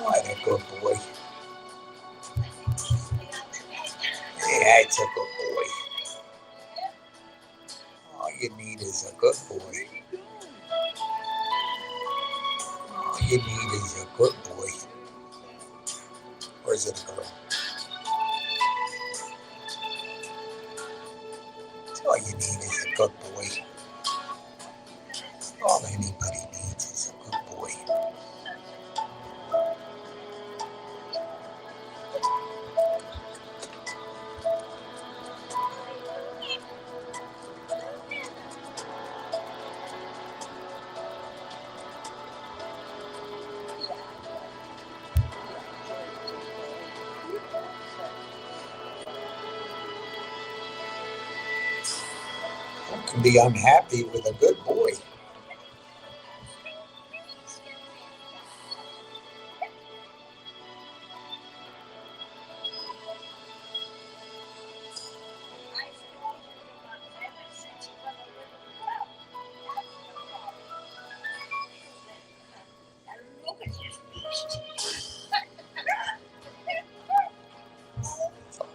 What a good boy. Yeah, it's a good boy. All you need is a good boy. All you need is a good boy. Or is it a girl? All you need is a good boy. All anybody needs is a good boy. Who can be unhappy with a good boy?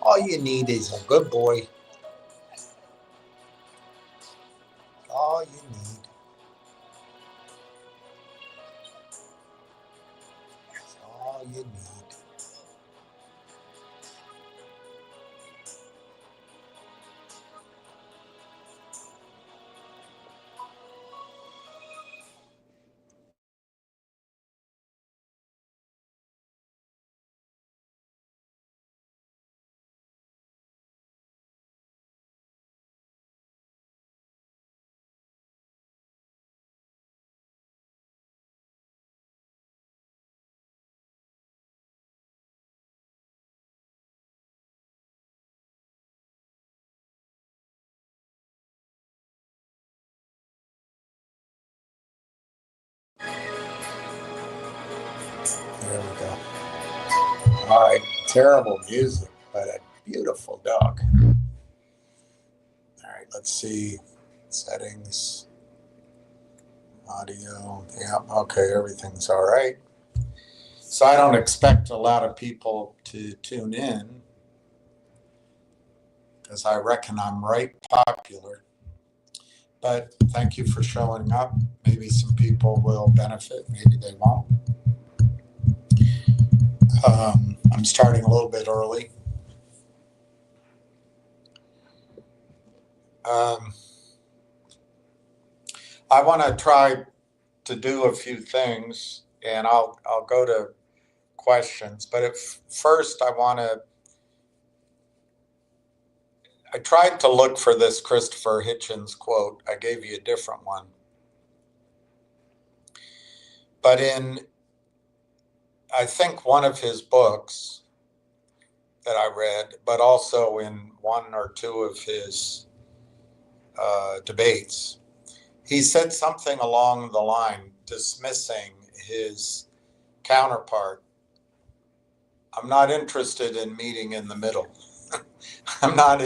All you need is a good boy. All you need. That's all you need. There we go. All right, terrible music, but a beautiful dog. All right, let's see. Settings, audio. Yeah, okay, everything's all right. So I don't expect a lot of people to tune in because I reckon I'm right popular. But thank you for showing up. Maybe some people will benefit, maybe they won't. I'm starting a little bit early. I want to try to do a few things, and I'll go to questions. But at first, I tried to look for this Christopher Hitchens quote. I gave you a different one. But in, I think, one of his books that I read, but also in one or two of his debates, he said something along the line dismissing his counterpart. I'm not interested in meeting in the middle. I'm not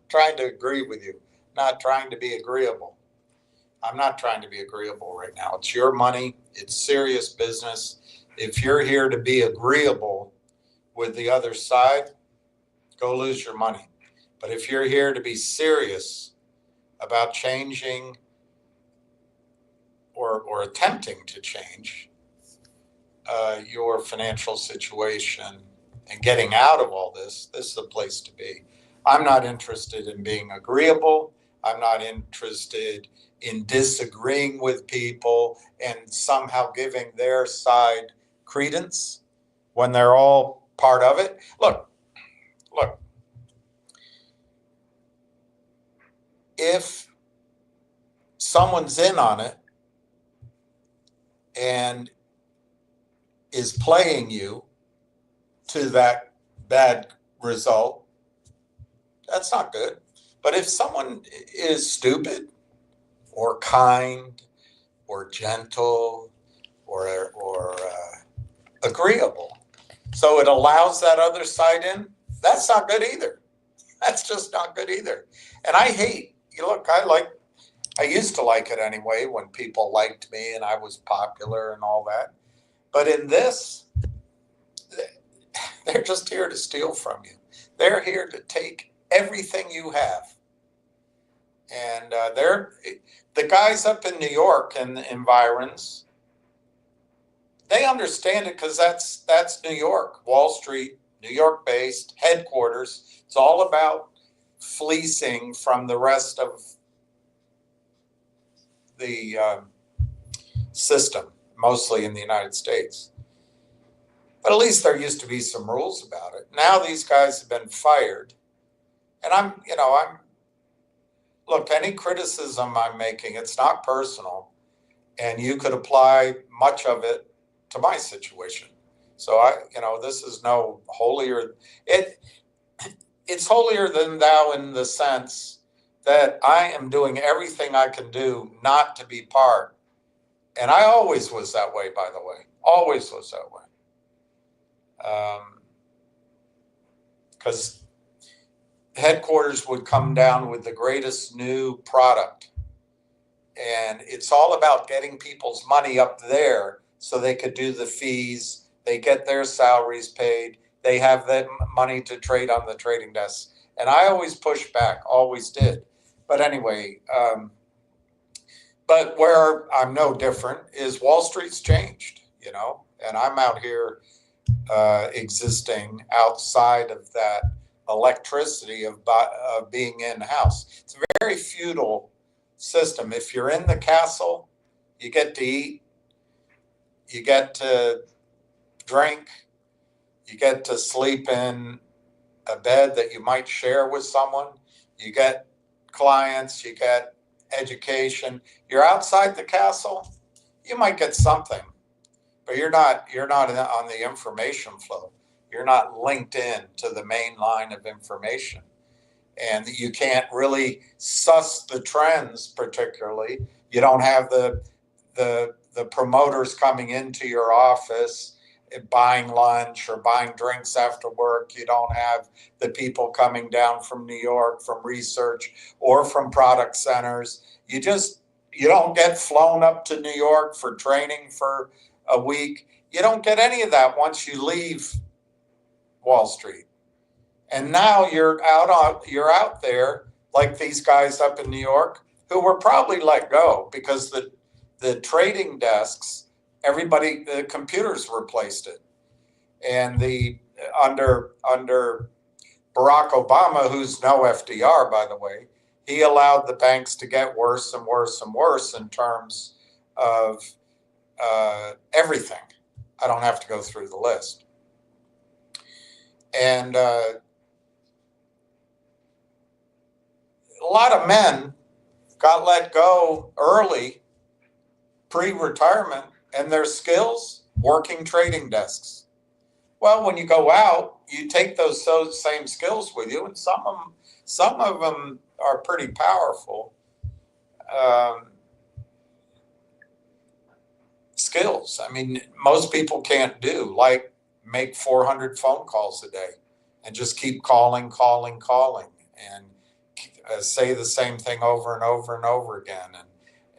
trying to agree with you. Not trying to be agreeable. I'm not trying to be agreeable right now. It's your money. It's serious business. If you're here to be agreeable with the other side, go lose your money. But if you're here to be serious about changing or attempting to change your financial situation and getting out of all this is the place to be. I'm not interested in being agreeable. I'm not interested in disagreeing with people and somehow giving their side credence when they're all part of it. Look, if someone's in on it and is playing you to that bad result, that's not good. But if someone is stupid or kind or gentle or agreeable, so it allows that other side in, that's not good either. That's just not good either. And I hate, I used to like it anyway when people liked me and I was popular and all that. But in this, they're just here to steal from you. They're here to take everything you have. And the guys up in New York and the environs, they understand it because that's New York, Wall Street, New York based headquarters. It's all about fleecing from the rest of the system, mostly in the United States. But at least there used to be some rules about it. Now these guys have been fired. And look, any criticism I'm making, it's not personal. And you could apply much of it to my situation. So this is no holier. It's holier than thou in the sense that I am doing everything I can do not to be part. And I always was that way, by the way. Always was that way. Because headquarters would come down with the greatest new product. And it's all about getting people's money up there so they could do the fees. They get their salaries paid. They have that money to trade on the trading desk. And I always pushed back, always did. But anyway, but where I'm no different is Wall Street's changed, and I'm out here existing outside of that electricity of being in-house. It's a very feudal system. If you're in the castle, you get to eat, you get to drink, you get to sleep in a bed that you might share with someone, you get clients, you get education. You're outside the castle, you might get something, but you're not on the information flow. You're not linked in to the main line of information. And you can't really suss the trends particularly. You don't have the promoters coming into your office buying lunch or buying drinks after work. You don't have the people coming down from New York from research or from product centers. You don't get flown up to New York for training for a week. You don't get any of that once you leave Wall Street. And now you're out there like these guys up in New York who were probably let go because the trading desks, the computers replaced it. And under Barack Obama, who's no FDR, by the way, he allowed the banks to get worse and worse and worse in terms of everything. I don't have to go through the list. And a lot of men got let go early, pre-retirement, and their skills, working trading desks. Well, when you go out, you take those same skills with you, and some of them are pretty powerful skills. I mean, most people can't do, like make 400 phone calls a day and just keep calling, and say the same thing over and over and over again,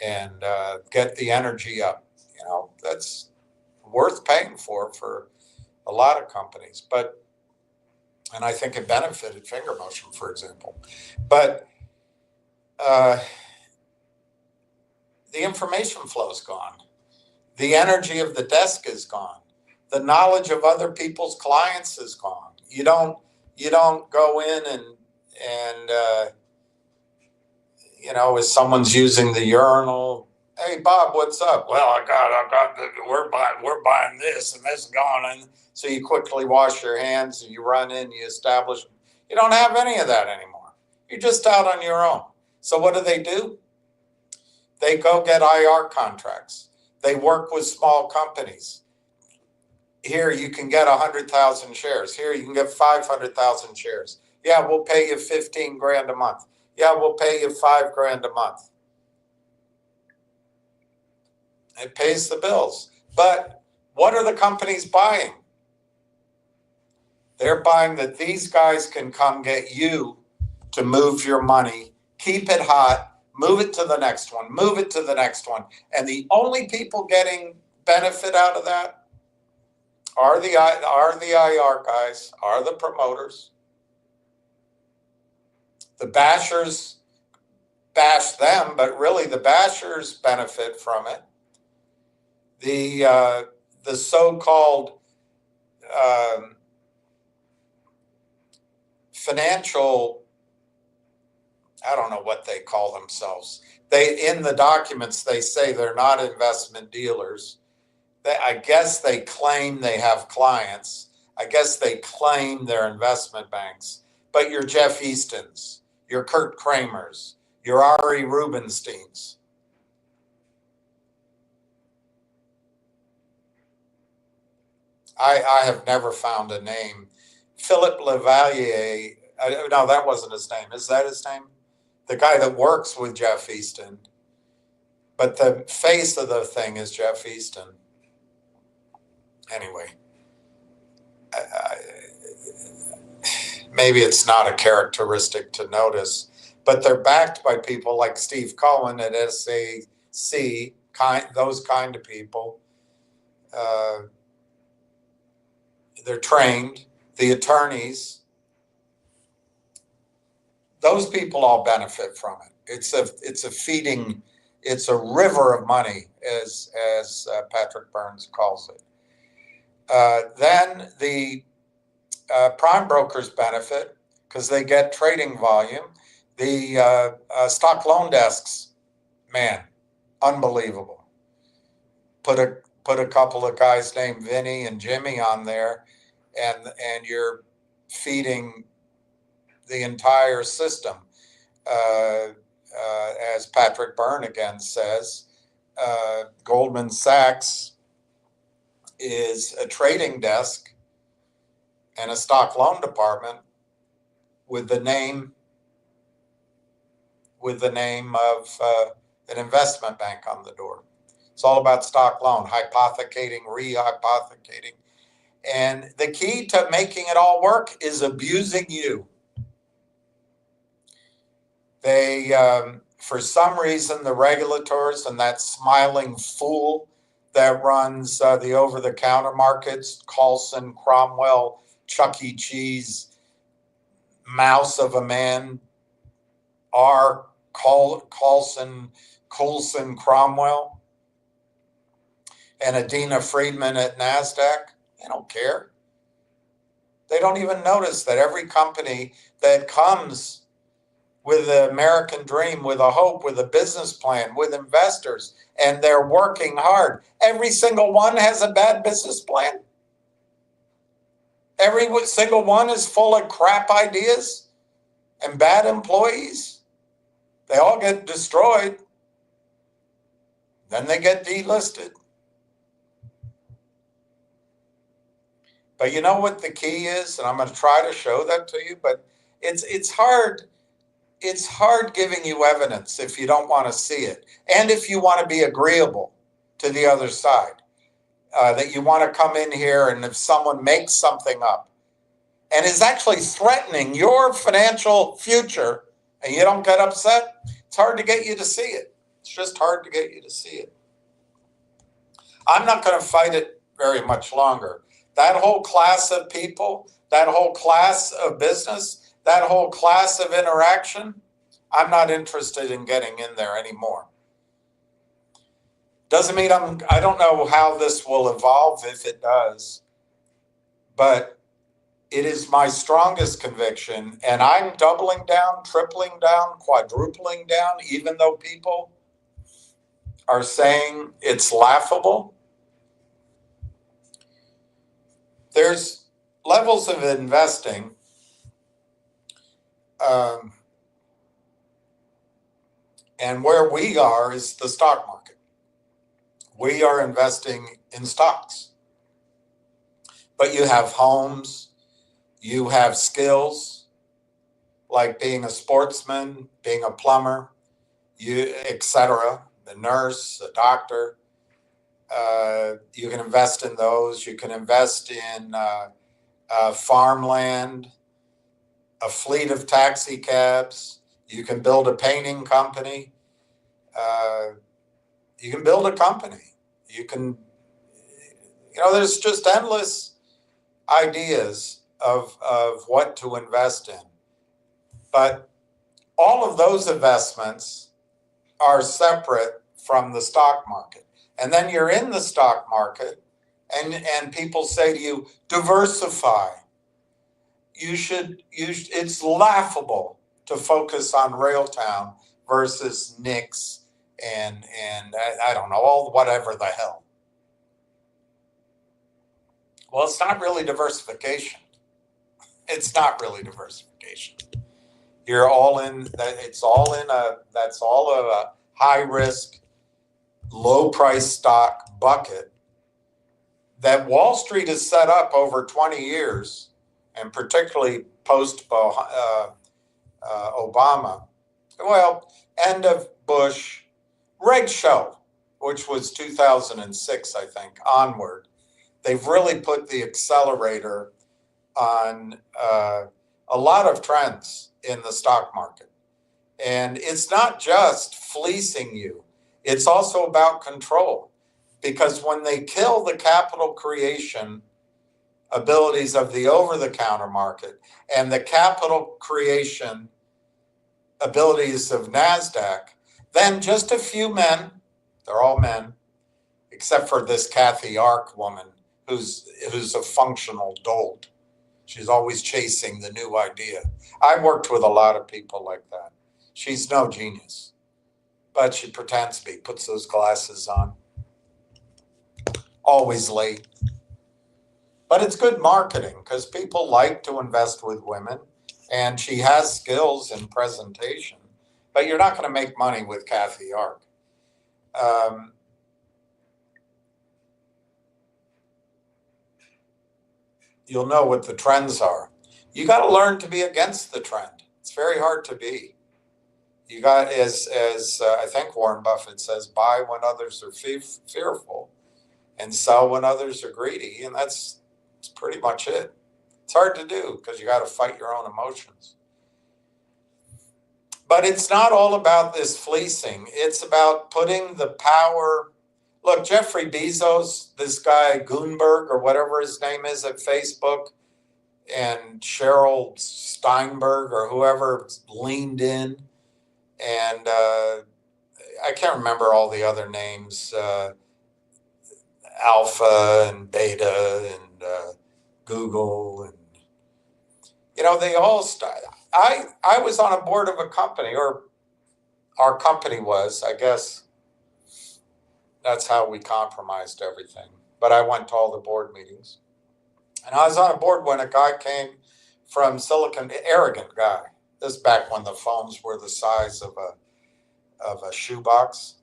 and get the energy up. That's worth paying for a lot of companies. And I think it benefited Finger Motion, for example. But the information flow is gone. The energy of the desk is gone. The knowledge of other people's clients is gone. You don't go in and if someone's using the urinal, hey Bob, what's up? Well, I got we're buying this and this is gone, and so you quickly wash your hands and you run in, you establish. You don't have any of that anymore. You're just out on your own. So what do? They go get IR contracts. They work with small companies. Here you can get 100,000 shares. Here you can get 500,000 shares. Yeah, we'll pay you 15 grand a month. Yeah, we'll pay you 5 grand a month. It pays the bills. But what are the companies buying? They're buying that these guys can come get you to move your money, keep it hot, move it to the next one, move it to the next one. And the only people getting benefit out of that are the IR guys, are the promoters. The bashers bash them, but really the bashers benefit from it. The so-called financial, I don't know what they call themselves. In the documents, they say they're not investment dealers. I guess they claim they have clients. I guess they claim they're investment banks. But your Jeff Eastons, your Kurt Kramers, your Ari Rubensteins. I have never found a name. Philip Levallier, no, that wasn't his name. Is that his name? The guy that works with Jeff Easton. But the face of the thing is Jeff Easton. Anyway, maybe it's not a characteristic to notice, but they're backed by people like Steve Cohen at SAC, those kind of people. They're trained, the attorneys. Those people all benefit from it. It's a feeding, it's a river of money, as Patrick Burns calls it. Then the prime brokers benefit because they get trading volume. The stock loan desks, man, unbelievable. Put a couple of guys named Vinny and Jimmy on there, and you're feeding the entire system. As Patrick Byrne again says, Goldman Sachs is a trading desk and a stock loan department with the name of an investment bank on the door. It's all about stock loan, hypothecating, rehypothecating. And the key to making it all work is abusing you. They, for some reason, the regulators and that smiling fool that runs the over-the-counter markets, Carlson, Cromwell, Chuck E. Cheese, mouse of a man, R. Coulson, Cromwell, and Adina Friedman at NASDAQ. They don't care. They don't even notice that every company that comes with the American dream, with a hope, with a business plan, with investors, and they're working hard, every single one has a bad business plan. Every single one is full of crap ideas and bad employees. They all get destroyed. Then they get delisted. But you know what the key is? And I'm going to try to show that to you, but it's hard. It's hard giving you evidence if you don't want to see it. And if you want to be agreeable to the other side, that you want to come in here and if someone makes something up and is actually threatening your financial future and you don't get upset, it's hard to get you to see it. It's just hard to get you to see it. I'm not going to fight it very much longer. That whole class of people, that whole class of business, that whole class of interaction, I'm not interested in getting in there anymore. Doesn't mean I don't know how this will evolve if it does, but it is my strongest conviction, and I'm doubling down, tripling down, quadrupling down, even though people are saying it's laughable. There's levels of investing and where we are is the stock market. We are investing in stocks. But you have homes, you have skills like being a sportsman, being a plumber, etc., the nurse, a doctor. You can invest in those. You can invest in farmland, a fleet of taxi cabs. You can build a painting company. You can build a company. You can There's just endless ideas of what to invest in. But all of those investments are separate from the stock market. And then you're in the stock market and people say to you, diversify. It's laughable to focus on Railtown versus Nix and I don't know, all whatever the hell. Well, it's not really diversification. It's not really diversification. You're all in, that's all a high risk, low price stock bucket that Wall Street has set up over 20 years, and particularly post Obama, well, end of Bush, Reg Show, which was 2006, I think, onward. They've really put the accelerator on a lot of trends in the stock market. And it's not just fleecing you. It's also about control. Because when they kill the capital creation abilities of the over-the-counter market and the capital creation abilities of NASDAQ, then just a few men, they're all men, except for this Kathy Ark woman, who's a functional dolt. She's always chasing the new idea. I worked with a lot of people like that. She's no genius, but she pretends to be, puts those glasses on, always late. But it's good marketing because people like to invest with women, and she has skills in presentation, but you're not going to make money with Kathy Ark. You'll know what the trends are. You got to learn to be against the trend. It's very hard to be. You got, as I think Warren Buffett says, buy when others are fearful and sell when others are greedy. And that's pretty much it. It's hard to do because you got to fight your own emotions. But it's not all about this fleecing. It's about putting the power. Look, Jeffrey Bezos, this guy Goonberg or whatever his name is at Facebook, and Sheryl Steinberg or whoever leaned in, and I can't remember all the other names, Alpha and Beta and Google, and they all I was on a board of a company, or our company was, I guess. That's how we compromised everything. But I went to all the board meetings. And I was on a board when a guy came from Silicon, arrogant guy. This back when the phones were the size of a shoebox.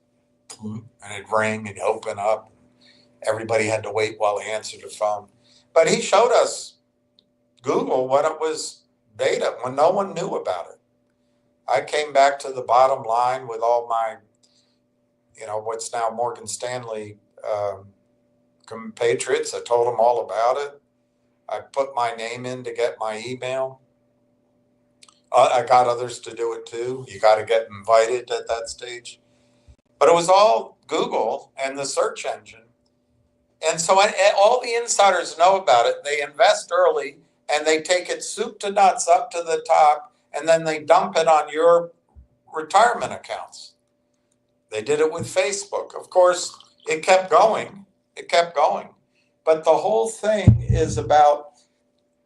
And it'd ring and open up. Everybody had to wait while he answered the phone. But he showed us Google when it was beta, when no one knew about it. I came back to the bottom line with all my what's now Morgan Stanley compatriots. I told them all about it. I put my name in to get my email. I got others to do it too. You got to get invited at that stage. But it was all Google and the search engine. And so all the insiders know about it. They invest early and they take it soup to nuts up to the top, and then they dump it on your retirement accounts. They did it with Facebook. Of course, it kept going. It kept going. But the whole thing is about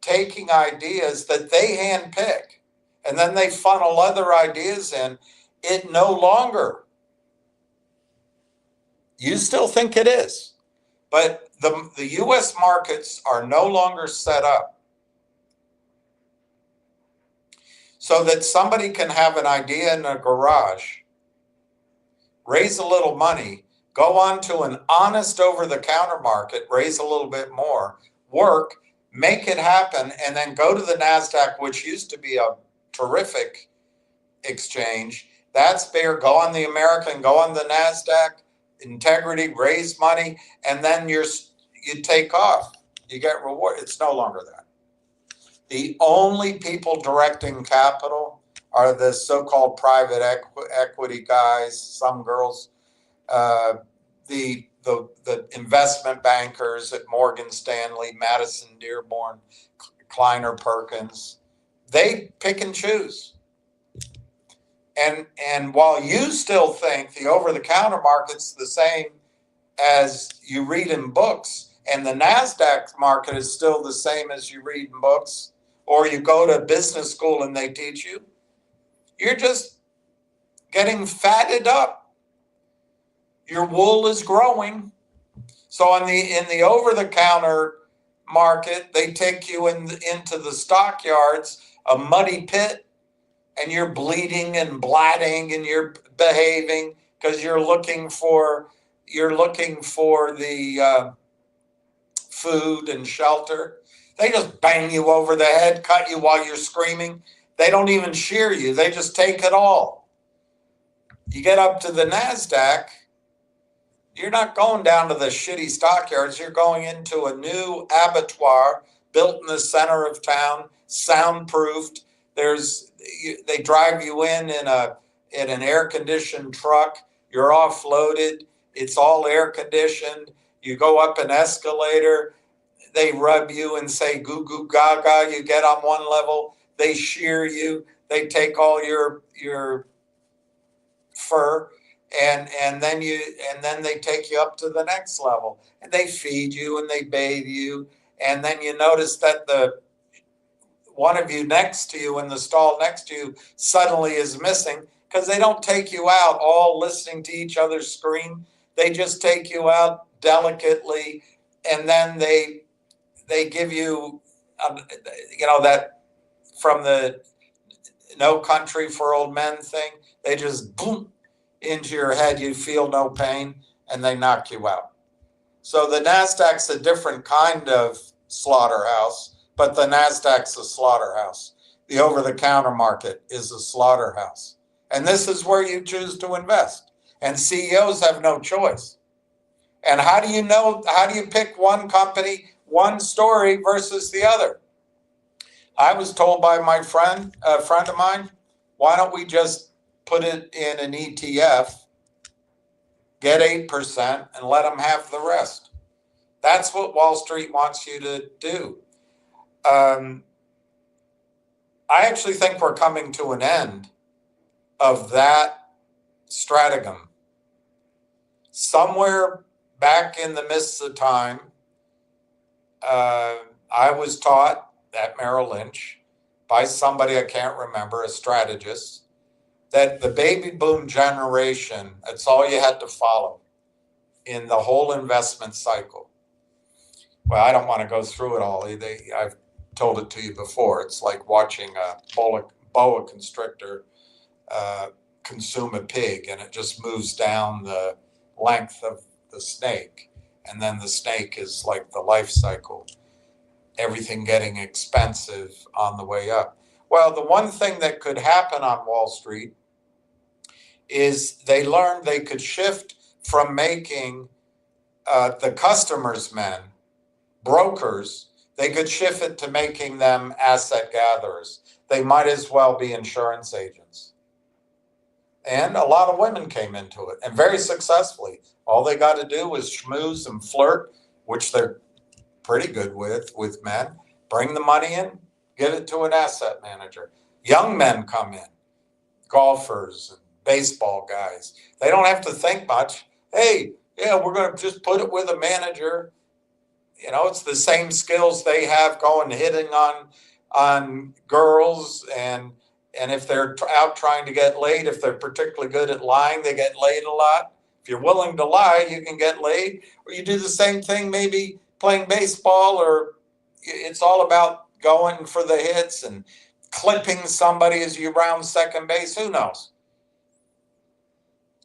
taking ideas that they handpick, and then they funnel other ideas in. It no longer, you still think it is, but the U.S. markets are no longer set up so that somebody can have an idea in a garage, raise a little money, go on to an honest over-the-counter market, raise a little bit more, work, make it happen, and then go to the NASDAQ, which used to be a terrific exchange. That's bare. Go on the American, go on the NASDAQ, integrity, raise money, and then you take off. You get reward. It's no longer that. The only people directing capital are the so-called private equity guys, some girls. The the investment bankers at Morgan Stanley, Madison Dearborn, Kleiner Perkins, they pick and choose. And while you still think the over-the-counter market's the same as you read in books, and the NASDAQ market is still the same as you read in books, or you go to business school and they teach you, you're just getting fatted up. Your wool is growing. So in the over-the-counter market, they take you into the stockyards, a muddy pit, and you're bleeding and blatting and you're behaving because you're looking for the food and shelter. They just bang you over the head, cut you while you're screaming. They don't even shear you. They just take it all. You get up to the NASDAQ, you're not going down to the shitty stockyards. You're going into a new abattoir built in the center of town, soundproofed. They drive you in an air-conditioned truck. You're offloaded. It's all air-conditioned. You go up an escalator. They rub you and say goo goo gaga. You get on one level. They shear you. They take all your fur, and then they take you up to the next level. And they feed you and they bathe you. And then you notice that the one of you next to you in the stall next to you suddenly is missing because they don't take you out all listening to each other scream. They just take you out delicately, and then they give you, that from the No Country for Old Men thing. They just boom into your head. You feel no pain, and they knock you out. So the NASDAQ's a different kind of slaughterhouse. But the NASDAQ's a slaughterhouse. The over-the-counter market is a slaughterhouse. And this is where you choose to invest. And CEOs have no choice. And how do you pick one company, one story versus the other? I was told by a friend of mine, why don't we just put it in an ETF, get 8%, and let them have the rest? That's what Wall Street wants you to do. I actually think we're coming to an end of that stratagem. Somewhere back in the mists of time, I was taught at Merrill Lynch by somebody I can't remember, a strategist, that the baby boom generation, that's all you had to follow in the whole investment cycle. Well, I don't want to go through it all. I've told it to you before. It's like watching a boa constrictor consume a pig, and it just moves down the length of the snake. And then the snake is like the life cycle, everything getting expensive on the way up. Well, the one thing that could happen on Wall Street is they learned they could shift from making the customers men brokers. They could shift it to making them asset gatherers. They might as well be insurance agents. And a lot of women came into it, and very successfully. All they got to do is schmooze and flirt, which they're pretty good with men. Bring the money in, give it to an asset manager. Young men come in, golfers and baseball guys. They don't have to think much. Hey, yeah, we're going to just put it with a manager. It's the same skills they have hitting on girls, and if they're out trying to get laid, if they're particularly good at lying, they get laid a lot. If you're willing to lie, you can get laid. Or you do the same thing, maybe playing baseball, or it's all about going for the hits and clipping somebody as you round second base. Who knows?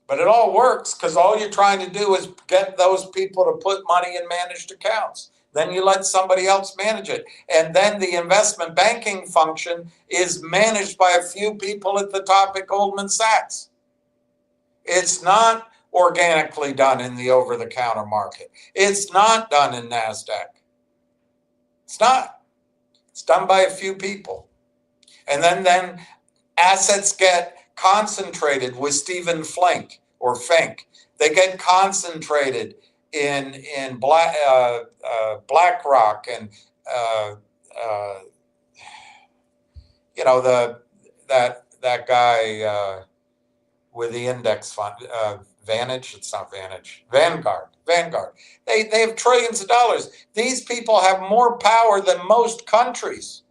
But it all works because all you're trying to do is get those people to put money in managed accounts. Then you let somebody else manage it. And then the investment banking function is managed by a few people at the top at Goldman Sachs. It's not organically done in the over-the-counter market. It's not done in NASDAQ. It's not. It's done by a few people. And then assets get concentrated with Stephen Flink or Fink. They get concentrated in BlackRock and you know, that guy with the index fund, Vantage. It's not Vantage. Vanguard. They have trillions of dollars. These people have more power than most countries,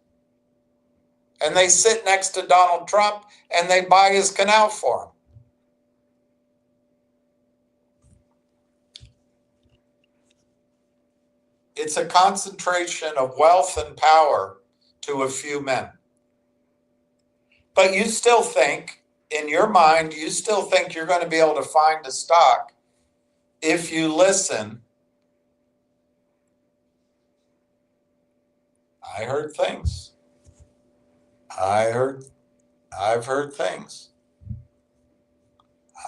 and they sit next to Donald Trump and they buy his canal for him. It's a concentration of wealth and power to a few men. But you still think, in your mind, you still think you're going to be able to find a stock if you listen. I heard things. I've heard things.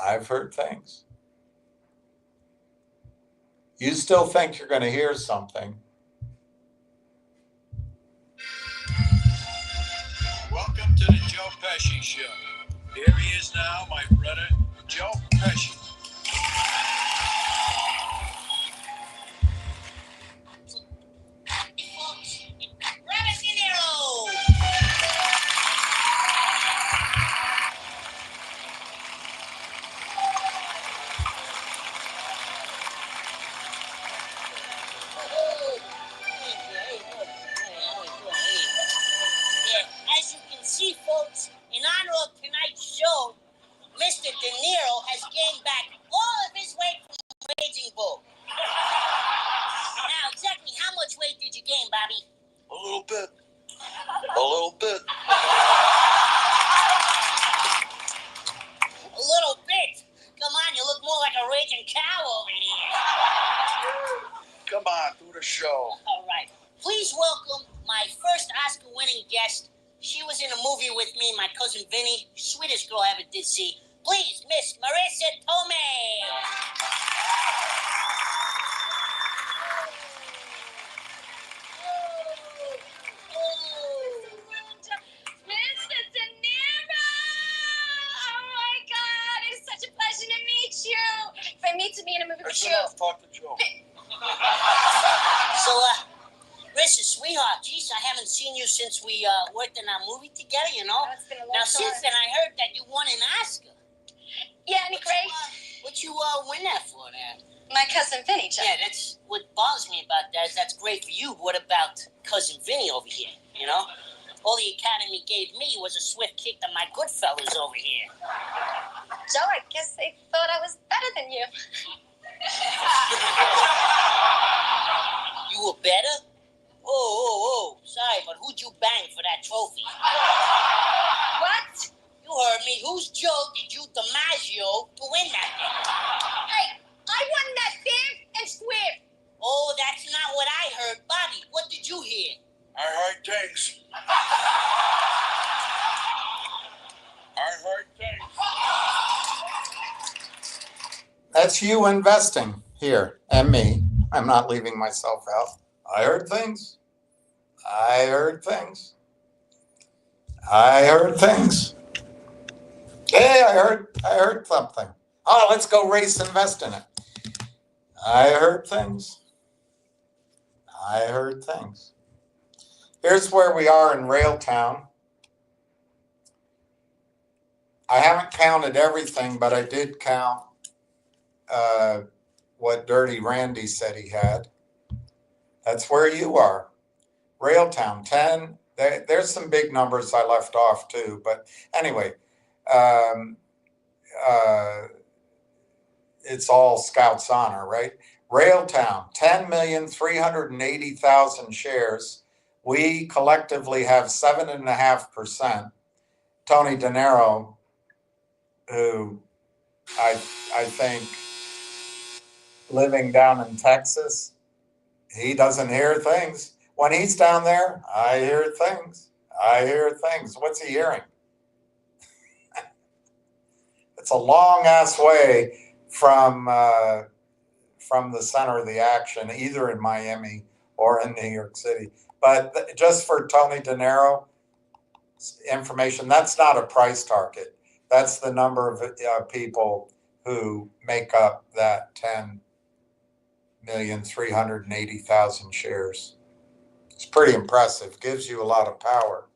I've heard things. You still think you're going to hear something. Welcome to the Joe Pesci Show. Here he is now, my brother, Joe Pesci. As you can see, folks, in honor of tonight's show, Mr. De Niro has gained back all of his weight from Raging Bull. Now, exactly how much weight did you gain, Bobby? A little bit. A little bit. A little bit? Come on, you look more like a raging cow over here. Come on, do the show. All right. Please welcome my first Oscar-winning guest. She was in a movie with me, my cousin Vinny. Sweetest girl I ever did see. Please, Miss Marissa Tomei. Mr. De Niro! Oh my God, it's such a pleasure to meet you. If I meet to be in a movie with you. Talk to Joe. So, Marissa, sweetheart, geez, I haven't seen you since we worked in our movie together, you know? Oh, it's been a long Now, time. since then, I heard that you won an Oscar. Yeah, any great? What you win that for, then? My cousin Vinny, Joe. Yeah, that's what bothers me about that is that's great for you. What about cousin Vinny over here, you know? All the Academy gave me was a swift kick to my good fellas over here. Joe, I guess they thought I was better than you. You were better? Oh, sorry, but who'd you bang for that trophy? What? You heard me. Whose Joe did you DiMaggio to win that thing? Hey, I won that fair and square. Oh, that's not what I heard. Bobby, what did you hear? I heard things. I heard things. That's you investing here and me. I'm not leaving myself out. I heard things. I heard things. I heard things. Hey, I heard something. Oh, let's go race invest in it. I heard things. I heard things. Here's where we are in Railtown. I haven't counted everything, but I did count what Dirty Randy said he had. That's where you are. Railtown, 10. There's some big numbers I left off too, but anyway, it's all Scouts honor, right? Railtown, 10,380,000 shares. We collectively have 7.5%. Tony De Niro, who I think living down in Texas, he doesn't hear things. When he's down there, I hear things. I hear things. What's he hearing? It's a long ass way from the center of the action, either in Miami or in New York City. But just for Tony De Niro information, that's not a price target. That's the number of people who make up that 10 1,380,000 shares. It's pretty impressive, gives you a lot of power.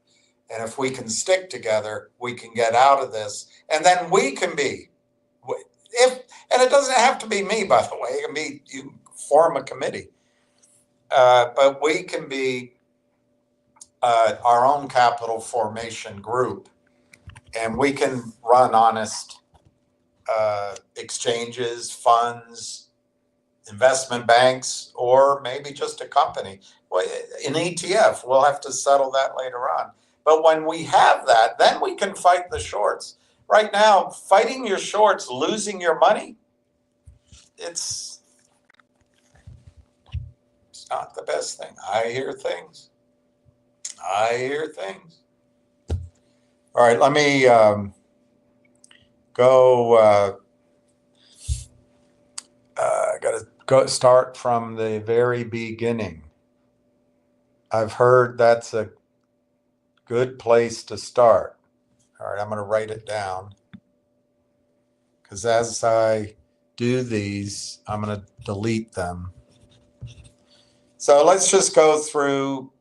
And if we can stick together, we can get out of this. And then we can be, and it doesn't have to be me, by the way, it can be, you form a committee. But we can be our own capital formation group, and we can run honest exchanges, funds, investment banks, or maybe just a company. Well, an ETF, we'll have to settle that later on. But when we have that, then we can fight the shorts. Right now, fighting your shorts, losing your money, it's not the best thing. I hear things. All right, let me go. I got to go start from the very beginning. I've heard that's a good place to start. All right, I'm going to write it down, because as I do these, I'm going to delete them. So let's just go through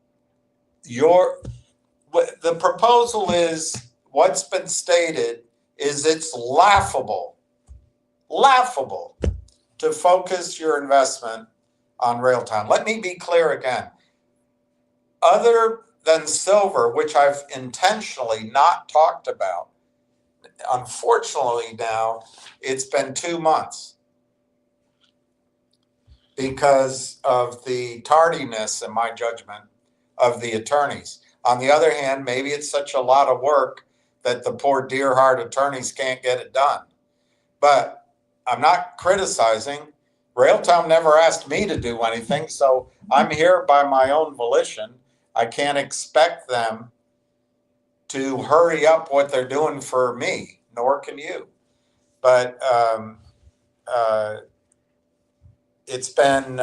the proposal is, what's been stated is it's laughable to focus your investment on Railtown. Let me be clear again. Other than silver, which I've intentionally not talked about, unfortunately now it's been 2 months because of the tardiness, in my judgment, of the attorneys. On the other hand, maybe it's such a lot of work that the poor dear heart attorneys can't get it done. But I'm not criticizing. Railtown never asked me to do anything, so I'm here by my own volition. I can't expect them to hurry up what they're doing for me, nor can you. But it's been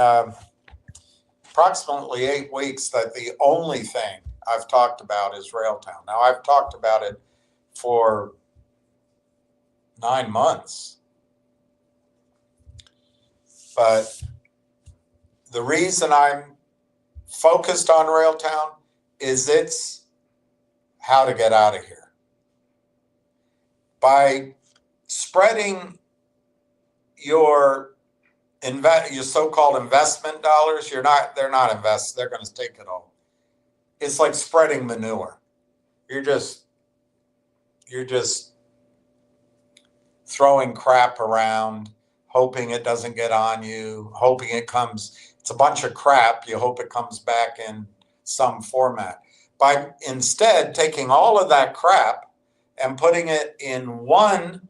approximately 8 weeks that the only thing I've talked about is Railtown. Now, I've talked about it for 9 months. But the reason I'm focused on Railtown is it's how to get out of here. By spreading your so-called investment dollars, they're not invested, they're going to take it all. It's like spreading manure. You're just throwing crap around, hoping it doesn't get on you, hoping it's a bunch of crap, you hope it comes back in some format. By instead taking all of that crap and putting it in one,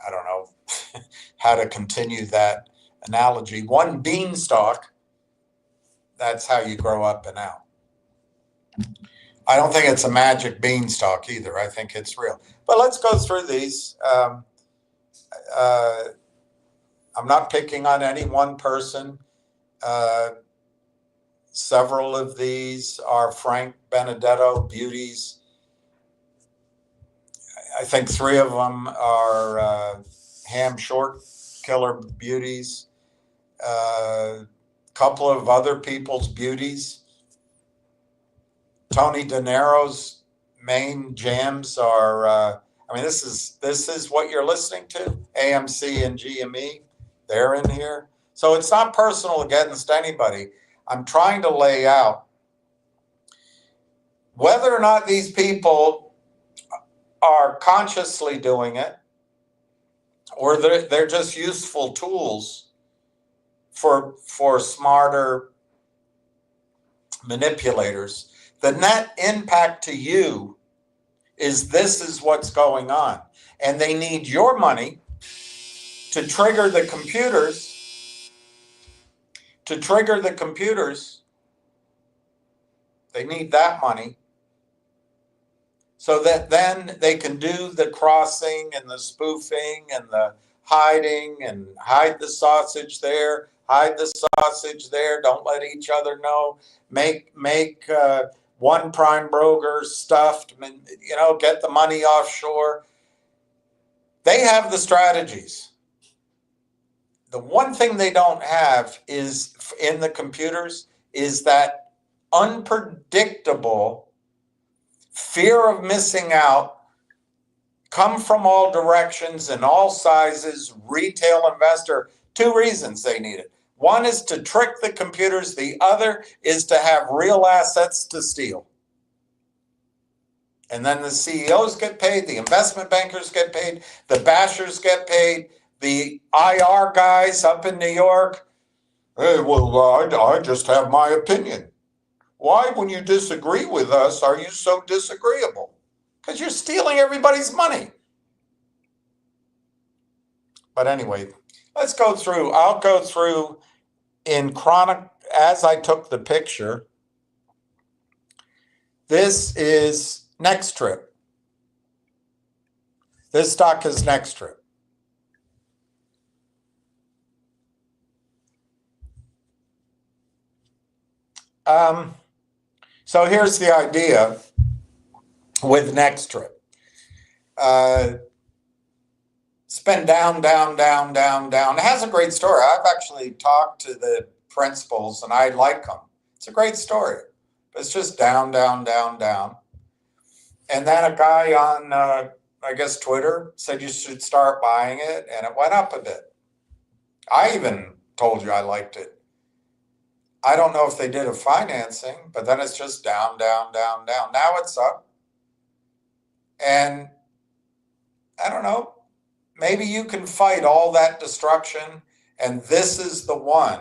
I don't know how to continue that analogy, one beanstalk, that's how you grow up and out. I don't think it's a magic beanstalk either. I think it's real. But let's go through these. I'm not picking on any one person. Several of these are Frank Benedetto beauties. I think 3 of them are ham short killer beauties. A couple of other people's beauties. Tony De Niro's main jams are, this is what you're listening to, AMC and GME, they're in here. So it's not personal against anybody. I'm trying to lay out whether or not these people are consciously doing it, or they're just useful tools for smarter manipulators. The net impact to you is this is what's going on. And they need your money to trigger the computers. They need that money so that then they can do the crossing and the spoofing and the hiding and hide the sausage there, don't let each other know, make one prime broker stuffed, get the money offshore. They have the strategies. the one thing they don't have is in the computers is that unpredictable fear of missing out, come from all directions and all sizes, retail investor. Two reasons they need it. One is to trick the computers. The other is to have real assets to steal. And then the CEOs get paid, the investment bankers get paid, the bashers get paid, the IR guys up in New York. Hey, well, I just have my opinion. Why, when you disagree with us, are you so disagreeable? Because you're stealing everybody's money. But anyway, let's go through. I'll go through in chronic as I took the picture. This is Next Trip. This stock is Next Trip. So here's the idea with Next Trip. It's been down, down, down, down, down. It has a great story. I've actually talked to the principals and I like them. It's a great story. But it's just down, down, down, down. And then a guy on, I guess, Twitter said you should start buying it, and it went up a bit. I even told you I liked it. I don't know if they did a financing, but then it's just down, down, down, down. Now it's up. And I don't know, maybe you can fight all that destruction, and this is the one.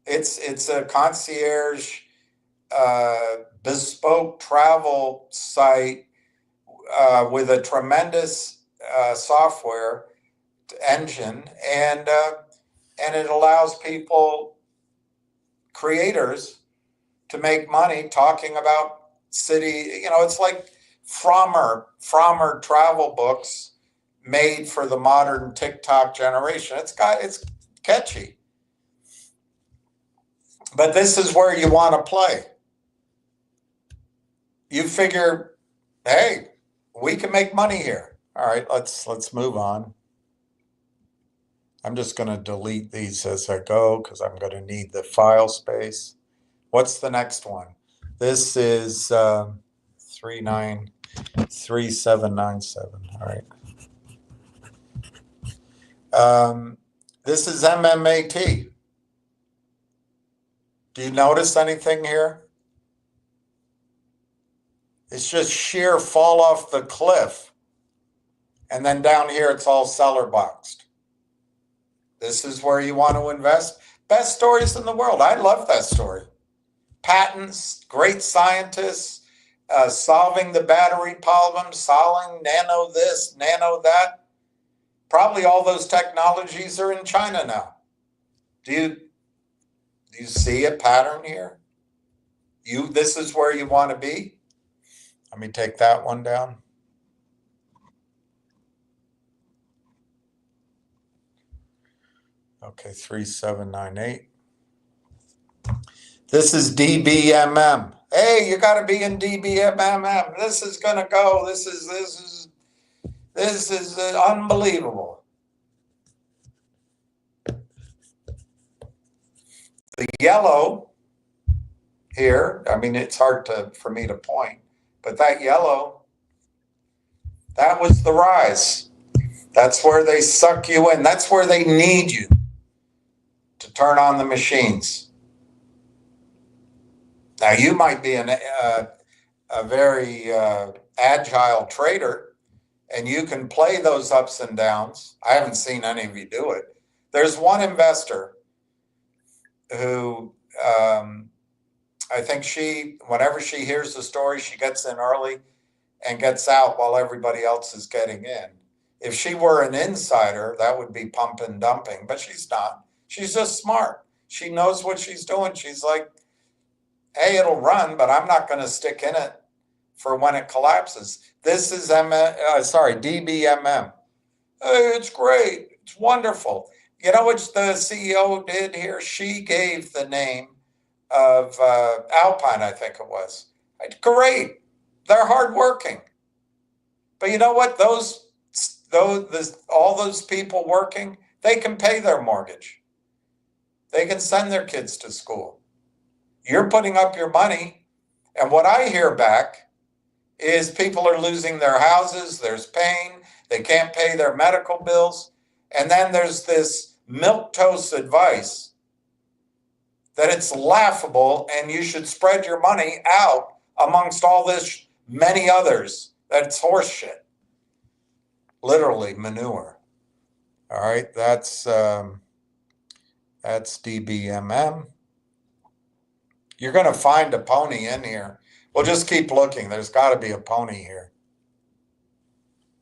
It's a concierge, bespoke travel site with a tremendous software engine, and it allows people, creators, to make money talking about city. You know, it's like Frommer travel books made for the modern TikTok generation. It's catchy, but this is where you want to play. You figure, hey, we can make money here. All right, let's move on. I'm just going to delete these as I go because I'm going to need the file space. What's the next one? This is 393797. All right. This is MMAT. Do you notice anything here? It's just sheer fall off the cliff. And then down here, it's all seller boxed. This is where you want to invest. Best stories in the world. I love that story. Patents, great scientists, solving the battery problem, solving nano this, nano that. Probably all those technologies are in China now. Do you see a pattern here? This is where you want to be. Let me take that one down. Okay, 3798. This is DBMM. Hey, you got to be in DBMM. This is going to go. This is unbelievable. The yellow here, I mean, it's hard for me to point, but that yellow, that was the rise. That's where they suck you in. That's where they need you to turn on the machines. Now, you might be a very agile trader, and you can play those ups and downs. I haven't seen any of you do it. There's one investor who I think whenever she hears the story, she gets in early and gets out while everybody else is getting in. If she were an insider, that would be pump and dumping, but she's not. She's just smart. She knows what she's doing. She's like, hey, it'll run, but I'm not going to stick in it for when it collapses. This is DBMM. Hey, it's great. It's wonderful. You know what the CEO did here? She gave the name of Alpine, I think it was. Great. They're hardworking. But you know what? All those people working, They can pay their mortgage. They can send their kids to school. You're putting up your money, and what I hear back is people are losing their houses, there's pain, they can't pay their medical bills, and then there's this milquetoast advice that it's laughable and you should spread your money out amongst all this many others. That's horseshit. Literally manure. All right, that's DBMM. You're going to find a pony in here. We'll just keep looking. There's got to be a pony here.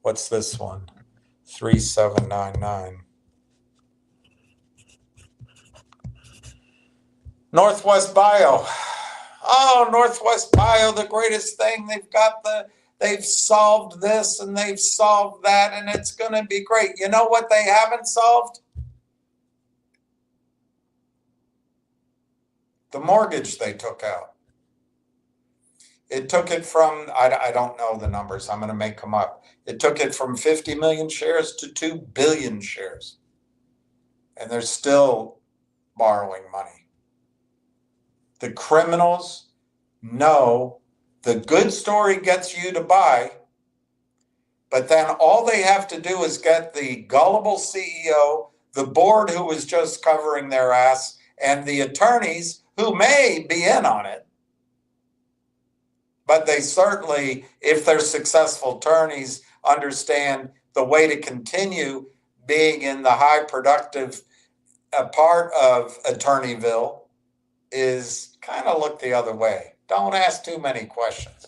What's this one? 3799. Northwest Bio. Oh, Northwest Bio, the greatest thing. They've solved this and they've solved that, and it's going to be great. You know what they haven't solved? The mortgage they took out. It took it from, I don't know the numbers, I'm going to make them up. It took it from 50 million shares to 2 billion shares. And they're still borrowing money. The criminals know the good story gets you to buy, but then all they have to do is get the gullible CEO, the board who was just covering their ass, and the attorneys who may be in on it. But they certainly, if they're successful attorneys, understand the way to continue being in the high productive part of Attorneyville is kind of look the other way. Don't ask too many questions.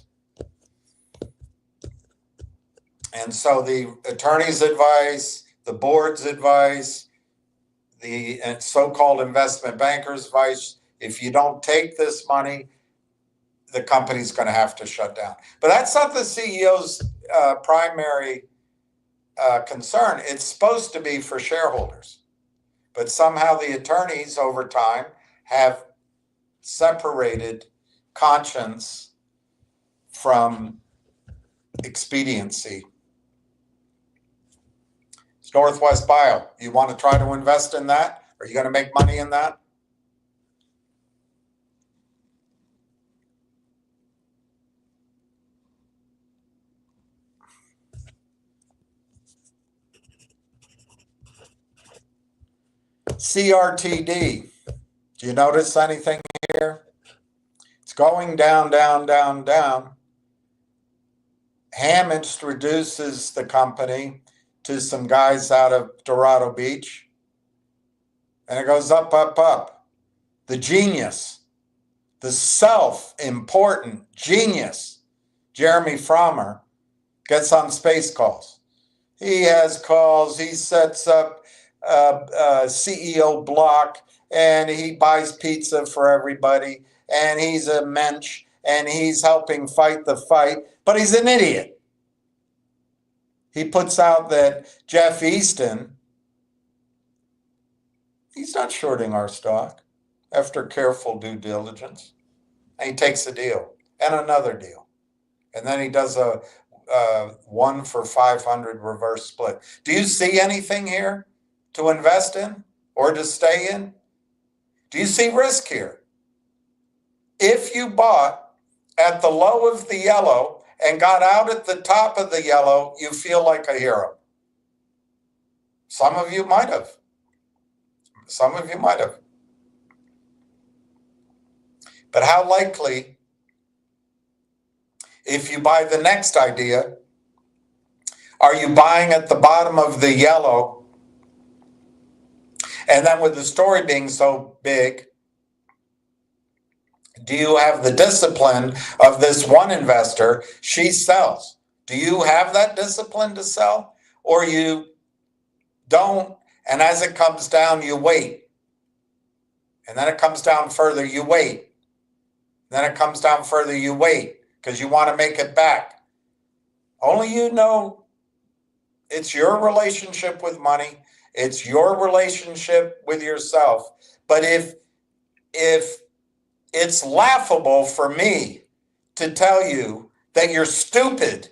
And so the attorney's advice, the board's advice, the so-called investment banker's advice, if you don't take this money, the company's going to have to shut down. But that's not the CEO's primary concern. It's supposed to be for shareholders. But somehow the attorneys over time have separated conscience from expediency. It's Northwest Bio. You want to try to invest in that? Are you going to make money in that? CRTD. Do you notice anything here? It's going down, down, down, down. Ham introduces the company to some guys out of Dorado Beach, and it goes up, up, up. The genius, the self-important genius, Jeremy Frommer, gets on space calls. He has calls, he sets up CEO block, and he buys pizza for everybody, and he's a mensch, and he's helping fight the fight, but he's an idiot. He puts out that Jeff Easton, he's not shorting our stock after careful due diligence. And he takes a deal and another deal. And then he does a 1 for 500 reverse split. Do you see anything here to invest in or to stay in? Do you see risk here? If you bought at the low of the yellow and got out at the top of the yellow, you feel like a hero. Some of you might have. Some of you might have. But how likely, if you buy the next idea, are you buying at the bottom of the yellow? And then with the story being so big, do you have the discipline of this one investor? She sells. Do you have that discipline to sell? Or you don't, and as it comes down, you wait. And then it comes down further, you wait. Then it comes down further, you wait, because you want to make it back. Only you know. It's your relationship with money. It's your relationship with yourself. But if it's laughable for me to tell you that you're stupid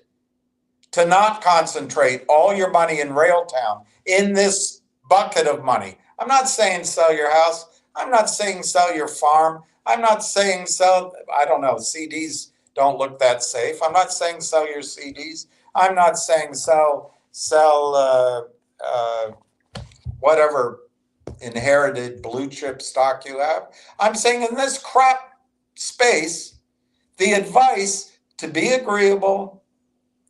to not concentrate all your money in Railtown, in this bucket of money. I'm not saying sell your house. I'm not saying sell your farm. I'm not saying sell, I don't know, CDs don't look that safe. I'm not saying sell your CDs. I'm not saying sell whatever inherited blue chip stock you have. I'm saying in this crap space, the advice to be agreeable,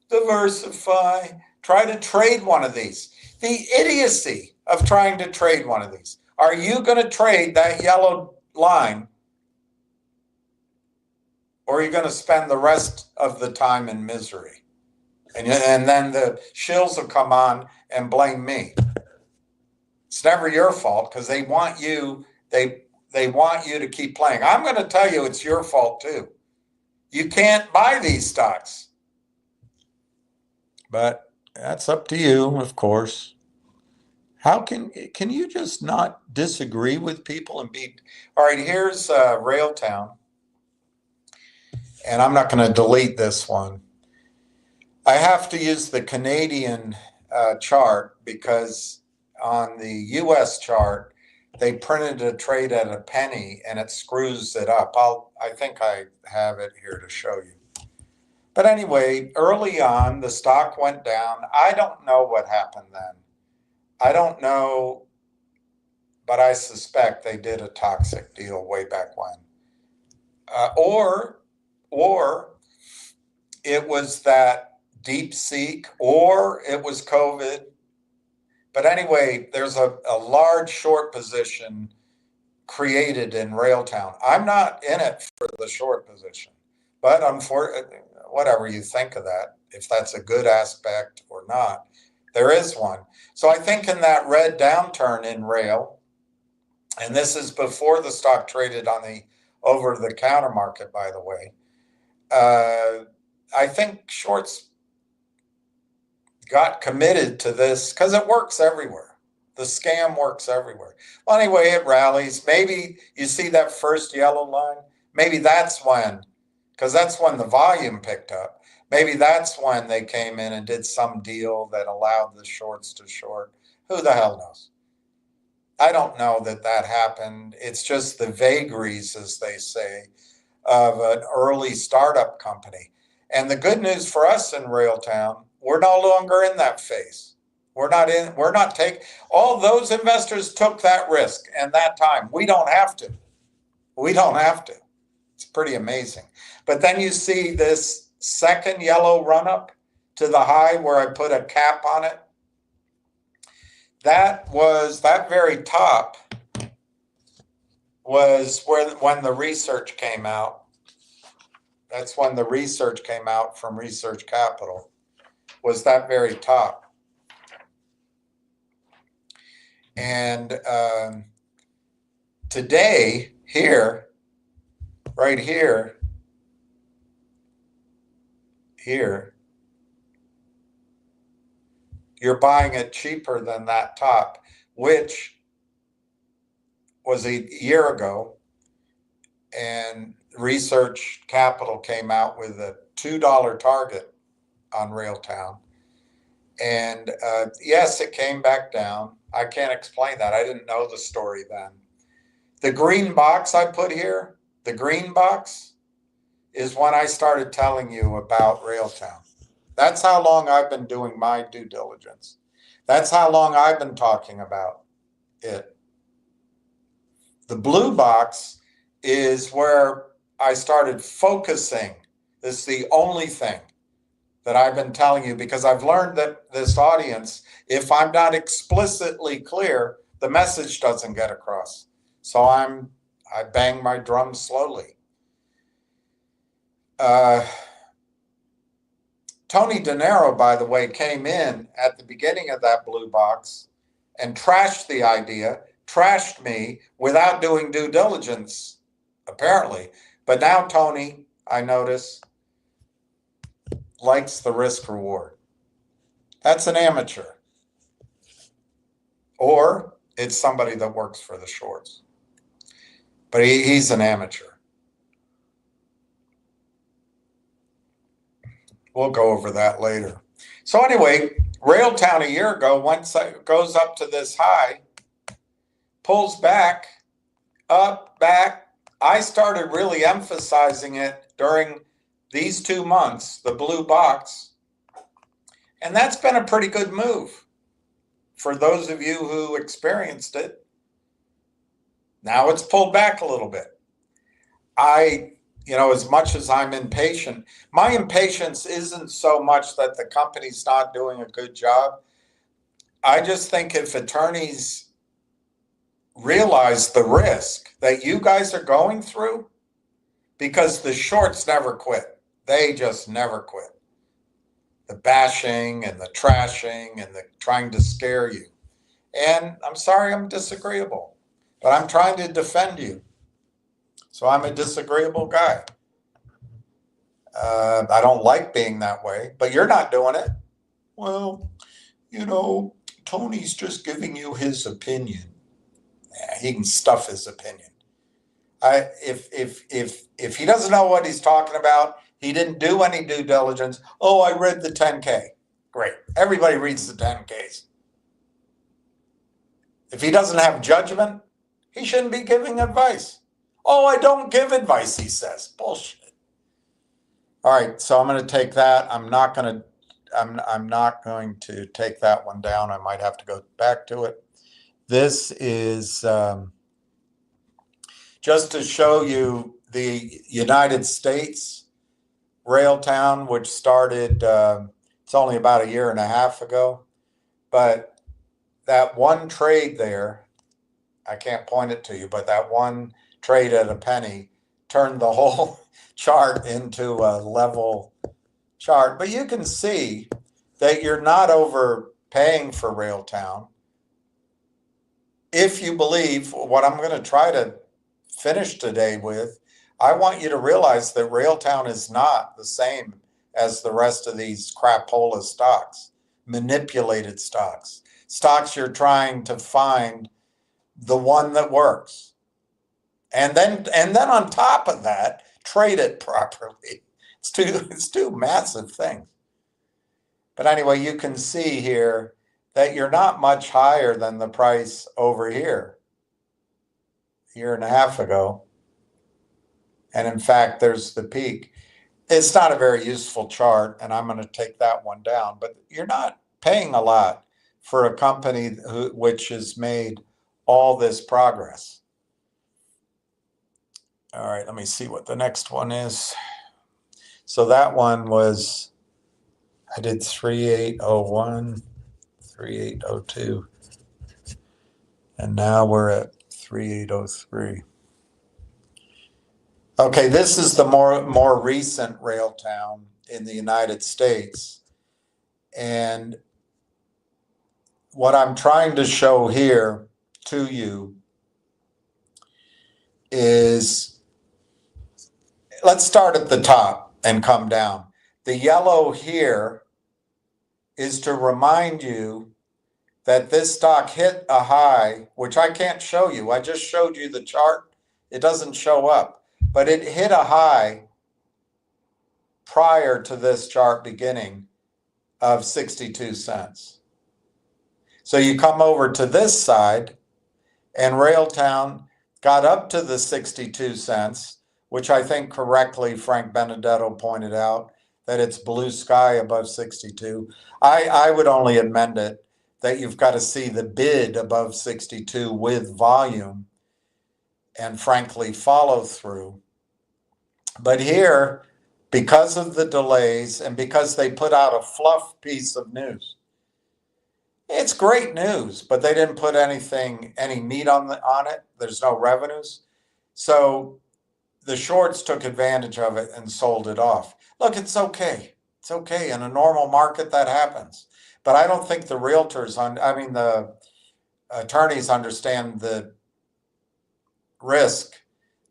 diversify, try to trade one of these. The idiocy of trying to trade one of these. Are you going to trade that yellow line, or are you going to spend the rest of the time in misery? And then the shills will come on and blame me. It's never your fault because they want you to keep playing. I'm going to tell you it's your fault too. You can't buy these stocks. But that's up to you, of course. How can you just not disagree with people and be all right? Here's Railtown, and I'm not going to delete this one. I have to use the Canadian chart because on the U.S. chart they printed a trade at a penny and it screws it up. I think I have it here to show you. But anyway, early on the stock went down. I don't know what happened then. I don't know, but I suspect they did a toxic deal way back when. Or it was that DeepSeek, or it was COVID. But anyway, there's a large short position created in Railtown. I'm not in it for the short position, but unfortunately, whatever you think of that, if that's a good aspect or not, there is one. So I think in that red downturn in rail, and this is before the stock traded on the over-the-counter market, by the way, I think shorts got committed to this because it works everywhere. The scam works everywhere. Well, anyway, it rallies. Maybe you see that first yellow line. Maybe that's when, because that's when the volume picked up. Maybe that's when they came in and did some deal that allowed the shorts to short. Who the hell knows? I don't know that happened. It's just the vagaries, as they say, of an early startup company. And the good news for us in Railtown, we're no longer in that phase. We're not taking, all those investors took that risk and that time. We don't have to. It's pretty amazing. But then you see this second yellow run up to the high where I put a cap on it. That very top was when the research came out. That's when the research came out from Research Capital, was that very top. And today, right here, you're buying it cheaper than that top, which was a year ago. And Research Capital came out with a $2 target on Railtown. And yes, it came back down. I can't explain that. I didn't know the story then. The green box I put here, the green box, is when I started telling you about Railtown. That's how long I've been doing my due diligence. That's how long I've been talking about it. The blue box is where I started focusing. This is the only thing that I've been telling you, because I've learned that this audience, if I'm not explicitly clear, the message doesn't get across. So I bang my drum slowly. Tony De Niro, by the way, came in at the beginning of that blue box and trashed the idea, trashed me without doing due diligence, apparently. But now Tony, I notice, likes the risk reward. That's an amateur. Or it's somebody that works for the shorts. But he's an amateur. We'll go over that later. So anyway, Railtown a year ago goes up to this high, pulls back, up, back. I started really emphasizing it during these 2 months, the blue box, and that's been a pretty good move for those of you who experienced it. Now it's pulled back a little bit. As much as I'm impatient, my impatience isn't so much that the company's not doing a good job. I just think if attorneys realize the risk that you guys are going through, because the shorts never quit. They just never quit. The bashing and the trashing and the trying to scare you. And I'm sorry I'm disagreeable, but I'm trying to defend you. So I'm a disagreeable guy. I don't like being that way, but you're not doing it. Well, Tony's just giving you his opinion. Yeah, he can stuff his opinion. If he doesn't know what he's talking about, he didn't do any due diligence. Oh, I read the 10K. Great. Everybody reads the 10Ks. If he doesn't have judgment, he shouldn't be giving advice. Oh, I don't give advice, he says. Bullshit. All right, so I'm going to take that. I'm not going to take that one down. I might have to go back to it. This is just to show you the United States Railtown, which started, it's only about a year and a half ago. But that one trade there, I can't point it to you, but that one trade at a penny turned the whole chart into a level chart. But you can see that you're not overpaying for Railtown. If you believe what I'm going to try to finish today with, I want you to realize that Railtown is not the same as the rest of these crapola stocks, manipulated stocks, stocks you're trying to find the one that works. And then on top of that, trade it properly. It's two massive things. But anyway, you can see here that you're not much higher than the price over here a year and a half ago. And in fact, there's the peak. It's not a very useful chart, and I'm going to take that one down. But you're not paying a lot for a company which has made all this progress. All right, let me see what the next one is. So that one was, I did 3801, 3802, and now we're at 3803. Okay, this is the more recent Railtown in the United States. And what I'm trying to show here to you is, let's start at the top and come down. The yellow here is to remind you that this stock hit a high, which I can't show you. I just showed you the chart. It doesn't show up, but it hit a high prior to this chart beginning of 62 cents. So you come over to this side, and Railtown got up to the 62 cents, which I think correctly Frank Benedetto pointed out, that it's blue sky above 62. I would only amend it that you've got to see the bid above 62 with volume and frankly follow through. But here, because of the delays and because they put out a fluff piece of news, it's great news, but they didn't put any meat on it. There's no revenues. So the shorts took advantage of it and sold it off. Look, it's okay. It's okay. In a normal market, that happens. But I don't think the the attorneys understand the risk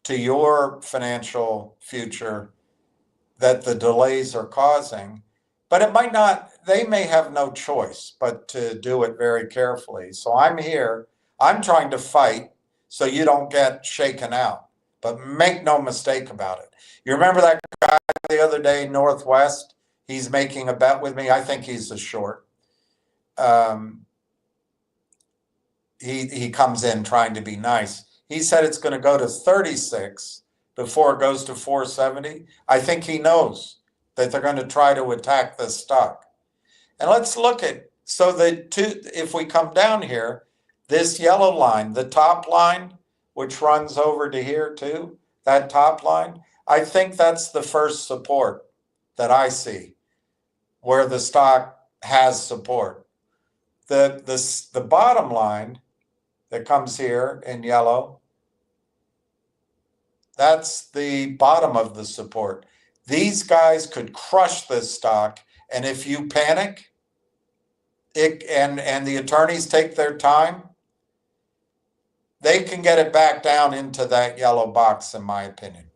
to your financial future that the delays are causing. But it might not, they may have no choice but to do it very carefully. So I'm here, I'm trying to fight so you don't get shaken out. But make no mistake about it. You remember that guy the other day, Northwest? He's making a bet with me. I think he's a short. he comes in trying to be nice. He said it's going to go to 36 before it goes to 470. I think he knows that they're going to try to attack this stock. And let's look at, so if we come down here, this yellow line, the top line, which runs over to here too, that top line, I think that's the first support that I see where the stock has support. The bottom line that comes here in yellow, that's the bottom of the support. These guys could crush this stock, and if you panic, and the attorneys take their time, they can get it back down into that yellow box, in my opinion.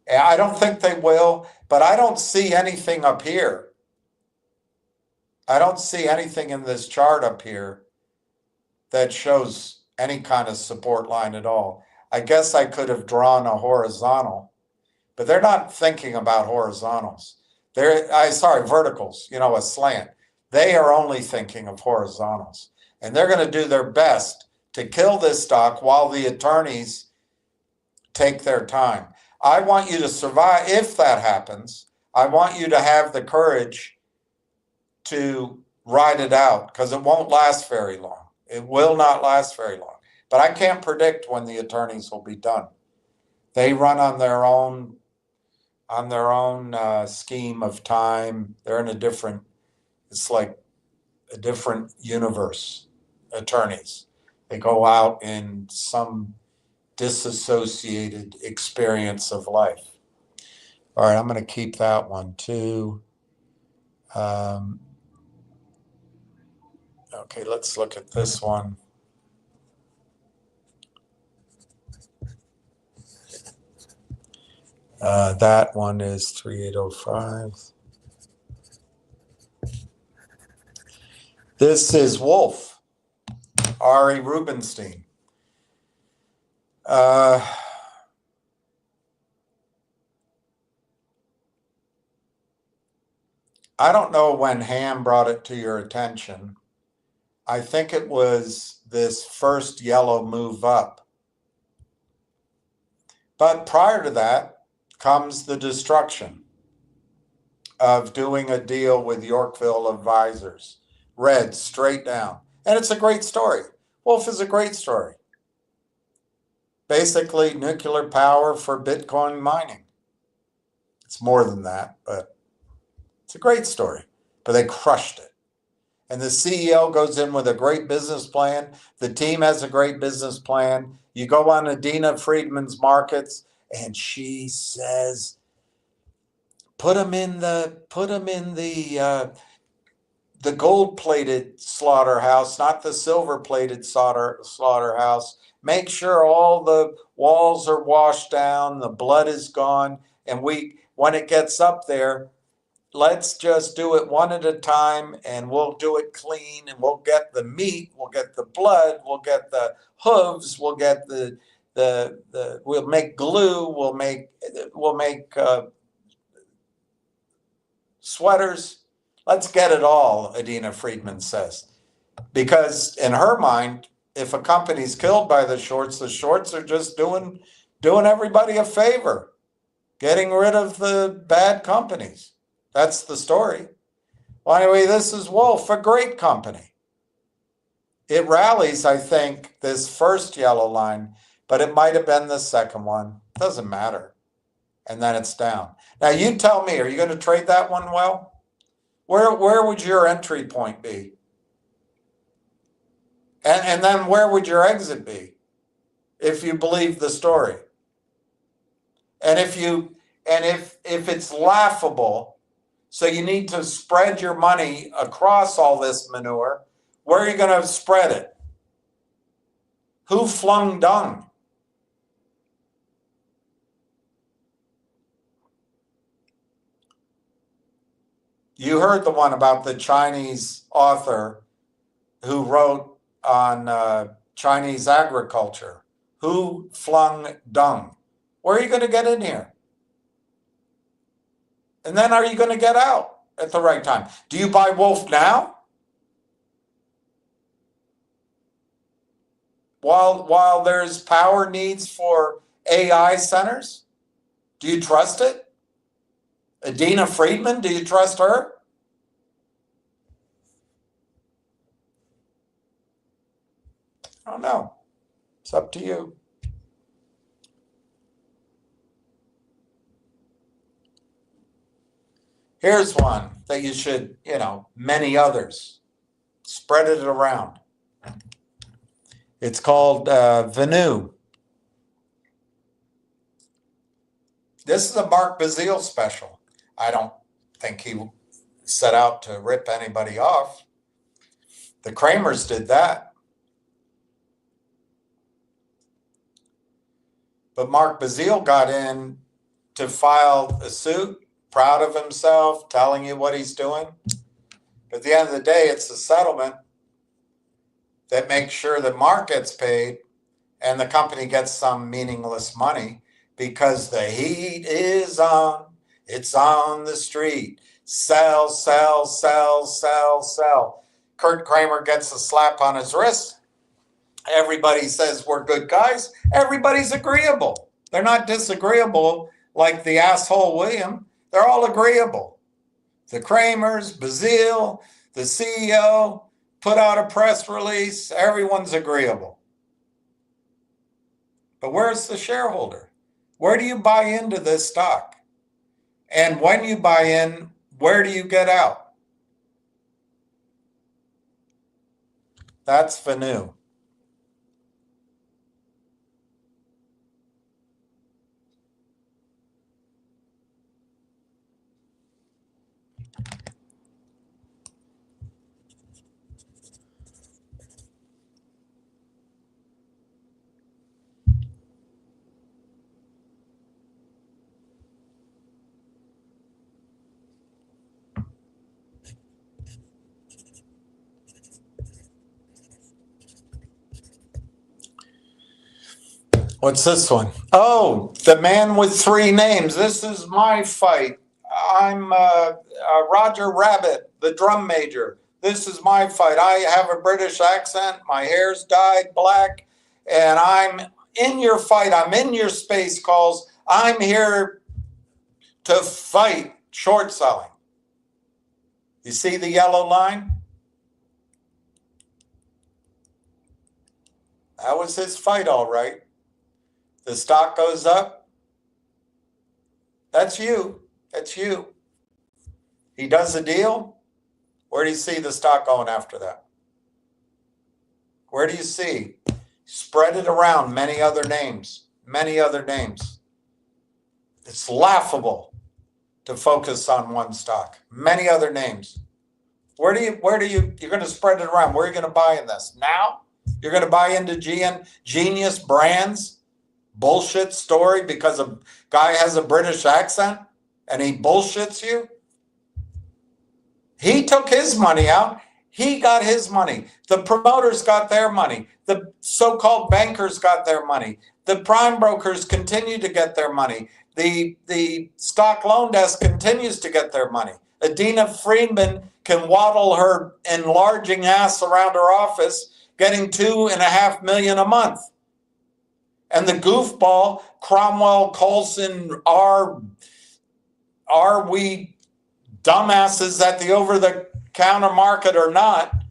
And I don't think they will, but I don't see anything up here. I don't see anything in this chart up here that shows any kind of support line at all. I guess I could have drawn a horizontal, but they're not thinking about horizontals. Verticals, a slant. They are only thinking of horizontals. And they're going to do their best to kill this stock while the attorneys take their time. I want you to survive. If that happens, I want you to have the courage to ride it out, because it won't last very long. It will not last very long. But I can't predict when the attorneys will be done. They run on their own scheme of time. They're in it's like a different universe, attorneys. They go out in some disassociated experience of life. All right, I'm going to keep that one too. Okay, let's look at this one. That one is 3805. This is Wolf, Ari Rubenstein. I don't know when Ham brought it to your attention. I think it was this first yellow move up. But prior to that comes the destruction of doing a deal with Yorkville Advisors. Red, straight down. And it's a great story. Wolf is a great story. Basically, nuclear power for Bitcoin mining. It's more than that, but it's a great story. But they crushed it. And the CEO goes in with a great business plan. The team has a great business plan. You go on Adina Friedman's markets, and she says, put them in the gold-plated slaughterhouse, not the silver-plated slaughterhouse. Make sure all the walls are washed down, the blood is gone, and when it gets up there, let's just do it one at a time, and we'll do it clean, and we'll get the meat, we'll get the blood, we'll get the hooves, we'll get we'll make glue, we'll make sweaters. Let's get it all, Adina Friedman says. Because in her mind, if a company's killed by the shorts are just doing everybody a favor, getting rid of the bad companies. That's the story. Well, anyway, this is Wolf, a great company. It rallies, I think, this first yellow line, but it might have been the second one. Doesn't matter. And then it's down. Now, you tell me, are you going to trade that one well? Where would your entry point be? And then where would your exit be if you believe the story? And if it's laughable, so you need to spread your money across all this manure, where are you going to spread it? Who flung dung? You heard the one about the Chinese author who wrote on Chinese agriculture. Who flung dung? Where are you going to get in here? And then are you going to get out at the right time? Do you buy Wolf now? while there's power needs for AI centers? Do you trust it? Adina Friedman, do you trust her? I don't know. It's up to you. Here's one that you should, many others. Spread it around. It's called Venu. This is a Mark Bazile special. I don't think he set out to rip anybody off. The Kramers did that. But Mark Bazile got in to file a suit, proud of himself, telling you what he's doing. But at the end of the day, it's a settlement that makes sure that Mark gets paid and the company gets some meaningless money because the heat is on. It's on the street. Sell, sell, sell, sell, sell. Kurt Kramer gets a slap on his wrist. Everybody says we're good guys. Everybody's agreeable. They're not disagreeable like the asshole William. They're all agreeable. The Kramers, Bazile, the CEO, put out a press release. Everyone's agreeable. But where's the shareholder? Where do you buy into this stock? And when you buy in, where do you get out? That's Venu. What's this one? Oh, the man with three names. This is my fight. I'm Roger Rabbit, the drum major. This is my fight. I have a British accent. My hair's dyed black. And I'm in your fight. I'm in your space calls. I'm here to fight short selling. You see the yellow line? That was his fight, all right. The stock goes up. That's you. That's you. He does a deal. Where do you see the stock going after that? Where do you see? Spread it around. Many other names. Many other names. It's laughable to focus on one stock. Many other names. You're going to spread it around. Where are you going to buy in this? Now? You're going to buy into Genius Brands bullshit story because a guy has a British accent and he bullshits you? He took his money out. He got his money. The promoters got their money. The so-called bankers got their money. The prime brokers continue to get their money. The stock loan desk continues to get their money. Adina Friedman can waddle her enlarging ass around her office, getting $2.5 million a month. And the goofball, Cromwell, Colson, are we dumbasses at the over-the-counter market or not,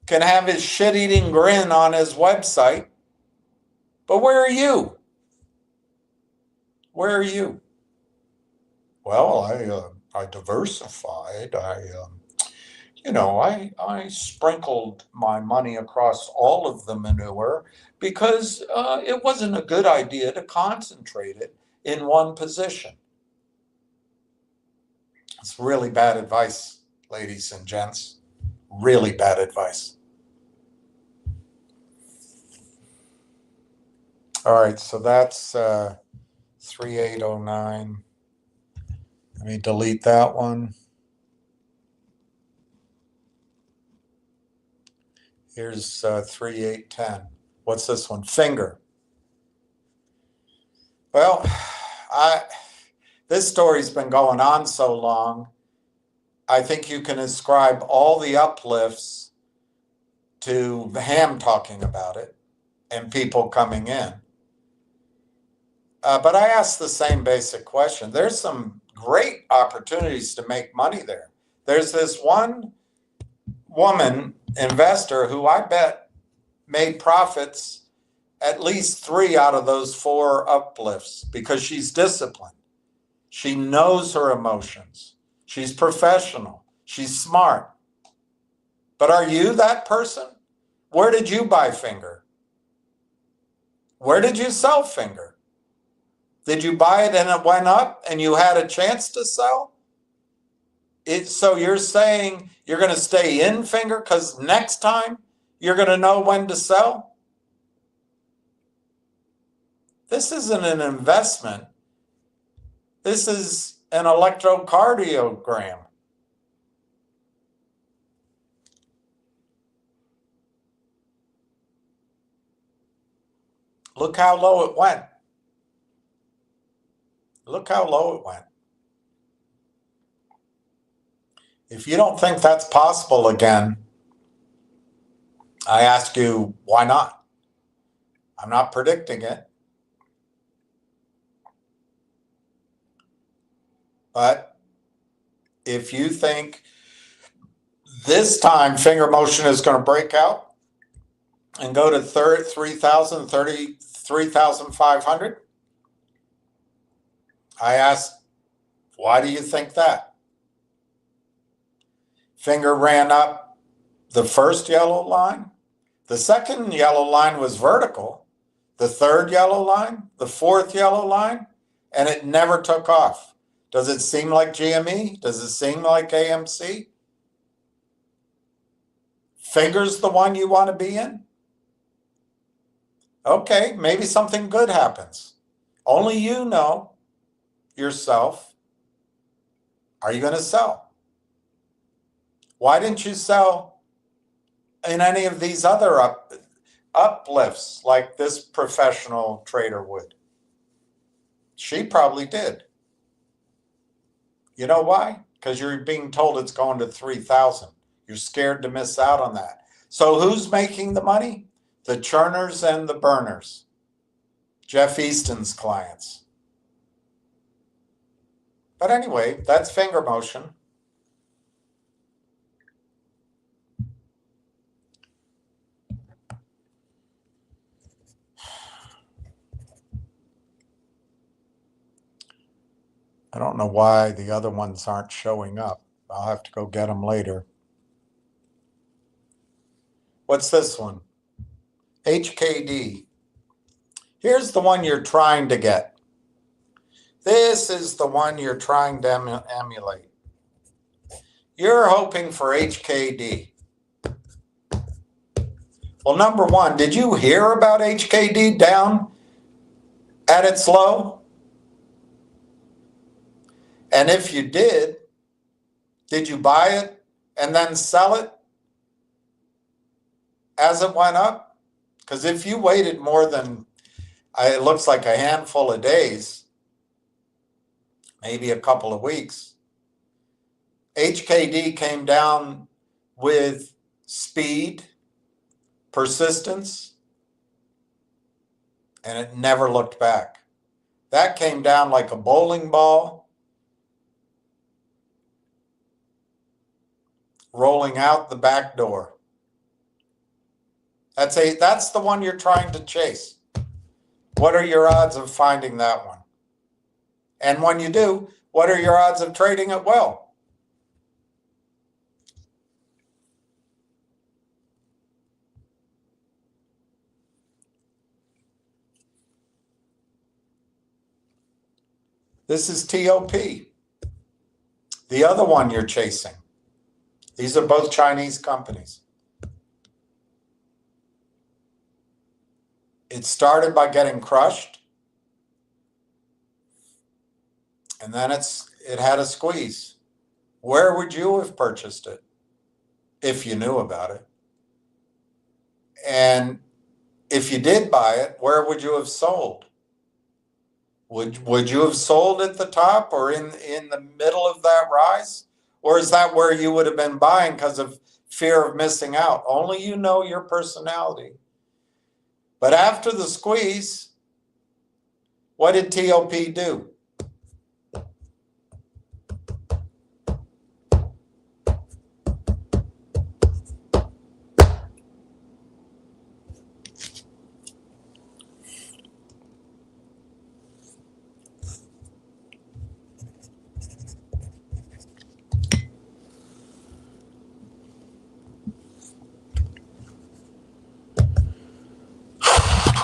can have his shit-eating grin on his website. But where are you? Where are you? Well, I diversified. I sprinkled my money across all of the manure because it wasn't a good idea to concentrate it in one position. It's really bad advice, ladies and gents. Really bad advice. All right, so that's 3809. Let me delete that one. Here's 3810. What's this one? Finger. Well, this story's been going on so long, I think you can ascribe all the uplifts to Ham talking about it and people coming in. But I asked the same basic question. There's some great opportunities to make money there. There's this one woman investor who I bet made profits at least 3 out of those 4 uplifts because she's disciplined. She knows her emotions. She's professional. She's smart. But are you that person? Where did you buy Finger? Where did you sell Finger? Did you buy it and it went up and you had a chance to sell? So you're saying you're going to stay in Finger because next time you're going to know when to sell? This isn't an investment. This is an electrocardiogram. Look how low it went. Look how low it went. If you don't think that's possible again, I ask you, why not? I'm not predicting it. But if you think this time Finger Motion is going to break out and go to 3,000, 33,500, I ask, why do you think that? Finger ran up the first yellow line. The second yellow line was vertical. The third yellow line, the fourth yellow line, and it never took off. Does it seem like GME? Does it seem like AMC? Finger's the one you want to be in? Okay, maybe something good happens. Only you know yourself. Are you going to sell? Why didn't you sell in any of these other uplifts like this professional trader would? She probably did. You know why? Because you're being told it's going to 3,000. You're scared to miss out on that. So who's making the money? The churners and the burners. Jeff Easton's clients. But anyway, that's Finger Motion. I don't know why the other ones aren't showing up. I'll have to go get them later. What's this one? HKD. Here's the one you're trying to get. This is the one you're trying to emulate. You're hoping for HKD. Well, number one, did you hear about HKD down at its low? And if you did you buy it and then sell it as it went up? Because if you waited more than, it looks like a handful of days, maybe a couple of weeks, HKD came down with speed, persistence, and it never looked back. That came down like a bowling ball, rolling out the back door. That's the one you're trying to chase. What are your odds of finding that one? And when you do, what are your odds of trading it well? This is TOP, the other one you're chasing. These are both Chinese companies. It started by getting crushed, and then it had a squeeze. Where would you have purchased it if you knew about it? And if you did buy it, where would you have sold? Would you have sold at the top or in the middle of that rise? Or is that where you would have been buying because of fear of missing out. Only you know your personality. But after the squeeze, what did TOP do?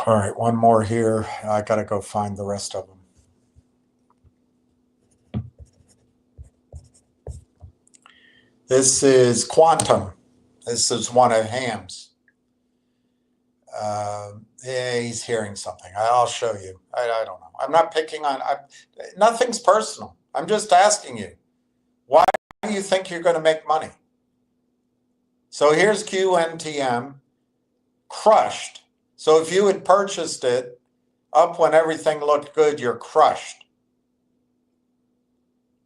All right, one more here. I got to go find the rest of them. This is Quantum. This is one of Ham's. Yeah, he's hearing something. I'll show you. I don't know. I'm not picking on, nothing's personal. I'm just asking you, why do you think you're going to make money? So here's QNTM, crushed. So if you had purchased it up when everything looked good, you're crushed.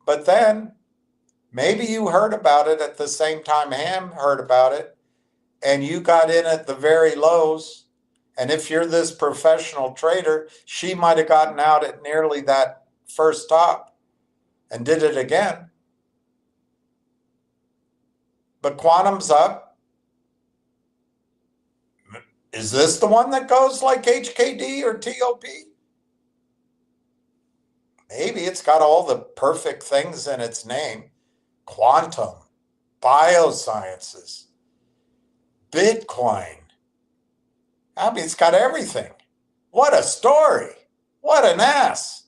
But then maybe you heard about it at the same time Ham heard about it, and you got in at the very lows. And if you're this professional trader, she might have gotten out at nearly that first top and did it again. But Quantum's up. Is this the one that goes like HKD or TOP? Maybe it's got all the perfect things in its name. Quantum, biosciences, Bitcoin. I mean, it's got everything. What a story. What an ass.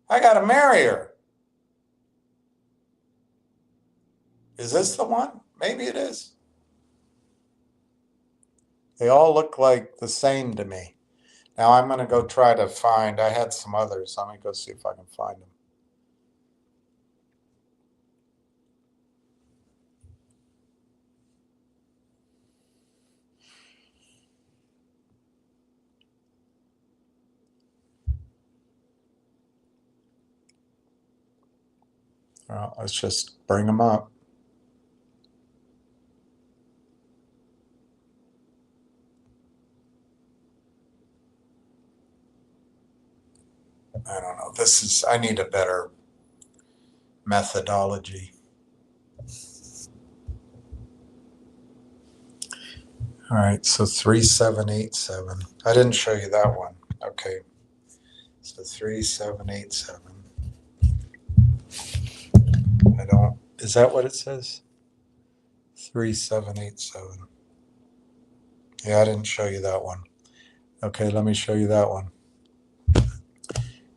I got to marry her. Is this the one? Maybe it is. They all look like the same to me. Now I'm going to go try to find, I had some others. Let me go see if I can find them. Well, let's just bring them up. I don't know. I need a better methodology. All right, so 3787. I didn't show you that one. Okay. So 3787. Is that what it says? 3787. Yeah, I didn't show you that one. Okay, let me show you that one.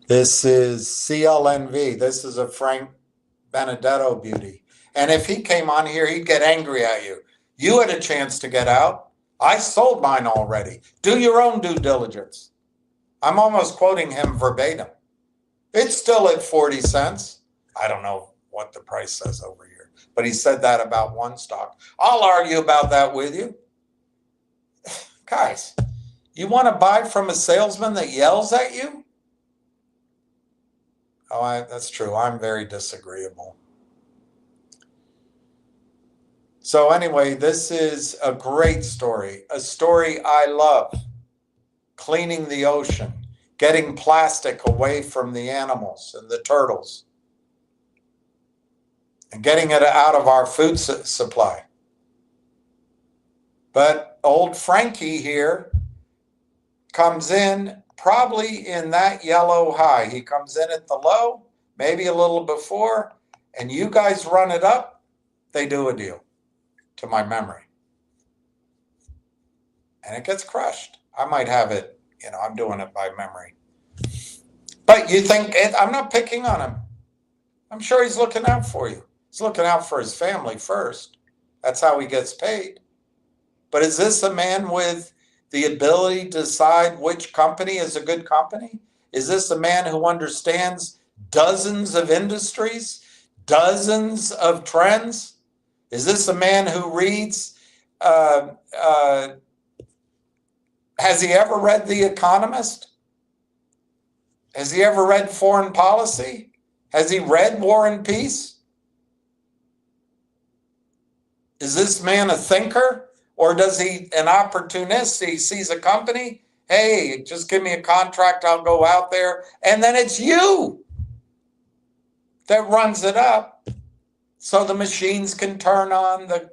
This is CLNV. This is a Frank Benedetto beauty. And if he came on here, he'd get angry at you. You had a chance to get out. I sold mine already. Do your own due diligence. I'm almost quoting him verbatim. It's still at 40 cents. I don't know what the price says over here, but he said that about one stock. I'll argue about that with you. Guys, you want to buy from a salesman that yells at you? Oh, that's true. I'm very disagreeable. So anyway, this is a great story, a story I love. Cleaning the ocean, getting plastic away from the animals and the turtles, and getting it out of our food supply. But old Frankie here comes in probably in that yellow high. He comes in at the low, maybe a little before, and you guys run it up, they do a deal, to my memory. And it gets crushed. I might have it, I'm doing it by memory. But you think, I'm not picking on him. I'm sure he's looking out for you. He's looking out for his family first. That's how he gets paid. But is this a man with the ability to decide which company is a good company? Is this a man who understands dozens of industries, dozens of trends? Is this a man who reads, has he ever read The Economist? Has he ever read Foreign Policy? Has he read War and Peace? Is this man a thinker? Or does he, an opportunist, he sees a company, hey, just give me a contract, I'll go out there, and then it's you that runs it up so the machines can turn on the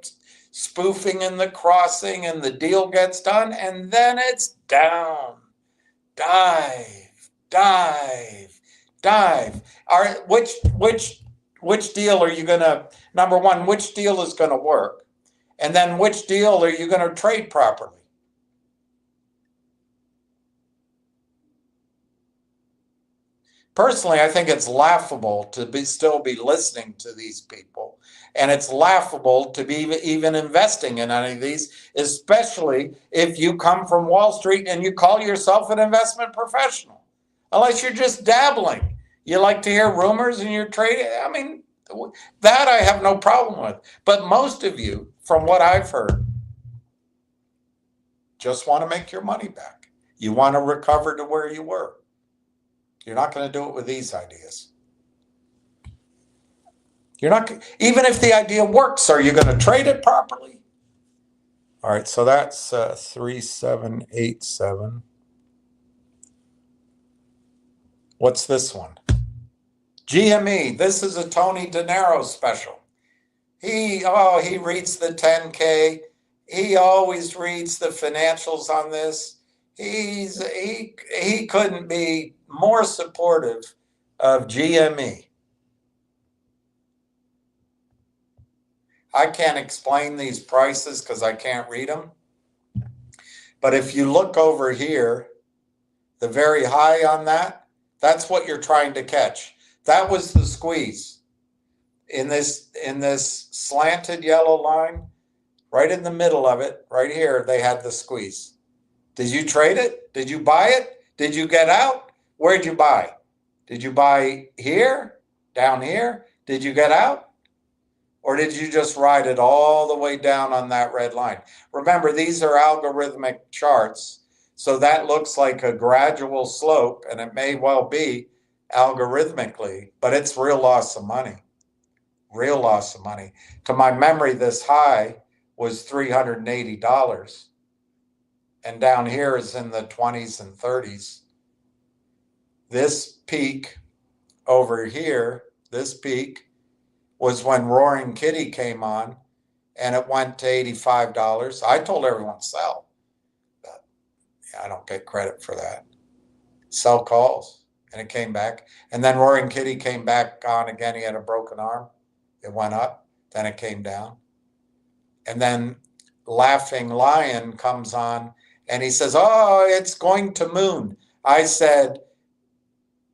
spoofing and the crossing and the deal gets done, and then it's down, dive, dive, dive. Which deal are you gonna, number one, which deal is gonna work? And then which deal are you gonna trade properly? Personally, I think it's laughable to still be listening to these people. And it's laughable to be even investing in any of these, especially if you come from Wall Street and you call yourself an investment professional. Unless you're just dabbling. You like to hear rumors and you're trading. I mean, that I have no problem with. But most of you, from what I've heard, just want to make your money back. You want to recover to where you were. You're not going to do it with these ideas. You're not, even if the idea works, are you going to trade it properly? All right, so that's 3787. What's this one? GME. This is a Tony De Niro special. He reads the 10K. He always reads the financials on this. He couldn't be more supportive of GME. I can't explain these prices because I can't read them. But if you look over here, the very high on that, that's what you're trying to catch. That was the squeeze. In this slanted yellow line, right in the middle of it, right here, they had the squeeze. Did you trade it? Did you buy it? Did you get out? Where'd you buy? Did you buy here? Down here? Did you get out? Or did you just ride it all the way down on that red line? Remember, these are algorithmic charts, so that looks like a gradual slope, and it may well be algorithmically, but it's real loss of money. Real loss of money. To my memory, this high was $380. And down here is in the 20s and 30s. This peak over here, this peak, was when Roaring Kitty came on, and it went to $85. I told everyone sell, but I don't get credit for that. Sell calls, and it came back. And then Roaring Kitty came back on again. He had a broken arm. It went up, then it came down. And then Laughing Lion comes on, and he says, oh, it's going to moon. I said,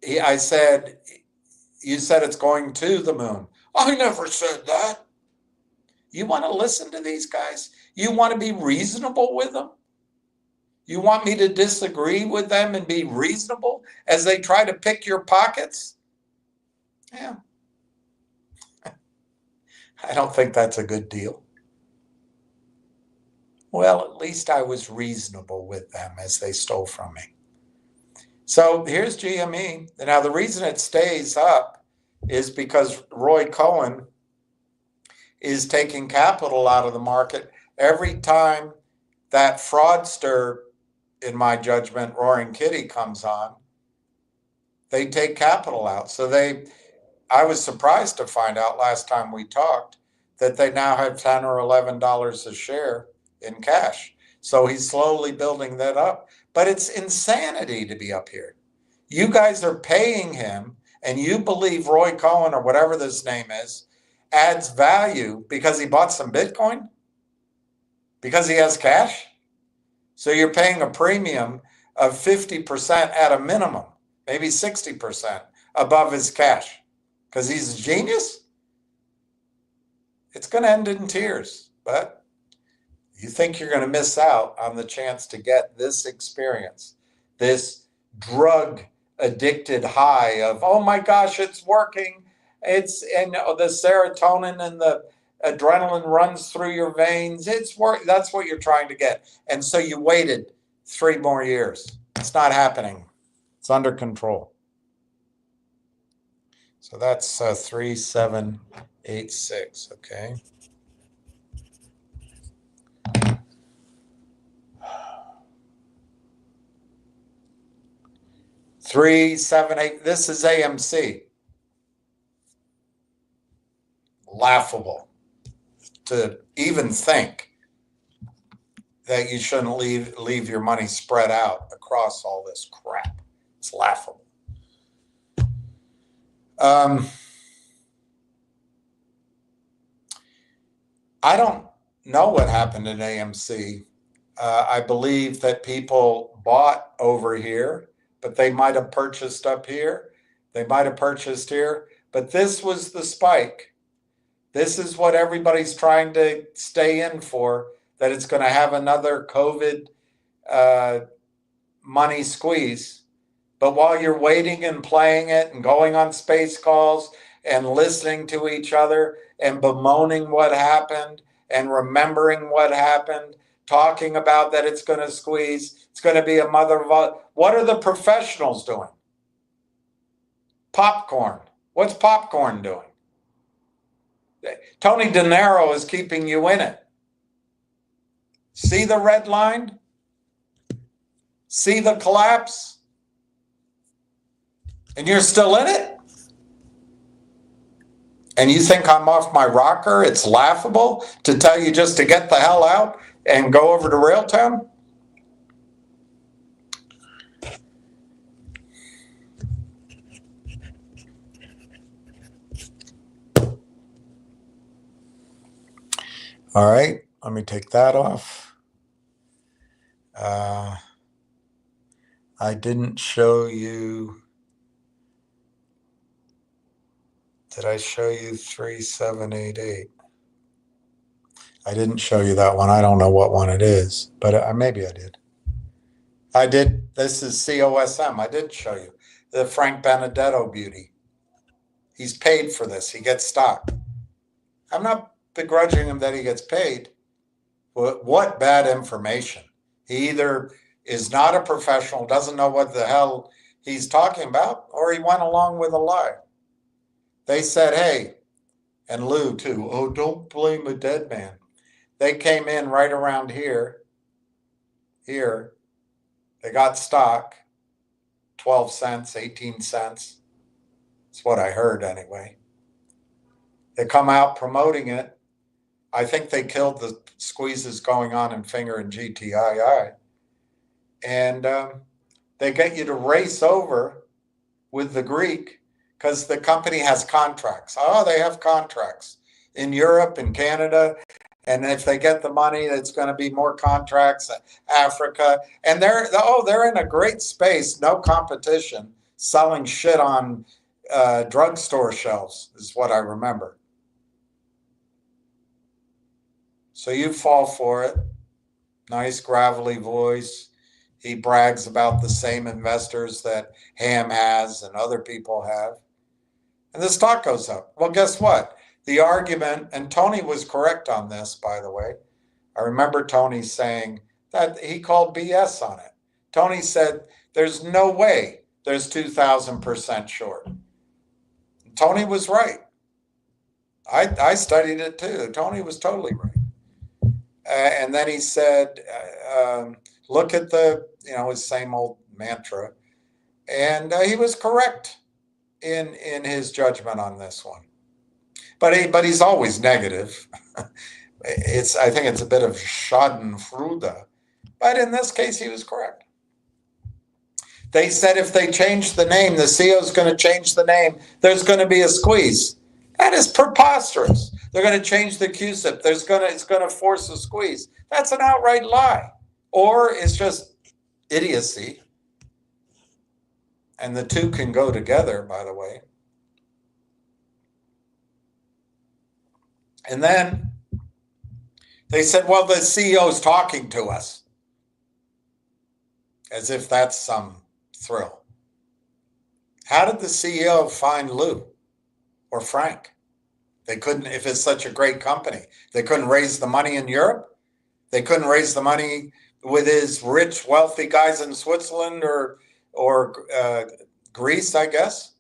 you said it's going to the moon. I never said that. You want to listen to these guys? You want to be reasonable with them? You want me to disagree with them and be reasonable as they try to pick your pockets? Yeah. I don't think that's a good deal. Well, at least I was reasonable with them as they stole from me. So here's GME. Now, the reason it stays up is because Roy Cohen is taking capital out of the market. Every time that fraudster, in my judgment, Roaring Kitty comes on, they take capital out. So I was surprised to find out last time we talked that they now have $10 or $11 a share in cash. So he's slowly building that up. But it's insanity to be up here. You guys are paying him, and you believe Roy Cohen, or whatever this name is, adds value because he bought some Bitcoin? Because he has cash? So you're paying a premium of 50% at a minimum, maybe 60% above his cash because he's a genius? It's going to end in tears, but you think you're going to miss out on the chance to get this experience, this drug addicted high of, oh my gosh, it's working. And the serotonin and the adrenaline runs through your veins. That's what you're trying to get. And so you waited 3 more years. It's not happening. It's under control. So that's 3786. Okay. 378. This is AMC. Laughable to even think that you shouldn't leave your money spread out across all this crap. It's laughable. I don't know what happened in AMC. I believe that people bought over here, but they might have purchased up here. They might have purchased here, but this was the spike. This is what everybody's trying to stay in for, that it's going to have another COVID money squeeze. But while you're waiting and playing it and going on space calls and listening to each other and bemoaning what happened and remembering what happened, talking about that it's going to squeeze, it's going to be a mother of all. What are the professionals doing? Popcorn. What's popcorn doing? Tony De Niro is keeping you in it. See the red line? See the collapse? And you're still in it? And you think I'm off my rocker? It's laughable to tell you just to get the hell out and go over to Railtown? All right, let me take that off. I didn't show you. Did I show you 3788? I didn't show you that one. I don't know what one it is, but maybe I did. I did. This is COSM. I did show you the Frank Benedetto beauty. He's paid for this. He gets stock. I'm not begrudging him that he gets paid. But what bad information. He either is not a professional, doesn't know what the hell he's talking about, or he went along with a lie. They said, hey, and Lou too, oh, don't blame a dead man. They came in right around here. They got stock, 12 cents, 18 cents. That's what I heard anyway. They come out promoting it. I think they killed the squeezes going on in Finger and GTII. And they get you to race over with the Greek because the company has contracts. Oh, they have contracts in Europe and Canada. And if they get the money, it's going to be more contracts, Africa. And they're in a great space, no competition, selling shit on drugstore shelves is what I remember. So you fall for it. Nice gravelly voice. He brags about the same investors that Ham has and other people have. And the stock goes up. Well, guess what? The argument, and Tony was correct on this, by the way. I remember Tony saying that he called BS on it. Tony said, there's no way there's 2,000% short. Tony was right. I studied it too. Tony was totally right. And then he said, look at his same old mantra. And he was correct in his judgment on this one. But he's always negative. I think it's a bit of schadenfreude. But in this case, he was correct. They said if they change the name, the CEO is going to change the name, there's going to be a squeeze. That is preposterous. They're going to change the QSIP. It's going to force a squeeze. That's an outright lie. Or it's just idiocy. And the two can go together, by the way. And then they said, well, the CEO is talking to us. As if that's some thrill. How did the CEO find Lou or Frank? They couldn't, if it's such a great company, they couldn't raise the money in Europe. They couldn't raise the money with his rich, wealthy guys in Switzerland or Greece, I guess.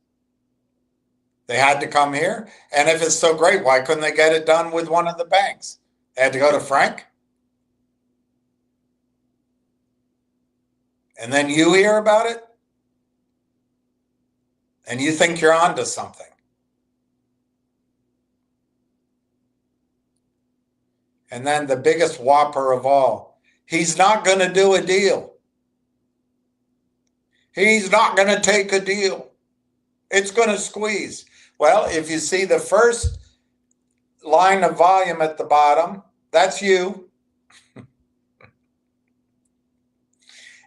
They had to come here. And if it's so great, why couldn't they get it done with one of the banks? They had to go to Frank. And then you hear about it? and you think you're onto something. And then the biggest whopper of all, he's not going to do a deal. He's not going to take a deal. It's going to squeeze. Well, if you see the first line of volume at the bottom, that's you.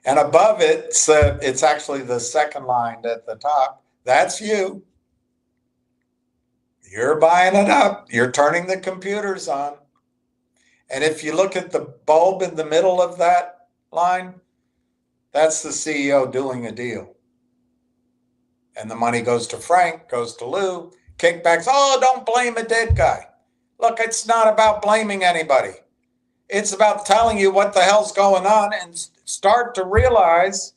And above it, it's actually the second line at the top. That's you. You're buying it up. You're turning the computers on. And if you look at the bulb in the middle of that line, that's the CEO doing a deal. And the money goes to Frank, goes to Lou, kickbacks. Oh, don't blame a dead guy. Look, it's not about blaming anybody. It's about telling you what the hell's going on and start to realize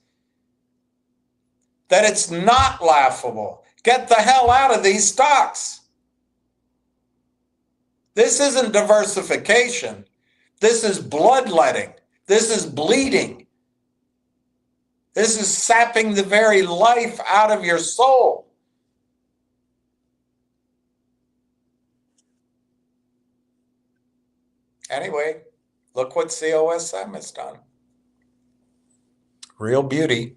that it's not laughable. Get the hell out of these stocks. This isn't diversification. This is bloodletting. This is bleeding. This is sapping the very life out of your soul. Anyway, look what COSM has done. Real beauty.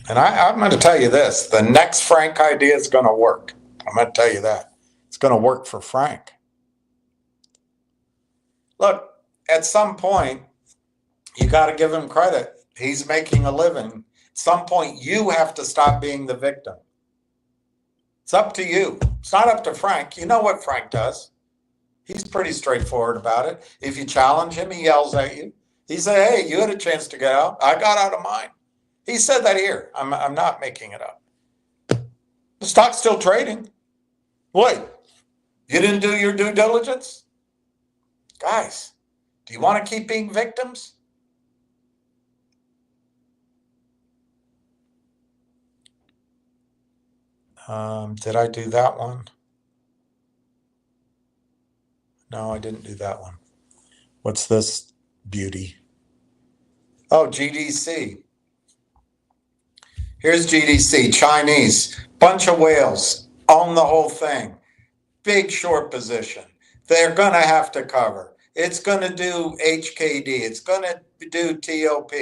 And I'm going to tell you this, the next Frank idea is going to work. I'm going to tell you that. It's going to work for Frank. Look, at some point, you got to give him credit. He's making a living. At some point, you have to stop being the victim. It's up to you. It's not up to Frank. You know what Frank does. He's pretty straightforward about it. If you challenge him, he yells at you. He said, hey, you had a chance to get out. I got out of mine. He said that here. I'm not making it up. The stock's still trading. Wait, you didn't do your due diligence? Guys, do you want to keep being victims? Did I do that one? No, I didn't do that one. What's this beauty? Oh, GDC. Here's GDC, Chinese. Bunch of whales. Own the whole thing. Big short position. They're going to have to cover. It's going to do HKD. It's going to do TOP.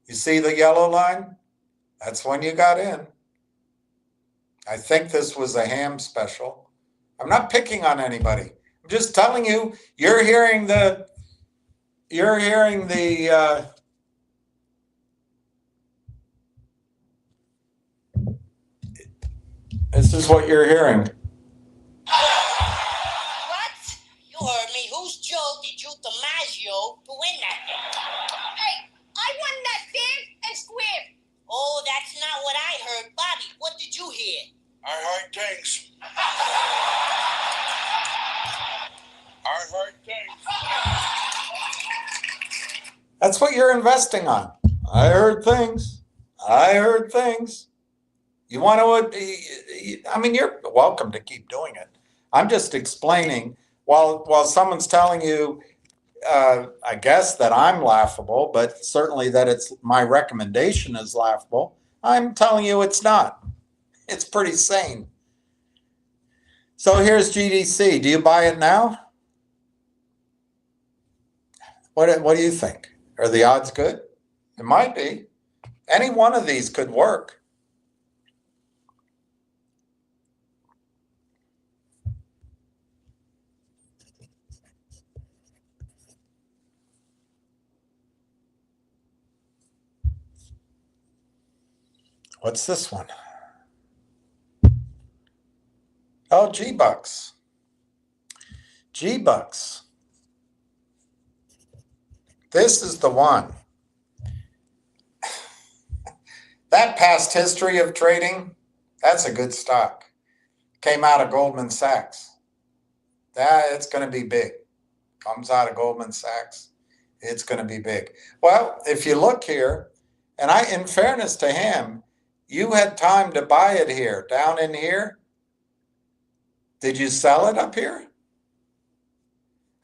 You see the yellow line? That's when you got in. I think this was a ham special. I'm not picking on anybody. I'm just telling you, you're hearing the this is what you're hearing. What? You heard me. Whose Joe did you DiMaggio to win that thing? Hey, I won that fair and square. Oh, that's not what I heard. Bobby, what did you hear? I heard things. I heard things. That's what you're investing on. I heard things. I heard things. You want to, I mean, you're welcome to keep doing it. I'm just explaining while someone's telling you, I guess that I'm laughable, but certainly that it's my recommendation is laughable. I'm telling you it's not. It's pretty sane. So here's GDC. Do you buy it now? What do you think? Are the odds good? It might be. Any one of these could work. What's this one? Oh, G-Bucks. G-Bucks. This is the one. That past history of trading, that's a good stock. Came out of Goldman Sachs. It's going to be big. Comes out of Goldman Sachs. It's going to be big. Well, if you look here, and in fairness to him, you had time to buy it here, down in here. Did you sell it up here?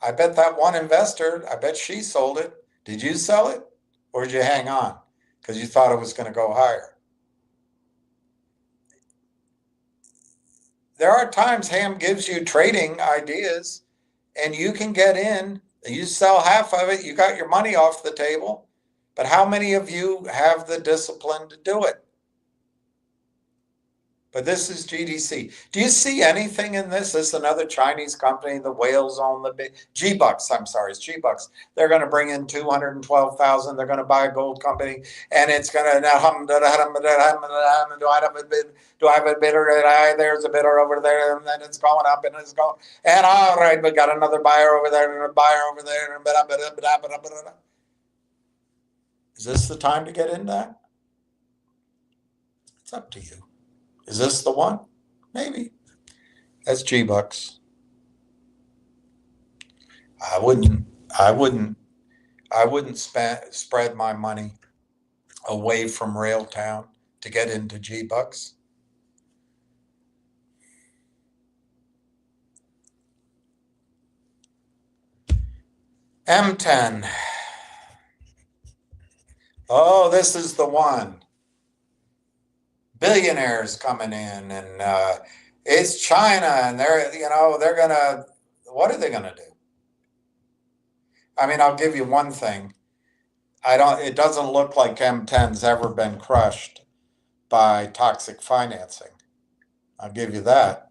I bet that one investor, I bet she sold it. Did you sell it or did you hang on? because you thought it was going to go higher. There are times Ham gives you trading ideas and you can get in, you sell half of it, you got your money off the table. But how many of you have the discipline to do it? But this is GDC. Do you see anything in this? This is another Chinese company. The whales own the big G-Bucks. I'm sorry, it's G-Bucks. They're going to bring in 212,000. They're going to buy a gold company, and it's going to do I have a bid? Do I have a bidder? There's a bidder over there, and then it's going up and it's going. And all right, we got another buyer over there and a buyer over there. Is this the time to get in that? It's up to you. Is this the one? Maybe. That's G-Bucks. I wouldn't spread my money away from Railtown to get into G-Bucks. M10. Oh, this is the one. Billionaires coming in, and it's China, and they're gonna, what are they gonna do? I mean, I'll give you one thing. It doesn't look like M10's ever been crushed by toxic financing. I'll give you that.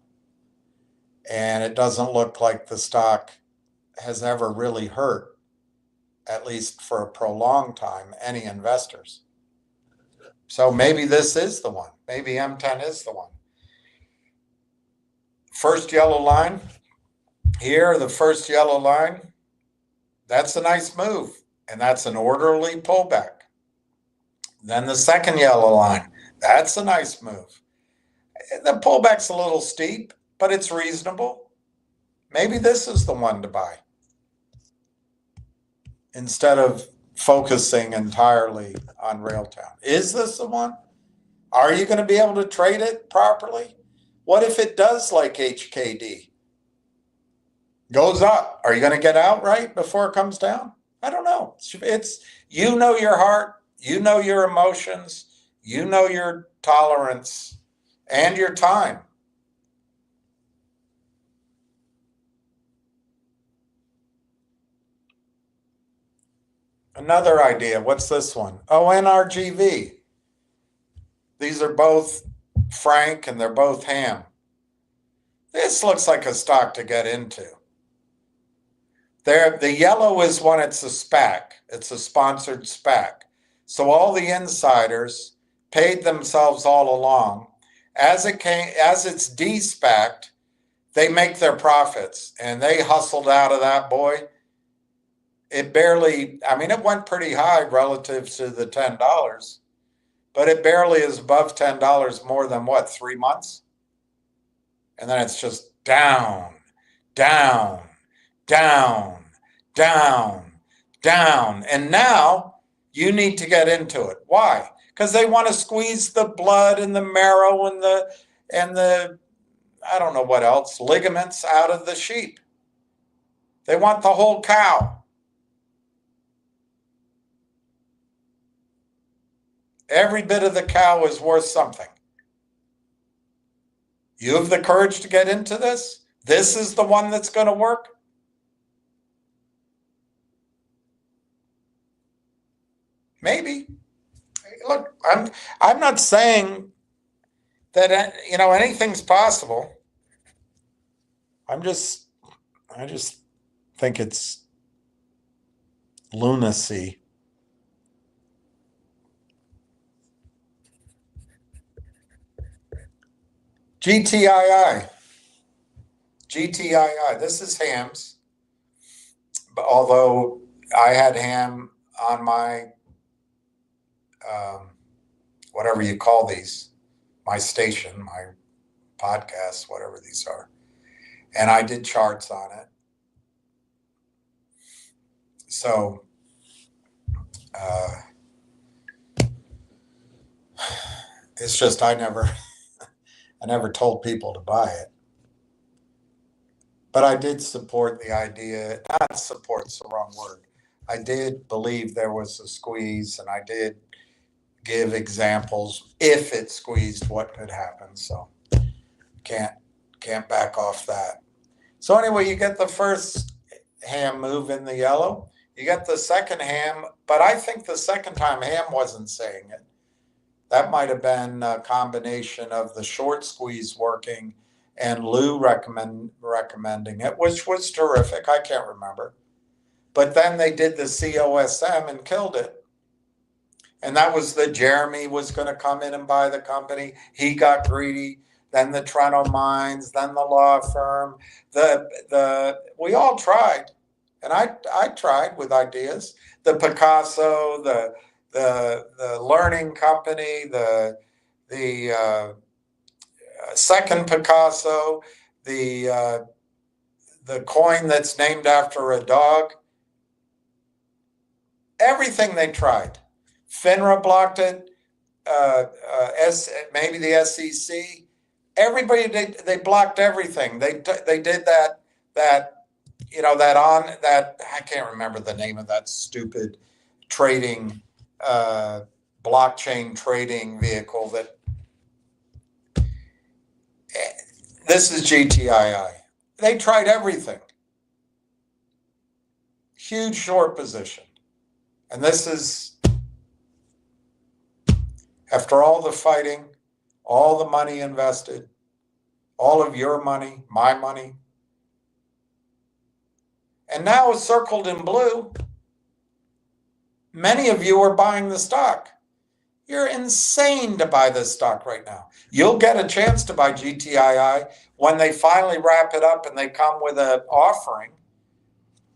And it doesn't look like the stock has ever really hurt, at least for a prolonged time, any investors. So maybe this is the one. Maybe M10 is the one. First yellow line here, the first yellow line, that's a nice move, and that's an orderly pullback. Then the second yellow line, that's a nice move. The pullback's a little steep, but it's reasonable. Maybe this is the one to buy instead of focusing entirely on Railtown. Is this the one? Are you going to be able to trade it properly? What if it does like HKD? Goes up. Are you going to get out right before it comes down? I don't know. It's you know your heart, you know your emotions, you know your tolerance and your time. Another idea. What's this one? Oh, NRGV. These are both Frank and they're both Ham. This looks like a stock to get into. The yellow is when it's a SPAC. It's a sponsored SPAC. So all the insiders paid themselves all along. As it's de-SPACed, they make their profits, and they hustled out of that, boy. It barely, I mean, it went pretty high relative to the $10, but it barely is above $10 more than what, 3 months? And then it's just down, down, down, down, down. And now you need to get into it. Why? Because they want to squeeze the blood and the marrow and the I don't know what else, ligaments out of the sheep. They want the whole cow. Every bit of the cow is worth something. You have the courage to get into this? This is the one that's going to work? Maybe. Look, I'm not saying that anything's possible. I just think it's lunacy. GTII. This is Ham's. But although I had Ham on my, whatever you call these, my station, my podcast, whatever these are. And I did charts on it. So, it's just I never told people to buy it. But I did support the idea, not support's the wrong word. I did believe there was a squeeze, and I did give examples if it squeezed what could happen. So can't back off that. So anyway, you get the first Ham move in the yellow. You get the second Ham, but I think the second time Ham wasn't saying it. That might have been a combination of the short squeeze working and Lou recommending it, which was terrific. I can't remember. But then they did the COSM and killed it. And that was that Jeremy was going to come in and buy the company. He got greedy. Then the Trento Mines, then the law firm. We all tried, and I tried with ideas. The Picasso, the learning company, the second Picasso, the coin that's named after a dog. Everything they tried. FINRA blocked it. Maybe the SEC. Everybody they blocked everything. They did that I can't remember the name of that stupid trading blockchain trading vehicle that. This is GTII. They tried everything. Huge short position. And this is after all the fighting, all the money invested, all of your money, my money. And now it's circled in blue. Many of you are buying the stock. You're insane to buy this stock right now. You'll get a chance to buy GTII when they finally wrap it up and they come with an offering.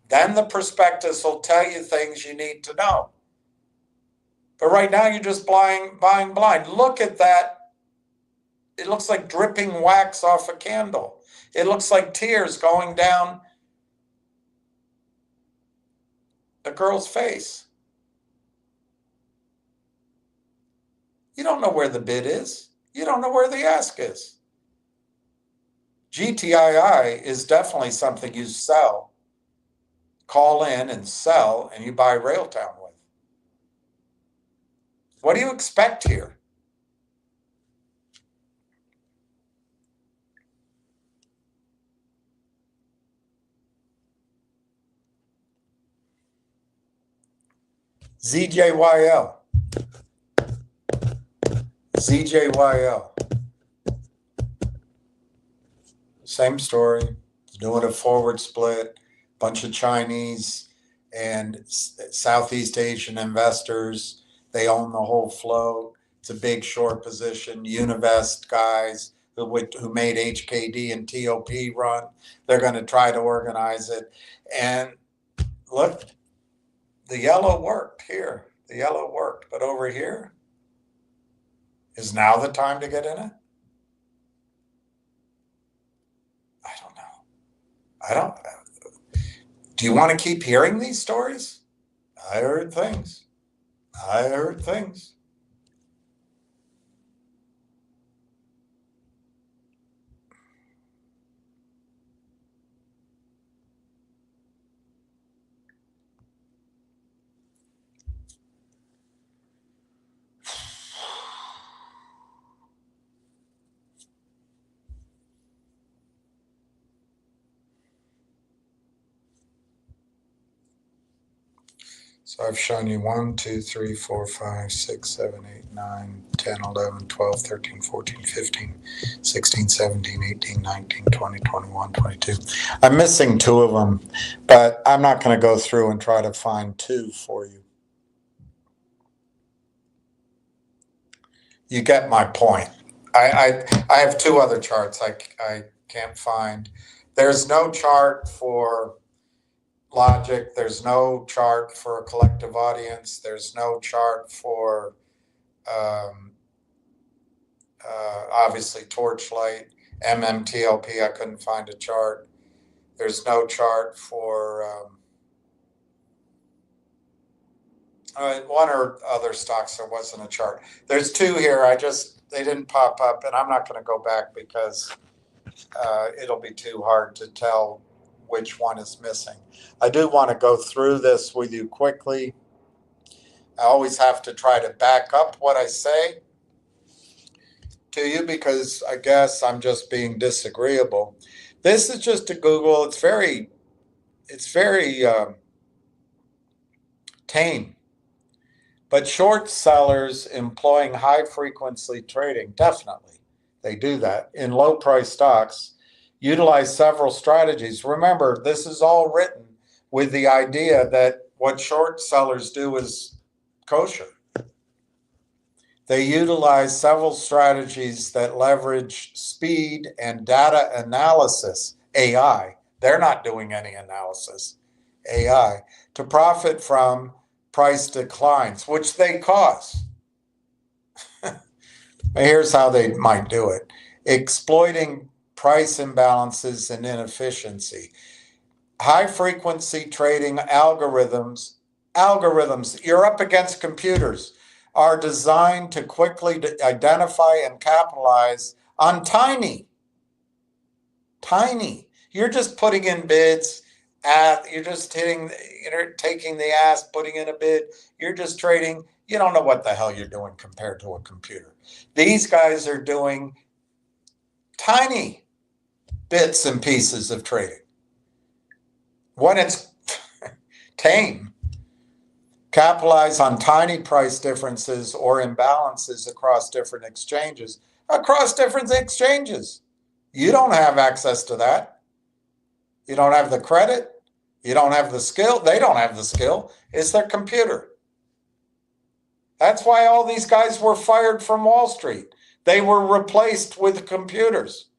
Then the prospectus will tell you things you need to know. But right now you're just buying blind. Look at that. It looks like dripping wax off a candle. It looks like tears going down the girl's face. You don't know where the bid is. You don't know where the ask is. GTII is definitely something you sell, call in and sell, and you buy Railtown with. What do you expect here? ZJYL. Same story. Doing a forward split, bunch of Chinese and Southeast Asian investors. They own the whole float. It's a big short position. Univest guys who made HKD and TOP run. They're going to try to organize it. And look, the yellow worked here. The yellow worked. But over here, is now the time to get in it? I don't know. Do you want to keep hearing these stories? I heard things. So I've shown you 1, 2, 3, 4, 5, 6, 7, 8, 9, 10, 11, 12, 13, 14, 15, 16, 17, 18, 19, 20, 21, 22. I'm missing 2 of them, but I'm not going to go through and try to find 2 for you. You get my point. I have 2 other charts I can't find. There's no chart for logic. There's no chart for a collective audience. There's no chart for obviously Torchlight, MMTLP. I couldn't find a chart. There's no chart for one or other stocks. There wasn't a chart. There's 2 here. They didn't pop up, and I'm not going to go back because it'll be too hard to tell which one is missing. I do want to go through this with you quickly. I always have to try to back up what I say to you because I guess I'm just being disagreeable. This is just a Google. It's very tame. But short sellers employing high frequency trading, definitely, they do that in low price stocks, utilize several strategies. Remember, this is all written with the idea that what short sellers do is kosher. They utilize several strategies that leverage speed and data analysis, AI. They're not doing any analysis, AI, to profit from price declines, which they cause. Here's how they might do it: exploiting price imbalances and inefficiency. High frequency trading algorithms, you're up against computers, are designed to quickly identify and capitalize on tiny. You're just putting in bids. You're just taking the ass, putting in a bid. You're just trading. You don't know what the hell you're doing compared to a computer. These guys are doing tiny bits and pieces of trading. When it's tame, capitalize on tiny price differences or imbalances across different exchanges. You don't have access to that. You don't have the credit. You don't have the skill. They don't have the skill. It's their computer. That's why all these guys were fired from Wall Street. They were replaced with computers.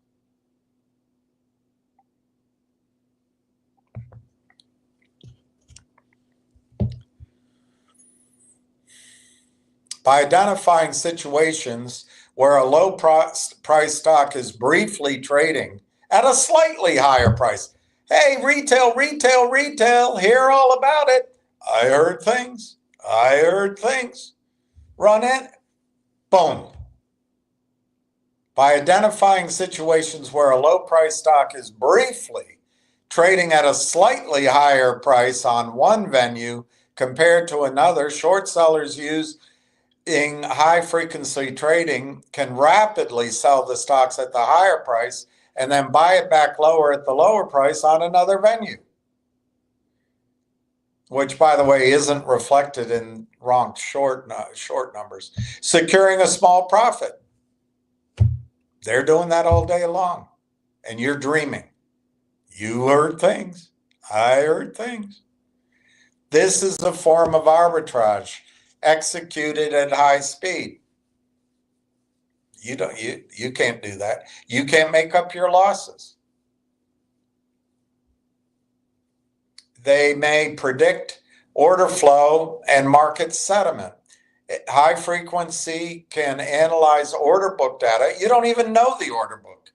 By identifying situations where a low price stock is briefly trading at a slightly higher price. Hey, retail, hear all about it. I heard things. Run in, boom. By identifying situations where a low price stock is briefly trading at a slightly higher price on one venue compared to another, short sellers using high frequency trading can rapidly sell the stocks at the higher price and then buy it back lower at the lower price on another venue, which, by the way, isn't reflected in wrong short numbers. Securing a small profit. They're doing that all day long, and you're dreaming. You heard things. I heard things. This is a form of arbitrage executed at high speed. You can't do that. You can't make up your losses. They may predict order flow and market sentiment. High frequency can analyze order book data. You don't even know the order book,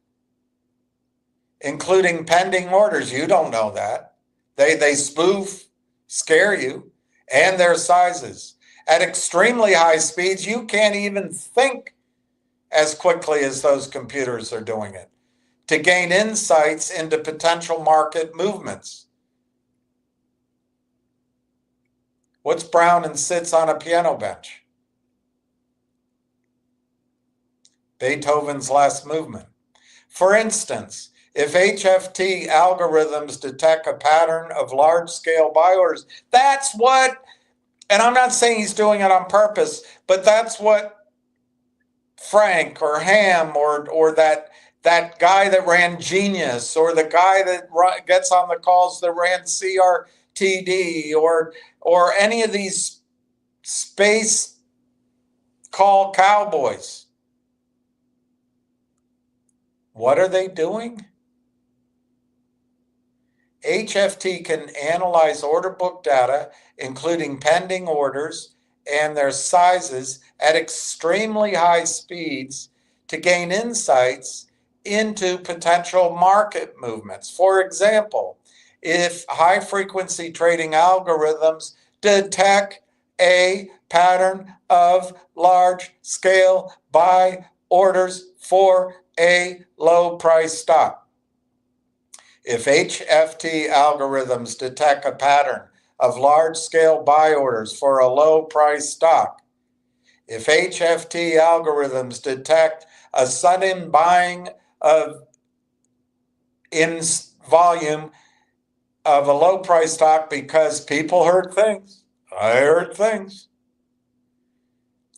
including pending orders. You don't know that. They spoof, scare you, and their sizes. At extremely high speeds, you can't even think as quickly as those computers are doing it to gain insights into potential market movements. What's brown and sits on a piano bench? Beethoven's Last Movement. For instance, if HFT algorithms detect a pattern of large-scale buy orders, that's what, and I'm not saying he's doing it on purpose, but that's what Frank or Ham or that guy that ran Genius, or the guy that gets on the calls that ran CRTD, or any of these space call cowboys. What are they doing? HFT can analyze order book data, including pending orders and their sizes, at extremely high speeds to gain insights into potential market movements. For example, if high frequency trading algorithms detect a pattern of large scale buy orders for a low price stock. If HFT algorithms detect a pattern of large-scale buy orders for a low-price stock. If HFT algorithms detect a sudden buying in volume of a low-price stock because people heard things, I heard things,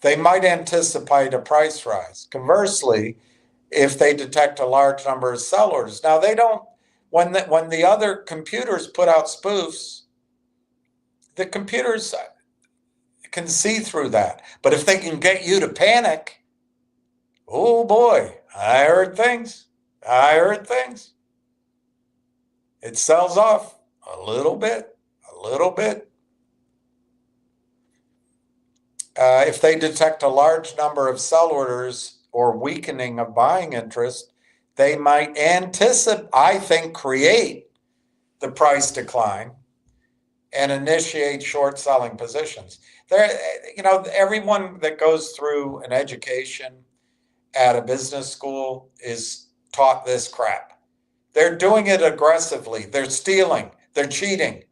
they might anticipate a price rise. Conversely, if they detect a large number of sell orders. Now they don't, when the other computers put out spoofs, the computers can see through that. But if they can get you to panic, oh boy, I heard things. I heard things. It sells off a little bit, a little bit. If they detect a large number of sell orders or weakening of buying interest, they might anticipate, I think, create the price decline and initiate short selling positions. There, everyone that goes through an education at a business school is taught this crap. They're doing it aggressively. They're stealing. They're cheating.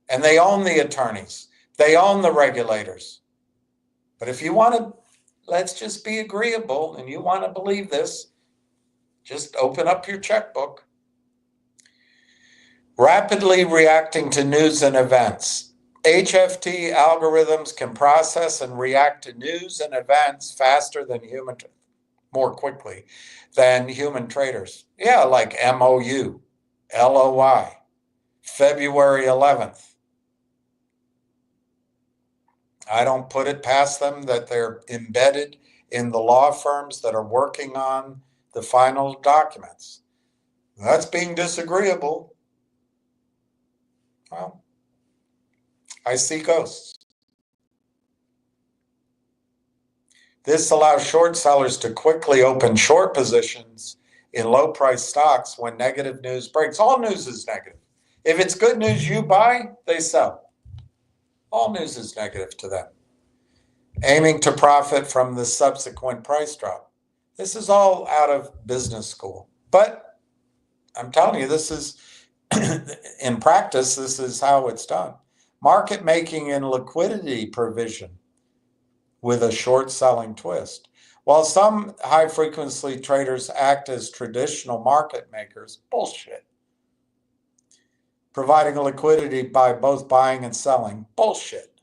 And they own the attorneys. They own the regulators. But if you want to, let's just be agreeable and you want to believe this, just open up your checkbook. Rapidly reacting to news and events. HFT algorithms can process and react to news and events faster than more quickly than human traders. Yeah, like MOU, LOI, February 11th. I don't put it past them that they're embedded in the law firms that are working on the final documents. That's being disagreeable. Well, I see ghosts. This allows short sellers to quickly open short positions in low-priced stocks when negative news breaks. All news is negative. If it's good news you buy, they sell. All news is negative to them. Aiming to profit from the subsequent price drop. This is all out of business school. But I'm telling you, this is, in practice, this is how it's done. Market making and liquidity provision with a short selling twist. While some high frequency traders act as traditional market makers, bullshit. Providing liquidity by both buying and selling, bullshit.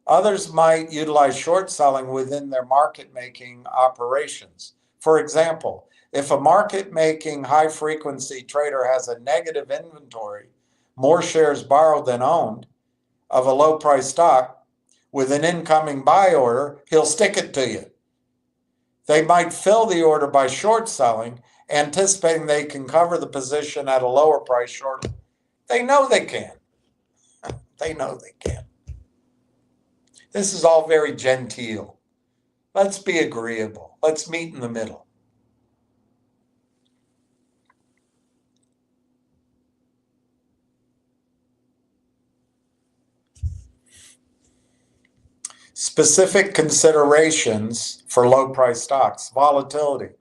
Others might utilize short selling within their market making operations. For example, if a market making high frequency trader has a negative inventory, more shares borrowed than owned, of a low price stock, with an incoming buy order, he'll stick it to you. They might fill the order by short selling, anticipating they can cover the position at a lower price shortly. They know they can. They know they can. This is all very genteel. Let's be agreeable. Let's meet in the middle. Specific considerations for low-price stocks. Volatility.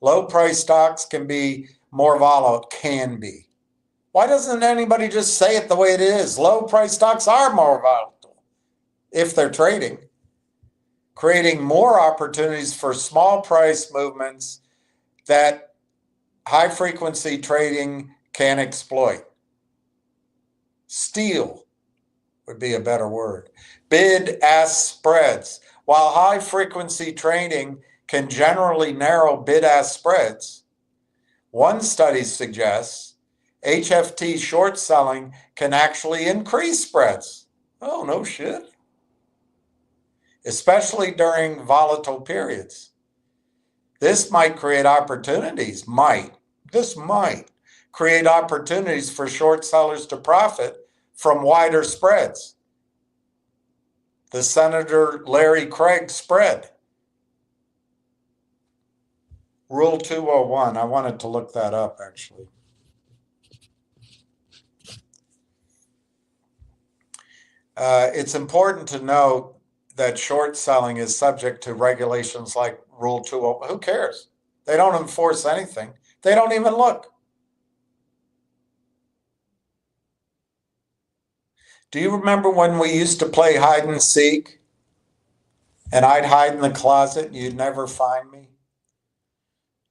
Low-price stocks can be more volatile. Can be. Why doesn't anybody just say it the way it is? Low-price stocks are more volatile if they're trading, creating more opportunities for small price movements that high-frequency trading can exploit. Steal would be a better word. Bid-ask spreads. While high-frequency trading can generally narrow bid-ask spreads, one study suggests HFT short selling can actually increase spreads. Oh, no shit. Especially during volatile periods. This might create opportunities. This might create opportunities for short sellers to profit from wider spreads. The Senator Larry Craig spread. Rule 201. I wanted to look that up, actually. It's important to note that short selling is subject to regulations like Rule 201. Who cares? They don't enforce anything. They don't even look. Do you remember when we used to play hide and seek and I'd hide in the closet and you'd never find me?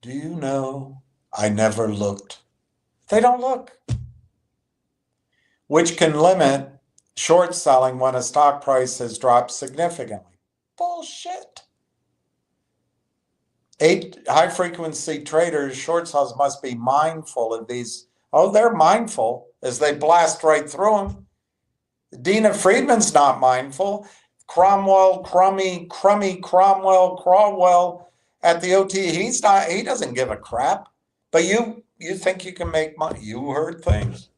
Do you know I never looked? They don't look. Which can limit short selling when a stock price has dropped significantly. Bullshit. High frequency traders, short sellers must be mindful of these. Oh, they're mindful as they blast right through them. Dina Friedman's not mindful. Cromwell at the OT, he doesn't give a crap. But you think you can make money. You heard things.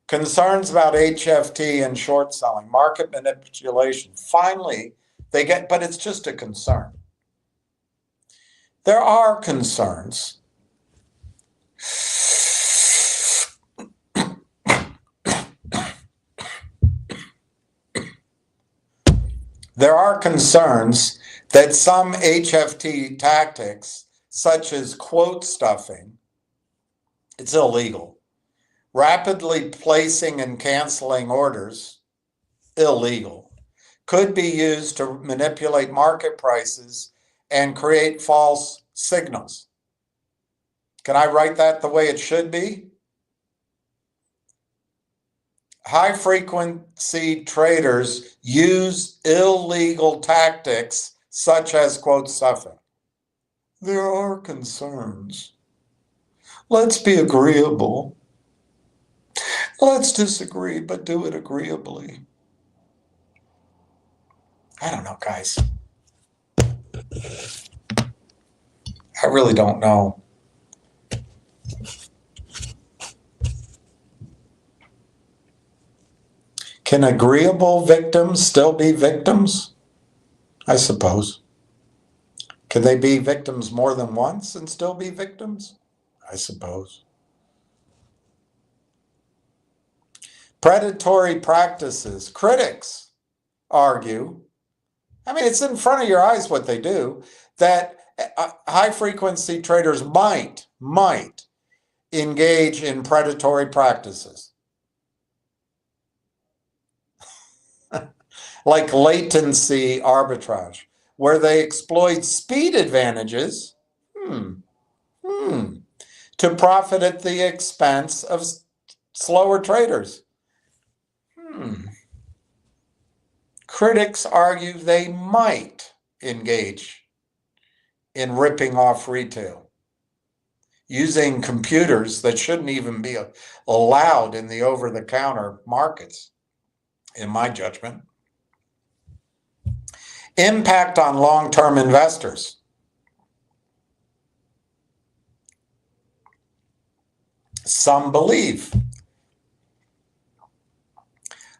Concerns about HFT and short selling, market manipulation. Finally, but it's just a concern. There are concerns. There are concerns that some HFT tactics, such as quote stuffing, it's illegal. Rapidly placing and canceling orders, illegal. Could be used to manipulate market prices and create false signals. Can I write that the way it should be? High frequency traders use illegal tactics such as quote stuffing. There are concerns. Let's be agreeable. Let's disagree, but do it agreeably. I don't know, guys. I really don't know. Can agreeable victims still be victims? I suppose. Can they be victims more than once and still be victims? I suppose. Predatory practices. Critics argue, I mean, it's in front of your eyes what they do, that high frequency traders might engage in predatory practices. Like latency arbitrage, where they exploit speed advantages to profit at the expense of slower traders. Critics argue they might engage in ripping off retail using computers that shouldn't even be allowed in the over-the-counter markets, in my judgment. Impact on long-term investors. Some believe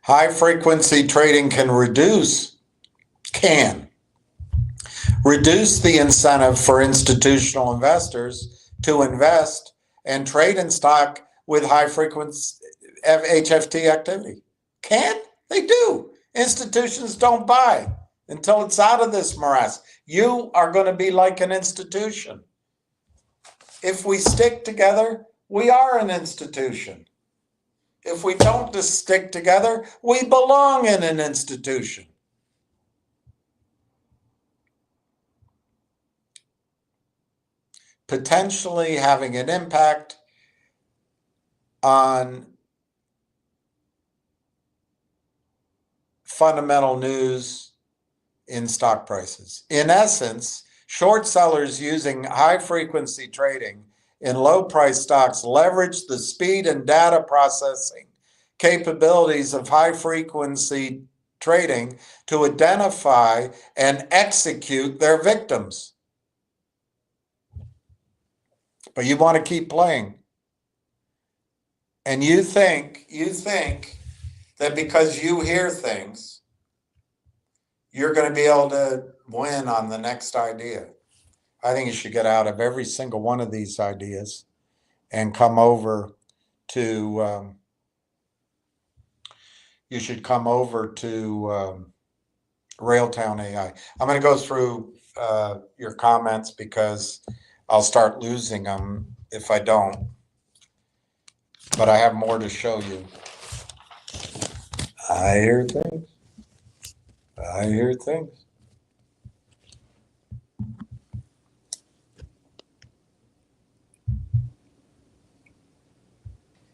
high-frequency trading can reduce the incentive for institutional investors to invest and trade in stock with high-frequency HFT activity. They do. Institutions don't buy until it's out of this morass. You are going to be like an institution. If we stick together, we are an institution. If we don't just stick together, we belong in an institution. Potentially having an impact on fundamental news in stock prices. In essence, short sellers using high-frequency trading in low-price stocks leverage the speed and data processing capabilities of high-frequency trading to identify and execute their victims. But you want to keep playing. And you think that because you hear things, you're going to be able to win on the next idea. I think you should get out of every single one of these ideas and come over to, you should come over to Railtown AI. I'm going to go through your comments because I'll start losing them if I don't. but I have more to show you. I hear things. I hear things.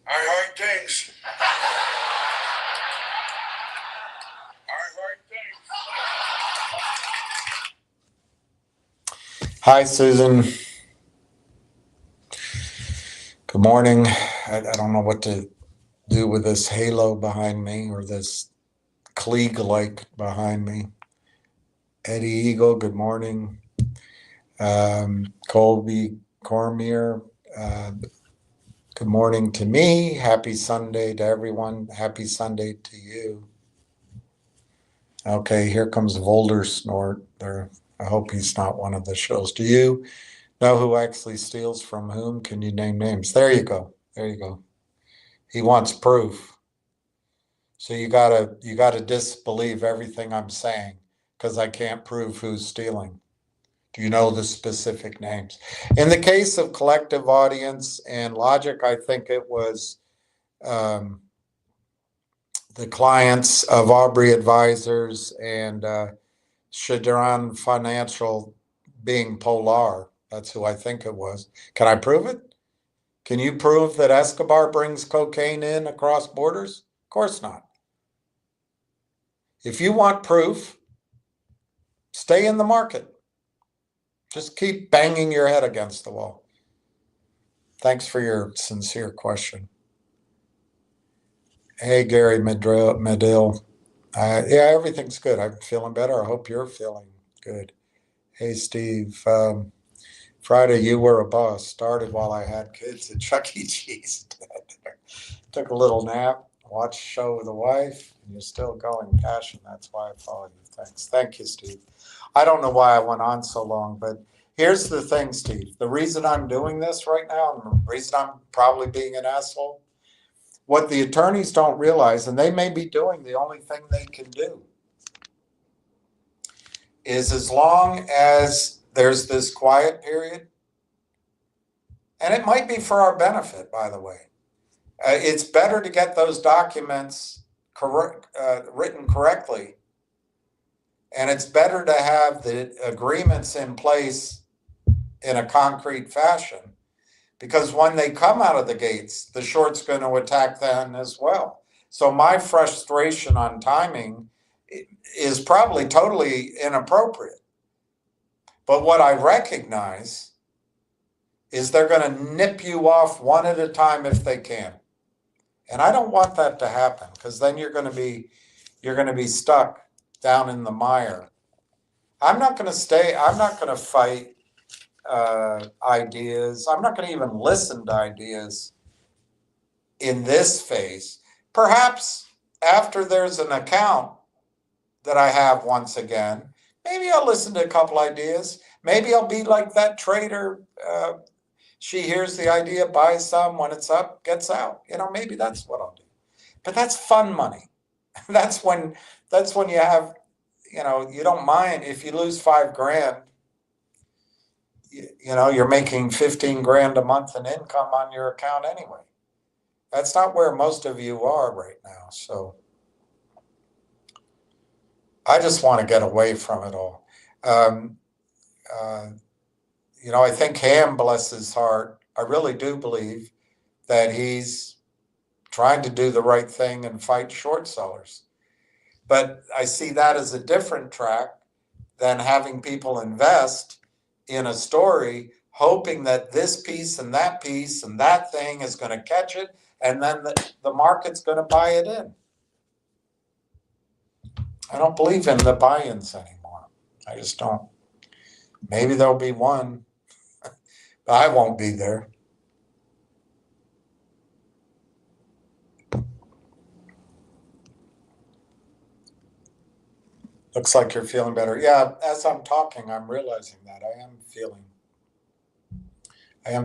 I heard things. I heard things. Hi, Susan. Good morning. I don't know what to do with this halo behind me or this Klieg-like behind me. Eddie Eagle, good morning. Colby Cormier, good morning to me. Happy Sunday to everyone. Happy Sunday to you. Okay, here comes Volder Snort. There, I hope he's not one of the shows. Do you know who actually steals from whom? Can you name names? There you go. There you go. He wants proof. So you gotta disbelieve everything I'm saying because I can't prove who's stealing. Do you know the specific names? In the case of collective audience and logic, I think it was um, the clients of Aubrey Advisors and Shadran Financial being Polar. That's who I think it was. Can I prove it? Can you prove that Escobar brings cocaine in across borders? Of course not. If you want proof, stay in the market. Just keep banging your head against the wall. Thanks for your sincere question. Hey, Gary Medill. Yeah, everything's good. I'm feeling better. I hope you're feeling good. Hey, Steve. Friday, you were a boss. Started while I had kids at Chuck E. Cheese. Took a little nap, watched a show with the wife, and you're still going, passion. That's why I follow you. Thanks. Thank you, Steve. I don't know why I went on so long, but here's the thing, Steve. The reason I'm doing this right now, and the reason I'm probably being an asshole, what the attorneys don't realize, and they may be doing the only thing they can do, is as long as there's this quiet period, and it might be for our benefit, by the way. It's better to get those documents written correctly, and it's better to have the agreements in place in a concrete fashion, because when they come out of the gates, the short's going to attack them as well. So my frustration on timing is probably totally inappropriate. But what I recognize is they're going to nip you off one at a time if they can. And I don't want that to happen, because then you're going to be stuck down in the mire. I'm not going to fight ideas. I'm not going to even listen to ideas in this phase. Perhaps after there's an account that I have once again, maybe I'll listen to a couple ideas. Maybe I'll be like that trader. She hears the idea, buys some, when it's up, gets out. Maybe that's what I'll do. But that's fun money. That's when you have, you don't mind if you lose $5,000. You're making 15 grand a month in income on your account anyway. That's not where most of you are right now. So I just want to get away from it all. I think Ham, bless his heart, I really do believe that he's trying to do the right thing and fight short sellers. But I see that as a different track than having people invest in a story, hoping that this piece and that thing is going to catch it, and then the market's going to buy it in. I don't believe in the buy-ins anymore. I just don't. Maybe there'll be one, but I won't be there. Looks like you're feeling better. Yeah, as I'm talking, I'm realizing that I am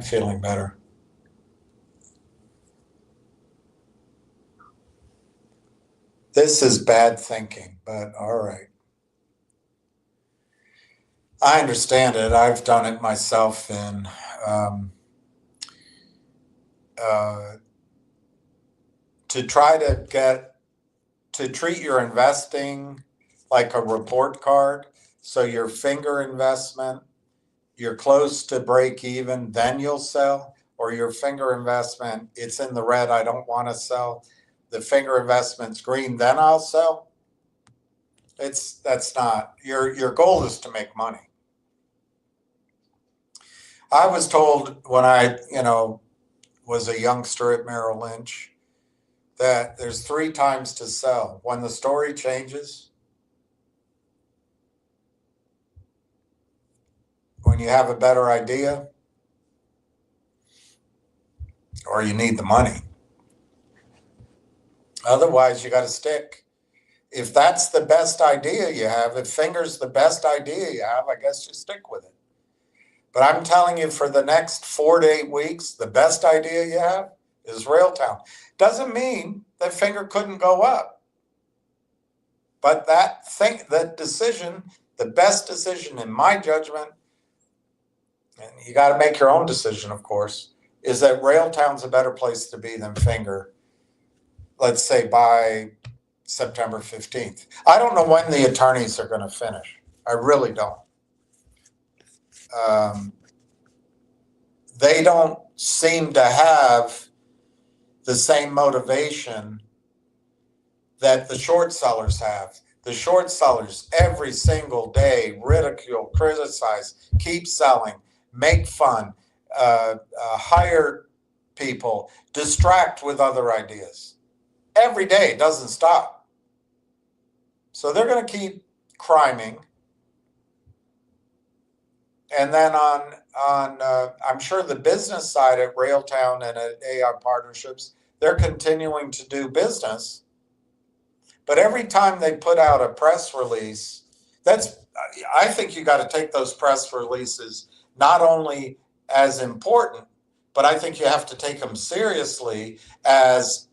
feeling better. This is bad thinking, but all right. I understand it. I've done it myself in to try to treat your investing like a report card. So your finger investment, you're close to break even, then you'll sell, or your finger investment, it's in the red, I don't want to sell. The finger investment's green, then I'll sell. That's not, your goal is to make money. I was told when I, was a youngster at Merrill Lynch that there's 3 times to sell. When the story changes, when you have a better idea, or you need the money. Otherwise, you got to stick. If that's the best idea you have, if finger's the best idea you have, I guess you stick with it. But I'm telling you, for the next 4 to 8 weeks, the best idea you have is Railtown. Doesn't mean that finger couldn't go up. But that decision, the best decision in my judgment, and you got to make your own decision, of course, is that Railtown's a better place to be than finger, let's say by September 15th. I don't know when the attorneys are going to finish. I really don't. They don't seem to have the same motivation that the short sellers have. The short sellers every single day ridicule, criticize, keep selling, make fun, hire people, distract with other ideas. Every day, it doesn't stop. So they're going to keep criming. And then I'm sure the business side at Railtown and at AI Partnerships, they're continuing to do business. But every time they put out a press release, I think you got to take those press releases not only as important, but I think you have to take them seriously as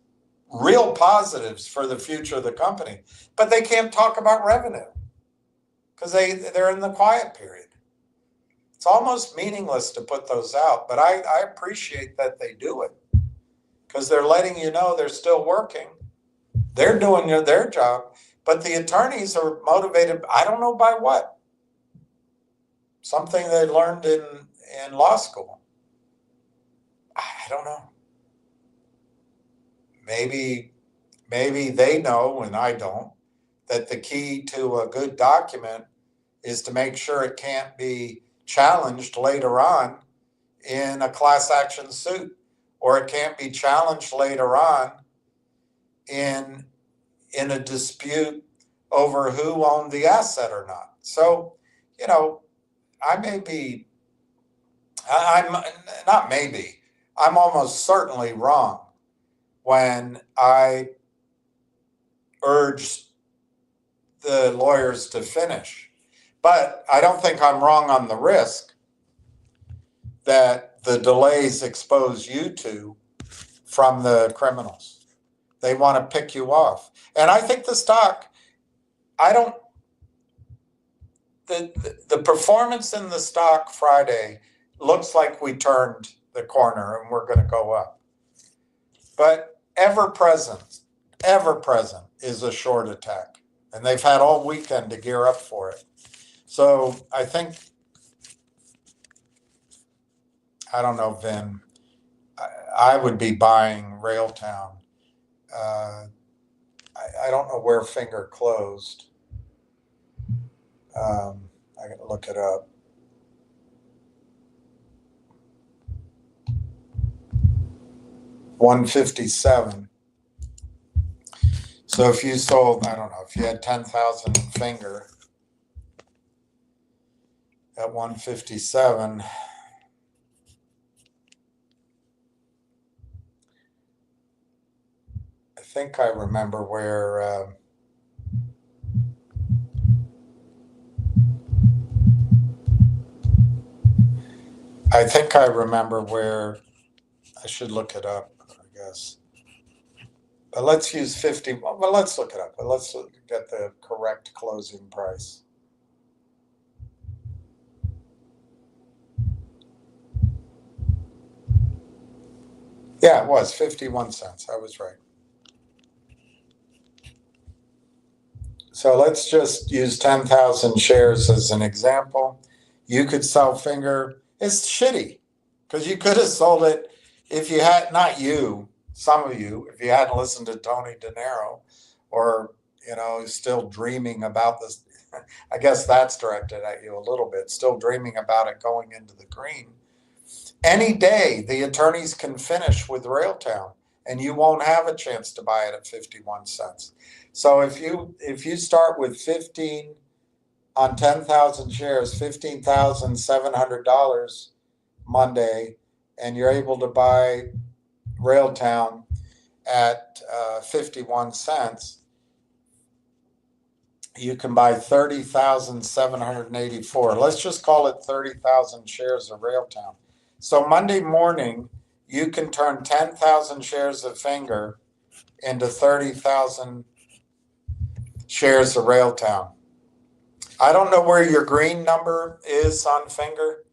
real positives for the future of the company. But they can't talk about revenue because they're in the quiet period. It's almost meaningless to put those out, but I appreciate that they do it because they're letting you know they're still working. They're doing their job, but the attorneys are motivated, I don't know by what. Something they learned in law school. I don't know. Maybe they know, and I don't, that the key to a good document is to make sure it can't be challenged later on in a class action suit, or it can't be challenged later on in a dispute over who owned the asset or not. So, I'm almost certainly wrong when I urge the lawyers to finish. But I don't think I'm wrong on the risk that the delays expose you to from the criminals. They want to pick you off. And I think the stock, the performance in the stock Friday looks like we turned the corner and we're going to go up. But ever present is a short attack. And they've had all weekend to gear up for it. So I think, I don't know, Vin, I would be buying Railtown. I don't know where finger closed. I gotta look it up. $157. So if you sold, I don't know, if you had 10,000 in finger at 157, I think I remember where I should look it up, I guess. But let's use 50. Well, let's look it up. But let's get the correct closing price. Yeah, it was 51 cents. I was right. So let's just use 10,000 shares as an example. You could sell Finger. It's shitty because you could have sold it if you had, not you, some of you, if you hadn't listened to Tony De Niro or, still dreaming about this. I guess that's directed at you a little bit, still dreaming about it going into the green. Any day, the attorneys can finish with Railtown and you won't have a chance to buy it at 51 cents. So if you start with 15 on 10,000 shares, $15,700 Monday, and you're able to buy Railtown at 51 cents, you can buy 30,784. Let's just call it 30,000 shares of Railtown. So Monday morning, you can turn 10,000 shares of Finger into 30,000 shares of Railtown. I don't know where your green number is on Finger,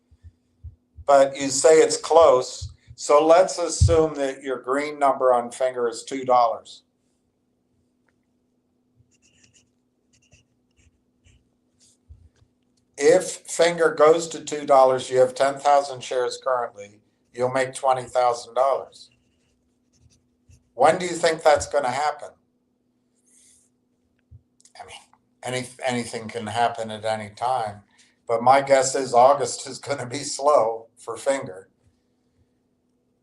but you say it's close. So let's assume that your green number on Finger is $2. If Finger goes to $2, you have 10,000 shares currently, you'll make $20,000. When do you think that's going to happen? I mean, anything can happen at any time, but my guess is August is going to be slow for Finger.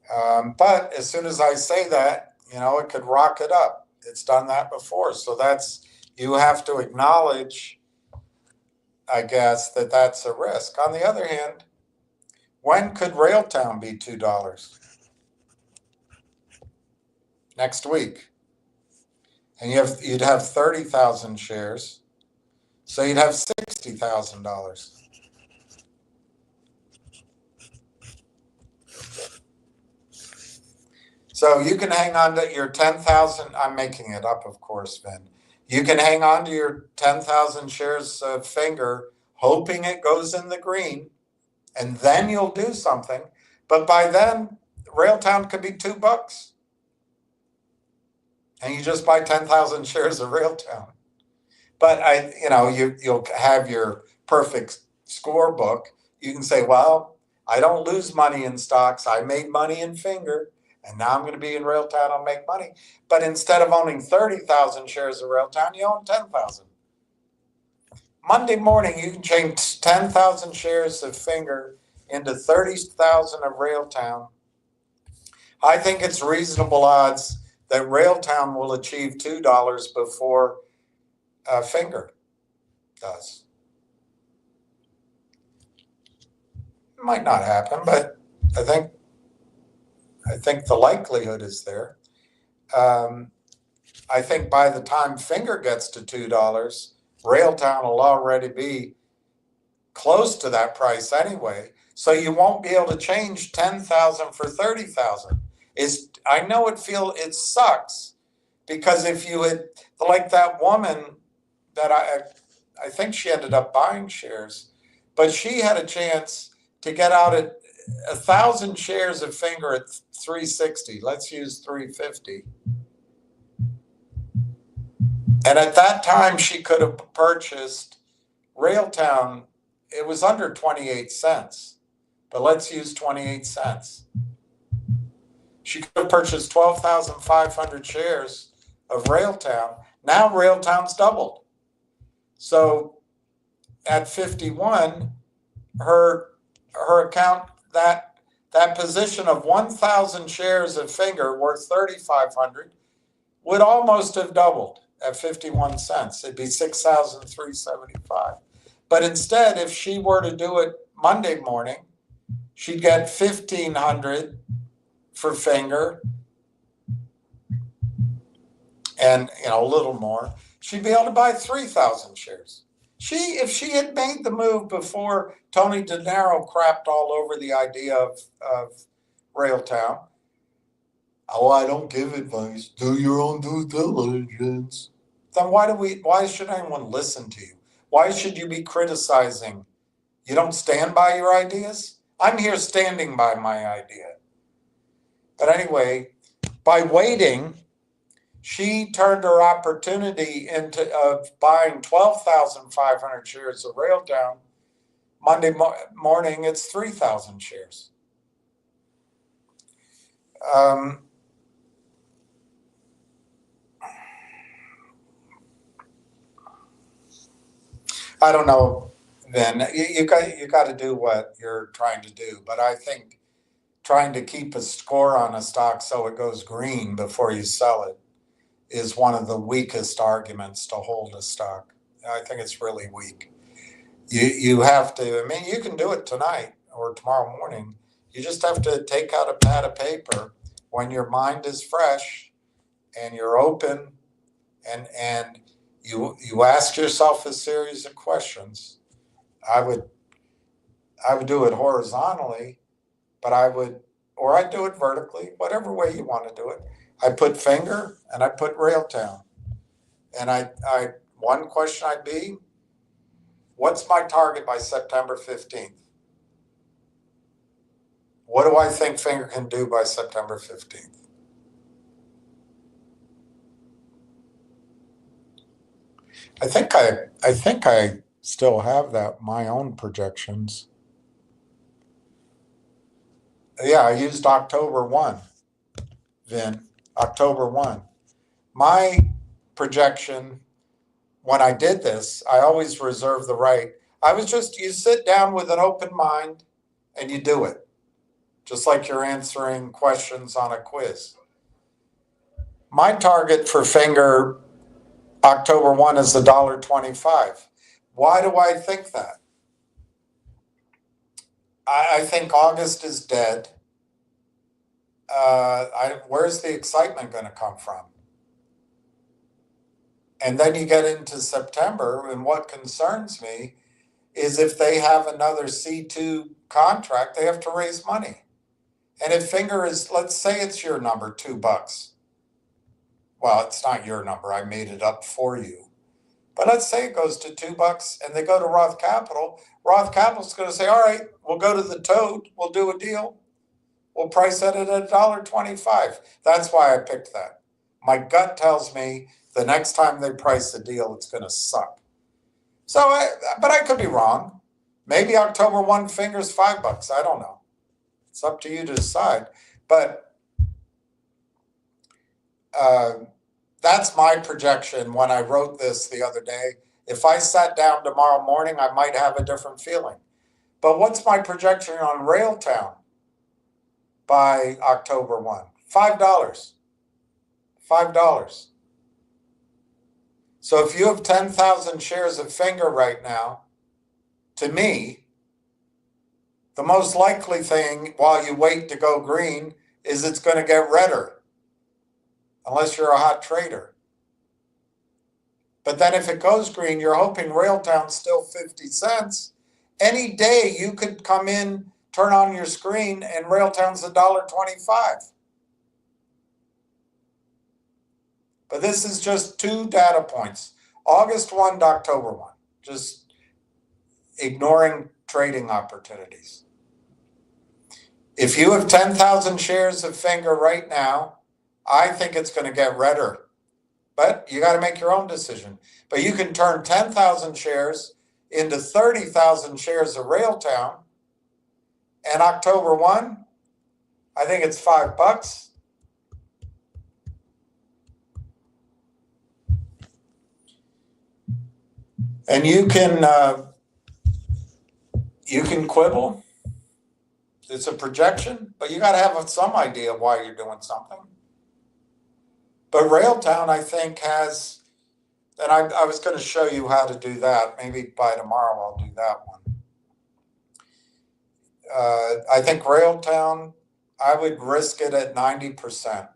But as soon as I say that, it could rocket up. It's done that before. So you have to acknowledge, I guess, that that's a risk. On the other hand, when could Railtown be $2? Next week. And you'd have 30,000 shares. So you'd have $60,000. So you can hang on to your 10,000. I'm making it up, of course, Vin. You can hang on to your 10,000 shares of Finger, hoping it goes in the green, and then you'll do something. But by then, Railtown could be $2. And you just buy 10,000 shares of Railtown. But you'll have your perfect scorebook. You can say, well, I don't lose money in stocks. I made money in Finger, and now I'm going to be in Railtown. I'll make money. But instead of owning 30,000 shares of Railtown, you own 10,000. Monday morning, you can change 10,000 shares of Finger into 30,000 of Railtown. I think it's reasonable odds that Railtown will achieve $2 before Finger does. It might not happen, but I think the likelihood is there. I think by the time Finger gets to $2, Railtown will already be close to that price anyway. So you won't be able to change 10,000 for 30,000. I know it sucks, because if you had, like that woman that I think she ended up buying shares, but she had a chance to get out at 1,000 shares of Finger at 360. Let's use 350. And at that time, she could have purchased Railtown. It was under 28 cents, but let's use 28 cents. She could have purchased 12,500 shares of Railtown. Now Railtown's doubled. So at 51, her account, that position of 1,000 shares of Finger worth 3,500 would almost have doubled at 51 cents. It'd be 6,375. But instead, if she were to do it Monday morning, she'd get 1,500 for Finger and a little more. She'd be able to buy 3,000 shares. If she had made the move before Tony De Niro crapped all over the idea of Railtown, oh, I don't give advice. Do your own due diligence. Then why should anyone listen to you? Why should you be criticizing? You don't stand by your ideas? I'm here standing by my idea. But anyway, by waiting, She turned her opportunity into buying 12,500 shares of Railtown. Monday morning, it's 3,000 shares. I don't know. Then you got to do what you're trying to do, but I think trying to keep a score on a stock so it goes green before you sell it is one of the weakest arguments to hold a stock. I think it's really weak. You have to. I mean, you can do it tonight or tomorrow morning. You just have to take out a pad of paper when your mind is fresh and you're open, and you ask yourself a series of questions. I would do it horizontally, but I'd do it vertically, whatever way you want to do it. I put finger and I put Railtown. And one question I'd be, what's my target by September 15th? What do I think finger can do by September 15th? I think I still have my own projections. Yeah, I used October 1, Vin, October 1. My projection, when I did this, I always reserve the right. You sit down with an open mind and you do it. Just like you're answering questions on a quiz. My target for finger October 1 is $1.25. Why do I think that? I think August is dead. Where's the excitement going to come from? And then you get into September, and what concerns me is if they have another C2 contract, they have to raise money. And if finger is, let's say it's your number, $2. Well, it's not your number. I made it up for you. But let's say it goes to $2 and they go to Roth Capital. Roth Capital's going to say, all right, we'll go to the Toad. We'll do a deal. We'll price it at $1.25. That's why I picked that. My gut tells me the next time they price the deal, it's going to suck. But I could be wrong. Maybe October 1 fingers $5. I don't know. It's up to you to decide. But that's my projection when I wrote this the other day. If I sat down tomorrow morning, I might have a different feeling. But what's my projection on Railtown by October 1? $5. $5. So if you have 10,000 shares of finger right now, to me, the most likely thing while you wait to go green is it's going to get redder, unless you're a hot trader. But then if it goes green, you're hoping Railtown's still 50 cents. Any day you could come in, turn on your screen, and Railtown's $1.25. But this is just 2 data points, August 1 to October 1, just ignoring trading opportunities. If you have 10,000 shares of finger right now, I think it's going to get redder. But you got to make your own decision. But you can turn 10,000 shares into 30,000 shares of Railtown. And October 1, I think it's $5. And you can quibble. It's a projection, but you got to have some idea why you're doing something. But Railtown, I think, has, and I was going to show you how to do that. Maybe by tomorrow I'll do that one. I think Railtown, I would risk it at 90%.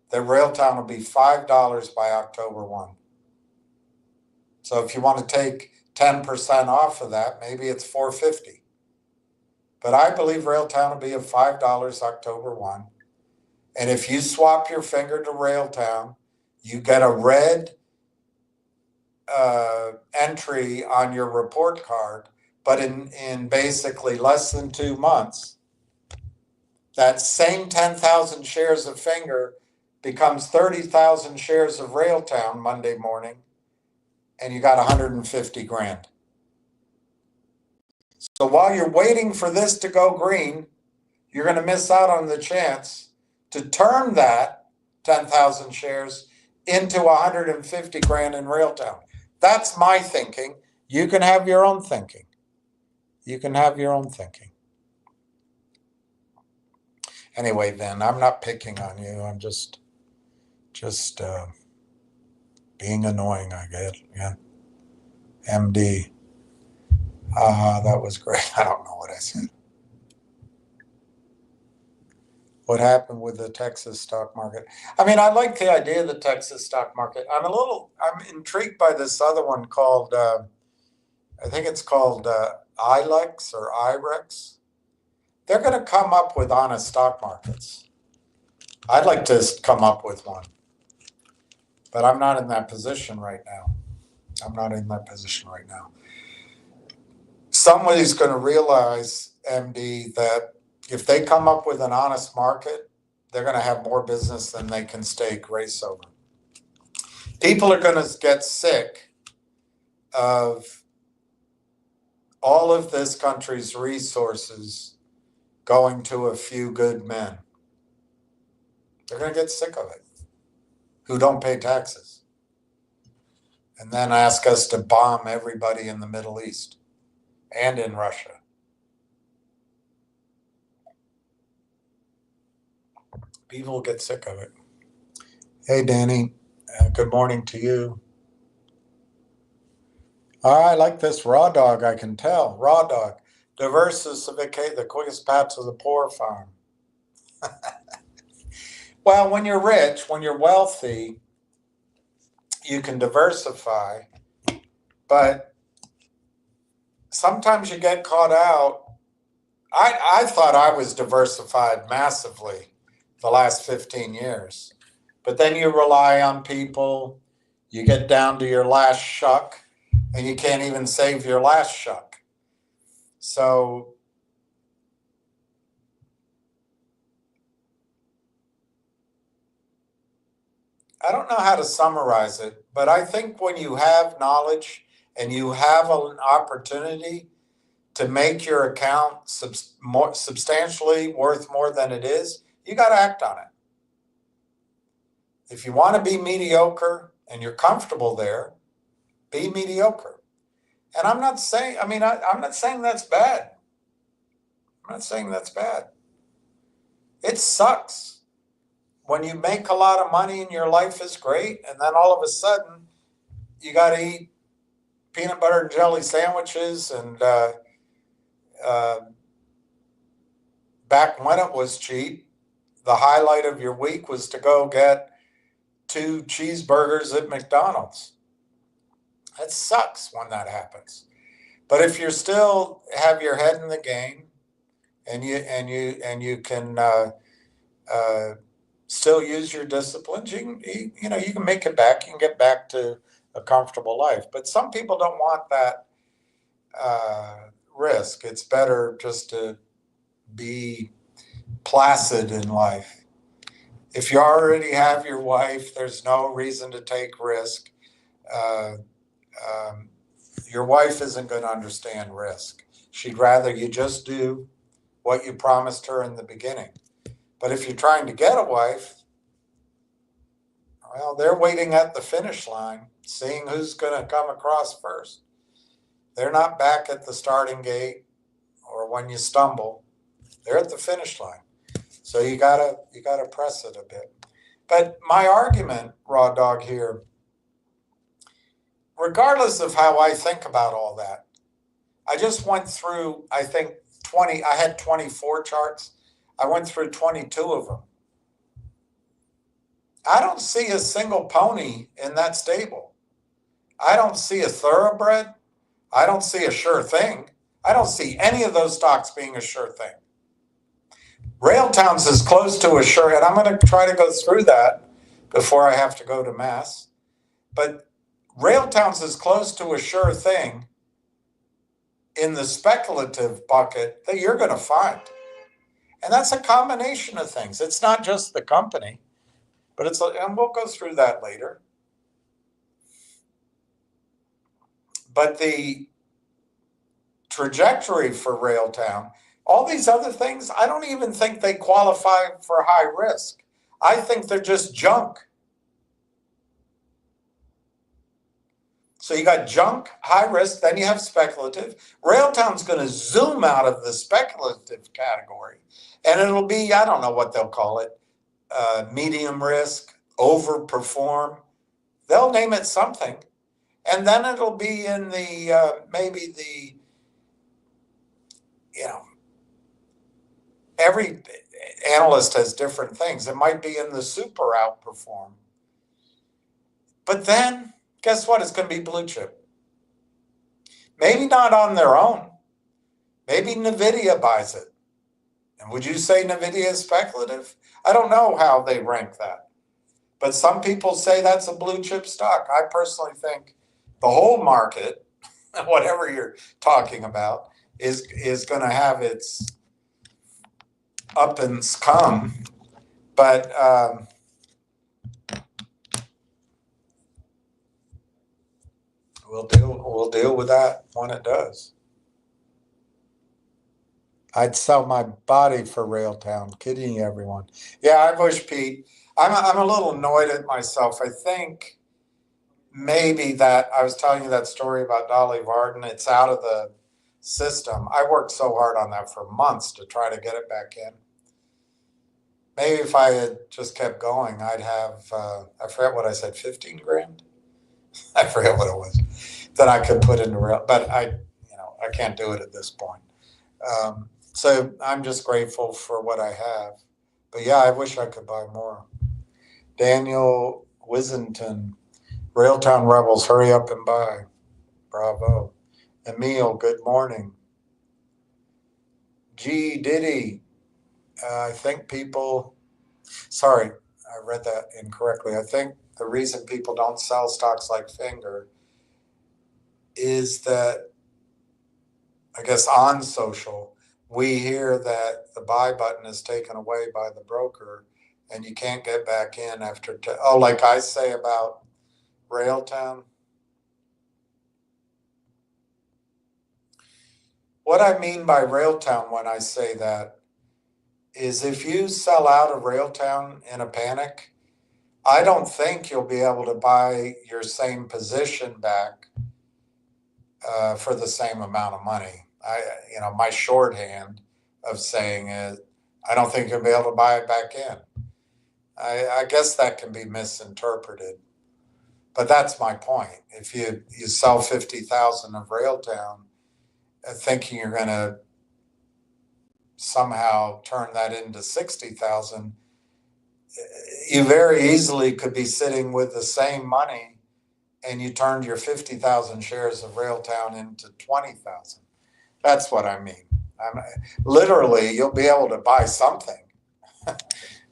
That Railtown will be $5 by October 1. So if you want to take 10% off of that, maybe it's $4.50. But I believe Railtown will be at $5 October 1. And if you swap your finger to Railtown, you get a red entry on your report card. But in basically less than 2 months, that same 10,000 shares of finger becomes 30,000 shares of Railtown Monday morning, and you got 150 grand. So while you're waiting for this to go green, you're going to miss out on the chance to turn that 10,000 shares into 150 grand in Railtown. That's my thinking. You can have your own thinking. You can have your own thinking. Anyway, then, I'm not picking on you. I'm just being annoying, I guess. Yeah. MD. That was great. I don't know what I said. What happened with the Texas stock market? I mean, I like the idea of the Texas stock market. I'm intrigued by this other one called, I think it's called ILEX or IREX. They're going to come up with honest stock markets. I'd like to come up with one, but I'm not in that position right now. I'm not in that position right now. Somebody's going to realize, MD, that if they come up with an honest market, they're going to have more business than they can stay grace over. People are going to get sick of all of this country's resources going to a few good men. They're going to get sick of it, who don't pay taxes, and then ask us to bomb everybody in the Middle East and in Russia. People will get sick of it. Hey, Danny, good morning to you. I like this raw dog, I can tell. Raw dog. Diversificate the quickest path to the poor farm. Well, when you're rich, when you're wealthy, you can diversify, but sometimes you get caught out. I thought I was diversified massively the last 15 years, but then you rely on people, you get down to your last shuck, and you can't even save your last shuck. So I don't know how to summarize it, but I think when you have knowledge and you have an opportunity to make your account substantially worth more than it is, you got to act on it. If you want to be mediocre and you're comfortable there, be mediocre. And I'm not saying, I'm not saying that's bad. I'm not saying that's bad. It sucks when you make a lot of money and your life is great, and then all of a sudden you got to eat peanut butter and jelly sandwiches. And back when it was cheap, the highlight of your week was to go get 2 cheeseburgers at McDonald's. That sucks when that happens. But if you still have your head in the game, and you can still use your disciplines, you can make it back. You can get back to a comfortable life. But some people don't want that risk. It's better just to be placid in life. If you already have your wife, there's no reason to take risk. Your wife isn't going to understand risk. She'd rather you just do what you promised her in the beginning. But if you're trying to get a wife, well, they're waiting at the finish line, seeing who's going to come across first. They're not back at the starting gate or when you stumble. They're at the finish line. So you gotta press it a bit. But my argument, Raw Dog, here, regardless of how I think about all that, I just went through, I think, I had 24 charts. I went through 22 of them. I don't see a single pony in that stable. I don't see a thoroughbred. I don't see a sure thing. I don't see any of those stocks being a sure thing. Railtown's as close to a sure, and I'm going to try to go through that before I have to go to Mass. But Railtown's as close to a sure thing in the speculative bucket that you're going to find. And that's a combination of things. It's not just the company. But it's, and we'll go through that later. But the trajectory for Railtown, all these other things, I don't even think they qualify for high risk. I think they're just junk. So you got junk, high risk, then you have speculative. Railtown's going to zoom out of the speculative category, and it'll be, I don't know what they'll call it, medium risk, overperform. They'll name it something. And then it'll be in the, maybe the, every analyst has different things. It might be in the super outperform. But then, guess what? It's going to be blue chip. Maybe not on their own. Maybe NVIDIA buys it. And would you say NVIDIA is speculative? I don't know how they rank that. But some people say that's a blue chip stock. I personally think the whole market, whatever you're talking about, is going to have its up and come. But we'll deal with that when it does. I'd sell my body for Railtown. Kidding everyone. Yeah, I wish Pete. I'm a little annoyed at myself. I think maybe that I was telling you that story about Dolly Varden. It's out of the system. I worked so hard on that for months to try to get it back in. Maybe if I had just kept going, I'd have, I forget what I said, 15 grand? I forget what it was that I could put into real, but I can't do it at this point. So I'm just grateful for what I have. But yeah, I wish I could buy more. Daniel Wissington, Railtown Rebels, hurry up and buy. Bravo. Emil, good morning. G. Diddy, I think people, sorry, I read that incorrectly. I think the reason people don't sell stocks like Finger is that, I guess on social, we hear that the buy button is taken away by the broker and you can't get back in after, like I say about Railtown. What I mean by Railtown when I say that is if you sell out of Railtown in a panic, I don't think you'll be able to buy your same position back for the same amount of money. My shorthand of saying it, I don't think you'll be able to buy it back in. I guess that can be misinterpreted, but that's my point. If you sell 50,000 of Railtown, thinking you're going to somehow turn that into 60,000, you very easily could be sitting with the same money and you turned your 50,000 shares of Railtown into 20,000. That's what I mean. Literally, you'll be able to buy something,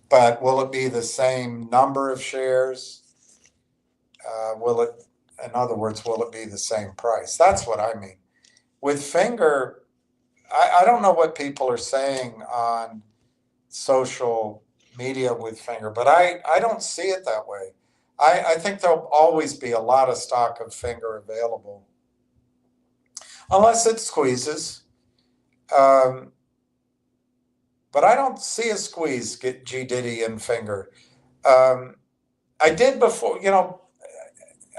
but will it be the same number of shares? In other words, will it be the same price? That's what I mean. With Finger, I don't know what people are saying on social media with Finger, but I don't see it that way. I think there'll always be a lot of stock of Finger available, unless it squeezes. But I don't see a squeeze get G Diddy and Finger. I did before,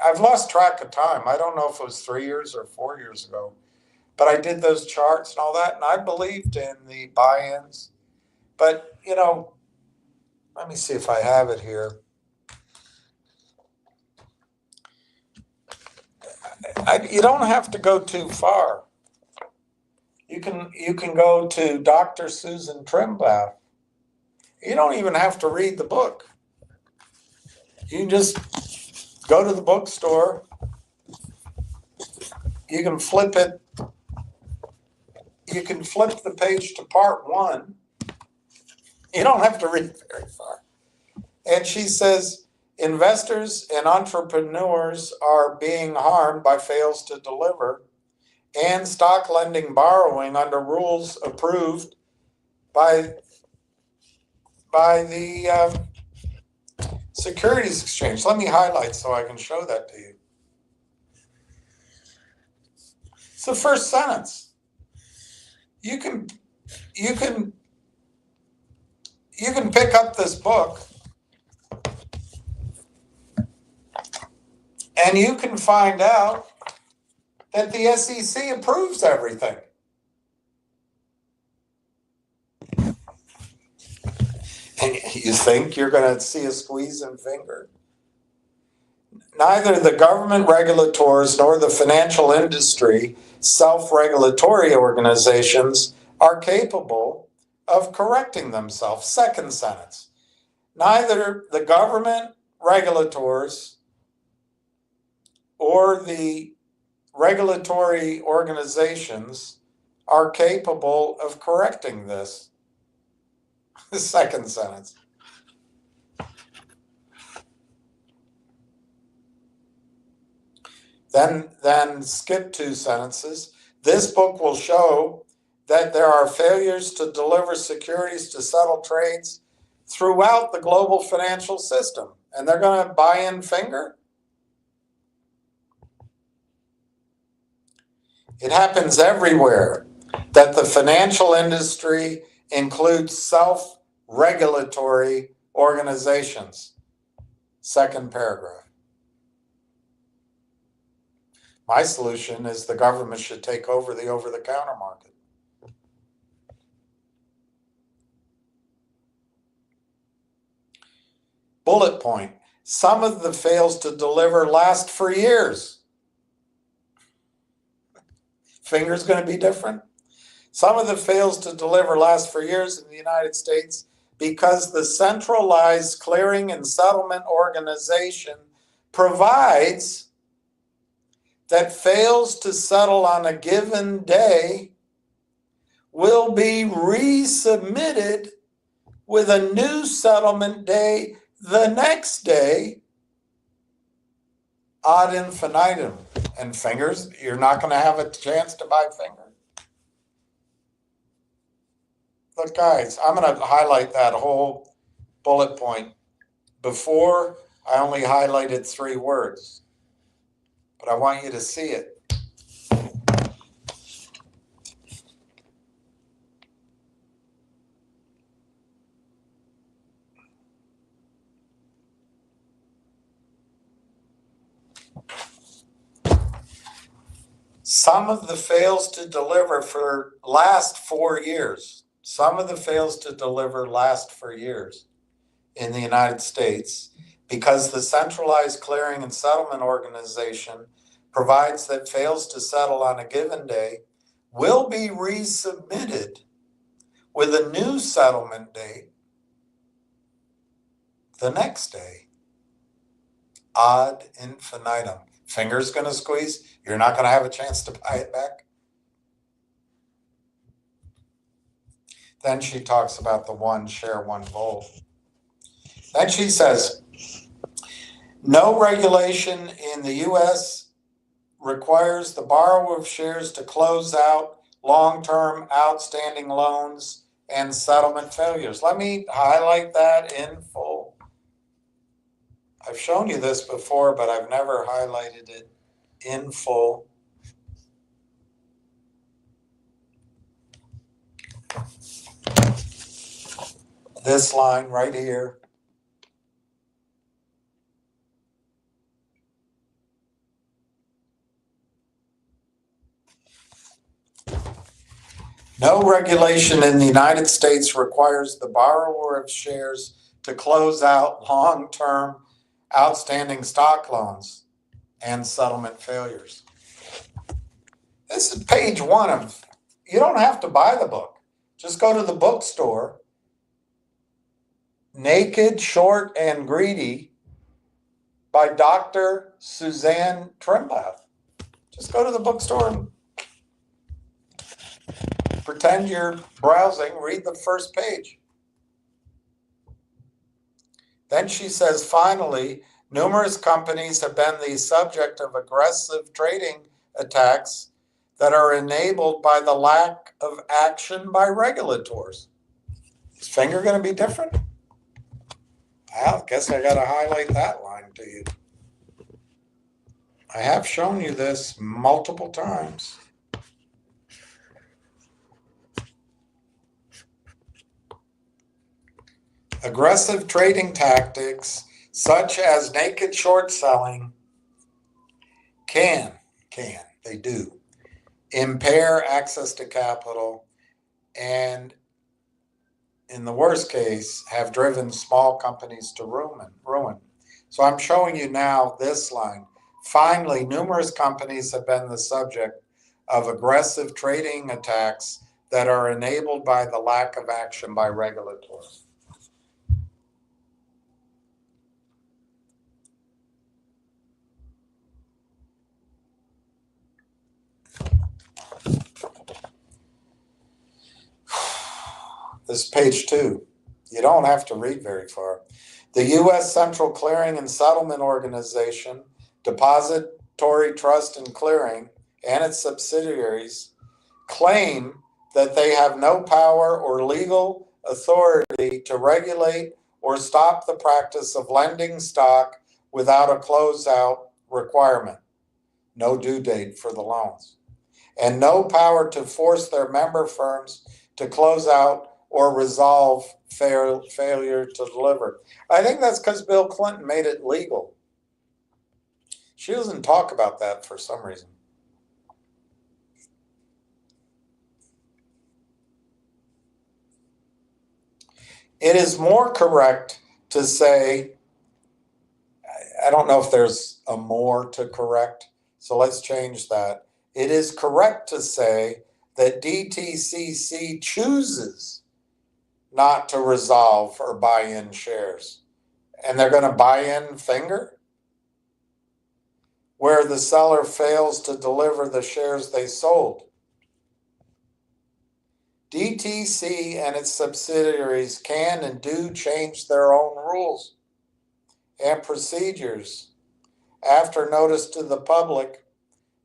I've lost track of time. I don't know if it was 3 years or 4 years ago, but I did those charts and all that, and I believed in the buy-ins. But, let me see if I have it here. You don't have to go too far. You can go to Dr. Susan Trimbaugh. You don't even have to read the book. You can just go to the bookstore. You can flip it. You can flip the page to part 1. You don't have to read very far. And she says, investors and entrepreneurs are being harmed by fails to deliver and stock lending borrowing under rules approved by the Securities exchange. Let me highlight so I can show that to you. It's the first sentence. You can pick up this book and you can find out that the SEC approves everything. And you think you're going to see a squeezing finger? Neither the government regulators nor the financial industry self-regulatory organizations are capable of correcting themselves. Second sentence. Neither the government regulators or the regulatory organizations are capable of correcting this. The second sentence. Then skip 2 sentences. This book will show that there are failures to deliver securities to settle trades throughout the global financial system. And they're going to buy in finger? It happens everywhere that the financial industry includes self-regulatory organizations. Second paragraph. My solution is the government should take over the over-the-counter market. Bullet point. Some of the fails to deliver last for years. Finger's going to be different. Some of the fails to deliver last for years in the United States because the centralized clearing and settlement organization provides that fails to settle on a given day will be resubmitted with a new settlement day the next day, ad infinitum. And fingers, you're not going to have a chance to buy finger. Look, guys, I'm going to highlight that whole bullet point. Before, I only highlighted 3 words, but I want you to see it. Some of the fails to deliver for last 4 years. Some of the fails to deliver last for years in the United States because the centralized clearing and settlement organization provides that fails to settle on a given day will be resubmitted with a new settlement date the next day. Ad infinitum. Finger's going to squeeze. You're not going to have a chance to buy it back. Then she talks about the one share, one vote. Then she says, no regulation in the U.S. requires the borrower of shares to close out long-term outstanding loans and settlement failures. Let me highlight that in full. I've shown you this before, but I've never highlighted it in full. This line right here. No regulation in the United States requires the borrower of shares to close out long-term outstanding stock loans and settlement failures. This is page 1 of, you don't have to buy the book. Just go to the bookstore. Naked, Short, and Greedy by Dr. Suzanne Trimbath. Just go to the bookstore and pretend you're browsing, read the first page. Then she says, finally, numerous companies have been the subject of aggressive trading attacks that are enabled by the lack of action by regulators. Is finger going to be different? I guess I gotta highlight that line to you. I have shown you this multiple times. Aggressive trading tactics, such as naked short selling, they do, impair access to capital, and in the worst case, have driven small companies to ruin. So I'm showing you now this line. Finally, numerous companies have been the subject of aggressive trading attacks that are enabled by the lack of action by regulators. This is page 2. You don't have to read very far. The U.S. Central Clearing and Settlement Organization, Depository Trust and Clearing, and its subsidiaries claim that they have no power or legal authority to regulate or stop the practice of lending stock without a closeout requirement, no due date for the loans, and no power to force their member firms to close out or resolve failure to deliver. I think that's because Bill Clinton made it legal. She doesn't talk about that for some reason. It is more correct to say, I don't know if there's a more to correct, so let's change that. It is correct to say that DTCC chooses not to resolve or buy in shares. And they're going to buy in finger? Where the seller fails to deliver the shares they sold. DTC and its subsidiaries can and do change their own rules and procedures after notice to the public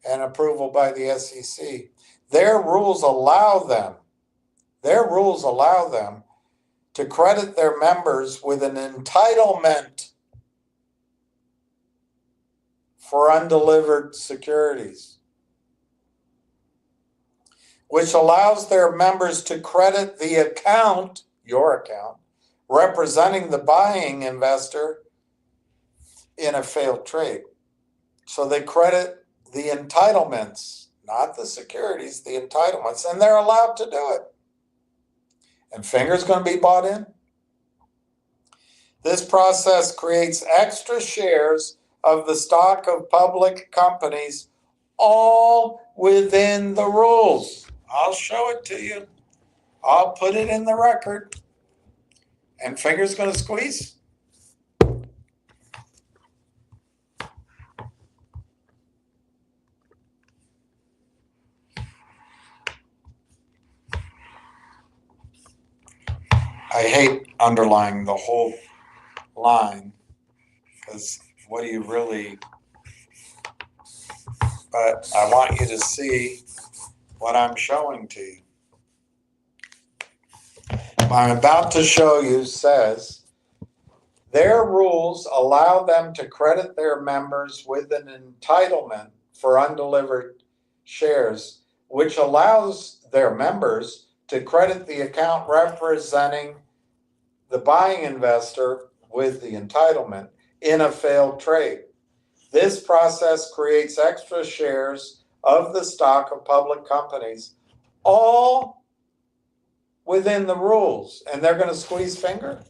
and approval by the SEC. Their rules allow them to credit their members with an entitlement for undelivered securities, which allows their members to credit the account, your account, representing the buying investor in a failed trade. So they credit the entitlements, not the securities, the entitlements, and they're allowed to do it. And finger's going to be bought in. This process creates extra shares of the stock of public companies, all within the rules. I'll show it to you. I'll put it in the record. And finger's going to squeeze. I hate underlining the whole line because what do you really, but I want you to see what I'm showing to you. What I'm about to show you says their rules allow them to credit their members with an entitlement for undelivered shares, which allows their members to credit the account representing the buying investor with the entitlement in a failed trade. This process creates extra shares of the stock of public companies, all within the rules, and they're going to squeeze finger?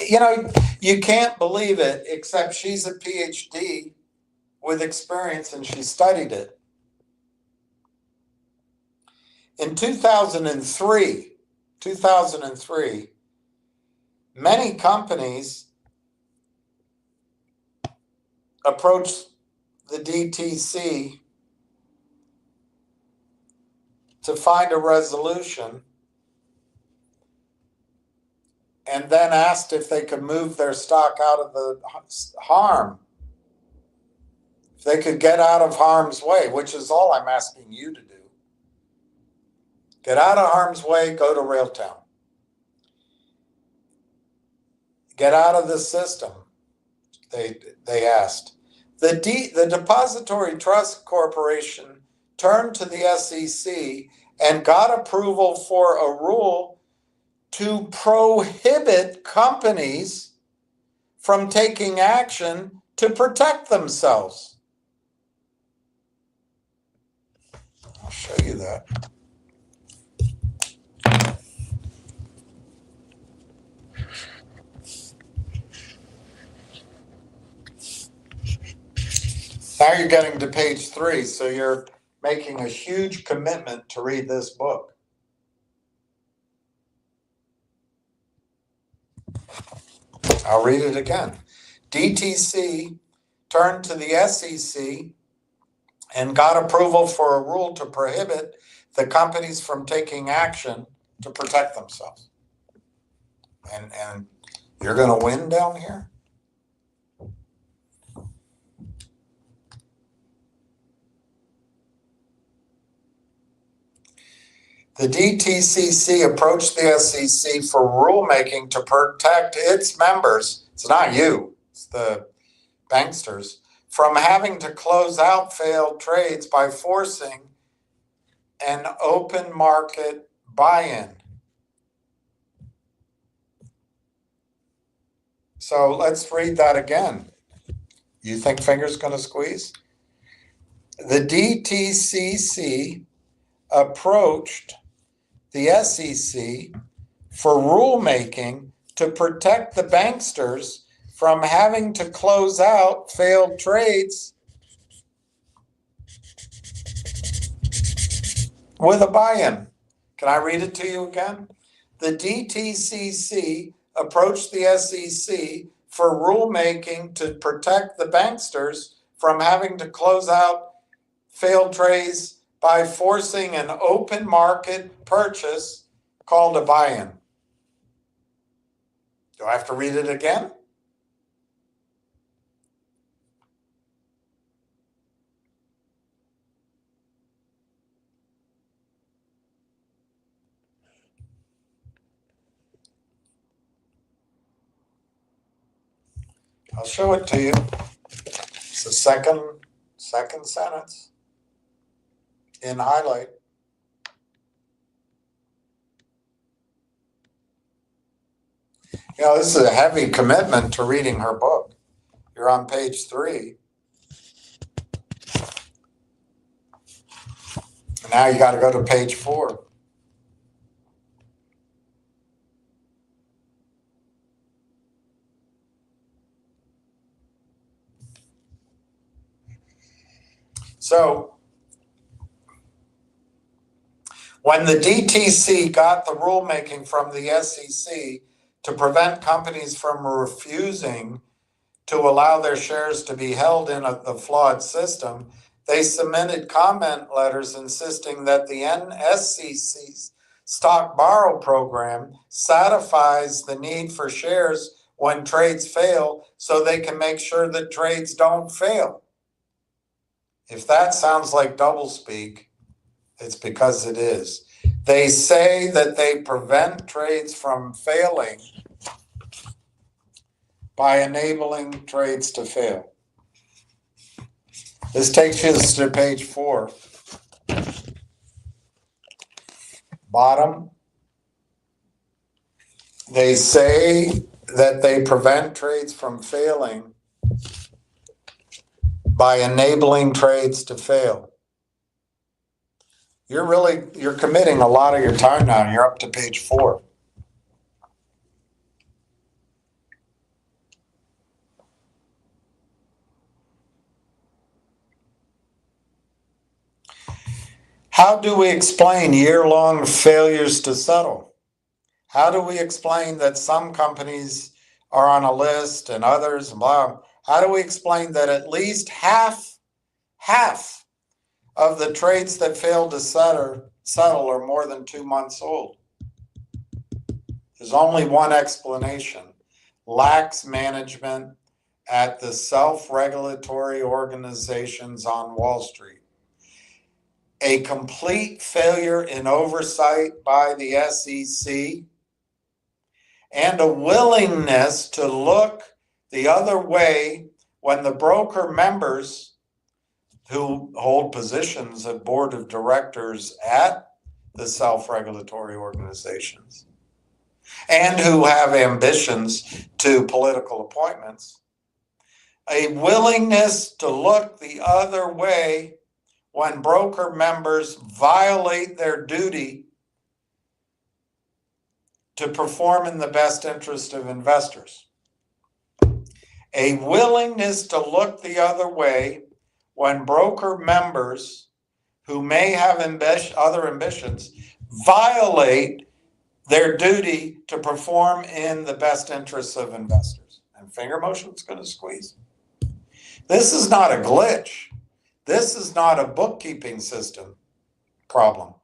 You know, you can't believe it, except she's a PhD with experience and she studied it. In 2003, many companies approached the DTC to find a resolution and then asked if they could move their stock out of the harm. If they could get out of harm's way, which is all I'm asking you to do. Get out of harm's way, go to Railtown. Get out of the system, they asked. The Depository Trust Corporation turned to the SEC and got approval for a rule to prohibit companies from taking action to protect themselves. I'll show you that. Now you're getting to page 3, so you're making a huge commitment to read this book. I'll read it again. DTC turned to the SEC and got approval for a rule to prohibit the companies from taking action to protect themselves. And you're going to win down here? The DTCC approached the SEC for rulemaking to protect its members, it's not you, it's the banksters, from having to close out failed trades by forcing an open market buy-in. So let's read that again. You think fingers going to squeeze? The DTCC approached the SEC for rulemaking to protect the banksters from having to close out failed trades with a buy-in. Can I read it to you again? The DTCC approached the SEC for rulemaking to protect the banksters from having to close out failed trades by forcing an open market purchase called a buy-in. Do I have to read it again? I'll show it to you. It's the second sentence in highlight. You know, this is a heavy commitment to reading her book. You're on page 3. And now you got to go to page 4. So, when the DTC got the rulemaking from the SEC to prevent companies from refusing to allow their shares to be held in the flawed system, they submitted comment letters insisting that the NSCC's stock borrow program satisfies the need for shares when trades fail so they can make sure that trades don't fail. If that sounds like doublespeak, it's because it is. They say that they prevent trades from failing by enabling trades to fail. This takes you to page 4. Bottom. They say that they prevent trades from failing by enabling trades to fail. You're committing a lot of your time now. You're up to page 4. How do we explain year-long failures to settle? How do we explain that some companies are on a list and others blah? How do we explain that at least half half of the trades that failed to settle are more than 2 months old. There's only one explanation: lax management at the self-regulatory organizations on Wall Street. A complete failure in oversight by the SEC and a willingness to look the other way when the broker members who hold positions of board of directors at the self-regulatory organizations and who have ambitions to political appointments, a willingness to look the other way when broker members violate their duty to perform in the best interest of investors. A willingness to look the other way when broker members who may have other ambitions violate their duty to perform in the best interests of investors. And finger motion's going to squeeze. This is not a glitch. This is not a bookkeeping system problem.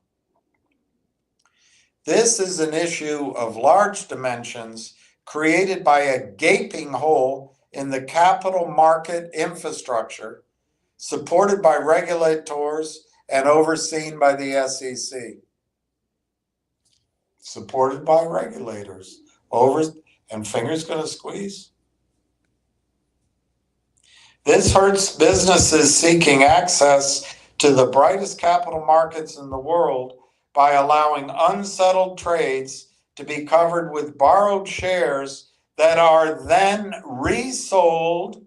This is an issue of large dimensions created by a gaping hole in the capital market infrastructure supported by regulators and overseen by the SEC. Supported by regulators. And fingers going to squeeze. This hurts businesses seeking access to the brightest capital markets in the world by allowing unsettled trades to be covered with borrowed shares that are then resold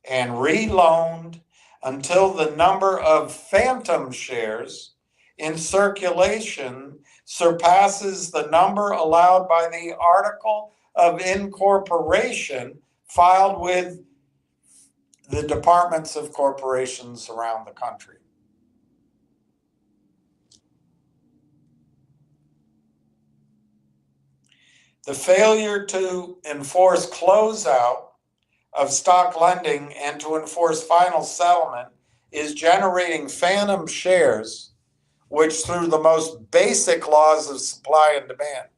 and reloaned until the number of phantom shares in circulation surpasses the number allowed by the article of incorporation filed with the departments of corporations around the country. The failure to enforce closeout of stock lending and to enforce final settlement is generating phantom shares, which through the most basic laws of supply and demand,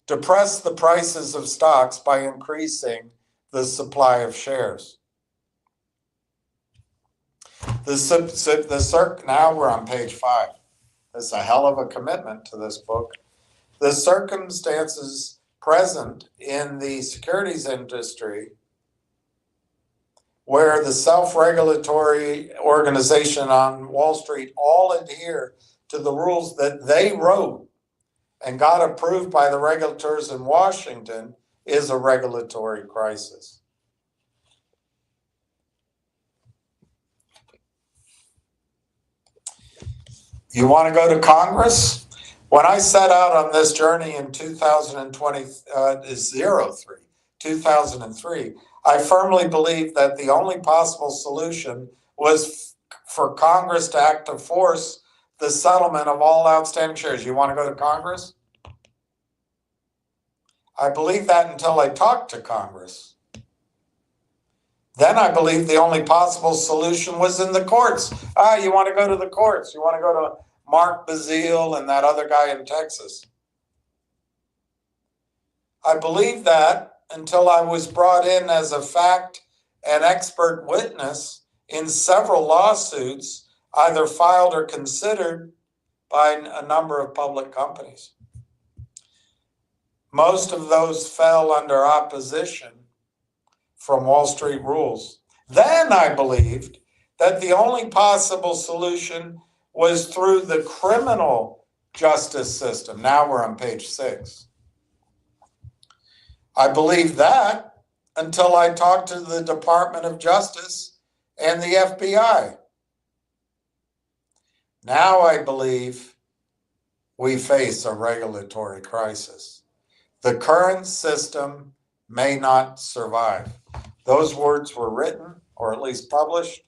depress the prices of stocks by increasing the supply of shares. Now we're on page 5. That's a hell of a commitment to this book. The circumstances present in the securities industry where the self-regulatory organization on Wall Street all adhere to the rules that they wrote and got approved by the regulators in Washington is a regulatory crisis. You want to go to Congress? When I set out on this journey in 2003, I firmly believed that the only possible solution was for Congress to act to force the settlement of all outstanding shares. You want to go to Congress? I believed that until I talked to Congress. Then I believed the only possible solution was in the courts. You want to go to the courts? You want to go to Mark Bazile and that other guy in Texas? I believed that until I was brought in as a fact and expert witness in several lawsuits, either filed or considered by a number of public companies. Most of those fell under opposition from Wall Street rules. Then I believed that the only possible solution was through the criminal justice system. Now we're on page 6. I believed that until I talked to the Department of Justice and the FBI. Now I believe we face a regulatory crisis. The current system may not survive. Those words were written, or at least published,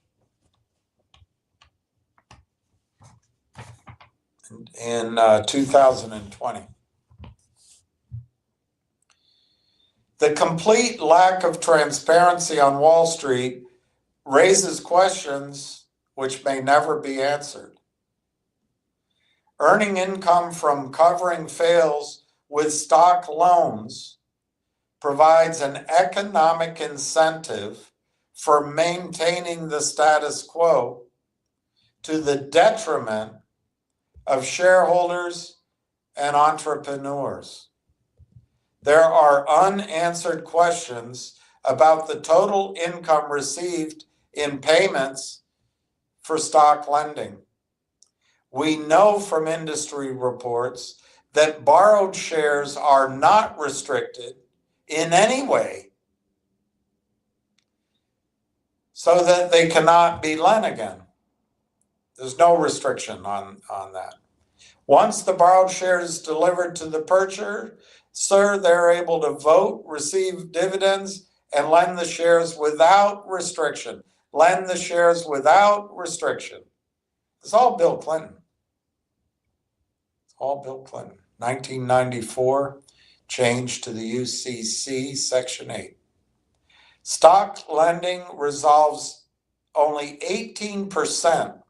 in 2020. The complete lack of transparency on Wall Street raises questions which may never be answered. Earning income from covering fails with stock loans provides an economic incentive for maintaining the status quo to the detriment of shareholders and entrepreneurs. There are unanswered questions about the total income received in payments for stock lending. We know from industry reports that borrowed shares are not restricted in any way so that they cannot be lent again. There's no restriction on that. Once the borrowed share is delivered to the purchaser, they're able to vote, receive dividends, and lend the shares without restriction. Lend the shares without restriction. It's all Bill Clinton. It's all Bill Clinton. 1994, change to the UCC, Section 8. Stock lending resolves only 18%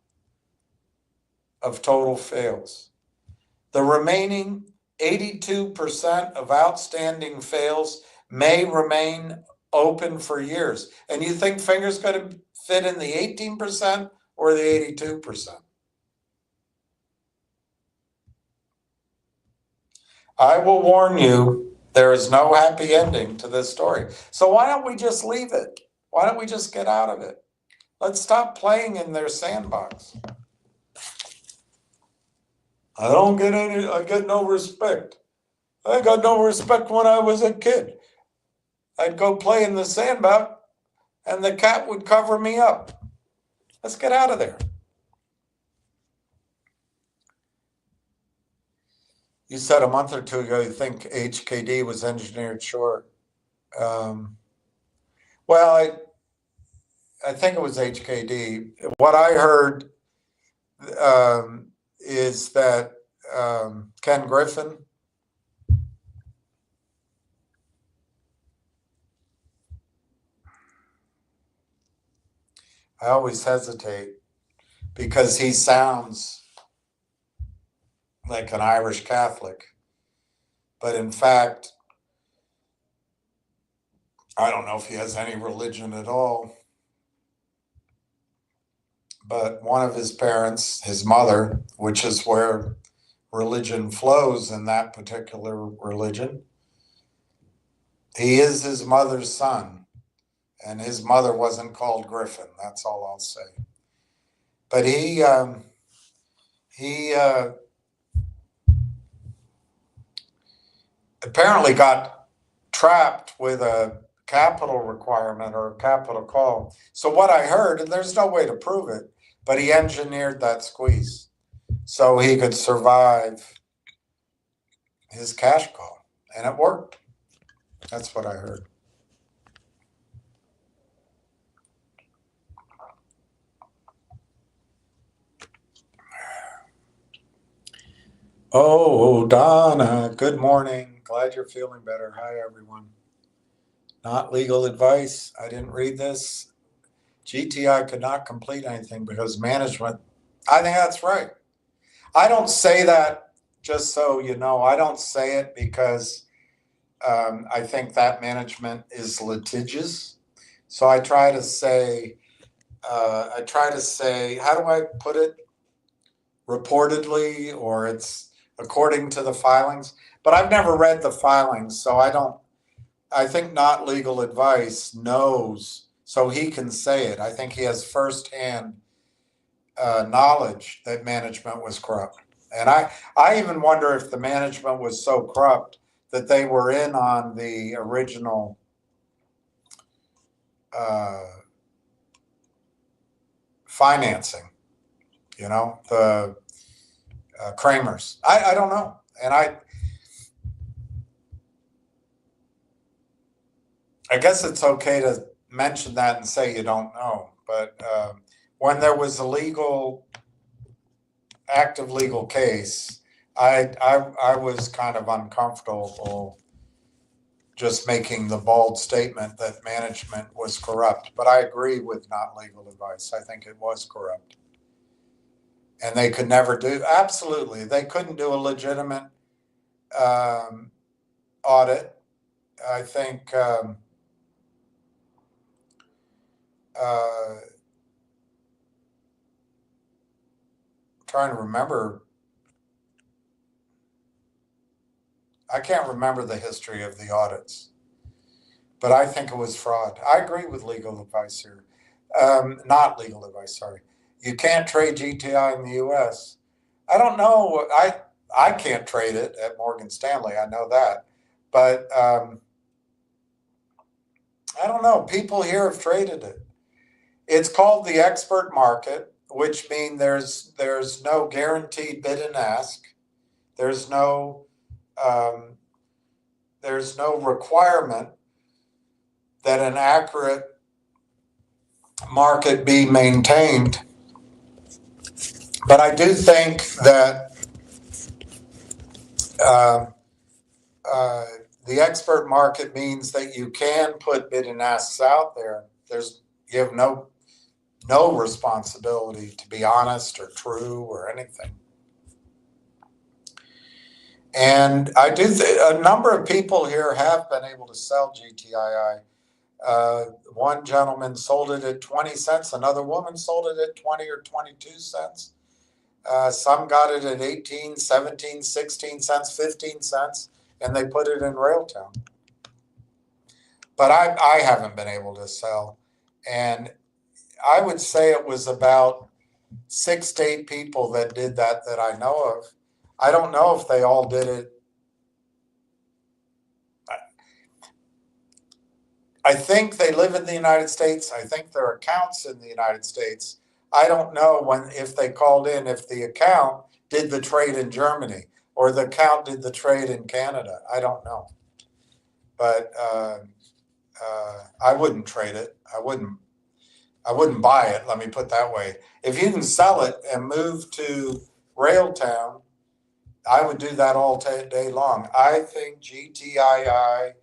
of total fails. The remaining 82% of outstanding fails may remain open for years. And you think Finger's going to fit in the 18% or the 82%? I will warn you, there is no happy ending to this story. So why don't we just leave it? Why don't we just get out of it? Let's stop playing in their sandbox. I get no respect. I got no respect when I was a kid. I'd go play in the sandbox and the cat would cover me up. Let's get out of there. You said a month or two ago you think HKD was engineered short. Well, I think it was HKD. What I heard is that Ken Griffin, I always hesitate because he sounds like an Irish Catholic. But in fact, I don't know if he has any religion at all. But one of his parents, his mother, which is where religion flows in that particular religion, he is his mother's son. And his mother wasn't called Griffin. That's all I'll say. But he apparently got trapped with a capital requirement or a capital call. So what I heard, and there's no way to prove it, but he engineered that squeeze so he could survive his cash call. And it worked. That's what I heard. Oh, Donna, good morning. Glad you're feeling better. Hi, everyone. Not legal advice. I didn't read this. GTI could not complete anything because management. I think that's right. I don't say that just so you know. I don't say it because I think that management is litigious. So I try to say, how do I put it? Reportedly, or it's according to the filings. But I've never read the filings, so I think not legal advice knows, so he can say it. I think he has firsthand knowledge that management was corrupt. And I even wonder if the management was so corrupt that they were in on the original financing, the Kramers. I don't know. And I guess it's okay to mention that and say you don't know. But when there was a active legal case, I was kind of uncomfortable just making the bald statement that management was corrupt. But I agree with not legal advice. I think it was corrupt. And they could never do, absolutely, they couldn't do a legitimate audit. I think trying to remember, I can't remember the history of the audits, but I think it was fraud. I agree with legal advice here. Not legal advice, sorry. You can't trade GTI in the US. I don't know. I can't trade it at Morgan Stanley. I know that. But I don't know. People here have traded it. It's called the expert market, which means there's no guaranteed bid and ask. There's no requirement that an accurate market be maintained. But I do think that the expert market means that you can put bid and asks out there. You have no responsibility to be honest or true or anything. And I do a number of people here have been able to sell GTII. One gentleman sold it at 20 cents. Another woman sold it at 20 or 22 cents. Some got it at 18, 17, 16 cents, 15 cents, and they put it in Railtown. But I haven't been able to sell. And I would say it was about 6 to 8 people that did that I know of. I don't know if they all did it. I think they live in the United States. I think their account's in the United States. I don't know if they called in, if the account did the trade in Germany or the account did the trade in Canada. I don't know. But I wouldn't trade it. I wouldn't buy it, let me put it that way. If you can sell it and move to Railtown, I would do that all day long. I think GTII,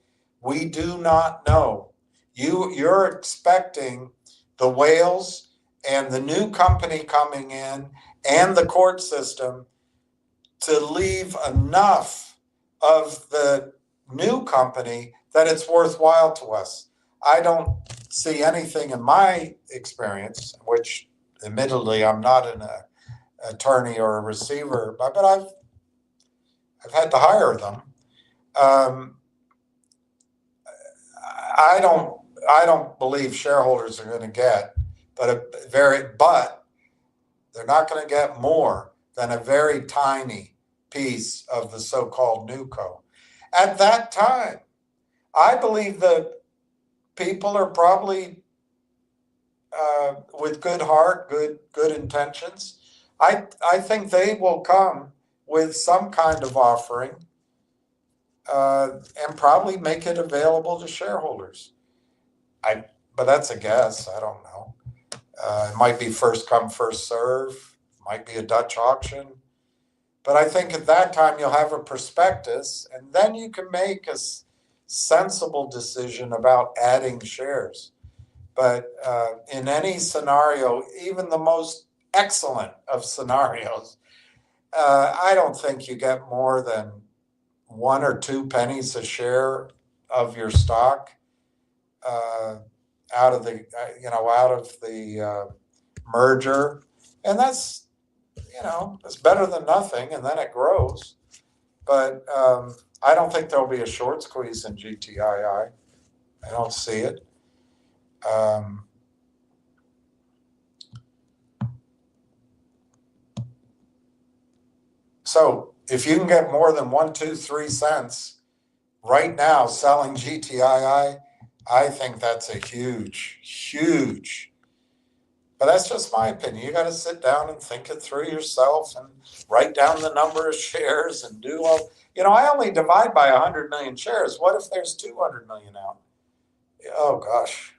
we do not know. You're expecting the whales and the new company coming in and the court system to leave enough of the new company that it's worthwhile to us. I don't see anything in my experience, which admittedly I'm not an attorney or a receiver, but I've had to hire them. I don't believe shareholders are going to get, but they're not going to get more than a very tiny piece of the so-called newco. At that time, I believe that people are probably with good heart, good intentions. I think they will come with some kind of offering and probably make it available to shareholders. But that's a guess. I don't know. It might be first come, first serve. Might be a Dutch auction. But I think at that time you'll have a prospectus, and then you can make a sensible decision about adding shares. But in any scenario, even the most excellent of scenarios, I don't think you get more than 1 or 2 pennies a share of your stock out of the merger, and that's it's better than nothing, and then it grows. But I don't think there'll be a short squeeze in GTII. I don't see it. So if you can get more than 1, 2, 3 cents right now selling GTII, I think that's a huge. But that's just my opinion. You got to sit down and think it through yourself and write down the number of shares and do all. I only divide by 100 million shares. What if there's 200 million out? Oh gosh,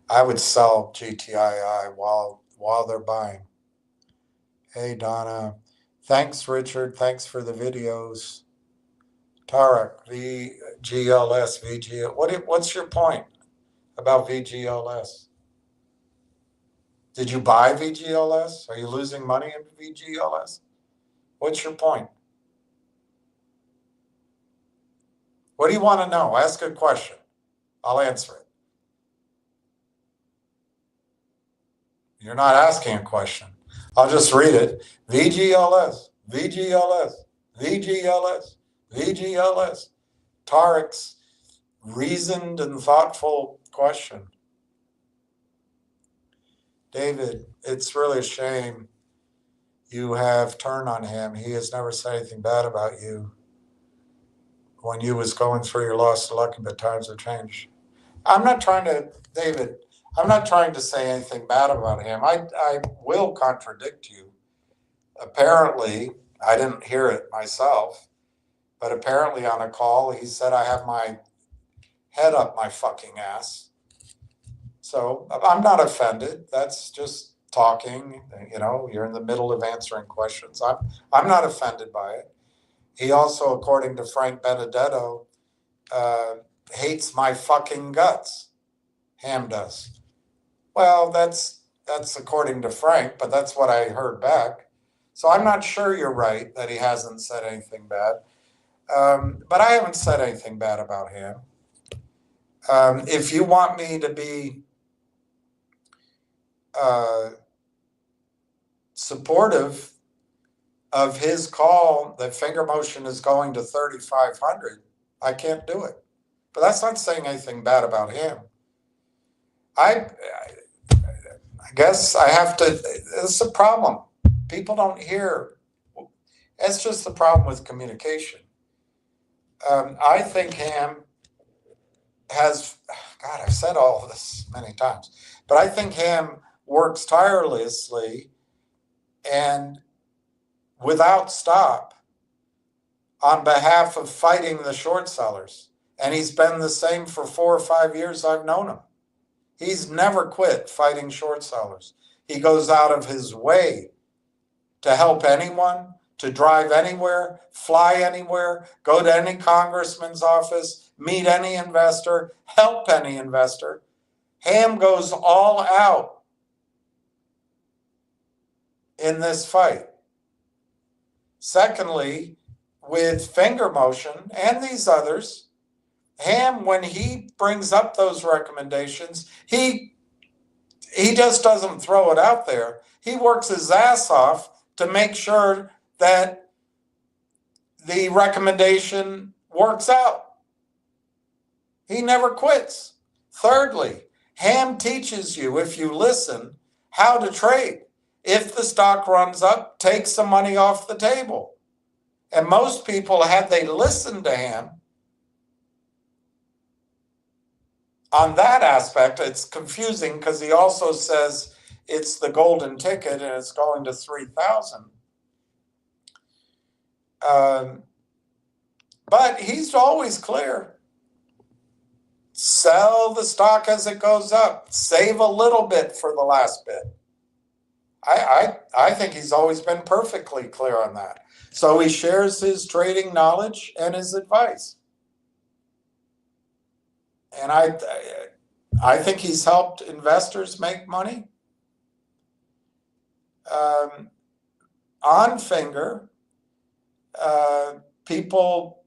I would sell GTII while they're buying. Hey Donna, thanks Richard. Thanks for the videos. Tarek, VGLS, what's your point about VGLS? Did you buy VGLS? Are you losing money in VGLS? What's your point? What do you want to know? Ask a question. I'll answer it. You're not asking a question. I'll just read it. VGLS, VGLS, VGLS, VGLS. Tarek's reasoned and thoughtful question. David, it's really a shame you have turned on him. He has never said anything bad about you. When you was going through your loss of luck, but times have changed. I'm not trying to, David, I'm not trying to say anything bad about him. I will contradict you. Apparently, I didn't hear it myself, but apparently on a call, he said I have my head up my fucking ass. So I'm not offended. That's just talking. You know, you're in the middle of answering questions. I'm not offended by it. He also, according to Frank Benedetto, hates my fucking guts. Ham does. Well, that's according to Frank, but that's what I heard back. So I'm not sure you're right that he hasn't said anything bad. But I haven't said anything bad about him. If you want me to be supportive of his call that finger motion is going to 3,500, I can't do it. But that's not saying anything bad about him. I guess I have to, it's a problem. People don't hear. It's just the problem with communication. I think Ham has, God, I've said all of this many times, but I think Ham works tirelessly and without stop on behalf of fighting the short sellers. And he's been the same for 4 or 5 years I've known him. He's never quit fighting short sellers. He goes out of his way to help anyone, to drive anywhere, fly anywhere, go to any congressman's office, meet any investor, help any investor. Ham goes all out in this fight. Secondly, with finger motion and these others, Ham, when he brings up those recommendations, he just doesn't throw it out there. He works his ass off to make sure that the recommendation works out. He never quits. Thirdly, Ham teaches you, if you listen, how to trade. If the stock runs up, take some money off the table. And most people, had they listened to Ham, on that aspect, it's confusing because he also says it's the golden ticket and it's going to 3,000. But he's always clear. Sell the stock as it goes up. Save a little bit for the last bit. I think he's always been perfectly clear on that. So he shares his trading knowledge and his advice. And I think he's helped investors make money. On finger, people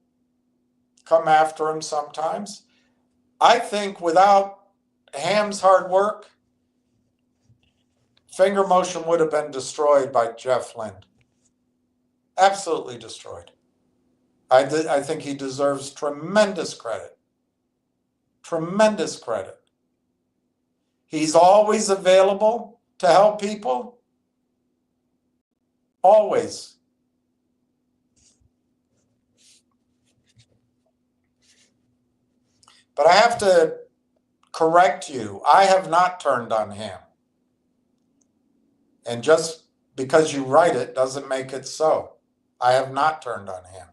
come after him sometimes. I think without Ham's hard work, finger motion would have been destroyed by Jeff Lind. Absolutely destroyed. I think he deserves tremendous credit. Tremendous credit. He's always available to help people. Always. But I have to correct you. I have not turned on Ham. And just because you write it doesn't make it so. I have not turned on Ham.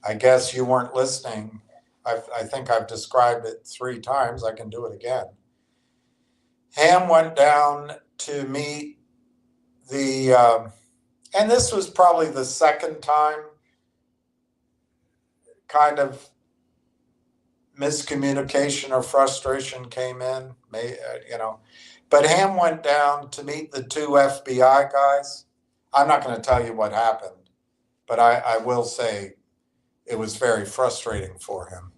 I guess you weren't listening. I think I've described it 3 times. I can do it again. Ham went down to meet the, and this was probably the second time kind of miscommunication or frustration came in, But Ham went down to meet the two FBI guys. I'm not going to tell you what happened, but I will say it was very frustrating for him.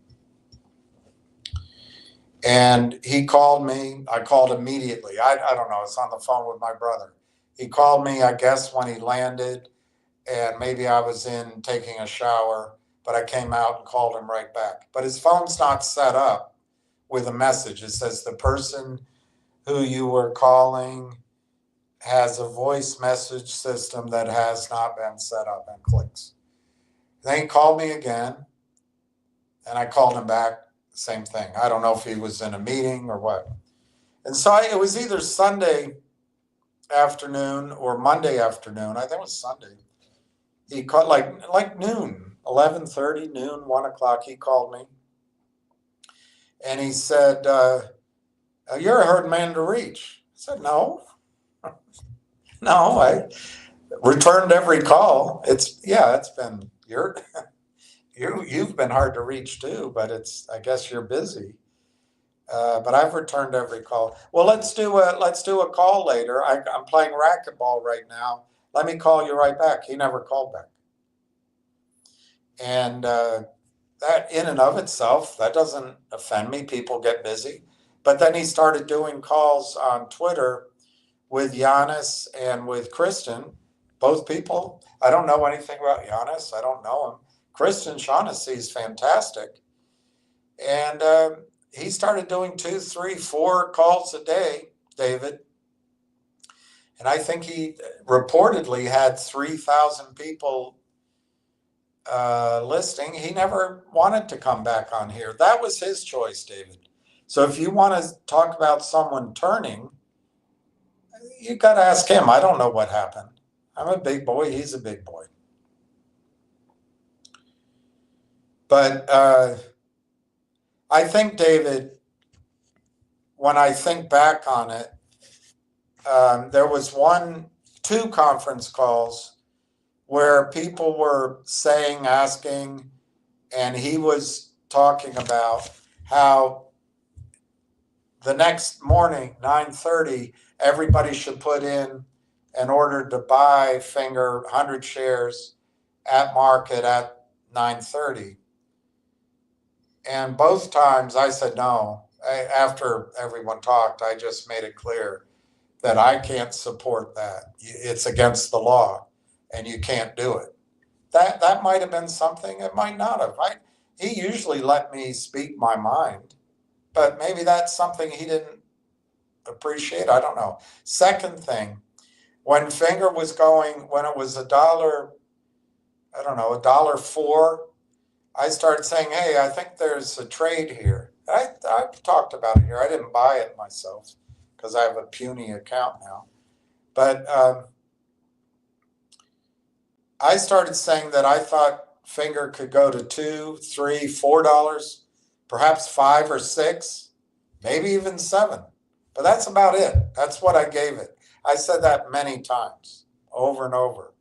And he called me. I called immediately. I don't know. I was on the phone with my brother. He called me, I guess, when he landed, and maybe I was in taking a shower, but I came out and called him right back. But his phone's not set up with a message. It says the person who you were calling has a voice message system that has not been set up, and clicks. Then he called me again, and I called him back, same thing. I don't know if he was in a meeting or what. And so it was either Sunday afternoon or Monday afternoon. I think it was Sunday. He called like noon, 11:30, noon, 1 o'clock. He called me, and he said, "You're a hard man to reach." I said, "No, no, I returned every call. It's been you've been hard to reach too, but I guess you're busy. But I've returned every call. Well, let's do a call later. I'm playing racquetball right now. Let me call you right back." He never called back. And that in and of itself, that doesn't offend me. People get busy. But then he started doing calls on Twitter with Giannis and with Kristen, both people. I don't know anything about Giannis. I don't know him. Kristen Shaughnessy is fantastic. And he started doing 2, 3, 4 calls a day, David. And I think he reportedly had 3,000 people listing. He never wanted to come back on here. That was his choice, David. So if you want to talk about someone turning, you got to ask him. I don't know what happened. I'm a big boy. He's a big boy. But I think, David, when I think back on it, there was 2 conference calls where people were saying, asking, and he was talking about how the next morning, 9:30, everybody should put in an order to buy Finger 100 shares at market at 9:30. And both times I said no. After everyone talked, I just made it clear that I can't support that. It's against the law, and you can't do it. That might have been something. It might not have. He usually let me speak my mind, but maybe that's something he didn't appreciate. I don't know. Second thing, when Finger was going, when it was $1, I don't know, $1.04, I started saying, hey, I think there's a trade here. I've talked about it here. I didn't buy it myself because I have a puny account now. But I started saying that I thought Finger could go to $2, $3, $4, perhaps $5 or $6, maybe even $7. But that's about it. That's what I gave it. I said that many times, over and over.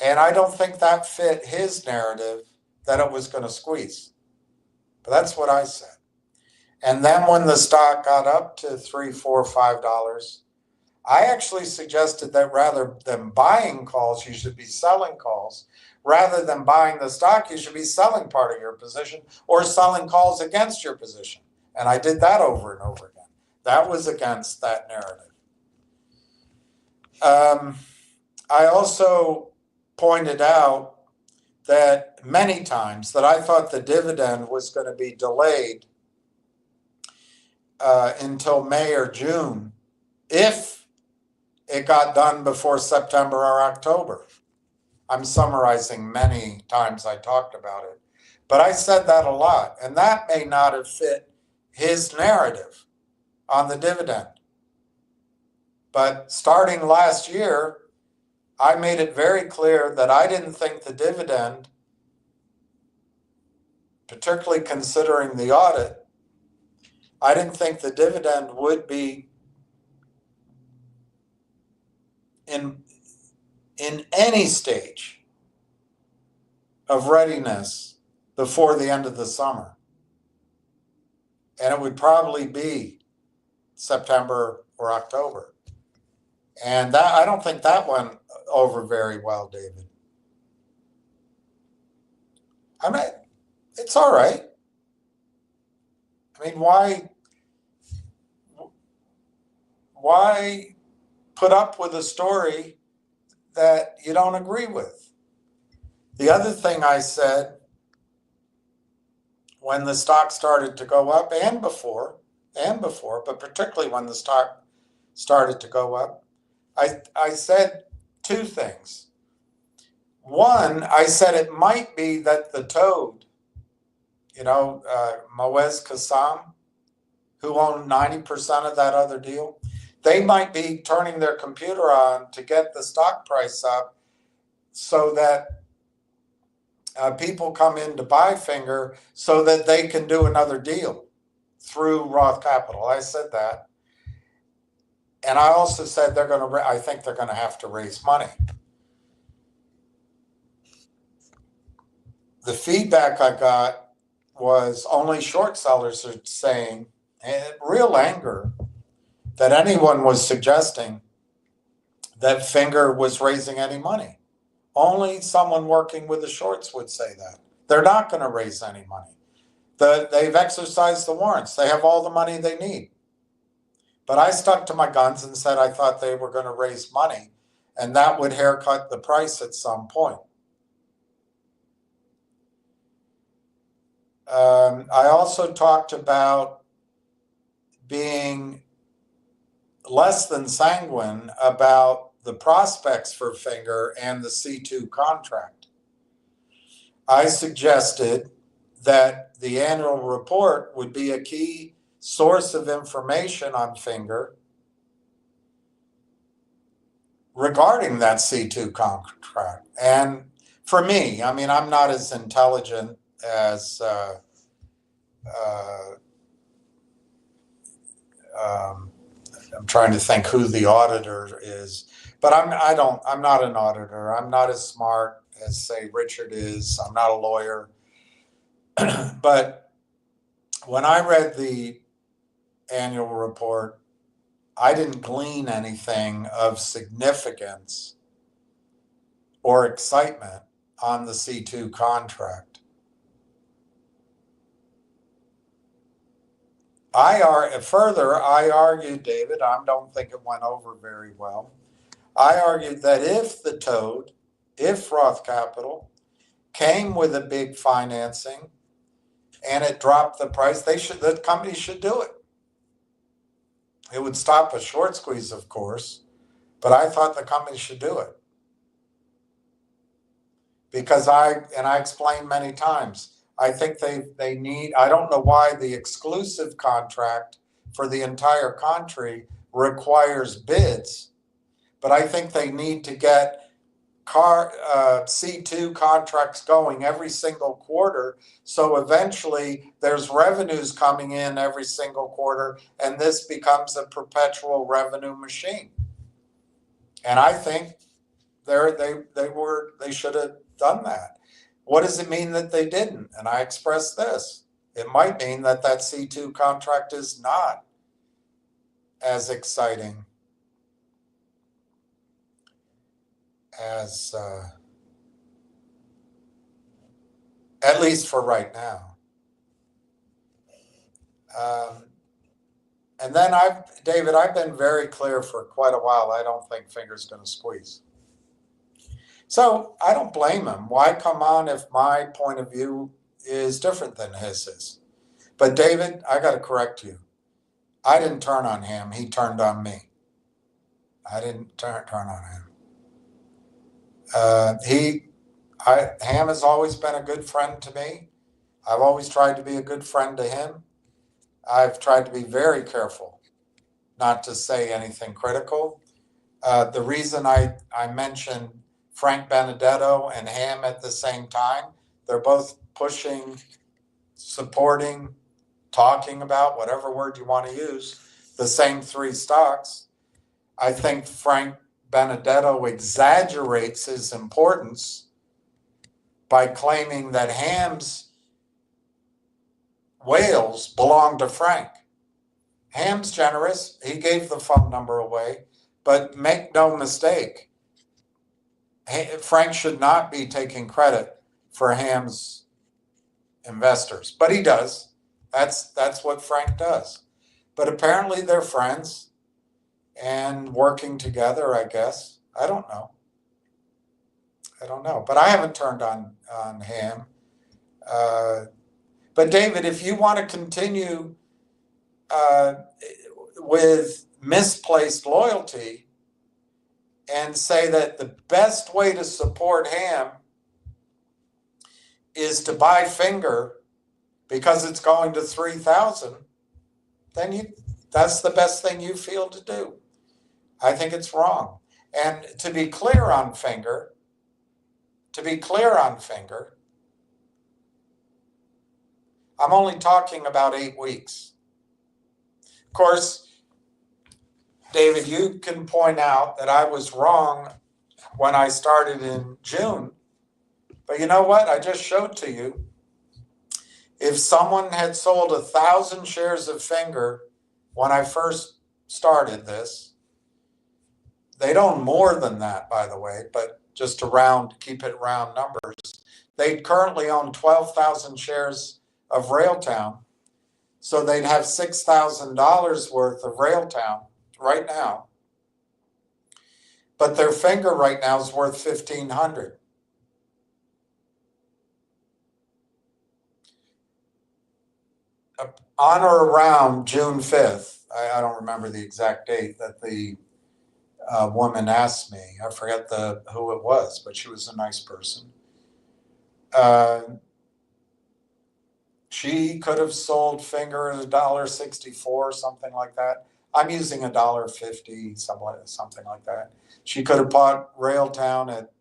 And I don't think that fit his narrative that it was going to squeeze. But that's what I said. And then when the stock got up to $3, $4, $5, I actually suggested that rather than buying calls, you should be selling calls. Rather than buying the stock, you should be selling part of your position or selling calls against your position. And I did that over and over again. That was against that narrative. I also pointed out that many times that I thought the dividend was going to be delayed until May or June if it got done before September or October. I'm summarizing many times I talked about it. But I said that a lot, and that may not have fit his narrative on the dividend. But starting last year, I made it very clear that I didn't think the dividend, particularly considering the audit, I didn't think the dividend would be in any stage of readiness before the end of the summer. And it would probably be September or October. And that, I don't think that went over very well, David. I mean, it's all right. I mean, why put up with a story that you don't agree with? The other thing I said when the stock started to go up and before, but particularly when the stock started to go up, I said two things. One, I said it might be that the toad, Moez Kassam, who owned 90% of that other deal, they might be turning their computer on to get the stock price up so that people come in to buy Finger so that they can do another deal through Roth Capital. I said that. And I also said I think they're going to have to raise money. The feedback I got was only short sellers are saying, and real anger, that anyone was suggesting that Finger was raising any money. Only someone working with the shorts would say that. They're not going to raise any money. They've exercised the warrants. They have all the money they need. But I stuck to my guns and said I thought they were going to raise money, and that would haircut the price at some point. I also talked about being less than sanguine about the prospects for Finger and the C2 contract. I suggested that the annual report would be a key source of information on Finger regarding that C2 contract. And for me, I mean, I'm not as intelligent as I'm trying to think who the auditor is, but I'm not an auditor. I'm not as smart as, say, Richard is. I'm not a lawyer. But when I read the annual report, I didn't glean anything of significance or excitement on the C2 contract. I argued, David, I don't think it went over very well. I argued that if Roth Capital came with a big financing and it dropped the price, the company should do it. It would stop a short squeeze, of course, but I thought the company should do it. Because I explained many times, I think they need, I don't know why the exclusive contract for the entire country requires bids, but I think they need to get C2 contracts going every single quarter. So eventually there's revenues coming in every single quarter, and this becomes a perpetual revenue machine. And I think they should have done that. What does it mean that they didn't? And I expressed this. It might mean that C2 contract is not as exciting as, at least for right now. And then David, I've been very clear for quite a while. I don't think Finger's going to squeeze. So I don't blame him. Why come on if my point of view is different than his is? But David, I got to correct you. I didn't turn on him. He turned on me. I didn't turn on him. Ham has always been a good friend to me. I've always tried to be a good friend to him. I've tried to be very careful not to say anything critical. The reason I mentioned Frank Benedetto and Ham at the same time, they're both pushing, supporting, talking about, whatever word you want to use, the same three stocks. I think Frank Benedetto exaggerates his importance by claiming that Ham's whales belong to Frank. Ham's generous. He gave the phone number away, but make no mistake, Frank should not be taking credit for Ham's investors, but he does. That's what Frank does. But apparently they're friends and working together, I guess. I don't know. But I haven't turned on Ham. But David, if you want to continue with misplaced loyalty and say that the best way to support Ham is to buy Finger because it's going to 3,000, then that's the best thing you feel to do. I think it's wrong. And to be clear on Finger, I'm only talking about 8 weeks. Of course, David, you can point out that I was wrong when I started in June. But you know what? I just showed to you. If someone had sold 1,000 shares of Finger when I first started this, they'd own more than that, by the way, but just to keep it round numbers. They currently own 12,000 shares of Railtown. So they'd have $6,000 worth of Railtown right now. But their Finger right now is worth $1,500. On or around June 5th, I don't remember the exact date that the woman asked me. I forget who it was, but she was a nice person. She could have sold Finger at $1.64, something like that. I'm using $1.50, something like that. She could have bought Railtown at,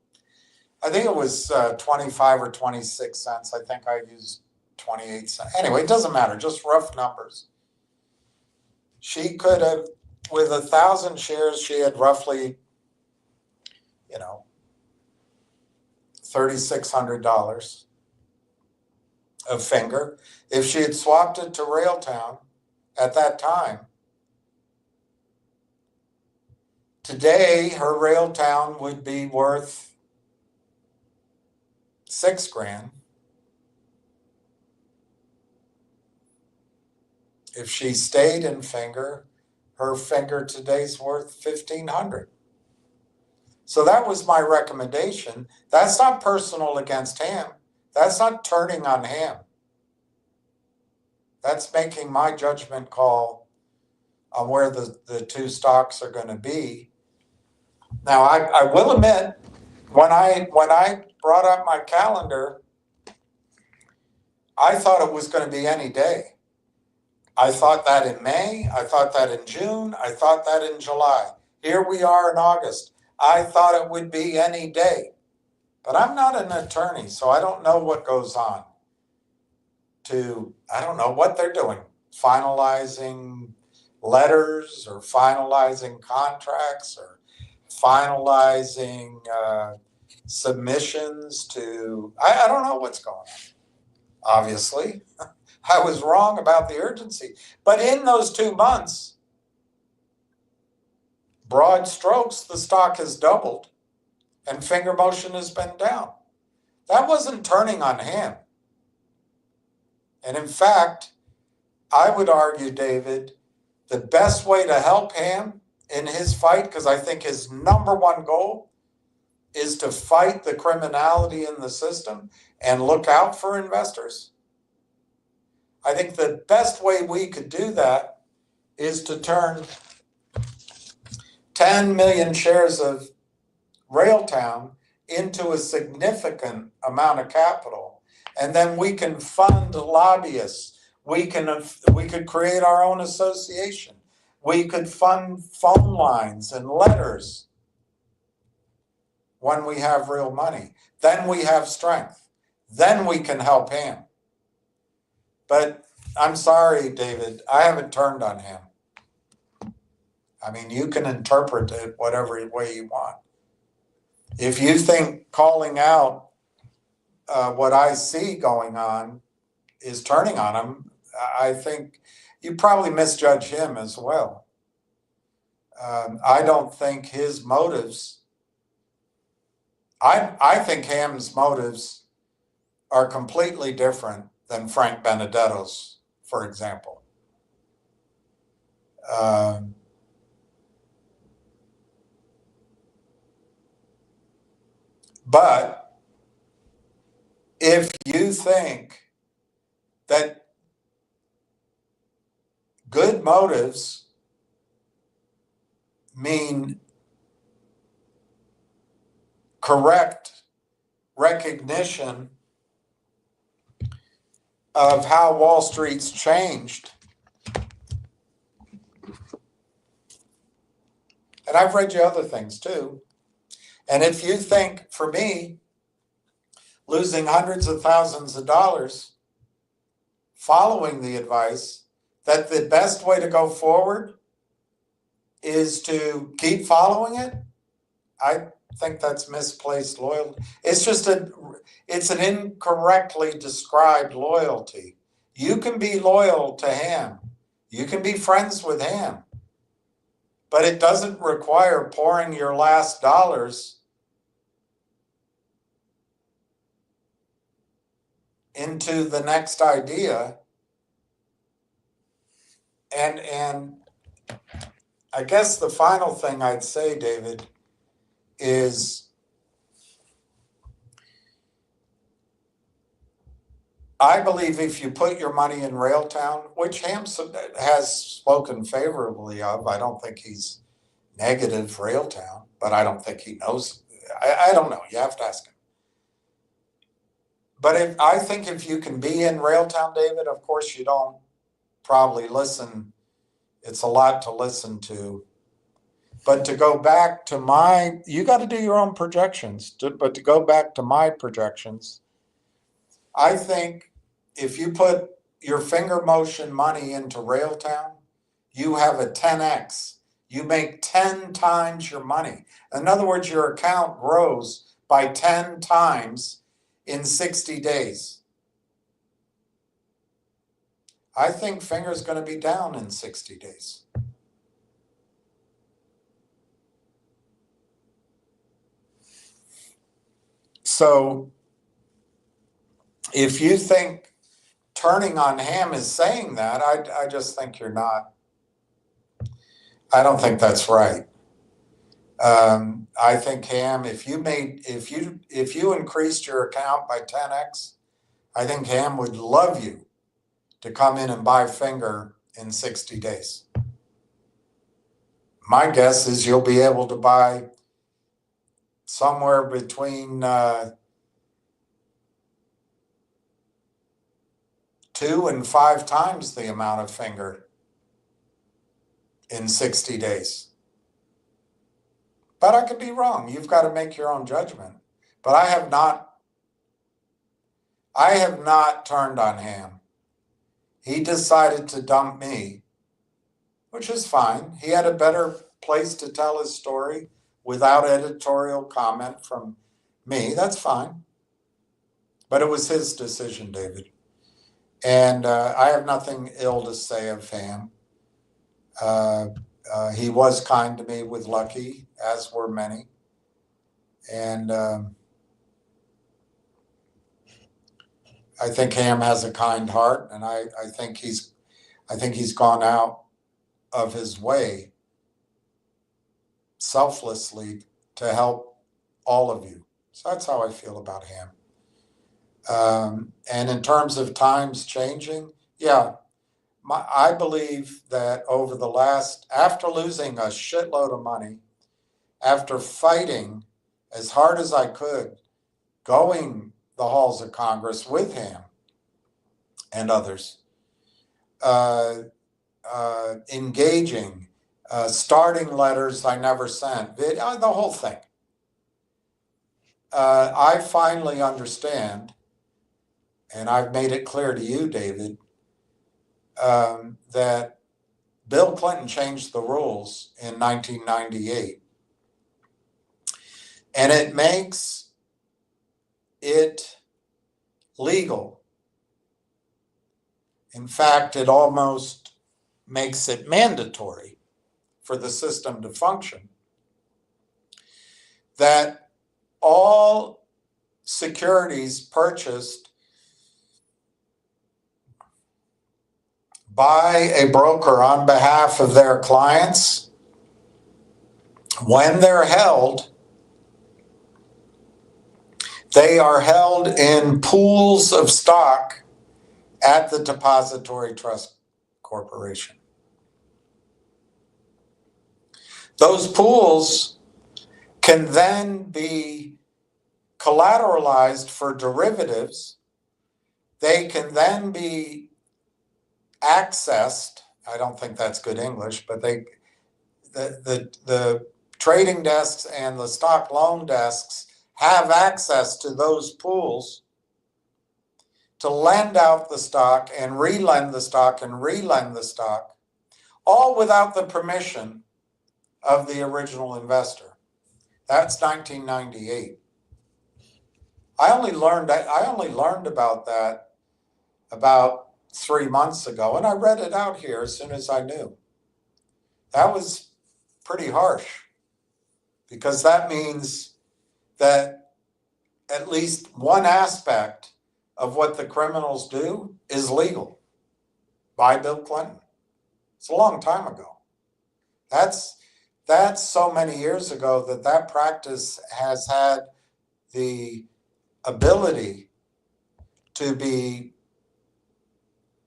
I think it was 25 or 26 cents. I think I used 28 cents. Anyway, it doesn't matter, just rough numbers. She could have, with 1,000 shares, she had roughly, $3,600 of Finger. If she had swapped it to Railtown at that time, today her Railtown would be worth $6,000. If she stayed in Finger, her Finger today's worth $1,500. So that was my recommendation. That's not personal against Ham. That's not turning on Ham. That's making my judgment call on where the two stocks are going to be. Now, I will admit, when I brought up my calendar, I thought it was going to be any day. I thought that in May, I thought that in June, I thought that in July. Here we are in August. I thought it would be any day. But I'm not an attorney, so I don't know what goes on. I don't know what they're doing, finalizing letters or finalizing contracts or finalizing submissions to, I don't know what's going on. Obviously, I was wrong about the urgency. But in those 2 months, broad strokes, the stock has doubled and Finger Motion has been down. That wasn't turning on Ham. And in fact, I would argue, David, the best way to help Ham in his fight, because I think his number one goal is to fight the criminality in the system and look out for investors. I think the best way we could do that is to turn 10 million shares of Railtown into a significant amount of capital. And then we can fund lobbyists. We could create our own association. We could fund phone lines and letters when we have real money. Then we have strength. Then we can help Ham. But I'm sorry, David, I haven't turned on him. I mean, you can interpret it whatever way you want. If you think calling out what I see going on is turning on him, I think you probably misjudge him as well. I don't think his motives, I think Ham's motives are completely different than Frank Benedetto's, for example. But if you think that good motives mean correct recognition of how Wall Street's changed, and I've read you other things too, and if you think, for me, losing hundreds of thousands of dollars following the advice that the best way to go forward is to keep following it, I think that's misplaced loyalty. It's an incorrectly described loyalty. You can be loyal to him. You can be friends with him. But it doesn't require pouring your last dollars into the next idea. And I guess the final thing I'd say, David, is I believe if you put your money in Railtown, which Ham has spoken favorably of, I don't think he's negative Railtown, but I don't think he knows. I don't know. You have to ask him. But I think if you can be in Railtown, David, of course you don't probably listen. It's a lot to listen to. But to go back to you got to do your own projections. But to go back to my projections, I think if you put your finger motion money into Railtown, you have a 10x. You make 10 times your money. In other words, your account grows by 10 times in 60 days. I think finger's going to be down in 60 days. So if you think turning on Ham is saying that, I just think you're not. I don't think that's right. I think Ham, if you increased your account by 10x, I think Ham would love you to come in and buy finger in 60 days. My guess is you'll be able to buy somewhere between 2 and 5 times the amount of finger in 60 days. But I could be wrong. You've got to make your own judgment. But I have not turned on Ham. He decided to dump me, which is fine. He had a better place to tell his story without editorial comment from me. That's fine. But it was his decision, David. And I have nothing ill to say of Ham. He was kind to me with Lucky, as were many. And I think Ham has a kind heart, and I think he's gone out of his way selflessly to help all of you. So that's how I feel about Ham. And in terms of times changing, yeah, I believe that over the after losing a shitload of money, after fighting as hard as I could, going the halls of Congress with Ham and others, engaging, starting letters I never sent, the whole thing. I finally understand, and I've made it clear to you, David, that Bill Clinton changed the rules in 1998. And it makes it legal In fact, it almost makes it mandatory for the system to function that all securities purchased by a broker on behalf of their clients, when they're held, they are held in pools of stock at the Depository Trust Corporation. Those pools can then be collateralized for derivatives. They can then be accessed. I don't think that's good English, but the trading desks and the stock loan desks have access to those pools to lend out the stock and relend the stock and relend the stock, all without the permission of the original investor. That's 1998. I only learned about that about 3 months ago, and I read it out here as soon as I knew. That was pretty harsh, because that means that at least one aspect of what the criminals do is legal by Bill Clinton. It's a long time ago. That's so many years ago that practice has had the ability to be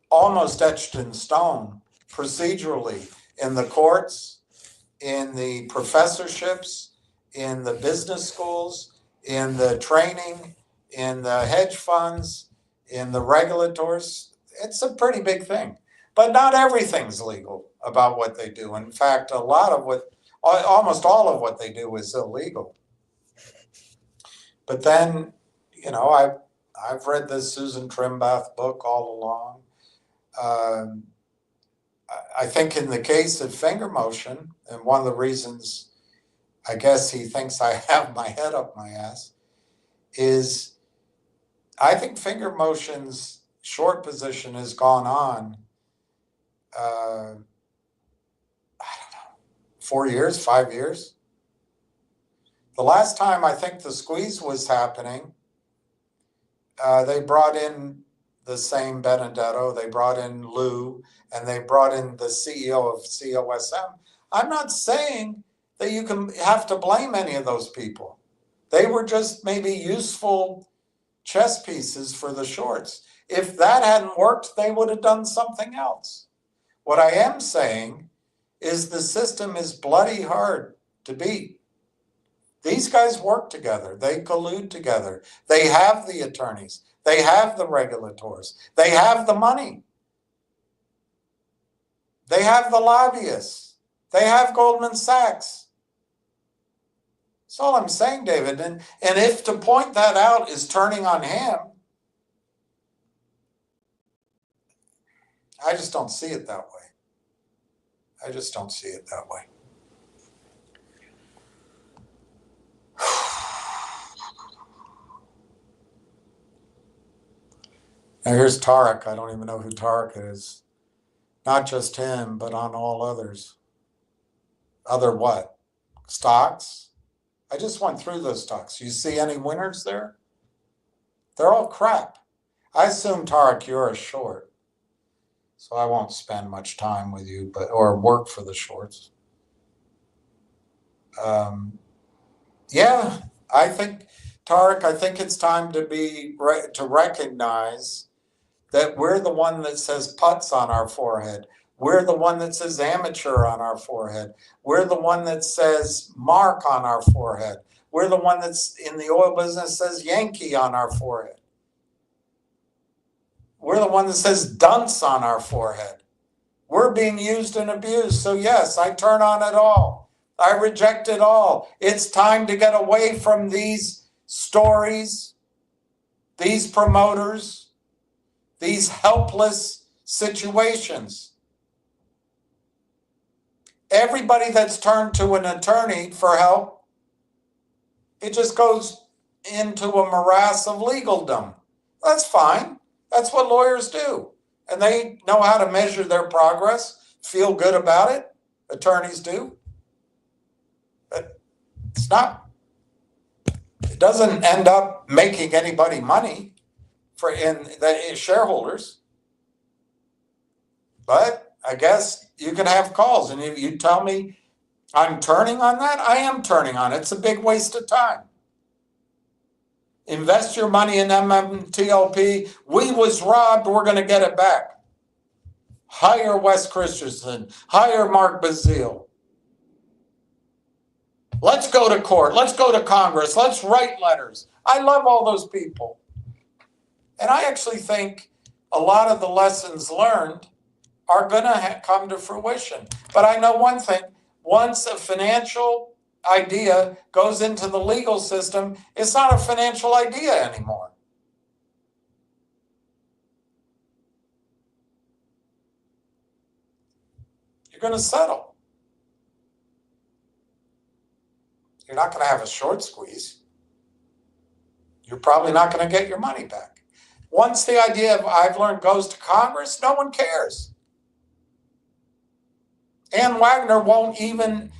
almost etched in stone procedurally in the courts, in the professorships, in the business schools, in the training, in the hedge funds, in the regulators. It's a pretty big thing. But not everything's legal about what they do. In fact, almost all of what they do is illegal. But then, I've read this Susan Trimbath book all along. I think in the case of finger motion, and one of the reasons I guess he thinks I have my head up my ass, is I think finger motion's short position has gone on, I don't know, 4 years, 5 years. The last time I think the squeeze was happening, they brought in the same Benedetto, they brought in Lou, and they brought in the CEO of COSM. I'm not saying that you have to blame any of those people. They were just maybe useful chess pieces for the shorts. If that hadn't worked, they would have done something else. What I am saying is the system is bloody hard to beat. These guys work together. They collude together. They have the attorneys. They have the regulators. They have the money. They have the lobbyists. They have Goldman Sachs. That's all I'm saying, David. And if to point that out is turning on him, I just don't see it that way. I just don't see it that way. Now here's Tarek. I don't even know who Tarek is. Not just him, but on all others. Other what? Stocks? I just went through those stocks. You see any winners there? They're all crap. I assume, Tarek, you're a short. So I won't spend much time with you, or work for the shorts. Yeah, I think, Tarek, it's time to recognize that we're the one that says putz on our forehead. We're the one that says amateur on our forehead. We're the one that says mark on our forehead. We're the one that's in the oil business says Yankee on our forehead. We're the one that says dunce on our forehead. We're being used and abused. So yes, I turn on it all. I reject it all. It's time to get away from these stories, these promoters, these helpless situations. Everybody that's turned to an attorney for help, it just goes into a morass of legaldom. That's fine. That's what lawyers do. and they know how to measure their progress, feel good about it. Attorneys do. But it's not, it doesn't end up making anybody money in the shareholders. But I guess you can have calls, and you tell me I'm turning on that. I am turning on it. It's a big waste of time. Invest your money in MMTLP. We was robbed. We're going to get it back. Hire Wes Christensen. Hire Mark Bazile. Let's go to court. Let's go to Congress. Let's write letters. I love all those people. And I actually think a lot of the lessons learned are going to come to fruition. But I know one thing. Once a financial idea goes into the legal system, it's not a financial idea anymore. You're going to settle. You're not going to have a short squeeze. You're probably not going to get your money back. Once the idea of I've learned goes to Congress, no one cares. Ann Wagner won't even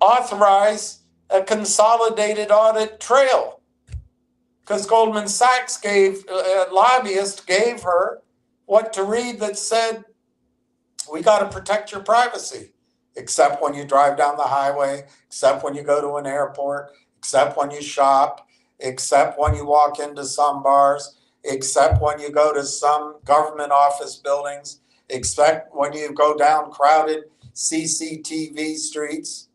authorize a consolidated audit trail because Goldman Sachs lobbyist gave her what to read that said, we got to protect your privacy, except when you drive down the highway, except when you go to an airport, except when you shop, except when you walk into some bars, except when you go to some government office buildings, except when you go down crowded CCTV streets,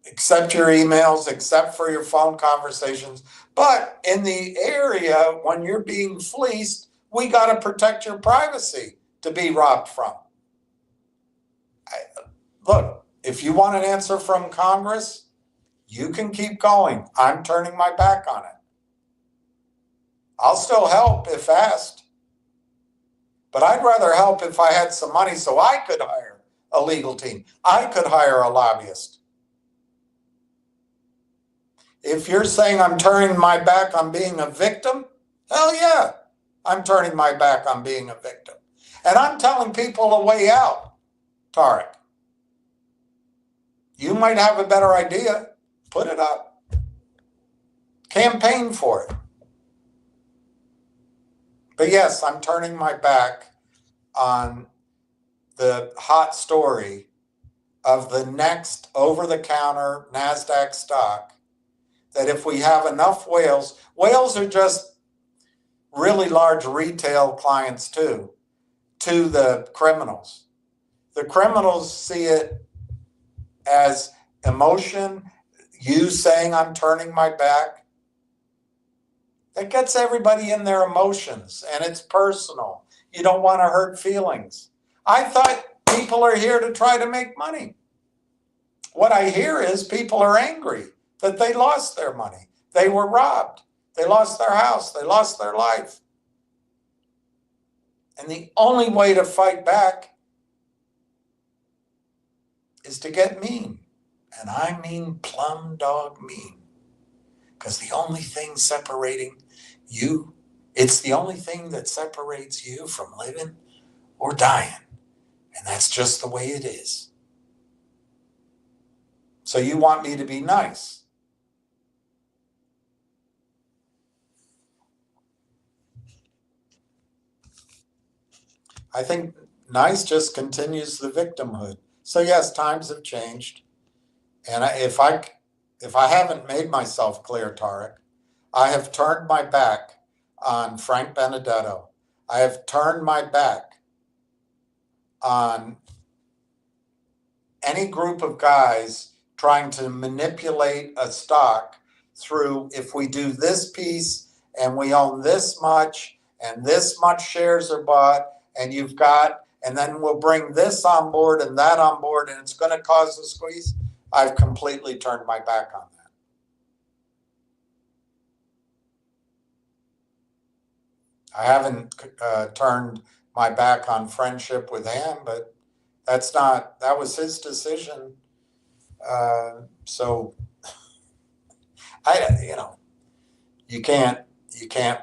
except your emails, except for your phone conversations. But in the area, when you're being fleeced, we got to protect your privacy to be robbed from. Look, if you want an answer from Congress, you can keep going. I'm turning my back on it. I'll still help if asked. But I'd rather help if I had some money so I could hire a legal team. I could hire a lobbyist. If you're saying I'm turning my back on being a victim, hell yeah, I'm turning my back on being a victim. And I'm telling people a way out, Tarek. You might have a better idea. Put it up. Campaign for it. But yes, I'm turning my back on the hot story of the next over-the-counter NASDAQ stock, that if we have enough whales are just really large retail clients too, to the criminals. The criminals see it as emotion, you saying I'm turning my back. That gets everybody in their emotions, and it's personal. You don't want to hurt feelings. I thought people are here to try to make money. What I hear is people are angry that they lost their money. They were robbed. They lost their house. They lost their life. And the only way to fight back is to get mean. And I mean plum dog mean. Because the only thing separating you, it's the only thing that separates you from living or dying. And that's just the way it is. So you want me to be nice. I think nice just continues the victimhood. So yes, times have changed. And if I haven't made myself clear, Tarek, I have turned my back on Frank Benedetto. I have turned my back on any group of guys trying to manipulate a stock through, if we do this piece and we own this much and this much shares are bought and you've got, and then we'll bring this on board and that on board and it's going to cause a squeeze. I've completely turned my back on that. I haven't turned my back on friendship with Ann, but that was his decision. So you can't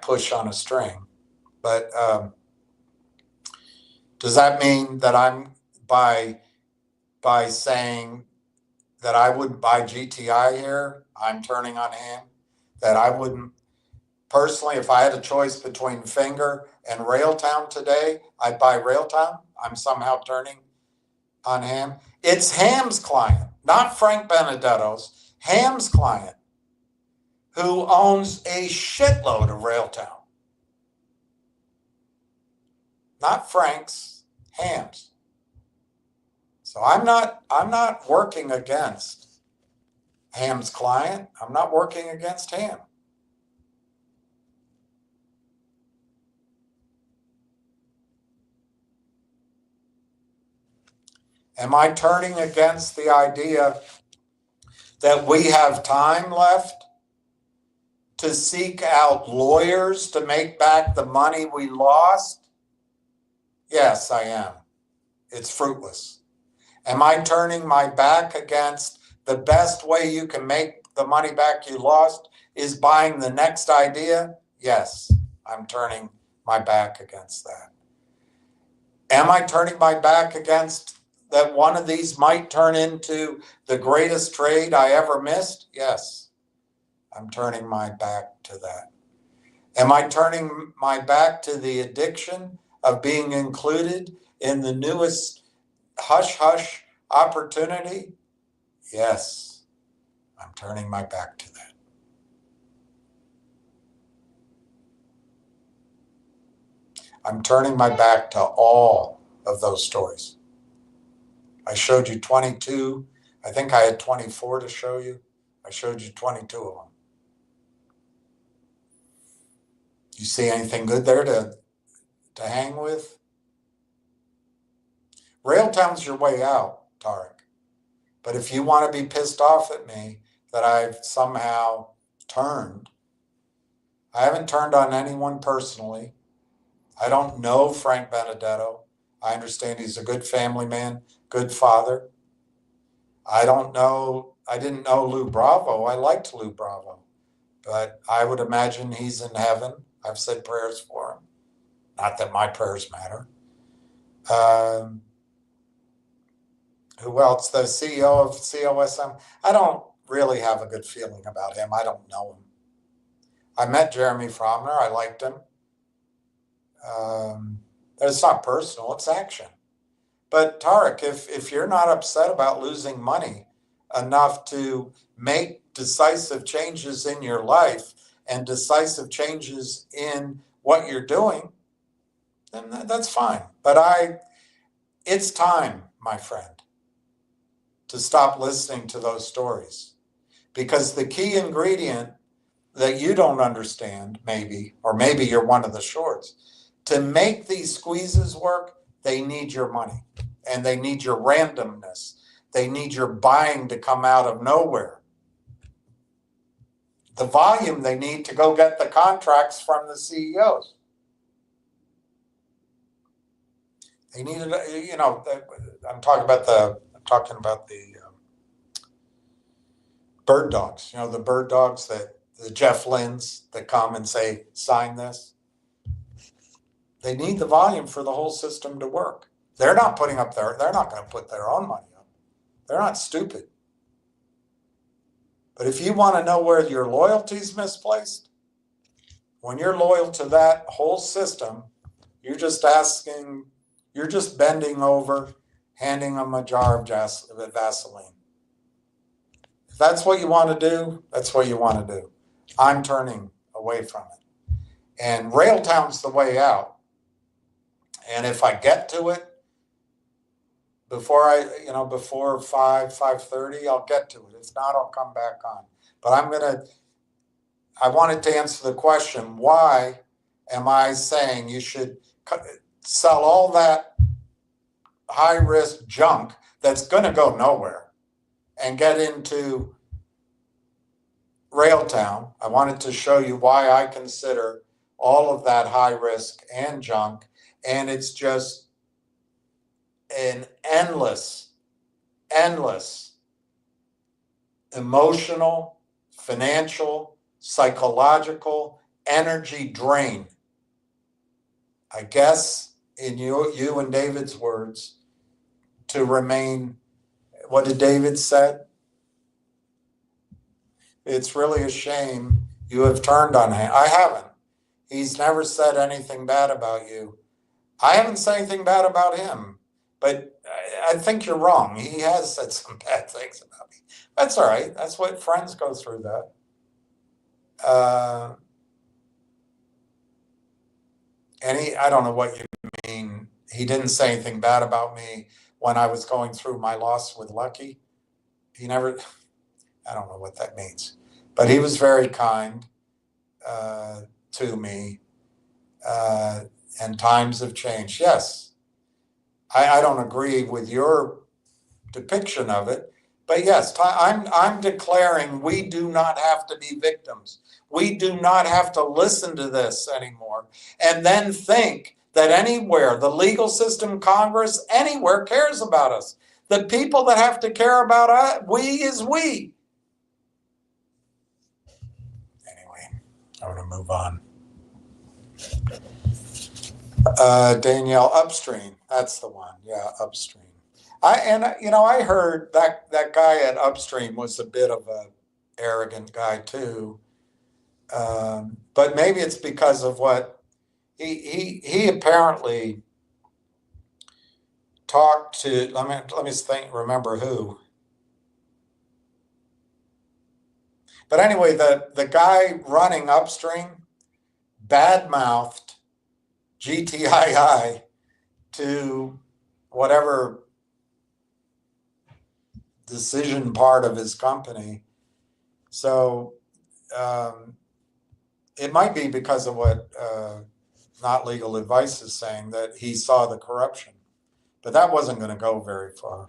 push on a string. But does that mean that I'm by saying that I wouldn't buy GTI here, I'm turning on ham? That I wouldn't personally, if I had a choice between Finger and Railtown today, I'd buy Railtown. I'm somehow turning on ham. It's Ham's client, not Frank Benedetto's, Ham's client, who owns a shitload of Railtown. Not Frank's, Ham's. So I'm not working against Ham's client. I'm not working against Ham. Am I turning against the idea that we have time left to seek out lawyers to make back the money we lost? Yes, I am. It's fruitless. Am I turning my back against the best way you can make the money back you lost is buying the next idea? Yes, I'm turning my back against that. Am I turning my back against that one of these might turn into the greatest trade I ever missed? Yes, I'm turning my back to that. Am I turning my back to the addiction of being included in the newest hush-hush opportunity? Yes, I'm turning my back to that. I'm turning my back to all of those stories. I showed you 22. I think I had 24 to show you. I showed you 22 of them. You see anything good there to hang with? Railtown's your way out, Tarek. But if you want to be pissed off at me that I've somehow turned, I haven't turned on anyone personally. I don't know Frank Benedetto. I understand he's a good family man, good father. I didn't know Lou Bravo. I liked Lou Bravo. But I would imagine he's in heaven. I've said prayers for him. Not that my prayers matter. Who else? The CEO of COSM. I don't really have a good feeling about him. I don't know him. I met Jeremy Fromner. I liked him. It's not personal. It's action. But Tarek, if you're not upset about losing money enough to make decisive changes in your life and decisive changes in what you're doing, then that's fine. But it's time, my friend, to stop listening to those stories. Because the key ingredient that you don't understand, maybe, or maybe you're one of the shorts, to make these squeezes work, they need your money and they need your randomness. They need your buying to come out of nowhere. The volume they need to go get the contracts from the CEOs. They need it, I'm talking about the bird dogs, the bird dogs the Jeff Lynns that come and say, sign this. They need the volume for the whole system to work. They're not going to put their own money up. They're not stupid. But if you want to know where your loyalty is misplaced, when you're loyal to that whole system, you're just bending over, handing them a jar of Vaseline. If that's what you want to do, that's what you want to do. I'm turning away from it. And Railtown's the way out. And if I get to it before 5:30, I'll get to it. If not, I'll come back on. But I wanted to answer the question, why am I saying you should sell all that high risk junk that's going to go nowhere and get into Railtown? I wanted to show you why I consider all of that high risk and junk, and it's just an endless emotional, financial, psychological energy drain I guess in you and David's words, to remain, what did David said? It's really a shame you have turned on him. I haven't. He's never said anything bad about you. I haven't said anything bad about him, but I think you're wrong. He has said some bad things about me. That's all right. That's what friends go through that. I don't know what you mean. He didn't say anything bad about me when I was going through my loss with Lucky. He never, I don't know what that means, but he was very kind to me. And times have changed. Yes, I don't agree with your depiction of it, but yes, I'm declaring we do not have to be victims. We do not have to listen to this anymore and then think that anywhere, the legal system, Congress, anywhere cares about us. The people that have to care about us, we is we. Anyway, I want to move on. Danielle, Upstream. That's the one. Yeah, Upstream. I heard that guy at Upstream was a bit of a arrogant guy too. But maybe it's because of what he apparently talked to. Let me think. Remember who? But anyway, the guy running Upstream badmouthed GTII to whatever decision part of his company. So it might be because of what Not Legal Advice is saying, that he saw the corruption. But that wasn't going to go very far.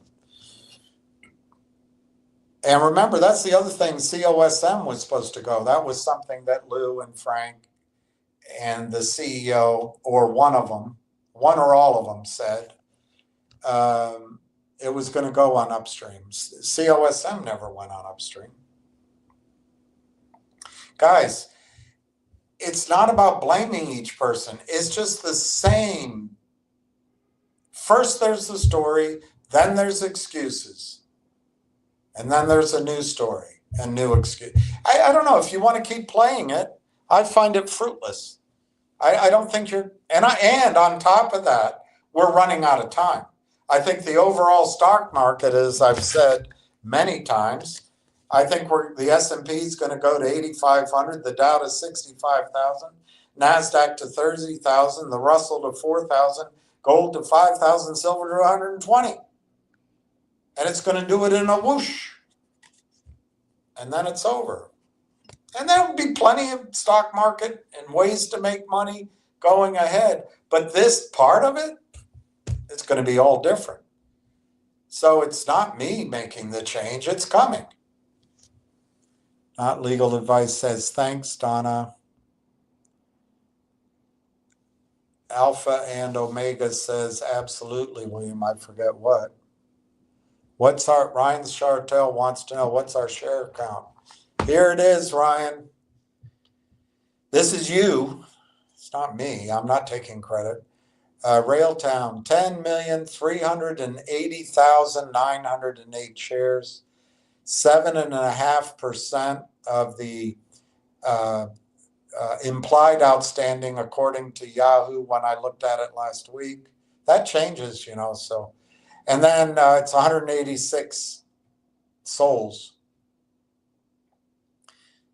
And remember, that's the other thing, COSM was supposed to go. That was something that Lou and Frank and the CEO, or one of them, one or all of them, said it was going to go on Upstream. COSM never went on Upstream. Guys, it's not about blaming each person. It's just the same. First there's the story, then there's excuses. And then there's a new story and new excuse. I don't know, if you want to keep playing it, I find it fruitless. I don't think you're, and on top of that, we're running out of time. I think the overall stock market, as I've said many times, I think the S&P is going to go to 8,500, the Dow to 65,000, NASDAQ to 30,000, the Russell to 4,000, gold to 5,000, silver to 120. And it's going to do it in a whoosh. And then it's over. And there will be plenty of stock market and ways to make money going ahead. But this part of it, it's going to be all different. So it's not me making the change, it's coming. Not Legal Advice says, thanks, Donna. Alpha and Omega says, absolutely, William. I forget what. Ryan Chartel wants to know, what's our share count? Here it is, Ryan. This is you. It's not me. I'm not taking credit. Railtown, 10,380,908 shares. 7.5% of the implied outstanding, according to Yahoo, when I looked at it last week. That changes, so. And then it's 186 souls.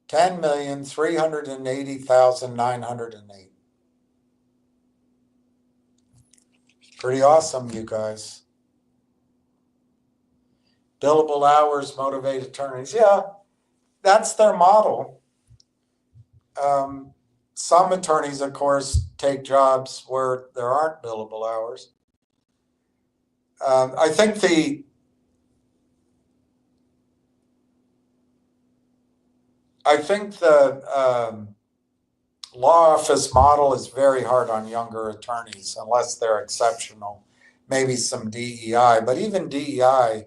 10,380,908. Pretty awesome, you guys. Billable hours motivate attorneys. Yeah, that's their model. Some attorneys, of course, take jobs where there aren't billable hours. I think the law office model is very hard on younger attorneys unless they're exceptional. Maybe some DEI, but even DEI,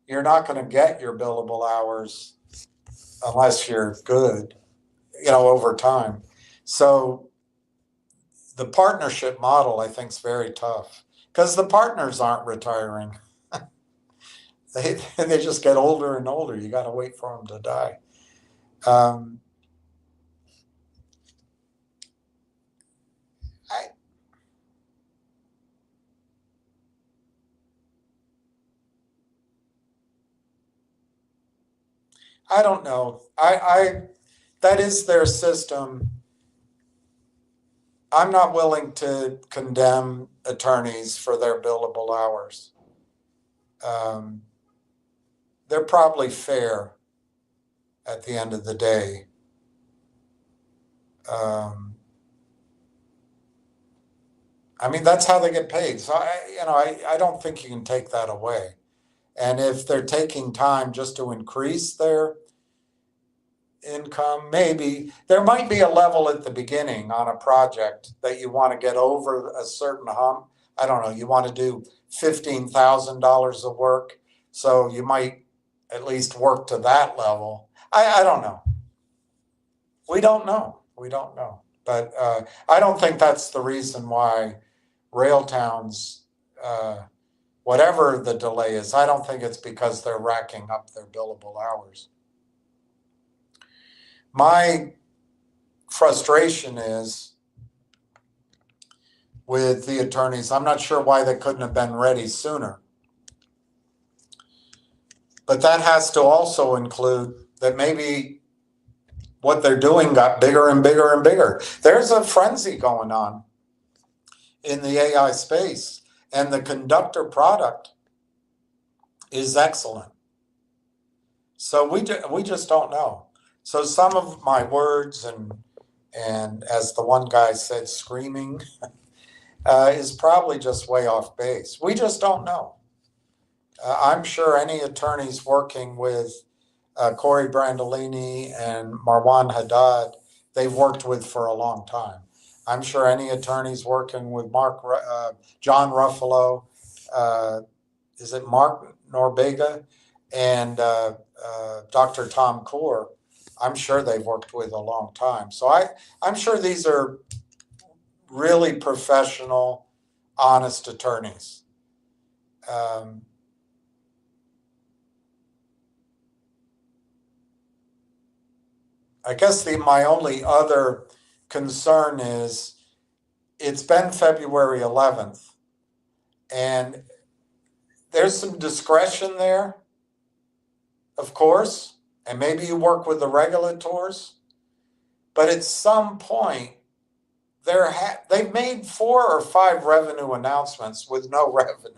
you're not going to get your billable hours unless you're good, over time. So the partnership model, I think, is very tough because the partners aren't retiring. They just get older and older. You got to wait for them to die. I don't know. That is their system. I'm not willing to condemn attorneys for their billable hours. They're probably fair at the end of the day. I mean, that's how they get paid. So I don't think you can take that away. And if they're taking time just to increase their income, maybe there might be a level at the beginning on a project that you want to get over a certain hump. I don't know, you want to do $15,000 of work, so you might at least work to that level. I don't know. We don't know. But I don't think that's the reason why Railtown's, whatever the delay is, I don't think it's because they're racking up their billable hours. My frustration is with the attorneys, I'm not sure why they couldn't have been ready sooner. But that has to also include that maybe what they're doing got bigger and bigger and bigger. There's a frenzy going on in the AI space, and the conductor product is excellent. So we just don't know. So some of my words and as the one guy said, screaming, is probably just way off base. We just don't know. I'm sure any attorneys working with Corey Brandolini and Marwan Haddad, they've worked with for a long time. I'm sure any attorneys working with John Ruffalo, is it Mark Norbega, and Dr. Tom Kaur, I'm sure they've worked with a long time. So I'm sure these are really professional, honest attorneys. I guess my only other concern is it's been February 11th, and there's some discretion there, of course, and maybe you work with the regulators, but at some point, they've made 4 or 5 revenue announcements with no revenue.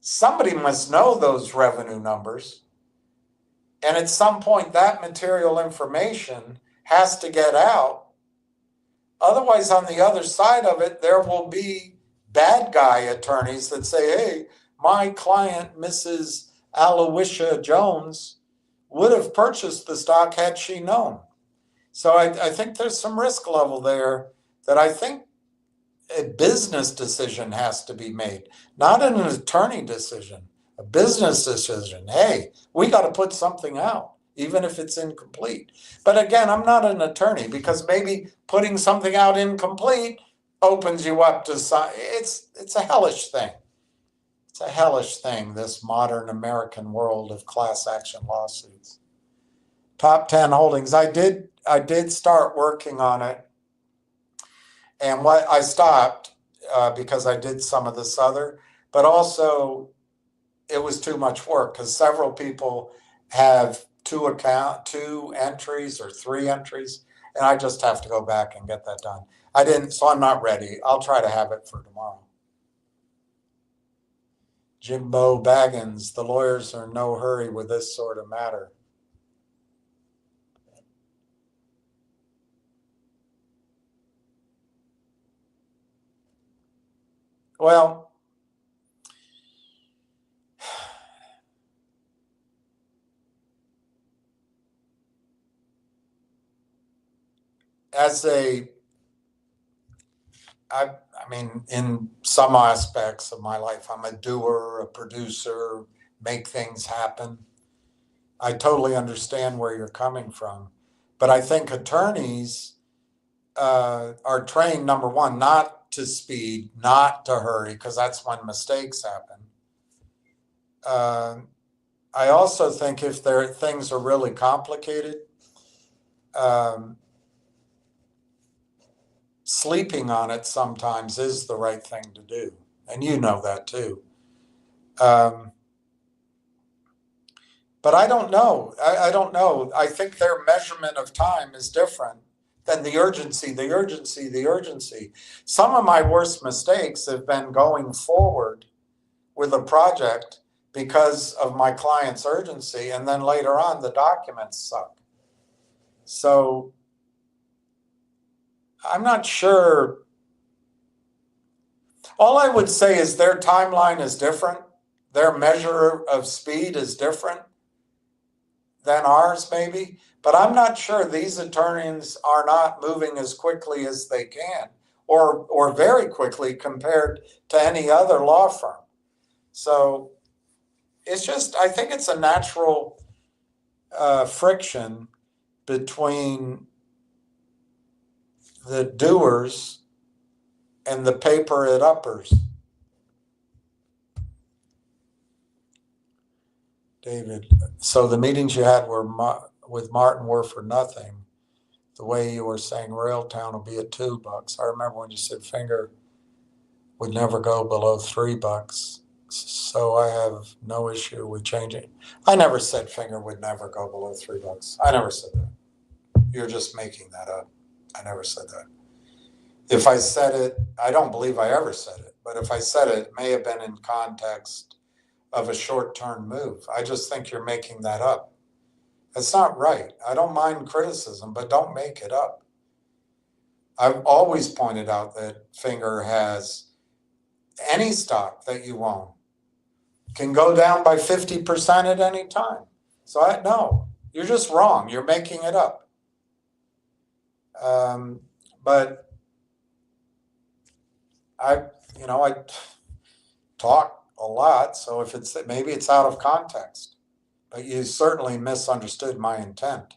Somebody must know those revenue numbers. And at some point, that material information has to get out. Otherwise, on the other side of it, there will be bad guy attorneys that say, hey, my client, Mrs. Aloysia Jones, would have purchased the stock had she known. So I think there's some risk level there that I think a business decision has to be made, not an attorney decision, a business decision. Hey, we got to put something out, even if it's incomplete. But again, I'm not an attorney, because maybe putting something out incomplete opens you up to it's a hellish thing. It's a hellish thing, this modern American world of class action lawsuits. Top 10 holdings. I did start working on it, and what I stopped because I did some of this other, but also it was too much work because several people have 2 entries or 3 entries, and I just have to go back and get that done. I didn't, so I'm not ready. I'll try to have it for tomorrow. Jimbo Baggins, the lawyers are in no hurry with this sort of matter. Well, I mean, in some aspects of my life, I'm a doer, a producer, make things happen. I totally understand where you're coming from. But I think attorneys, are trained, number one, not to speed, not to hurry, because that's when mistakes happen. I also think if things are really complicated, sleeping on it sometimes is the right thing to do. And you know that too. But I don't know. I don't know. I think their measurement of time is different than the urgency. Some of my worst mistakes have been going forward with a project because of my client's urgency, and then later on the documents suck. So I'm not sure. All I would say is their timeline is different. Their measure of speed is different than ours, maybe. But I'm not sure these attorneys are not moving as quickly as they can, or very quickly compared to any other law firm. So it's just, I think it's a natural friction between the doers and the paper it uppers. David, so the meetings you had with Martin were for nothing. The way you were saying Railtown will be at $2. I remember when you said Finger would never go below $3. So I have no issue with changing. I never said Finger would never go below $3. I never said that. You're just making that up. I never said that. If I said it, I don't believe I ever said it, but if I said it, it may have been in context of a short-term move. I just think you're making that up. That's not right. I don't mind criticism, but don't make it up. I've always pointed out that Finger has any stock that you own can go down by 50% at any time. So no, you're just wrong. You're making it up. But I talk a lot, so if maybe it's out of context, but you certainly misunderstood my intent.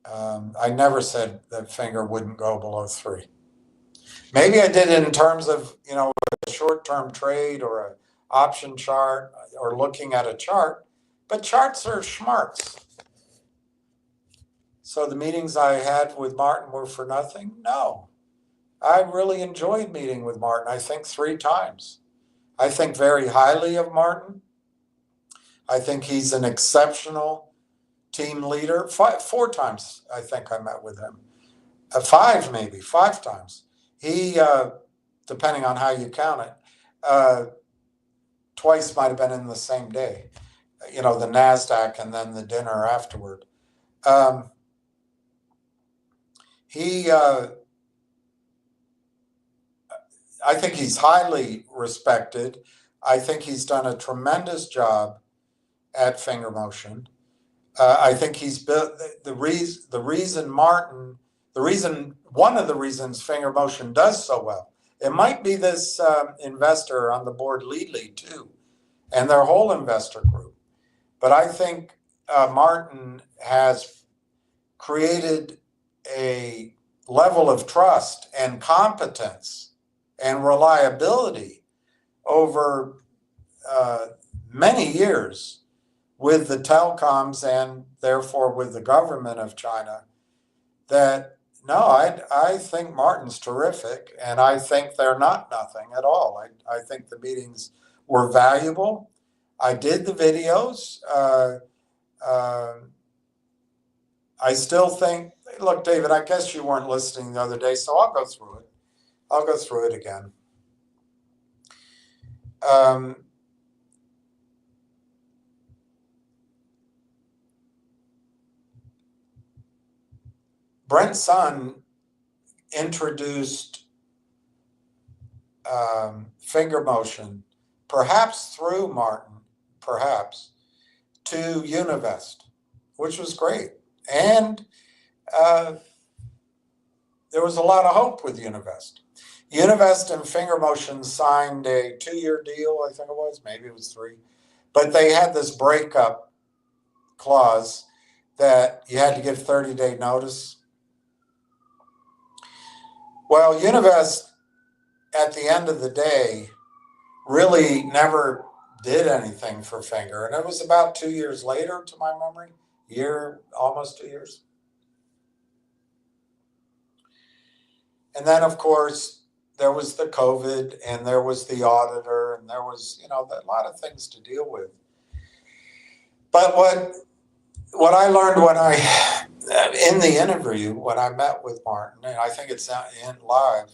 I never said that Finger wouldn't go below 3. Maybe I did it in terms of, a short-term trade or an option chart or looking at a chart, but charts are schmarts. So the meetings I had with Martin were for nothing? No. I really enjoyed meeting with Martin, I think 3 times. I think very highly of Martin. I think he's an exceptional team leader. 4 times I think I met with him. 5 times. He, depending on how you count it, twice might have been in the same day. The NASDAQ and then the dinner afterward. I think he's highly respected. I think he's done a tremendous job at Finger Motion. I think he's built one of the reasons Finger Motion does so well. It might be this investor on the board, Leadley, too, and their whole investor group. But I think Martin has created a level of trust and competence and reliability over many years with the telecoms and therefore with the government of China that, no, I think Martin's terrific, and I think they're not nothing at all. I think the meetings were valuable. I did the videos. I still think, look, David, I guess you weren't listening the other day, so I'll go through it. I'll go through it again. Brent Sun introduced Finger Motion, perhaps through Martin, perhaps, to Univest, which was great. And there was a lot of hope with Univest. Univest and Finger Motion signed a 2-year deal, I think it was, maybe it was 3. But they had this breakup clause that you had to give 30-day notice. Well, Univest, at the end of the day, really never did anything for Finger. And it was about 2 years later, to my memory, almost 2 years. And then, of course, there was the COVID and there was the auditor and there was, a lot of things to deal with. But what I learned in the interview, when I met with Martin, and I think it's in live,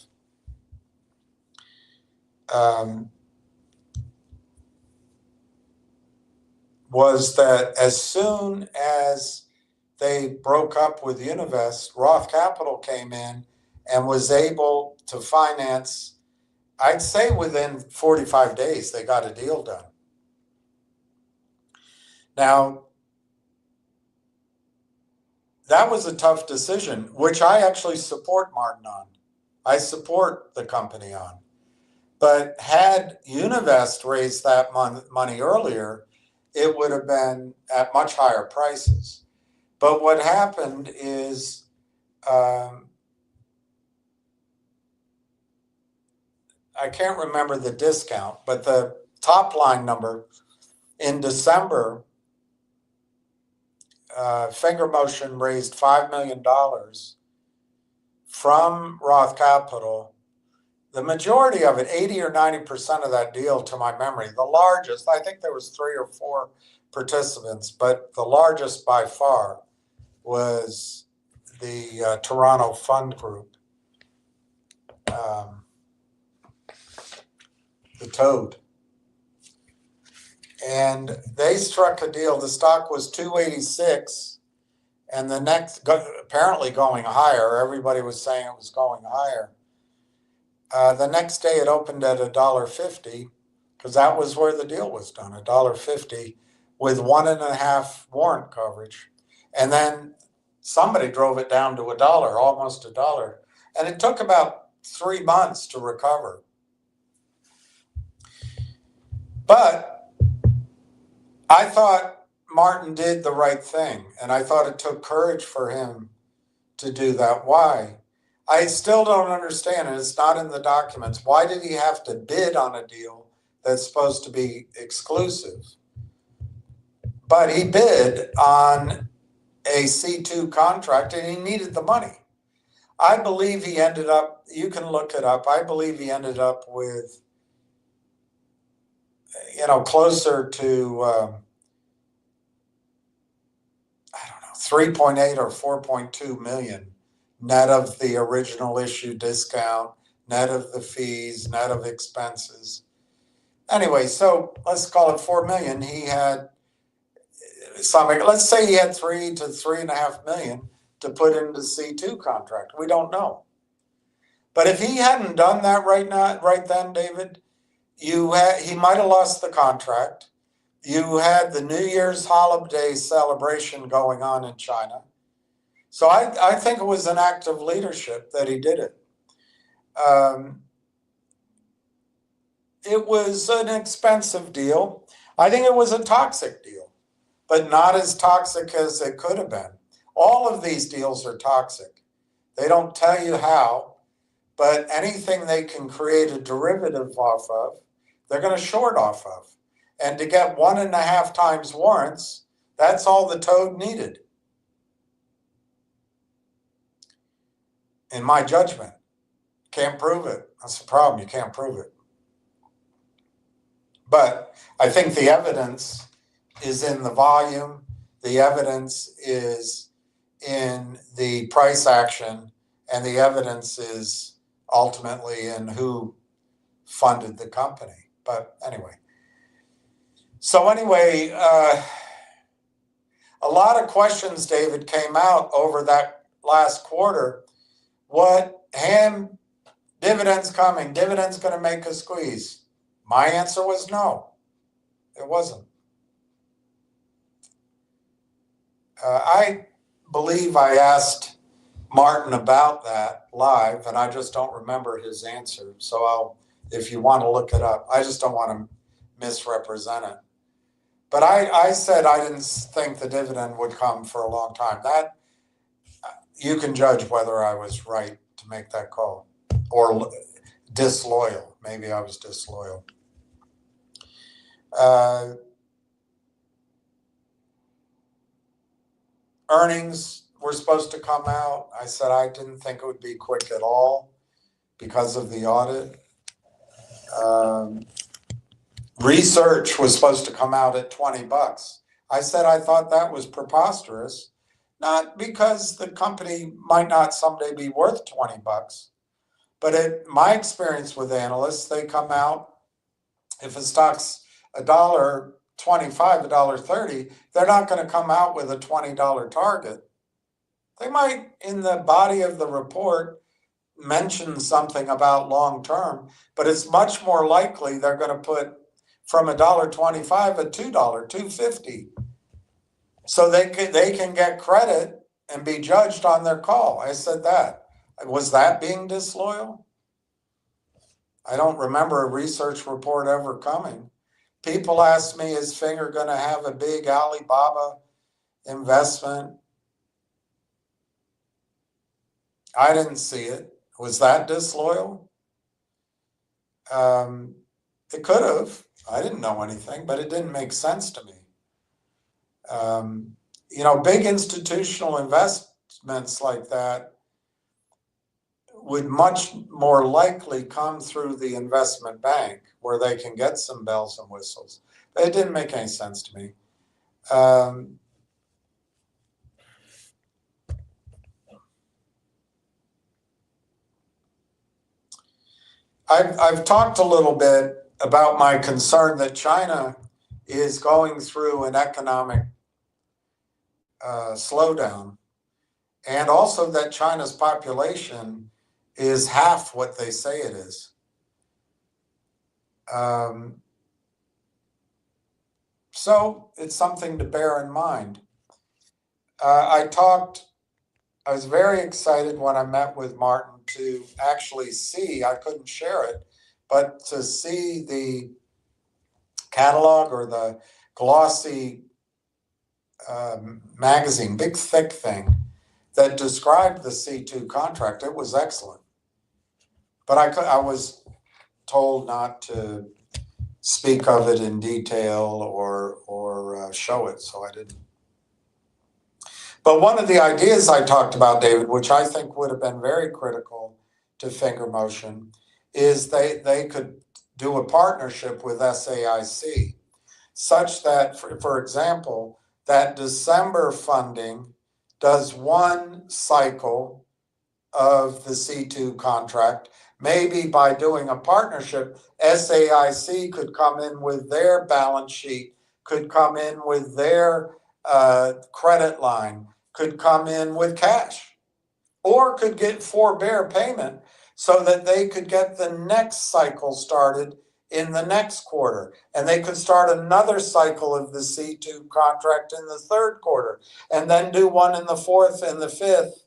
was that as soon as they broke up with Univest, Roth Capital came in and was able to finance, I'd say within 45 days, they got a deal done. Now, that was a tough decision, which I actually support Martin on. I support the company on. But had Univest raised that money earlier, it would have been at much higher prices. But what happened is I can't remember the discount, but the top line number in December, Finger Motion raised $5 million from Roth Capital. The majority of it, 80 or 90% of that deal, to my memory, the largest, I think there was 3 or 4 participants, but the largest by far was the Toronto Fund Group, the Toad. And they struck a deal. The stock was $286, and the next, apparently going higher. Everybody was saying it was going higher. The next day it opened at $1.50, because that was where the deal was done, $1.50 with 1.5 warrant coverage. And then somebody drove it down to $1, almost $1. And it took about 3 months to recover. But I thought Martin did the right thing, and I thought it took courage for him to do that. Why? I still don't understand, and it's not in the documents. Why did he have to bid on a deal that's supposed to be exclusive? But he bid on a C2 contract, and he needed the money. I believe he ended up, you can look it up, I believe he ended up with, closer to, 3.8 or 4.2 million net of the original issue discount, net of the fees, net of expenses. Anyway, so let's call it 4 million. He had something, let's say he had 3 to 3.5 million to put into C2 contract. We don't know. But if he hadn't done that right then, David, he might have lost the contract. You had the New Year's holiday celebration going on in China. So I think it was an act of leadership that he did it. It was an expensive deal. I think it was a toxic deal, but not as toxic as it could have been. All of these deals are toxic. They don't tell you how, but anything they can create a derivative off of, they're going to short off of. And to get 1.5 times warrants, that's all the Toad needed. In my judgment. Can't prove it. That's the problem. You can't prove it. But I think the evidence is in the volume. The evidence is in the price action. And the evidence is ultimately in who funded the company. But anyway. So anyway, a lot of questions, David, came out over that last quarter. Dividends coming, dividends going to make a squeeze? My answer was no, it wasn't. I believe I asked Martin about that live, and I just don't remember his answer. So if you want to look it up, I just don't want to misrepresent it. But I said I didn't think the dividend would come for a long time. That you can judge whether I was right to make that call. or disloyal. Maybe I was disloyal. Earnings were supposed to come out. I said I didn't think it would be quick at all because of the audit. Research was supposed to come out at $20. I said I thought that was preposterous, not because the company might not someday be worth $20, but my experience with analysts, they come out, if a stock's $1.25, $1.30, they're not going to come out with a $20 target. They might, in the body of the report, mention something about long term, but it's much more likely they're going to put from $1.25 a $2, $2.50. So they can get credit and be judged on their call. I said that. Was that being disloyal? I don't remember a research report ever coming. People ask me, is Finger going to have a big Alibaba investment? I didn't see it. Was that disloyal? It could have. I didn't know anything, but it didn't make sense to me. Big institutional investments like that would much more likely come through the investment bank where they can get some bells and whistles. It didn't make any sense to me. I've talked a little bit about my concern that China is going through an economic slowdown, and also that China's population is half what they say it is. So it's something to bear in mind. I was very excited when I met with Martin to actually see, I couldn't share it, but to see the catalog or the glossy magazine, big thick thing that described the C2 contract. It was excellent. But I was told not to speak of it in detail or show it, so I didn't. But one of the ideas I talked about, David, which I think would have been very critical to Finger Motion, is they could do a partnership with SAIC, such that, for example, that December funding does one cycle of the C2 contract. Maybe by doing a partnership, SAIC could come in with their balance sheet, could come in with their credit line, could come in with cash, or could get forbear payment so that they could get the next cycle started in the next quarter. And they could start another cycle of the C2 contract in the third quarter, and then do one in the fourth and the fifth.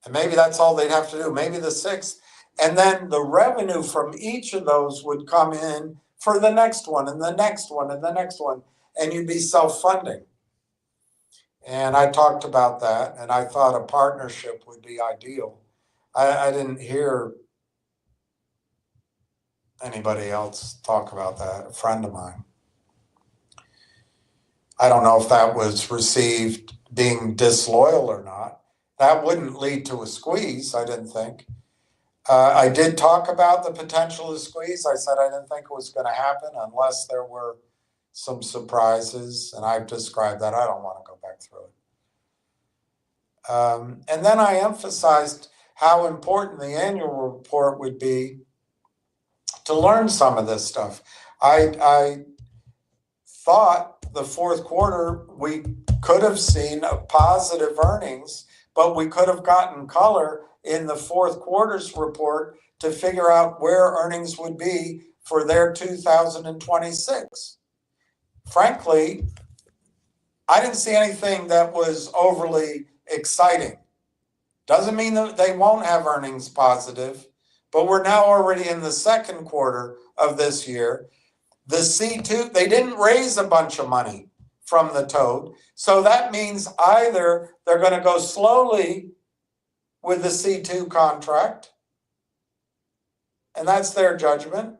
And maybe that's all they'd have to do, maybe the sixth. And then the revenue from each of those would come in for the next one and the next one and the next one. And you'd be self-funding. And I talked about that, and I thought a partnership would be ideal. I didn't hear anybody else talk about that, a friend of mine. I don't know if that was received being disloyal or not. That wouldn't lead to a squeeze, I didn't think. I did talk about the potential of squeeze. I said I didn't think it was going to happen unless there were some surprises, and I've described that. I don't want to go back through it. And then I emphasized how important the annual report would be to learn some of this stuff. I thought the fourth quarter we could have seen a positive earnings, but we could have gotten color in the fourth quarter's report to figure out where earnings would be for their 2026. Frankly, I didn't see anything that was overly exciting. Doesn't mean that they won't have earnings positive, but we're now already in the second quarter of this year. The C2, they didn't raise a bunch of money from the toad. So that means either they're going to go slowly with the C2 contract, and that's their judgment.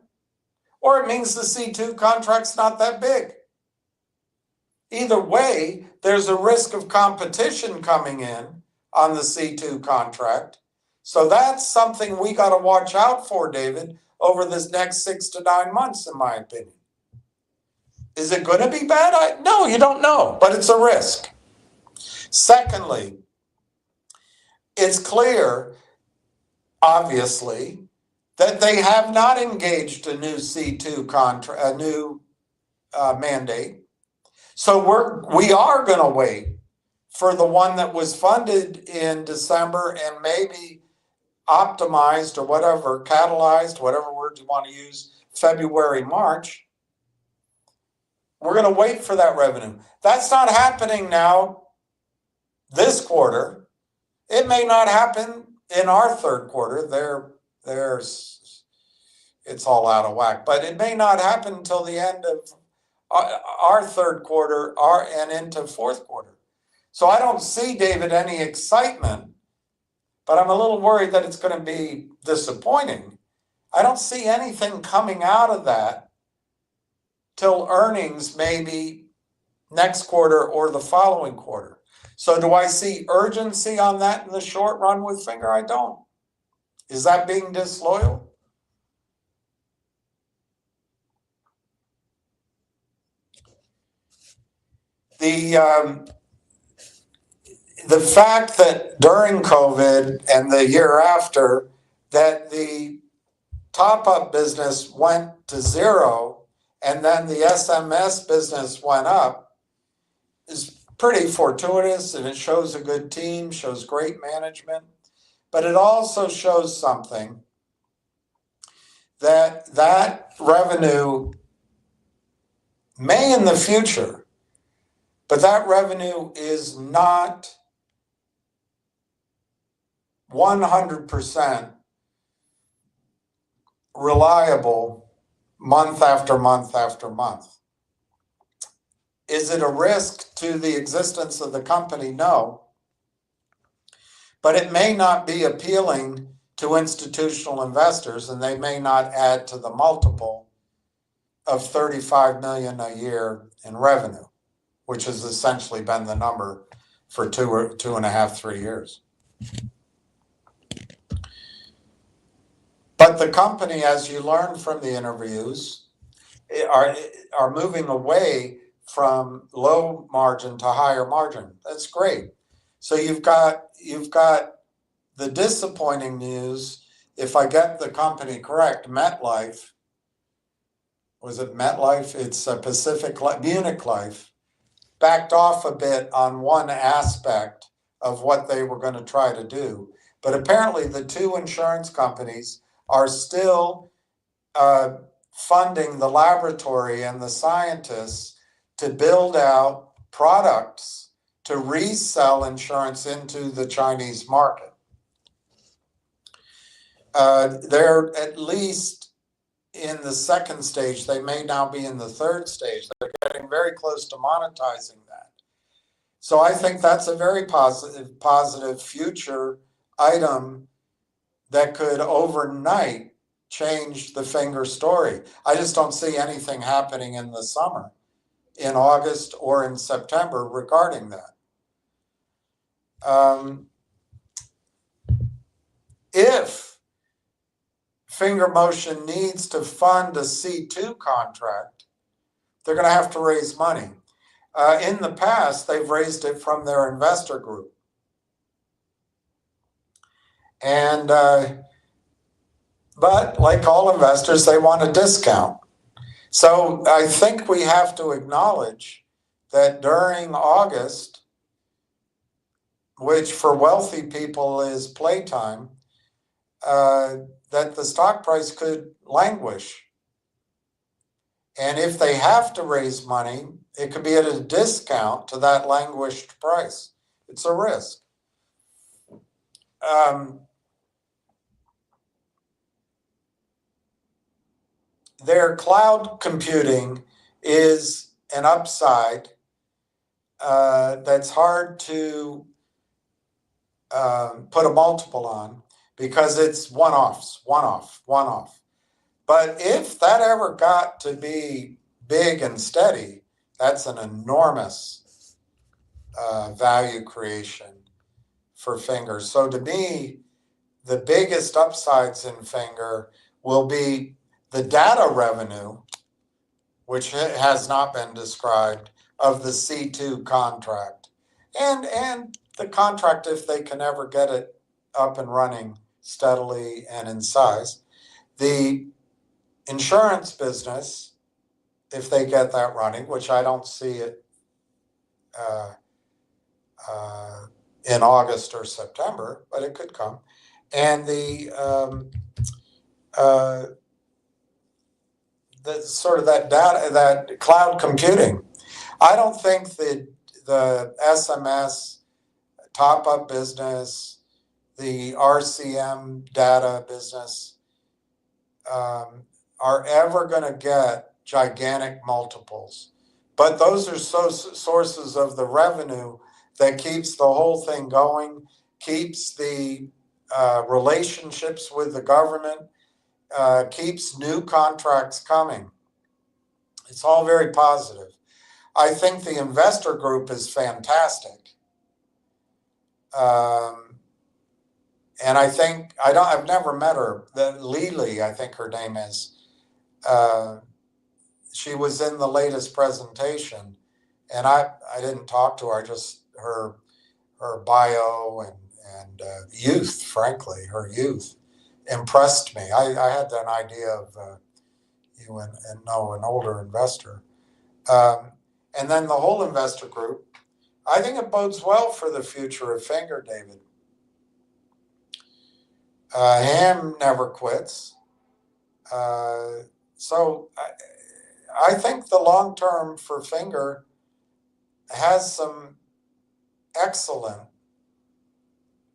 Or it means the C2 contract's not that big. Either way, there's a risk of competition coming in on the C2 contract. So that's something we got to watch out for, David, over this next 6 to 9 months, in my opinion. Is it going to be bad? No, you don't know, but it's a risk. Secondly, it's clear, obviously, that they have not engaged a new C2 contract, a new mandate. So we are going to wait for the one that was funded in December and maybe optimized or whatever, catalyzed, whatever word you want to use, February, March. We're going to wait for that revenue. That's not happening now this quarter. It may not happen in our third quarter. It's all out of whack, but it may not happen until the end of our third quarter and into fourth quarter. So I don't see, David, any excitement, but I'm a little worried that it's going to be disappointing. I don't see anything coming out of that till earnings maybe next quarter or the following quarter. So do I see urgency on that in the short run with Finger? I don't. Is that being disloyal? The fact that during COVID and the year after that the top-up business went to zero and then the SMS business went up is pretty fortuitous, and it shows a good team, shows great management, but it also shows something that revenue may in the future, but that revenue is not 100% reliable month after month after month. Is it a risk to the existence of the company? No. But it may not be appealing to institutional investors, and they may not add to the multiple of $35 million a year in revenue, which has essentially been the number for 2.5, 3 years. But the company, as you learn from the interviews, are moving away from low margin to higher margin. That's great. So you've got the disappointing news. If I get the company correct, MetLife, was it MetLife? It's Munich Life, backed off a bit on one aspect of what they were going to try to do. But apparently the two insurance companies are still funding the laboratory and the scientists to build out products to resell insurance into the Chinese market. They're at least in the second stage. They may now be in the third stage. They're getting very close to monetizing that. So I think that's a very positive future item that could overnight change the Finger story. I just don't see anything happening in the summer, in August or in September regarding that. If Finger Motion needs to fund a C2 contract, they're going to have to raise money. In the past, they've raised it from their investor group. And but like all investors, they want a discount. So I think we have to acknowledge that during August, which for wealthy people is playtime, that the stock price could languish. And if they have to raise money, it could be at a discount to that languished price. It's a risk. Their cloud computing is an upside that's hard to put a multiple on, because it's one-off. But if that ever got to be big and steady, that's an enormous value creation for Finger. So to me, the biggest upsides in Finger will be the data revenue, which has not been described, of the C2 contract. And the contract, if they can ever get it up and running steadily and in size. The insurance business, if they get that running, which I don't see it in August or September, but it could come. And the sort of that data, that cloud computing. I don't think that the SMS top-up business, the RCM data business, are ever going to get gigantic multiples. But those are sources of the revenue that keeps the whole thing going, keeps the relationships with the government, keeps new contracts coming. It's all very positive. I think the investor group is fantastic. And I think, I've never met her, Lily, I think her name is. She was in the latest presentation, and I didn't talk to her. I just, her bio and youth, frankly, her youth impressed me. I had an idea of you and know an older investor. And then the whole investor group, I think it bodes well for the future of Finger, David. Ham never quits. So I think the long term for Finger has some excellent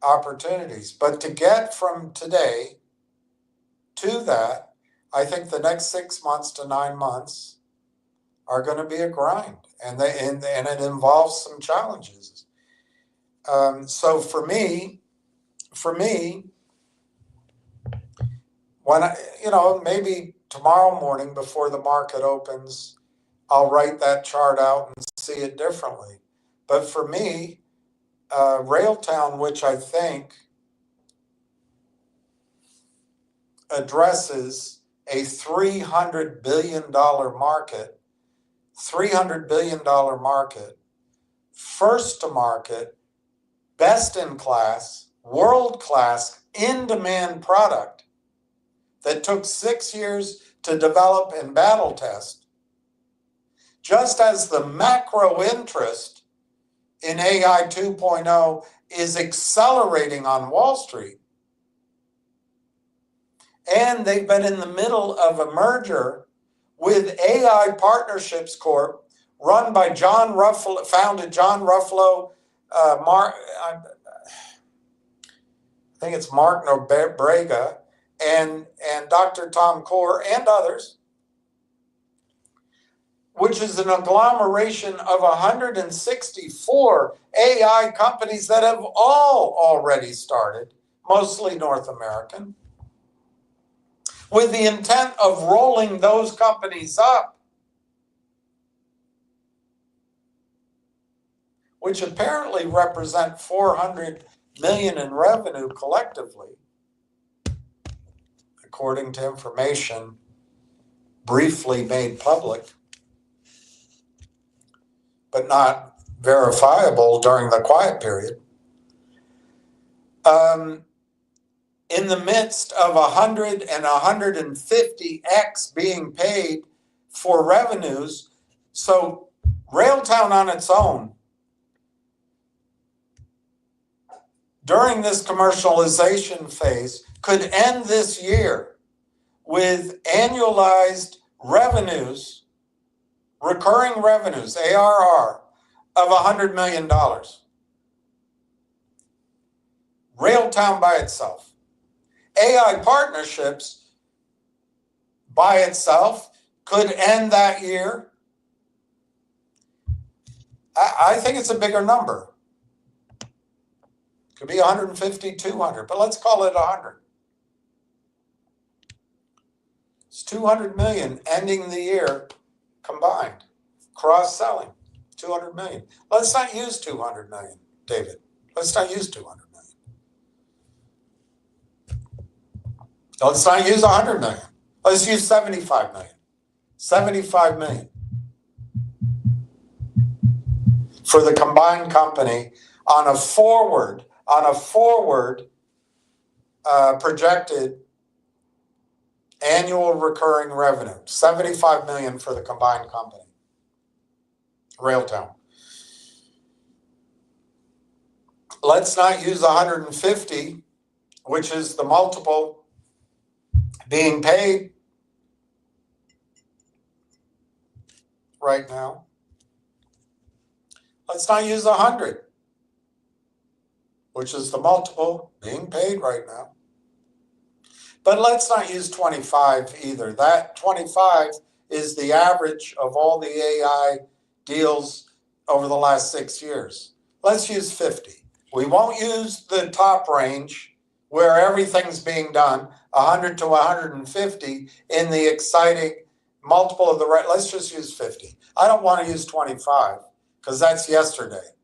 opportunities. But to get from today to that, I think the next 6 months to 9 months are going to be a grind, and it involves some challenges. So for me, when maybe tomorrow morning before the market opens, I'll write that chart out and see it differently. But for me, Railtown, which I think addresses a $300 billion market, first to market, best in class, world class, in demand product that took 6 years to develop and battle test. Just as the macro interest in AI 2.0 is accelerating on Wall Street, and they've been in the middle of a merger with AI Partnerships Corp, run by John Ruffalo, founded John Ruffalo, I think it's Mark Nobrega, and Dr. Tom Core and others, which is an agglomeration of 164 AI companies that have all already started, mostly North American, with the intent of rolling those companies up, which apparently represent 400 million in revenue collectively, according to information briefly made public, but not verifiable during the quiet period. In the midst of 100 and 150x being paid for revenues. So Railtown on its own, during this commercialization phase, could end this year with annualized revenues, recurring revenues, ARR, of $100 million. Railtown by itself. AI Partnerships by itself could end that year. I think it's a bigger number. Could be 150, 200, but let's call it 100. It's 200 million ending the year combined. Cross-selling, 200 million. Let's not use 200 million, David. Let's not use 200 million. Let's not use 100 million. Let's use 75 million. 75 million for the combined company on a forward projected annual recurring revenue. 75 million for the combined company. Railtown. Let's not use 150, which is the multiple being paid right now. Let's not use 100, which is the multiple being paid right now. But let's not use 25 either. That 25 is the average of all the AI deals over the last 6 years. Let's use 50. We won't use the top range where everything's being done, 100 to 150 in the exciting multiple of the right. Let's just use 50. I don't want to use 25 because that's yesterday.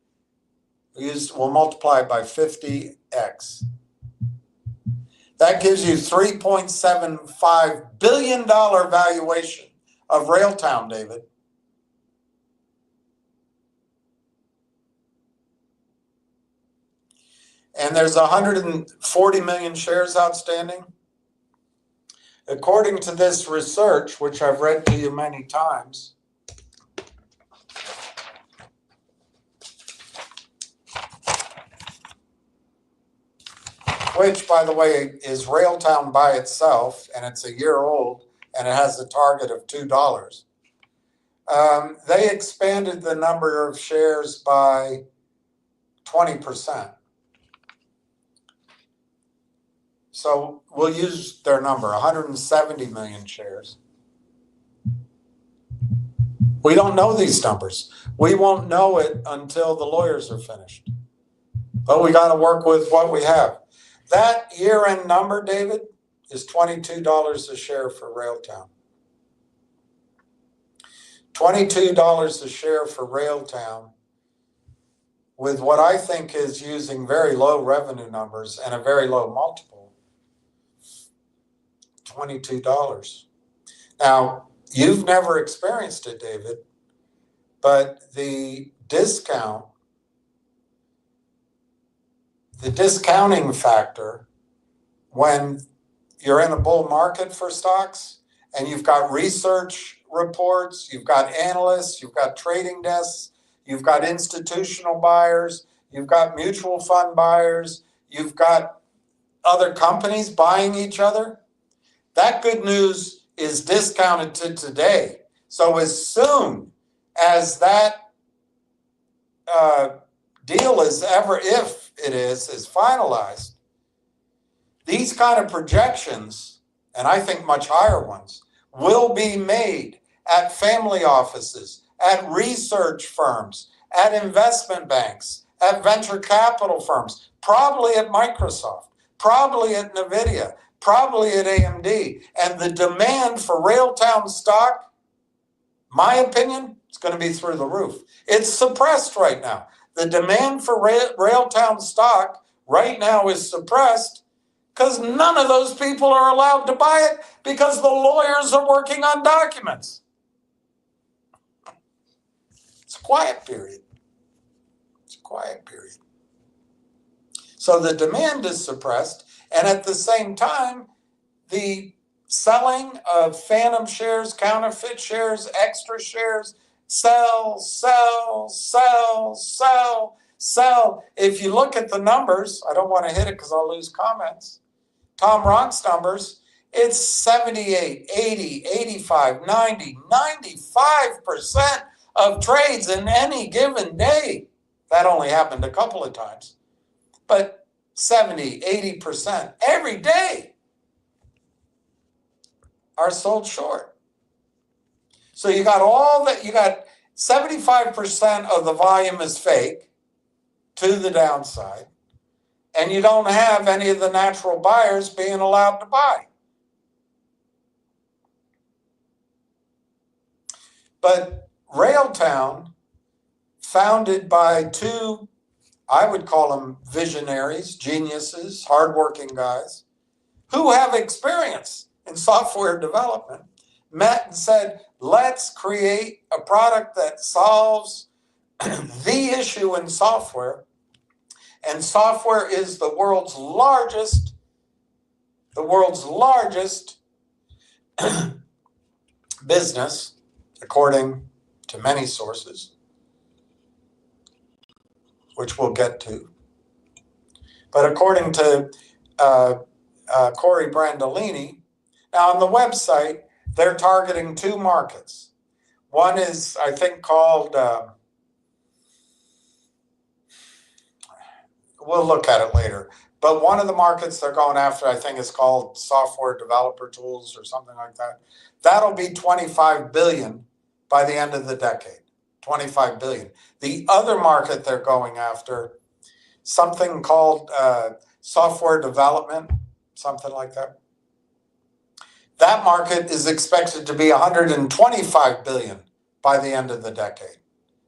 We'll multiply it by 50x. That gives you $3.75 billion valuation of Railtown, David. And there's 140 million shares outstanding. According to this research, which I've read to you many times, which, by the way, is Railtown by itself, and it's a year old, and it has a target of $2. They expanded the number of shares by 20%. So we'll use their number, 170 million shares. We don't know these numbers. We won't know it until the lawyers are finished. But we got to work with what we have. That year-end number, David, is $22 a share for Railtown. $22 a share for Railtown with what I think is using very low revenue numbers and a very low multiple. $22. Now, you've never experienced it, David, but the discounting factor when you're in a bull market for stocks and you've got research reports, you've got analysts, you've got trading desks, you've got institutional buyers, you've got mutual fund buyers, you've got other companies buying each other. That good news is discounted to today. So as soon as that deal is if it is finalized, these kind of projections, and I think much higher ones, will be made at family offices, at research firms, at investment banks, at venture capital firms, probably at Microsoft, probably at NVIDIA, probably at AMD. And the demand for Railtown stock, my opinion, it's going to be through the roof. It's suppressed right now. The demand for Railtown stock right now is suppressed because none of those people are allowed to buy it because the lawyers are working on documents. It's a quiet period. It's a quiet period. So the demand is suppressed, and at the same time, the selling of phantom shares, counterfeit shares, extra shares, sell, sell, sell, sell, sell. If you look at the numbers, I don't want to hit it because I'll lose comments. Tom Ronk's numbers, it's 78, 80, 85, 90, 95% of trades in any given day. That only happened a couple of times. But 70, 80% every day are sold short. So you got all that, you got 75% of the volume is fake to the downside, and you don't have any of the natural buyers being allowed to buy. But Railtown, founded by two, I would call them visionaries, geniuses, hardworking guys, who have experience in software development, met and said, let's create a product that solves the issue in software. And software is the world's largest business, according to many sources, which we'll get to. But according to Corey Brandolini, now on the website, they're targeting two markets. One is, I think, called, we'll look at it later. But one of the markets they're going after, I think, is called software developer tools or something like that. That'll be $25 billion by the end of the decade. $25 billion. The other market they're going after, something called software development, something like that. That market is expected to be $125 billion by the end of the decade.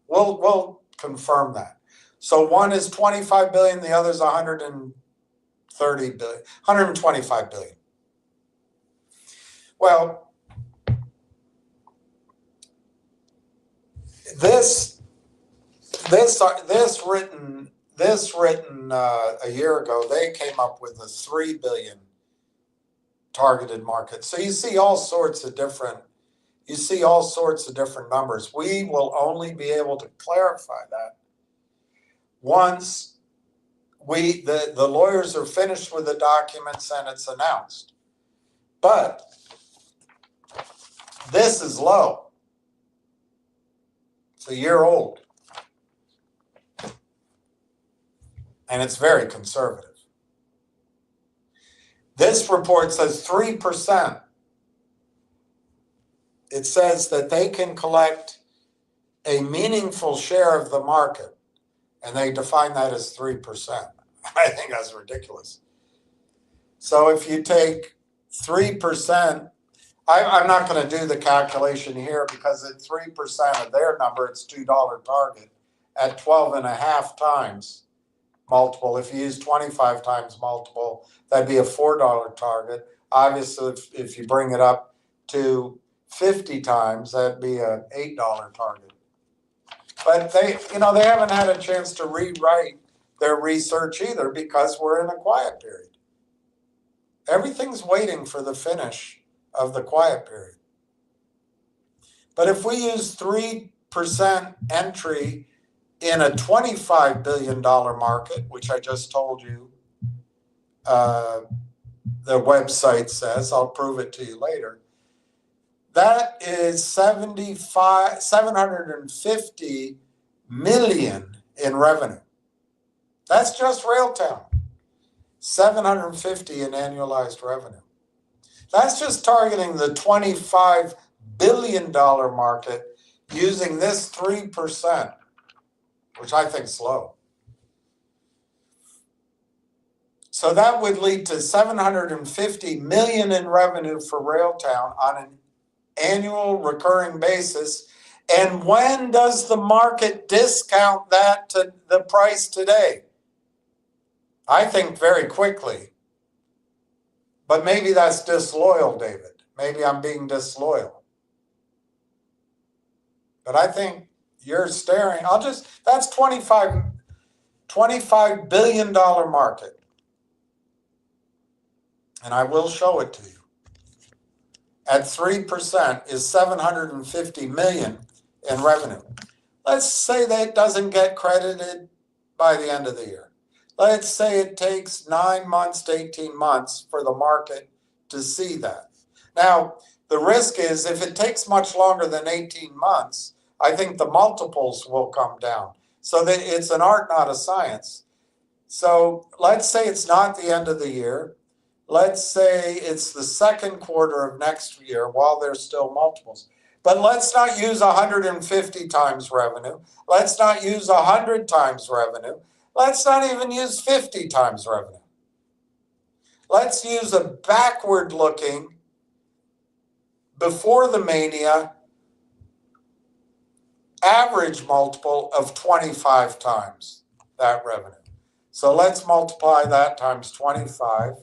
We'll confirm that. So one is 25 billion, the other is 130 billion, 125 billion. Well, this written a year ago, they came up with a 3 billion targeted market. So you see all sorts of different numbers. We will only be able to clarify that once the lawyers are finished with the documents and it's announced. But this is low. It's a year old. And it's very conservative. This report says 3%. It says that they can collect a meaningful share of the market, and they define that as 3%. I think that's ridiculous. So if you take 3%, I'm not going to do the calculation here because at 3% of their number, it's $2 target at 12.5 times multiple. If you use 25 times multiple, that'd be a $4 target. Obviously, if you bring it up to 50 times, that'd be an $8 target. But they haven't had a chance to rewrite their research either because we're in a quiet period. Everything's waiting for the finish of the quiet period. But if we use 3% entry in a $25 billion market, which I just told you the website says, I'll prove it to you later, that is 750 million in revenue. That's just Railtown. 750 in annualized revenue. That's just targeting the $25 billion market using this 3%, which I think is low. So that would lead to 750 million in revenue for Railtown on an annual recurring basis. And when does the market discount that to the price today? I think very quickly. But maybe that's disloyal, David. Maybe I'm being disloyal. But I think you're staring. That's $25 billion market. And I will show it to you. At 3% is 750 million in revenue. Let's say that doesn't get credited by the end of the year. Let's say it takes 9 months to 18 months for the market to see that. Now, the risk is if it takes much longer than 18 months, I think the multiples will come down. So that it's an art, not a science. So let's say it's not the end of the year. Let's say it's the second quarter of next year while there's still multiples. But let's not use 150 times revenue. Let's not use 100 times revenue. Let's not even use 50 times revenue. Let's use a backward looking, before the mania, average multiple of 25 times that revenue. So let's multiply that times 25.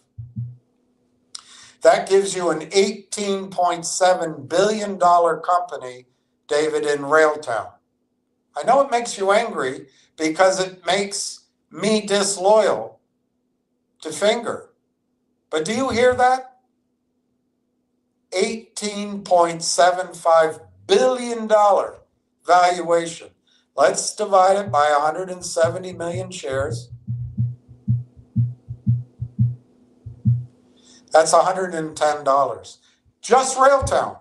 That gives you an $18.7 billion company, David, in Railtown. I know it makes you angry because it makes me disloyal to Finger. But do you hear that? $18.75 billion valuation. Let's divide it by 170 million shares. That's $110. Just Railtown.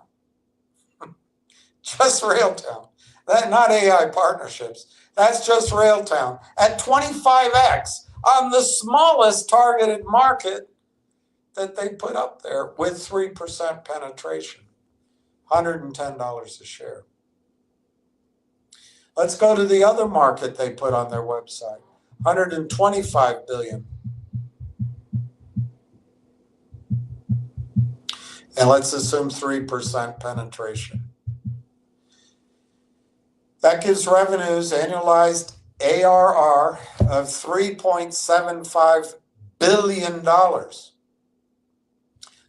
Just Railtown. That, not AI partnerships. That's just Railtown at 25x on the smallest targeted market that they put up there with 3% penetration. $110 a share. Let's go to the other market they put on their website. 125 billion. And let's assume 3% penetration. That gives revenues, annualized ARR of $3.75 billion.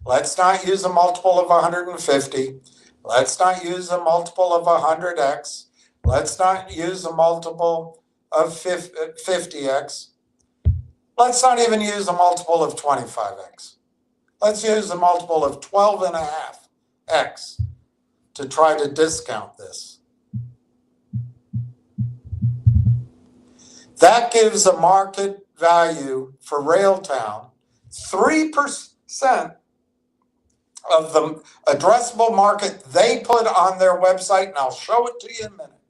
Let's not use a multiple of 150. Let's not use a multiple of 100x. Let's not use a multiple of 50x. Let's not even use a multiple of 25x. Let's use a multiple of 12.5x to try to discount this. That gives a market value for Railtown 3% of the addressable market they put on their website, and I'll show it to you in a minute.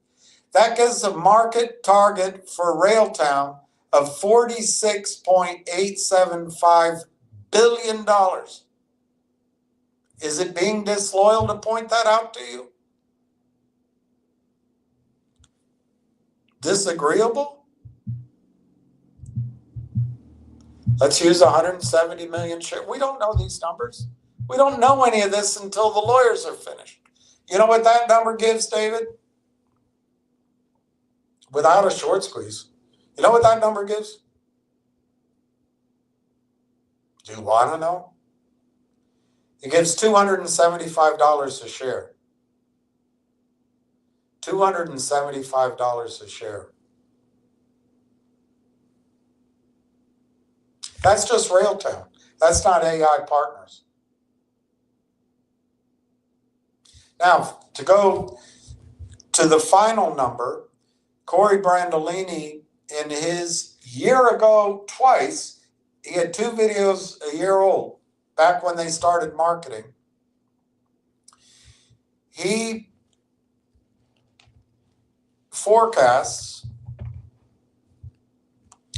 That gives a market target for Railtown of $46.875 billion. Is it being disloyal to point that out to you? Disagreeable? Let's use 170 million shares. We don't know these numbers. We don't know any of this until the lawyers are finished. You know what that number gives, David? Without a short squeeze. You know what that number gives? Do you want to know? It gives $275 a share. $275 a share. That's just Railtown. That's not AI partners. Now, to go to the final number, Corey Brandolini, in his year ago twice, he had 2 videos a year old, back when they started marketing. He forecasts,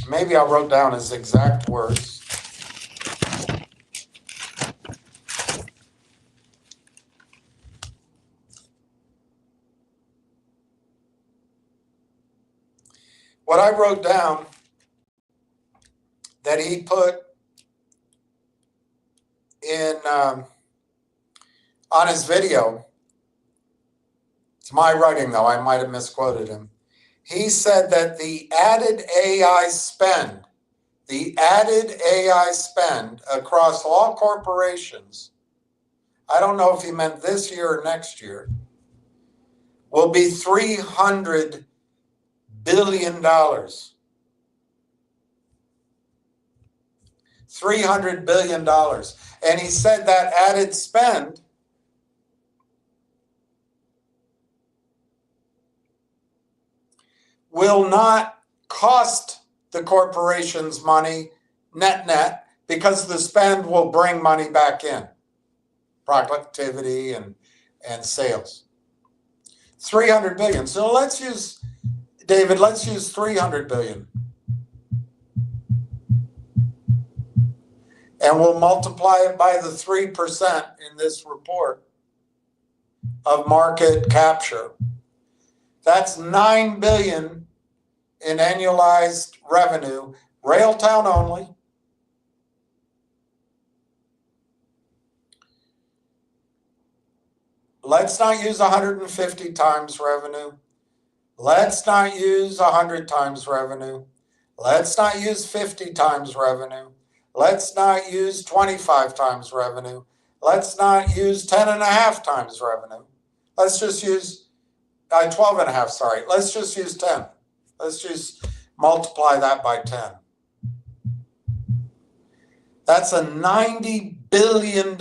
maybe I wrote down his exact words. What I wrote down that he put in on his video, it's my writing though, I might have misquoted him. He said that the added AI spend across all corporations, I don't know if he meant this year or next year, will be $300 billion. $300 billion. And he said that added spend will not cost the corporations money net, because the spend will bring money back in. Productivity and sales. 300 billion. So let's use, David, let's use 300 billion. And we'll multiply it by the 3% in this report of market capture. That's $9 billion in annualized revenue, Railtown only. Let's not use 150 times revenue. Let's not use 100 times revenue. Let's not use 50 times revenue. Let's not use 25 times revenue. Let's not use 10 and a half times revenue. Let's just use 12 and a half, sorry. Let's just use 10. Let's just multiply that by 10. That's a $90 billion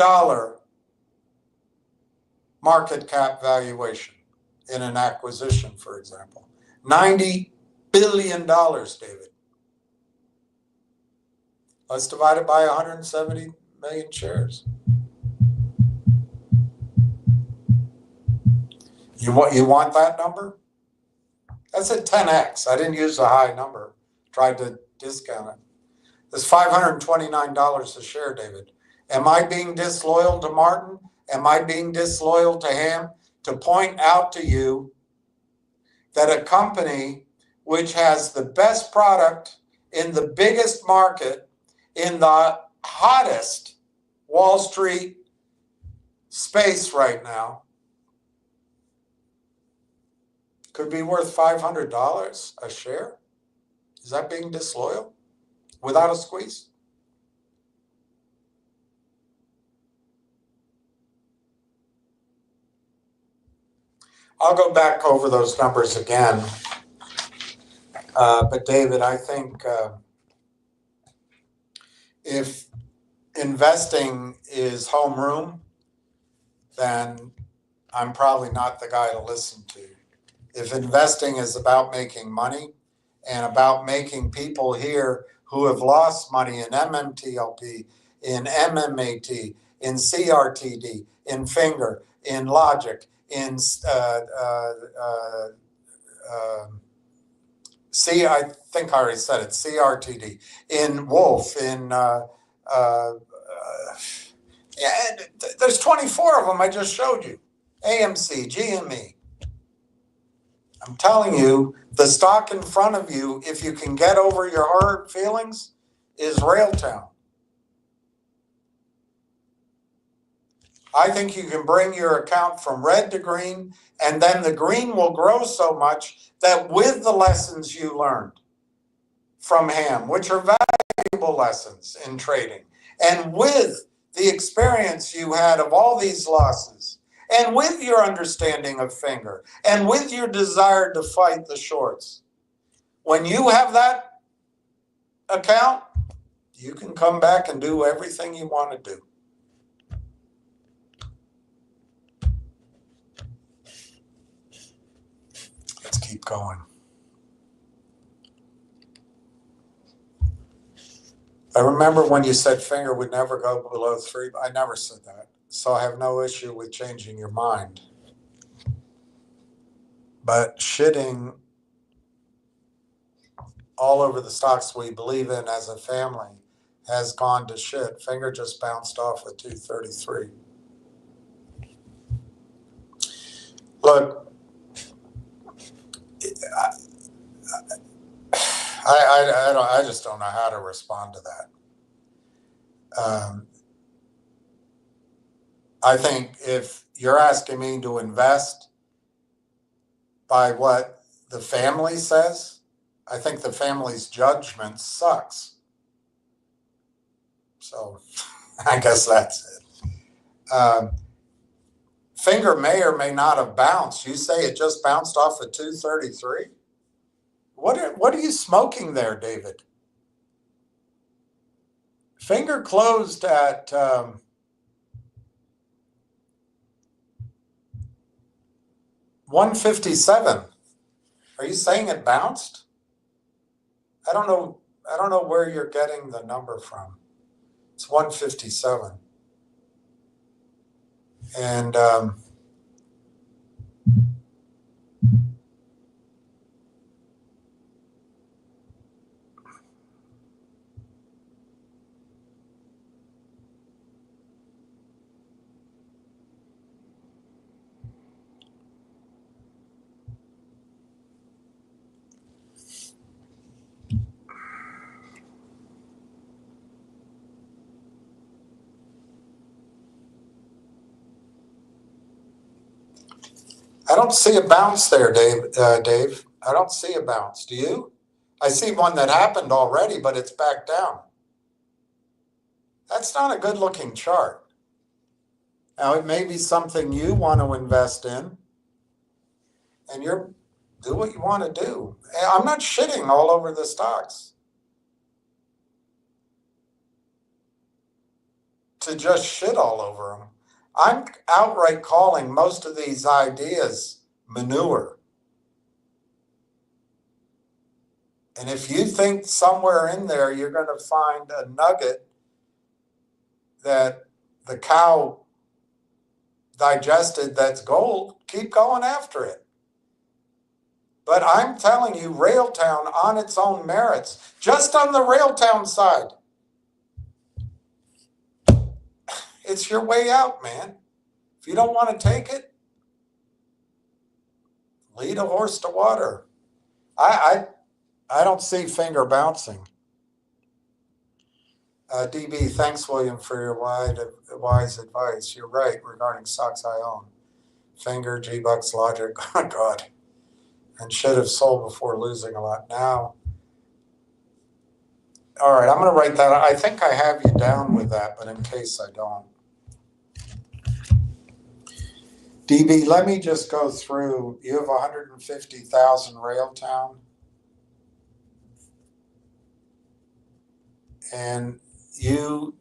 market cap valuation in an acquisition, for example. $90 billion, David. Let's divide it by 170 million shares. You want that number? That's at 10x. I didn't use a high number. Tried to discount it. It's $529 a share, David. Am I being disloyal to Martin? Am I being disloyal to him? To point out to you that a company which has the best product in the biggest market in the hottest Wall Street space right now could be worth $500 a share? Is that being disloyal without a squeeze? I'll go back over those numbers again. But David, I think if investing is homeroom, then I'm probably not the guy to listen to. If investing is about making money and about making people here who have lost money in MMTLP, in MMAT, in CRTD, in Finger, in Logic, in I think I already said it, CRTD, in Wolf, in there's 24 of them I just showed you. AMC, GME. I'm telling you, the stock in front of you, if you can get over your hurt feelings, is Railtown. I think you can bring your account from red to green, and then the green will grow so much that with the lessons you learned from him, which are valuable lessons in trading, and with the experience you had of all these losses, and with your understanding of Finger, and with your desire to fight the shorts, when you have that account, you can come back and do everything you want to do. Let's keep going. I remember when you said Finger would never go below 3. I never said that. So I have no issue with changing your mind. But shitting all over the stocks we believe in as a family has gone to shit. Finger just bounced off at 233. Look, I just don't know how to respond to that. I think if you're asking me to invest by what the family says, I think the family's judgment sucks. So I guess that's it. Finger may or may not have bounced. You say it just bounced off of 233? What are you smoking there, David? Finger closed at 157. Are you saying it bounced? I don't know where you're getting the number from. It's 157. And I don't see a bounce there, Dave. I don't see a bounce. Do you? I see one that happened already, but it's back down. That's not a good looking chart. Now, it may be something you want to invest in, and do what you want to do. I'm not shitting all over the stocks to just shit all over them. I'm outright calling most of these ideas manure. And if you think somewhere in there you're going to find a nugget that the cow digested that's gold, keep going after it. But I'm telling you, Railtown on its own merits, just on the Railtown side, it's your way out, man. If you don't want to take it, lead a horse to water. I don't see finger bouncing. DB, thanks, William, for your wise advice. You're right regarding stocks I own. Finger, G-Bucks, Logic, oh God. And should have sold before losing a lot. Now, all right, I'm going to write that. I think I have you down with that, but in case I don't. DB, let me just go through. You have 150,000 Railtown. And you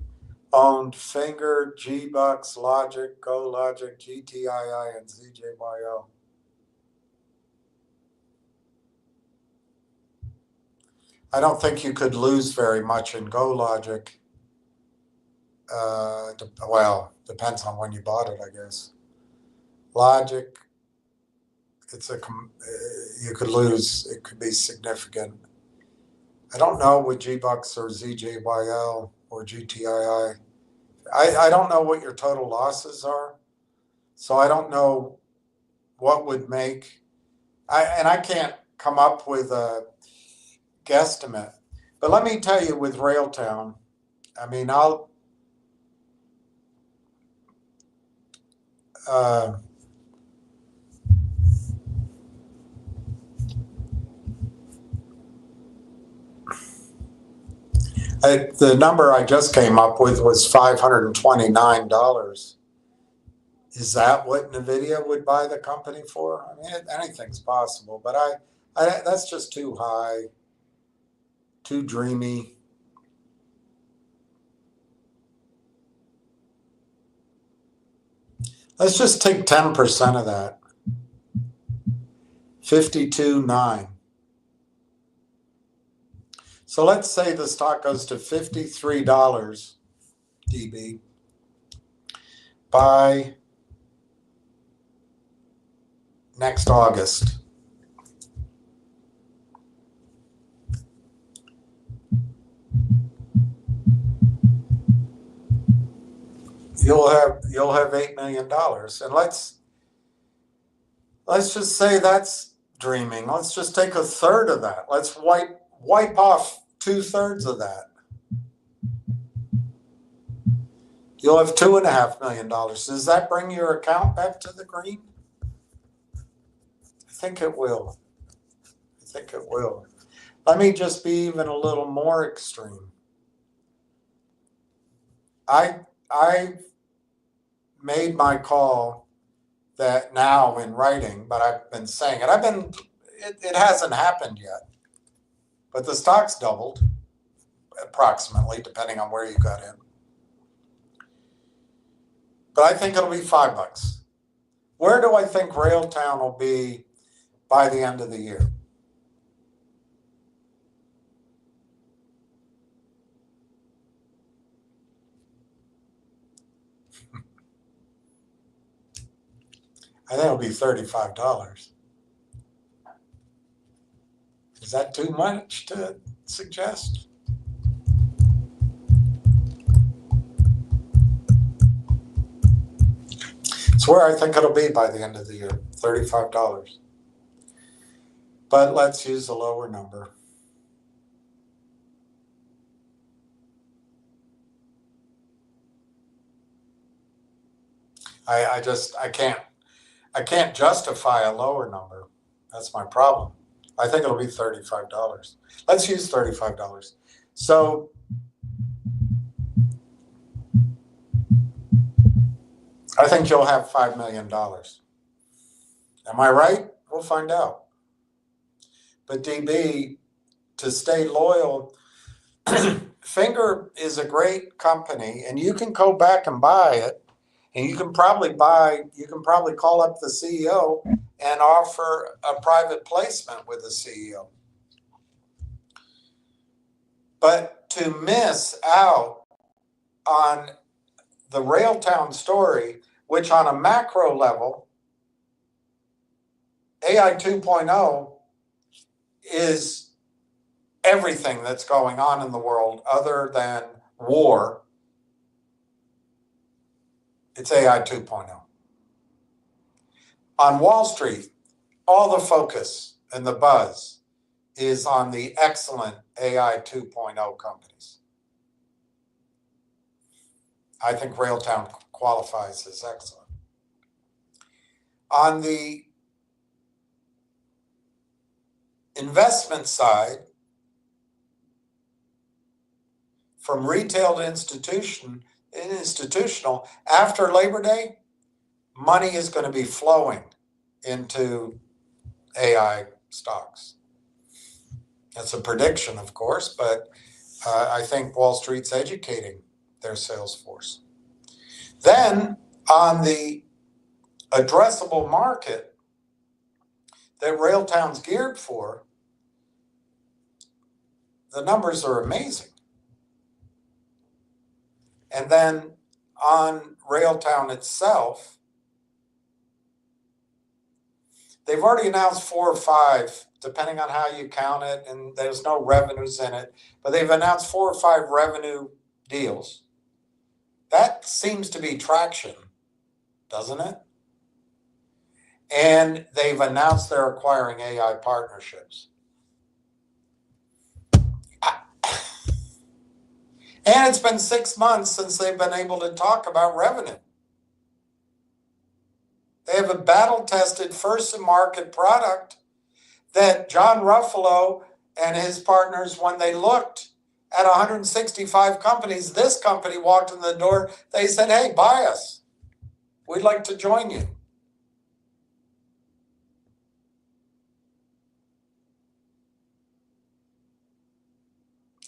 owned Finger, G-Bucks, Logic, Go Logic, GTII, and ZJYO. I don't think you could lose very much in Go Logic. Well, depends on when you bought it, I guess. Logic, you could lose. It could be significant. I don't know with G-Bucks or ZJYL or GTII. I don't know what your total losses are, so I don't know what would make. I can't come up with a guesstimate. But let me tell you, with Railtown, I mean, the number I just came up with was $529. Is that what NVIDIA would buy the company for? I mean, anything's possible, but that's just too high, too dreamy. Let's just take 10% of that. 52.9. So let's say the stock goes to $53, DB, by next August. You'll have $8 million. And let's just say that's dreaming. Let's just take a third of that. Let's wipe off 2/3 of that. You'll have $2.5 million. Does that bring your account back to the green? I think it will. Let me just be even a little more extreme. I made my call that now in writing, but I've been saying it. It hasn't happened yet, but the stock's doubled approximately, depending on where you got in. But I think it'll be $5. Where do I think Railtown will be by the end of the year? I think it'll be $35. Is that too much to suggest? It's where I think it'll be by the end of the year, $35. But let's use a lower number. I can't justify a lower number. That's my problem. I think it'll be $35. Let's use $35. So I think you'll have $5 million. Am I right? We'll find out. But DB, to stay loyal, Finger is a great company, and you can go back and buy it, and you can probably call up the CEO and offer a private placement with the CEO. But to miss out on the Railtown story, which on a macro level, AI 2.0 is everything that's going on in the world other than war. It's AI 2.0. On Wall Street, all the focus and the buzz is on the excellent AI 2.0 companies. I think Railtown qualifies as excellent. On the investment side, from retail to institutional, after Labor Day, money is going to be flowing into AI stocks. That's a prediction, of course, but I think Wall Street's educating their sales force. Then on the addressable market that Railtown's geared for, the numbers are amazing. And then on Railtown itself, they've already announced 4 or 5, depending on how you count it, and there's no revenues in it, but they've announced 4 or 5 revenue deals. That seems to be traction, doesn't it? And they've announced they're acquiring AI partnerships. And it's been 6 months since they've been able to talk about revenue. They have a battle-tested, first-to-market product that John Ruffalo and his partners, when they looked at 165 companies, this company walked in the door, they said, hey, buy us. We'd like to join you.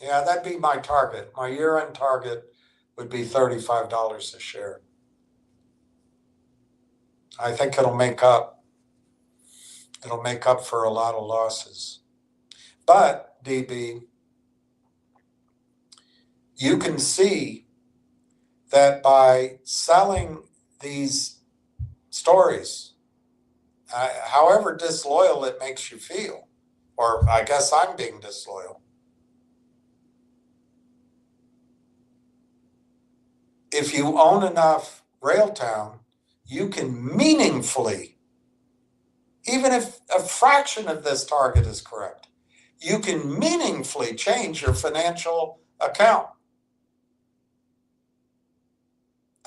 Yeah, that'd be my target. My year-end target would be $35 a share. I think it'll make up. It'll make up for a lot of losses. But, DB, you can see that by selling these stories, however disloyal it makes you feel, or I guess I'm being disloyal, if you own enough Railtown, you can meaningfully, even if a fraction of this target is correct, you can meaningfully change your financial account.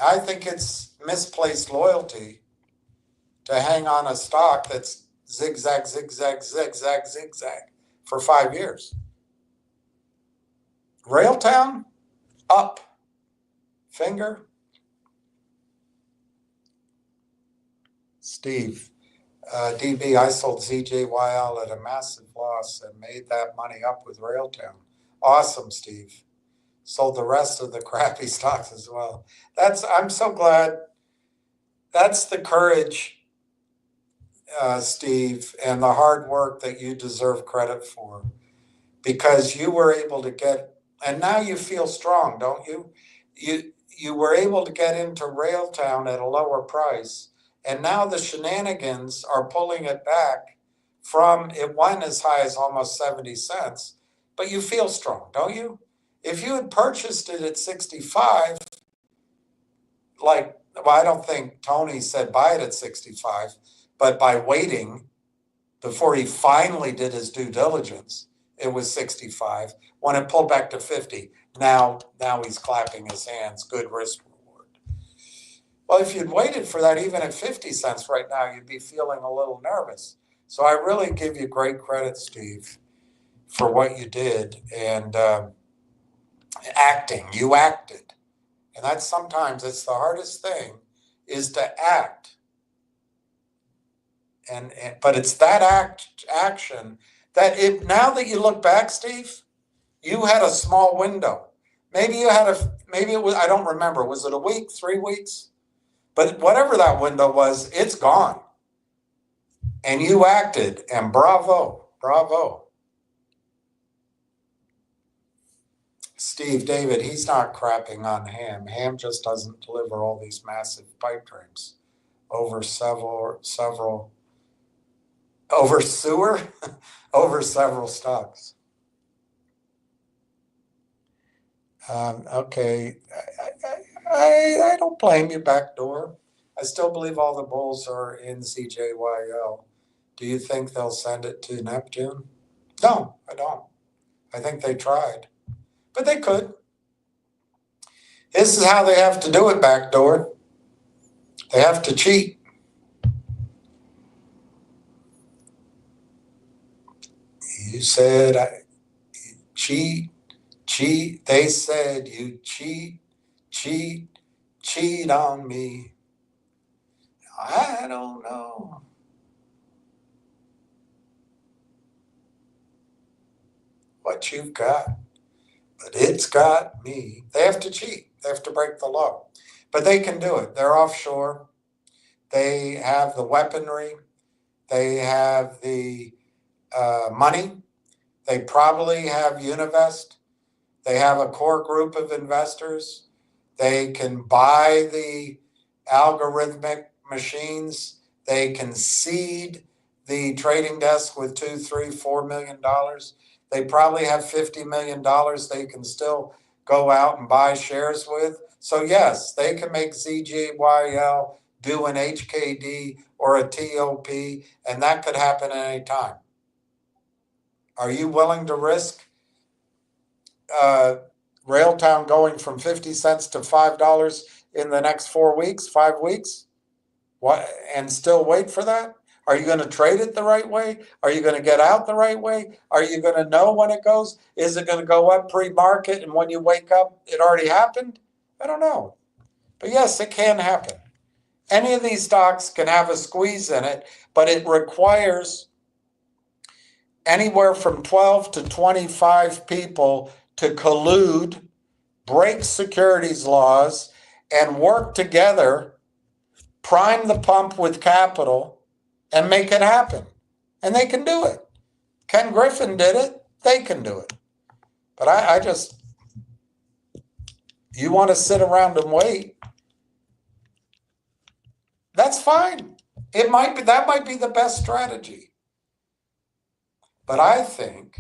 I think it's misplaced loyalty to hang on a stock that's zigzag, zigzag, zigzag, zigzag for 5 years. Railtown, up. Finger. Steve, DB, I sold ZJYL at a massive loss and made that money up with Railtown. Awesome, Steve. Sold the rest of the crappy stocks as well. I'm so glad. That's the courage, Steve, and the hard work that you deserve credit for, because you were able to get, and now you feel strong, don't you? You were able to get into Railtown at a lower price, and now the shenanigans are pulling it back from, it went as high as almost 70 cents, but you feel strong, don't you? If you had purchased it at 65, I don't think Tony said buy it at 65, but by waiting before he finally did his due diligence, it was 65. When it pulled back to 50, now he's clapping his hands, good risk reward. Well, if you'd waited for that even at 50 cents right now, you'd be feeling a little nervous. So I really give you great credit, Steve, for what you did and acting. You acted. And that's sometimes it's the hardest thing is to act. And but it's that action that it now that you look back, Steve, you had a small window. Maybe you had maybe it was, I don't remember, was it a week, 3 weeks? But whatever that window was, it's gone. And you acted, and bravo, bravo. Steve, David, he's not crapping on Ham. Ham just doesn't deliver all these massive pipe dreams over over sewer, over several stocks. Okay, I don't blame you, backdoor. I still believe all the bulls are in CJYL. Do you think they'll send it to Neptune? No, I don't. I think they tried, but they could. This is how they have to do it, backdoor. They have to cheat. You said cheat, cheat. They said you cheat, cheat on me. I don't know. What you've got, but it's got me. They have to cheat. They have to break the law, but they can do it. They're offshore. They have the weaponry. They have the money. They probably have Univest. They have a core group of investors. They can buy the algorithmic machines. They can seed the trading desk with $2, $3, $4 million. They probably have $50 million they can still go out and buy shares with. So yes, they can make ZGYL do an HKD or a TOP, and that could happen at any time. Are you willing to risk Railtown going from 50 cents to $5 in the next 4 weeks, 5 weeks? What, and still wait for that? Are you going to trade it the right way? Are you going to get out the right way? Are you going to know when it goes? Is it going to go up pre-market and when you wake up, it already happened? I don't know. But yes, it can happen. Any of these stocks can have a squeeze in it, but it requires anywhere from 12 to 25 people to collude, break securities laws, and work together, prime the pump with capital, and make it happen. And they can do it. Ken Griffin did it. They can do it. But I just, you want to sit around and wait, that's fine. It might be, that might be the best strategy. But I think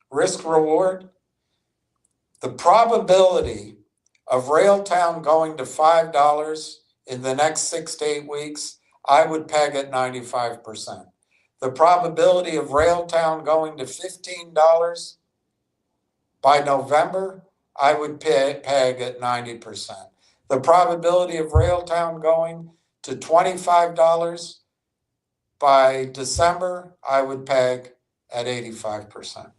risk reward, the probability of Railtown going to $5 in the next 6 to 8 weeks, I would peg at 95%. The probability of Railtown going to $15 by November, I would peg at 90%. The probability of Railtown going to $25 by December, I would peg at 85%.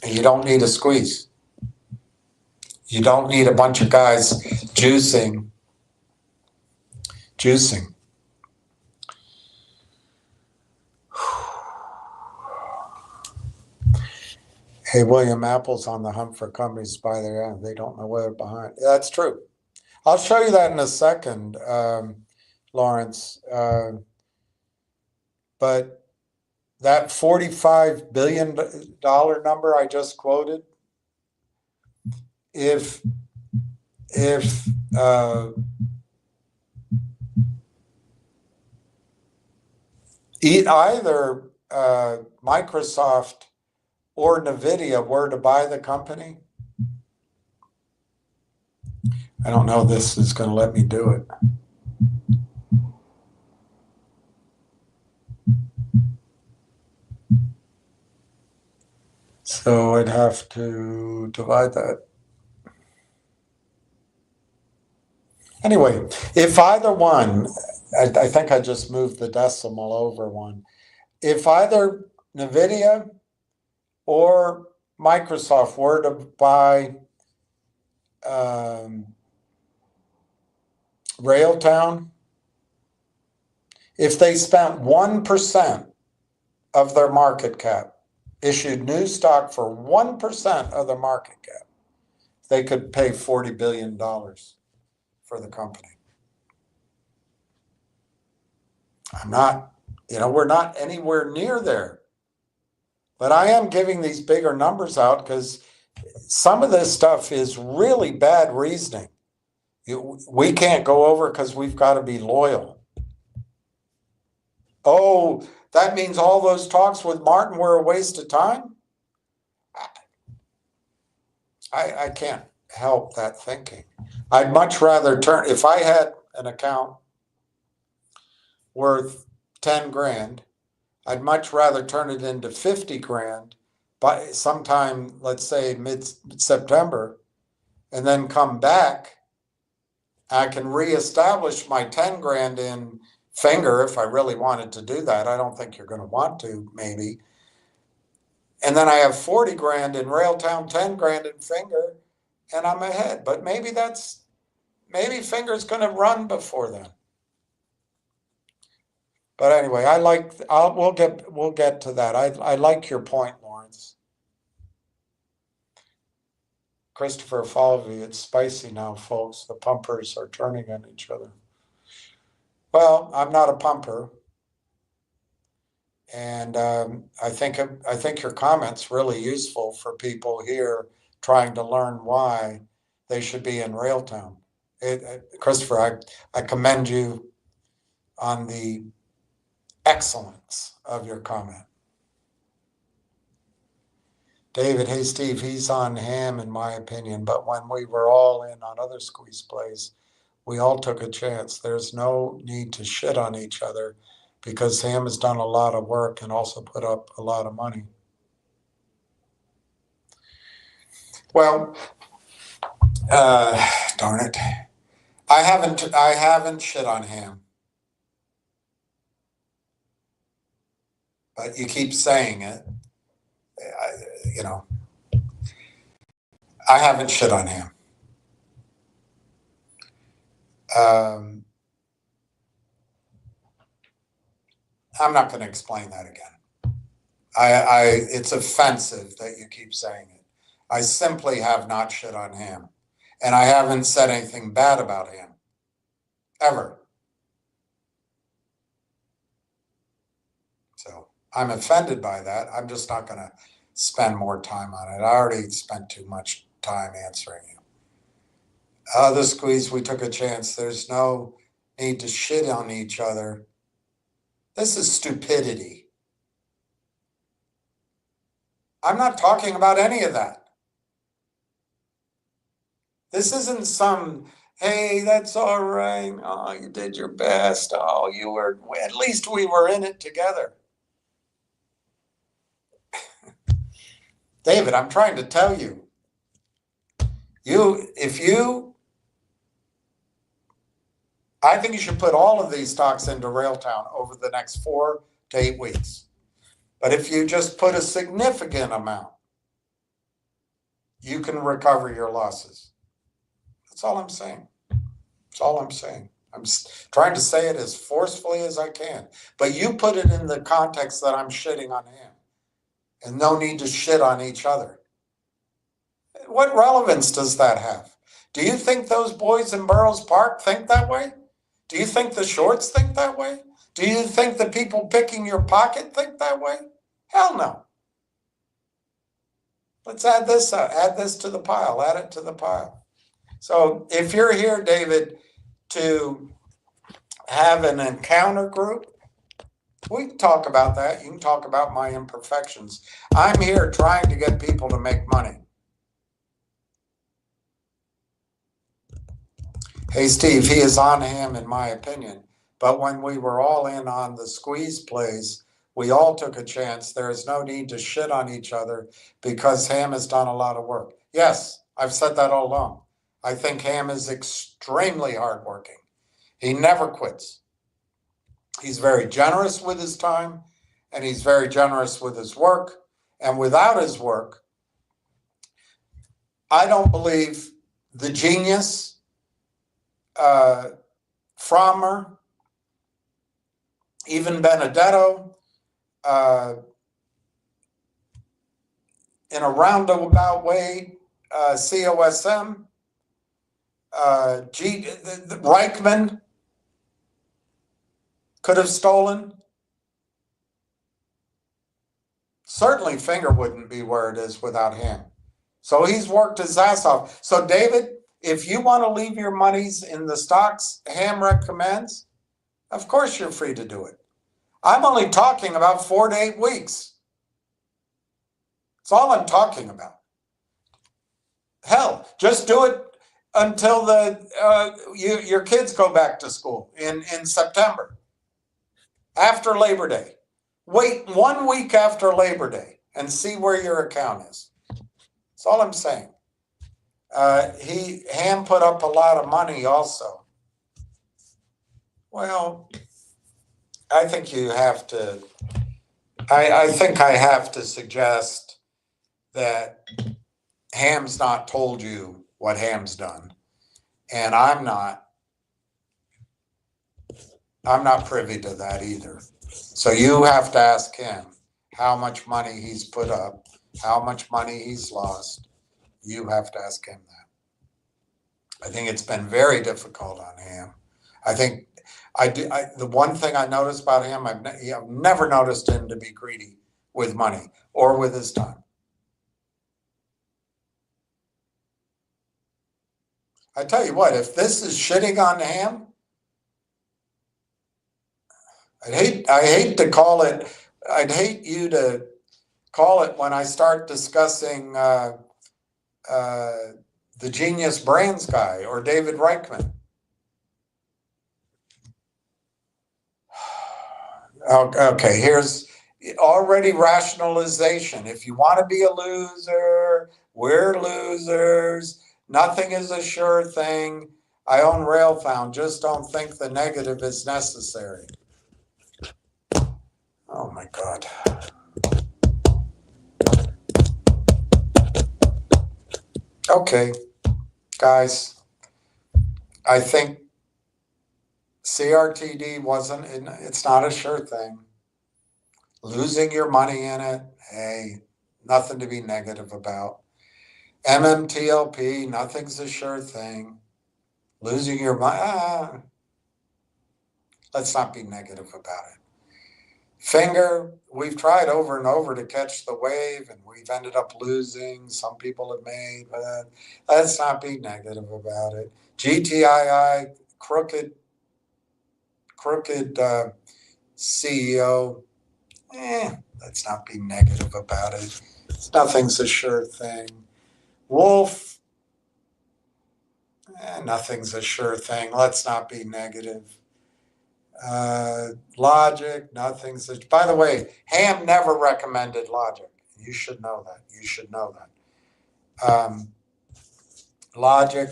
And you don't need a squeeze. You don't need a bunch of guys juicing. Hey, William, Apple's on the hunt for companies to buy their own. They don't know where they're behind. That's true. I'll show you that in a second, Lawrence. But that $45 billion number I just quoted, if either Microsoft or NVIDIA were to buy the company, I don't know this is going to let me do it. So I'd have to divide that. Anyway, if either one, I think I just moved the decimal over one. If either NVIDIA or Microsoft were to buy Railtown, if they spent 1% of their market cap, issued new stock for 1% of their market cap, they could pay $40 billion for the company. I'm not, we're not anywhere near there. But I am giving these bigger numbers out because some of this stuff is really bad reasoning. We can't go over because we've got to be loyal. Oh, that means all those talks with Martin were a waste of time? I can't help that thinking. I'd much rather turn, if I had an account worth 10 grand, I'd much rather turn it into 50 grand by sometime, let's say mid-September, and then come back. I can reestablish my 10 grand in Finger if I really wanted to do that. I don't think you're going to want to, maybe. And then I have 40 grand in Railtown, 10 grand in Finger, and I'm ahead. But maybe Finger's going to run before then. But anyway, we'll get to that. I like your point, Lawrence. Christopher Falvey, it's spicy now, folks. The pumpers are turning on each other. Well, I'm not a pumper. And I think your comment's really useful for people here trying to learn why they should be in Railtown. Christopher, I commend you on the excellence of your comment. David, hey Steve, he's on ham in my opinion, but when we were all in on other squeeze plays, we all took a chance. There's no need to shit on each other because Ham has done a lot of work and also put up a lot of money. Well, darn it. I haven't shit on Ham. But you keep saying it. I haven't shit on Ham. I'm not going to explain that again. It's offensive that you keep saying it. I simply have not shit on Ham. And I haven't said anything bad about Ham. Ever. So I'm offended by that. I'm just not going to spend more time on it. I already spent too much time answering you. The squeeze, we took a chance. There's no need to shit on each other. This is stupidity. I'm not talking about any of that. This isn't some, hey, that's all right. Oh, you did your best. Oh, at least we were in it together. David, I'm trying to tell you. I think you should put all of these stocks into Railtown over the next 4 to 8 weeks. But if you just put a significant amount, you can recover your losses. That's all I'm saying. That's all I'm saying. I'm trying to say it as forcefully as I can. But you put it in the context that I'm shitting on him. And no need to shit on each other. What relevance does that have? Do you think those boys in Burroughs Park think that way? Do you think the shorts think that way? Do you think the people picking your pocket think that way? Hell no. Let's add this to the pile, add it to the pile. So if you're here, David, to have an encounter group, we can talk about that. You can talk about my imperfections. I'm here trying to get people to make money. Hey, Steve, he is on ham in my opinion. But when we were all in on the squeeze plays, we all took a chance. There is no need to shit on each other because Ham has done a lot of work. Yes, I've said that all along. I think Ham is extremely hardworking. He never quits. He's very generous with his time, and he's very generous with his work. And without his work, I don't believe the genius, Frommer, even Benedetto, in a roundabout way, COSM, Reichman could have stolen. Certainly Finger wouldn't be where it is without him. So he's worked his ass off. So David, if you want to leave your monies in the stocks Ham recommends, of course you're free to do it. I'm only talking about 4 to 8 weeks. That's all I'm talking about. Hell, just do it until your kids go back to school in September, after Labor Day. Wait 1 week after Labor Day and see where your account is. That's all I'm saying. Ham put up a lot of money also. Well, I think you have to, I think I have to suggest that Ham's not told you what Ham's done. And I'm not privy to that either. So you have to ask him how much money he's put up, how much money he's lost. You have to ask him that. I think it's been very difficult on Ham. I think the one thing I noticed about him, I've never noticed him to be greedy with money or with his time. I tell you what, if this is shitting on Ham, I'd hate to call it, I'd hate you to call it when I start discussing the Genius Brands guy or David Reichman. Okay, here's already rationalization. If you want to be a loser, we're losers. Nothing is a sure thing. I own Railtown. Just don't think the negative is necessary. Oh my God. Okay, guys, I think CRTD it's not a sure thing. Losing your money in it, hey, nothing to be negative about. MMTLP, nothing's a sure thing. Losing your money, let's not be negative about it. Finger, we've tried over and over to catch the wave and we've ended up losing. Some people have made, but let's not be negative about it. GTII, crooked CEO, let's not be negative about it. Nothing's a sure thing. Wolf, nothing's a sure thing. Let's not be negative. Logic, nothing's a, by the way, Ham never recommended Logic. You should know that. You should know that. Logic,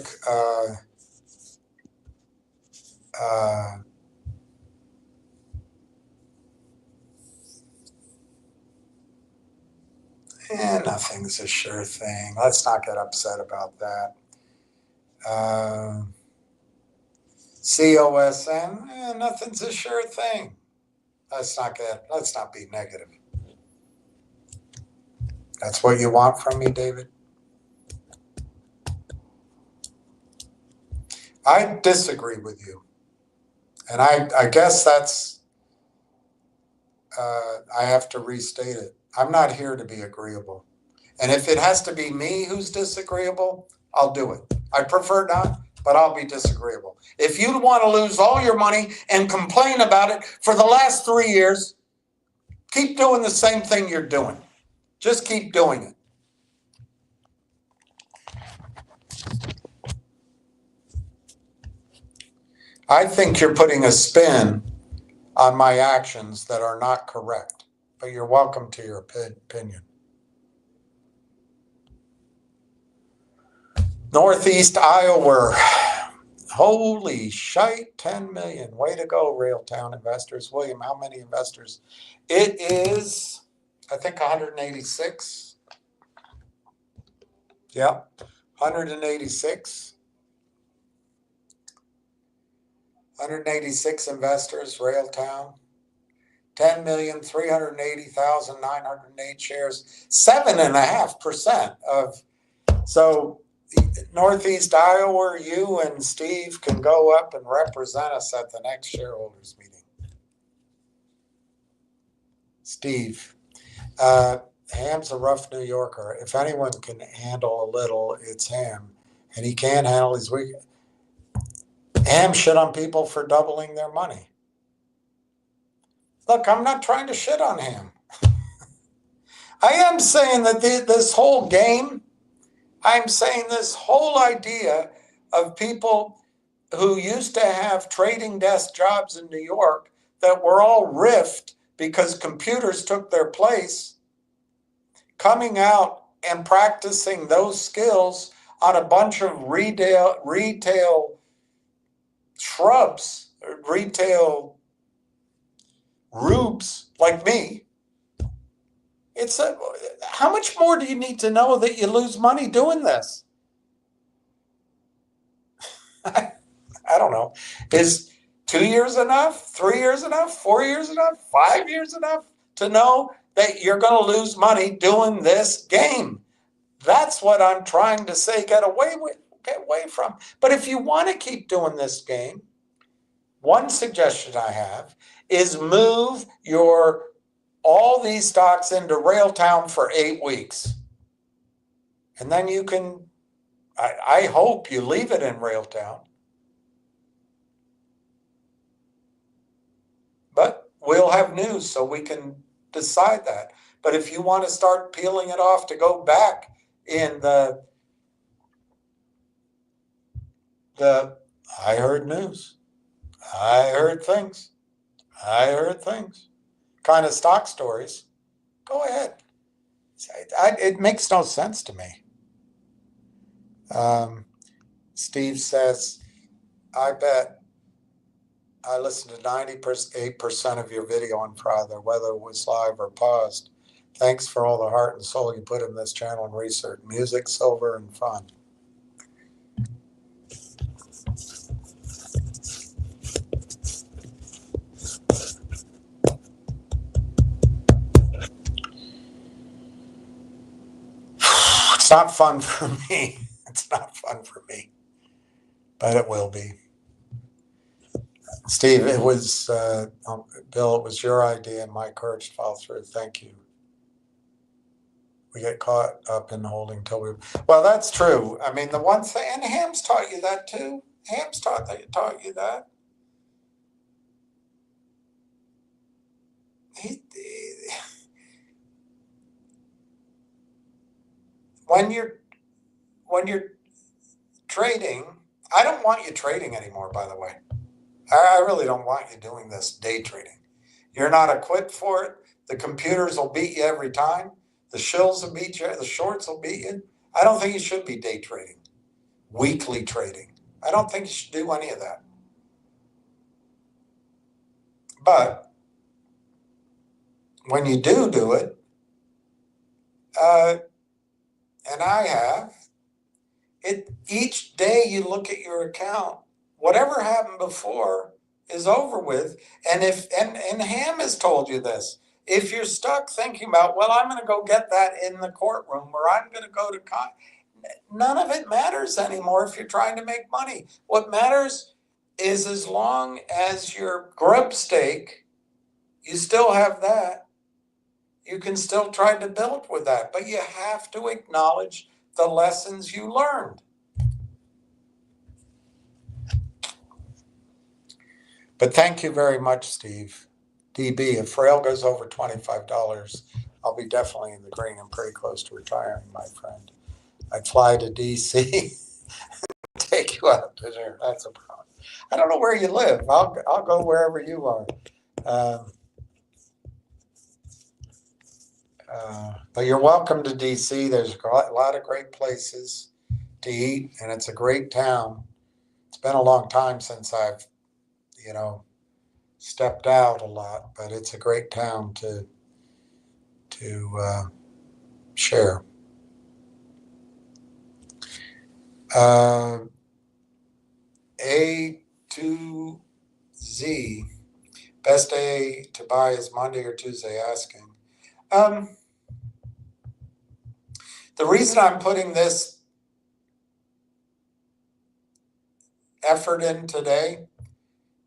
nothing's a sure thing. Let's not get upset about that. COSM, nothing's a sure thing. Let's not be negative. That's what you want from me, David? I disagree with you. And I guess that's, I have to restate it. I'm not here to be agreeable. And if it has to be me who's disagreeable, I'll do it. I prefer not, but I'll be disagreeable. If you want to lose all your money and complain about it for the last 3 years, keep doing the same thing you're doing. Just keep doing it. I think you're putting a spin on my actions that are not correct, but you're welcome to your opinion. Northeast Iowa. Holy shite, 10 million. Way to go, Railtown investors. William, how many investors? It is, I think, 186. Yeah, 186. 186 investors, Railtown. 10,380,908 shares. 7.5% of, so Northeast Iowa, you and Steve can go up and represent us at the next shareholders meeting. Steve, Ham's a rough New Yorker. If anyone can handle a little, it's Ham. And he can't handle his weak. Ham shit on people for doubling their money. Look, I'm not trying to shit on Ham. I am saying that this whole game, I'm saying this whole idea of people who used to have trading desk jobs in New York that were all riffed because computers took their place, coming out and practicing those skills on a bunch of retail shrubs, retail rubes like me. It's how much more do you need to know that you lose money doing this? I don't know. Is 2 years enough? 3 years enough? 4 years enough? 5 years enough to know that you're going to lose money doing this game? That's what I'm trying to say. Get away from. But if you want to keep doing this game, one suggestion I have is move all these stocks into Railtown for 8 weeks. And then you can, I hope you leave it in Railtown. But we'll have news so we can decide that. But if you want to start peeling it off to go back in the I heard news, I heard things kind of stock stories, go ahead. It makes no sense to me. Steve says, I bet I listened to 98% of your video on Friday, whether it was live or paused. Thanks for all the heart and soul you put in this channel and research. Music, silver, and fun. It's not fun for me. It's not fun for me. But it will be. Steve, it was, Bill, it was your idea and my courage to follow through. Thank you. We get caught up in holding till we, well, that's true. I mean, the one thing, and Ham's taught you that too. Ham's taught you that. When you're trading, I don't want you trading anymore, by the way. I really don't want you doing this day trading. You're not equipped for it. The computers will beat you every time. The shills will beat you. The shorts will beat you. I don't think you should be day trading, weekly trading. I don't think you should do any of that. But when you do it, and I have, each day you look at your account, whatever happened before is over with. And and Ham has told you this, if you're stuck thinking about, well, I'm going to go get that in the courtroom, or I'm going to go to none of it matters anymore if you're trying to make money. What matters is as long as your grub stake, you still have that, you can still try to build with that, but you have to acknowledge the lessons you learned. But thank you very much, Steve. DB, if Frail goes over $25, I'll be definitely in the green. I'm pretty close to retiring, my friend. I'd fly to DC, take you out to dinner. That's a problem. I don't know where you live. I'll go wherever you are. But you're welcome to DC. There's a lot of great places. to eat, and it's a great town. It's been a long time since I've, stepped out a lot, but it's a great town to share. A to Z, best day to buy is Monday or Tuesday asking. The reason I'm putting this effort in today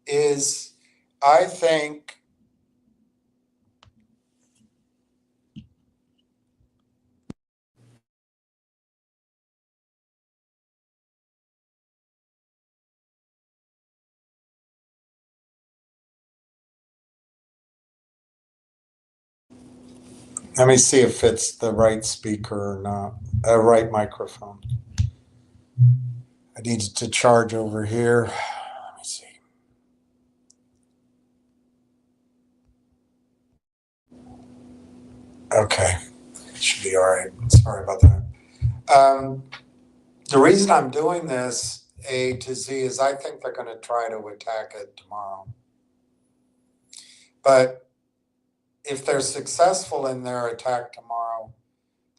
is I think let me see if it's the right speaker or not, right microphone. I need to charge over here. Let me see. Okay, should be all right. Sorry about that. The reason I'm doing this A to Z is I think they're going to try to attack it tomorrow. But if they're successful in their attack tomorrow,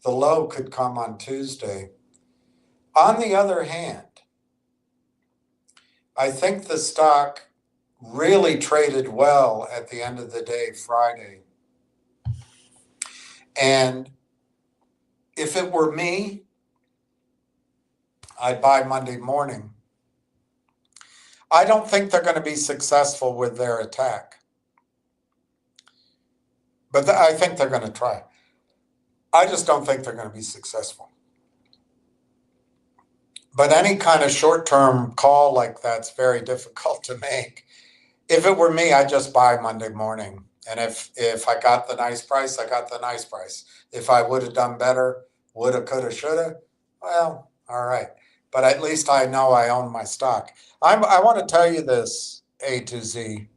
the low could come on Tuesday. On the other hand, I think the stock really traded well at the end of the day, Friday. And if it were me, I'd buy Monday morning. I don't think they're going to be successful with their attack. But I think they're going to try. I just don't think they're going to be successful. But any kind of short-term call like that's very difficult to make. If it were me, I'd just buy Monday morning. And if I got the nice price, I got the nice price. If I would have done better, woulda, coulda, shoulda, well, all right. But at least I know I own my stock. I want to tell you this, A to Z.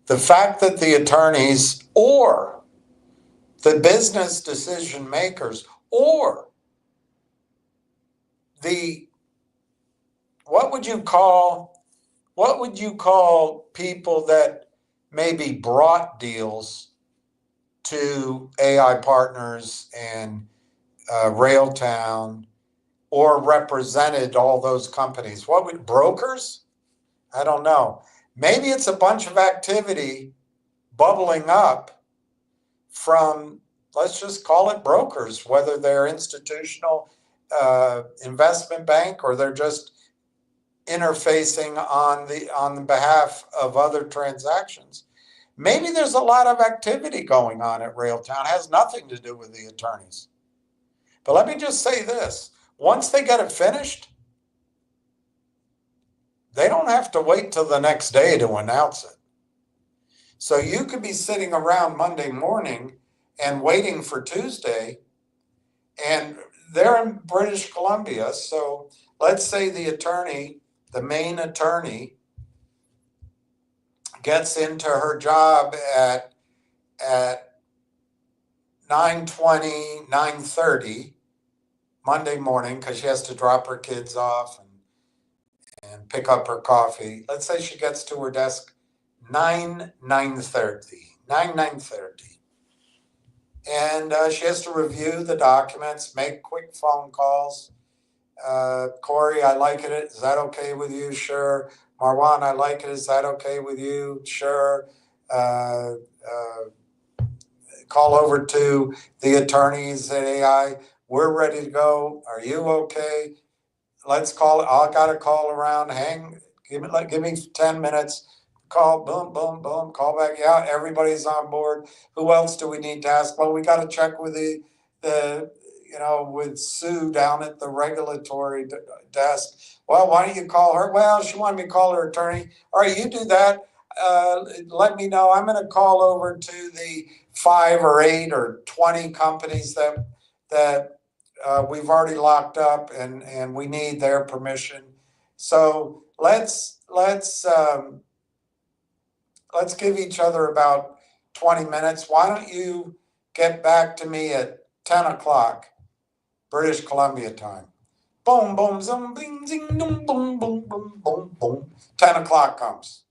The fact that the attorneys or the business decision makers or the what would you call people that maybe brought deals to AI Partners and Railtown or represented all those companies? What would brokers? I don't know. Maybe it's a bunch of activity bubbling up from, let's just call it brokers, whether they're institutional investment bank or they're just interfacing on the behalf of other transactions. Maybe there's a lot of activity going on at Railtown. It has nothing to do with the attorneys. But let me just say this. Once they get it finished, they don't have to wait till the next day to announce it. So you could be sitting around Monday morning and waiting for Tuesday, and they're in British Columbia. So let's say the main attorney, gets into her job at 9:20, 9:30 Monday morning because she has to drop her kids off and pick up her coffee. Let's say she gets to her desk 9:30. And she has to review the documents, make quick phone calls. Corey, I like it. Is that okay with you? Sure. Marwan, I like it. Is that okay with you? Sure. Call over to the attorneys at AI. We're ready to go. Are you okay? Let's call it. I got to call around. Give me 10 minutes. Call, boom, boom, boom. Call back. Yeah, everybody's on board. Who else do we need to ask? Well, we got to check with with Sue down at the regulatory desk. Well, why don't you call her? Well, she wanted me to call her attorney. All right, you do that. Let me know. I'm going to call over to the 5 or 8 or 20 companies that we've already locked up, and we need their permission. So let's give each other about 20 minutes. Why don't you get back to me at 10 o'clock British Columbia time? Boom, boom, zoom, bing, zing, boom, boom, boom, boom, boom, boom. 10 o'clock comes.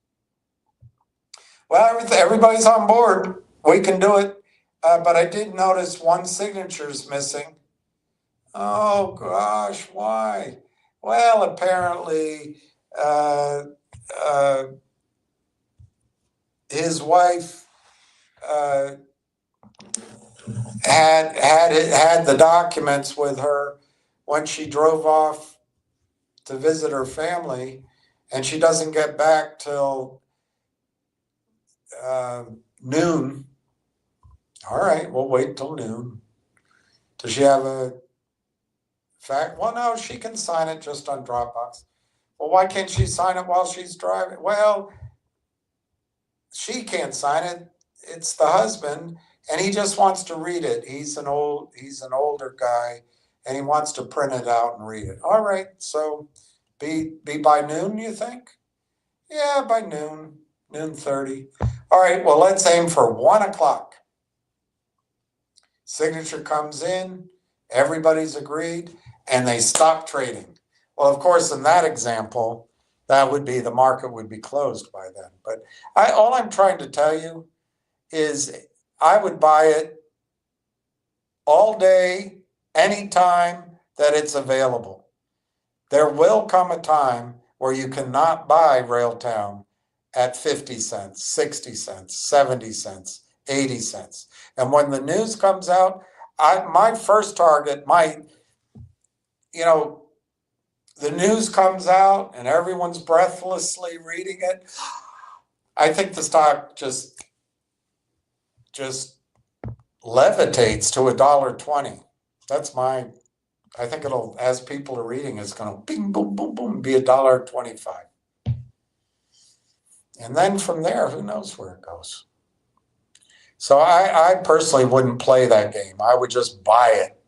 Well, everybody's on board. We can do it. But I did notice one signature's missing. Oh gosh, why? Well, apparently his wife had the documents with her when she drove off to visit her family, and she doesn't get back till noon. All right, we'll wait till noon. Does she have a fact? Well, no, she can sign it just on Dropbox. Well, why can't she sign it while she's driving? Well, she can't sign it. It's the husband, and he just wants to read it. He's an older guy, and he wants to print it out and read it. All right, so be by noon, you think? Yeah, by noon, 30. All right, well, let's aim for 1 o'clock. Signature comes in, everybody's agreed, and they stop trading. Well, of course, in that example, that would be the market would be closed by then. But all I'm trying to tell you is I would buy it all day, anytime that it's available. There will come a time where you cannot buy Railtown at 50 cents, 60 cents, 70 cents, 80 cents. And when the news comes out, my first target might, the news comes out and everyone's breathlessly reading it. I think the stock just levitates to $1.20. I think it'll, as people are reading, it's going to bing, boom, boom, boom, be $1.25. And then from there, who knows where it goes. So I personally wouldn't play that game. I would just buy it.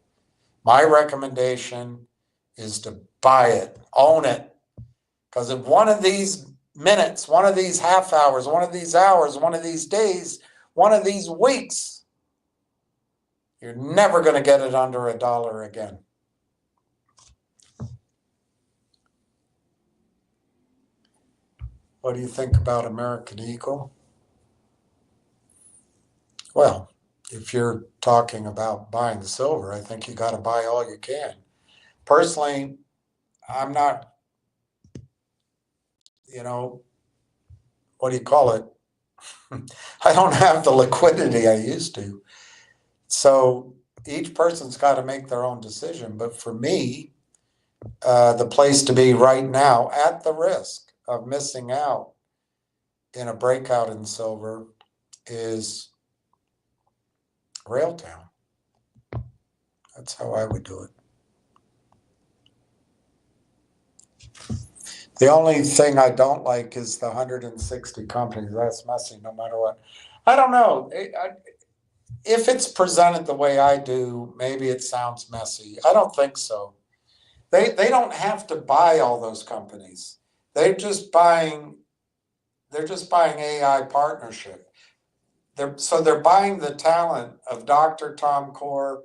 My recommendation is to buy it, own it. Because if one of these minutes, one of these half hours, one of these hours, one of these days, one of these weeks, you're never going to get it under $1 again. What do you think about American Eagle? Well, if you're talking about buying silver, I think you got to buy all you can. Personally, I'm not, what do you call it? I don't have the liquidity I used to. So each person's got to make their own decision. But for me, the place to be right now, at the risk of missing out in a breakout in silver, is Railtown. That's how I would do it. The only thing I don't like is the 160 companies. That's messy no matter what. I don't know. If it's presented the way I do, maybe it sounds messy. I don't think so. They don't have to buy all those companies. They're just buying AI partnership. They're buying the talent of Dr. Tom Core.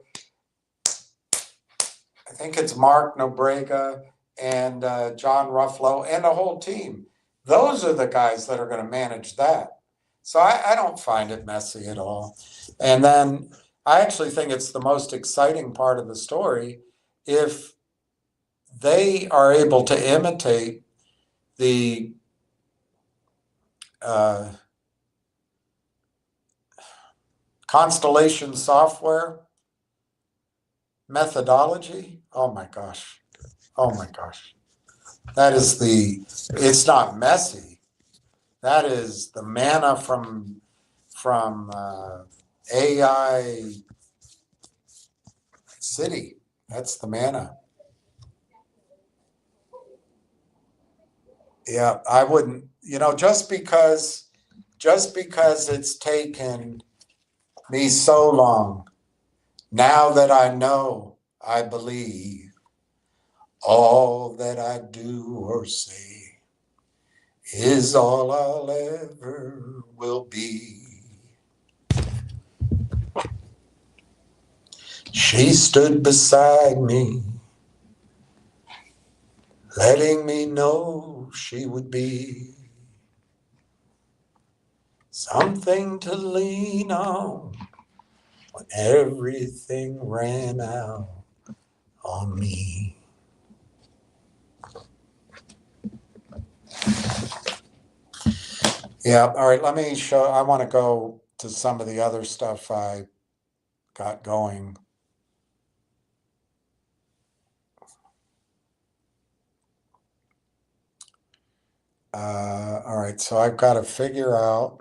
I think it's Mark Nobrega and John Ruffalo and a whole team. Those are the guys that are going to manage that. So I don't find it messy at all. And then I actually think it's the most exciting part of the story if they are able to imitate the Constellation software methodology. Oh my gosh. It's not messy. That is the manna from AI City. That's the manna. Yeah, I wouldn't, just because it's taken me so long, now that I know, I believe all that I do or say is all I'll ever will be. She stood beside me letting me know she would be something to lean on when everything ran out on me. Yeah, all right, let me show, I want to go to some of the other stuff I got going. All right, so I've got to figure out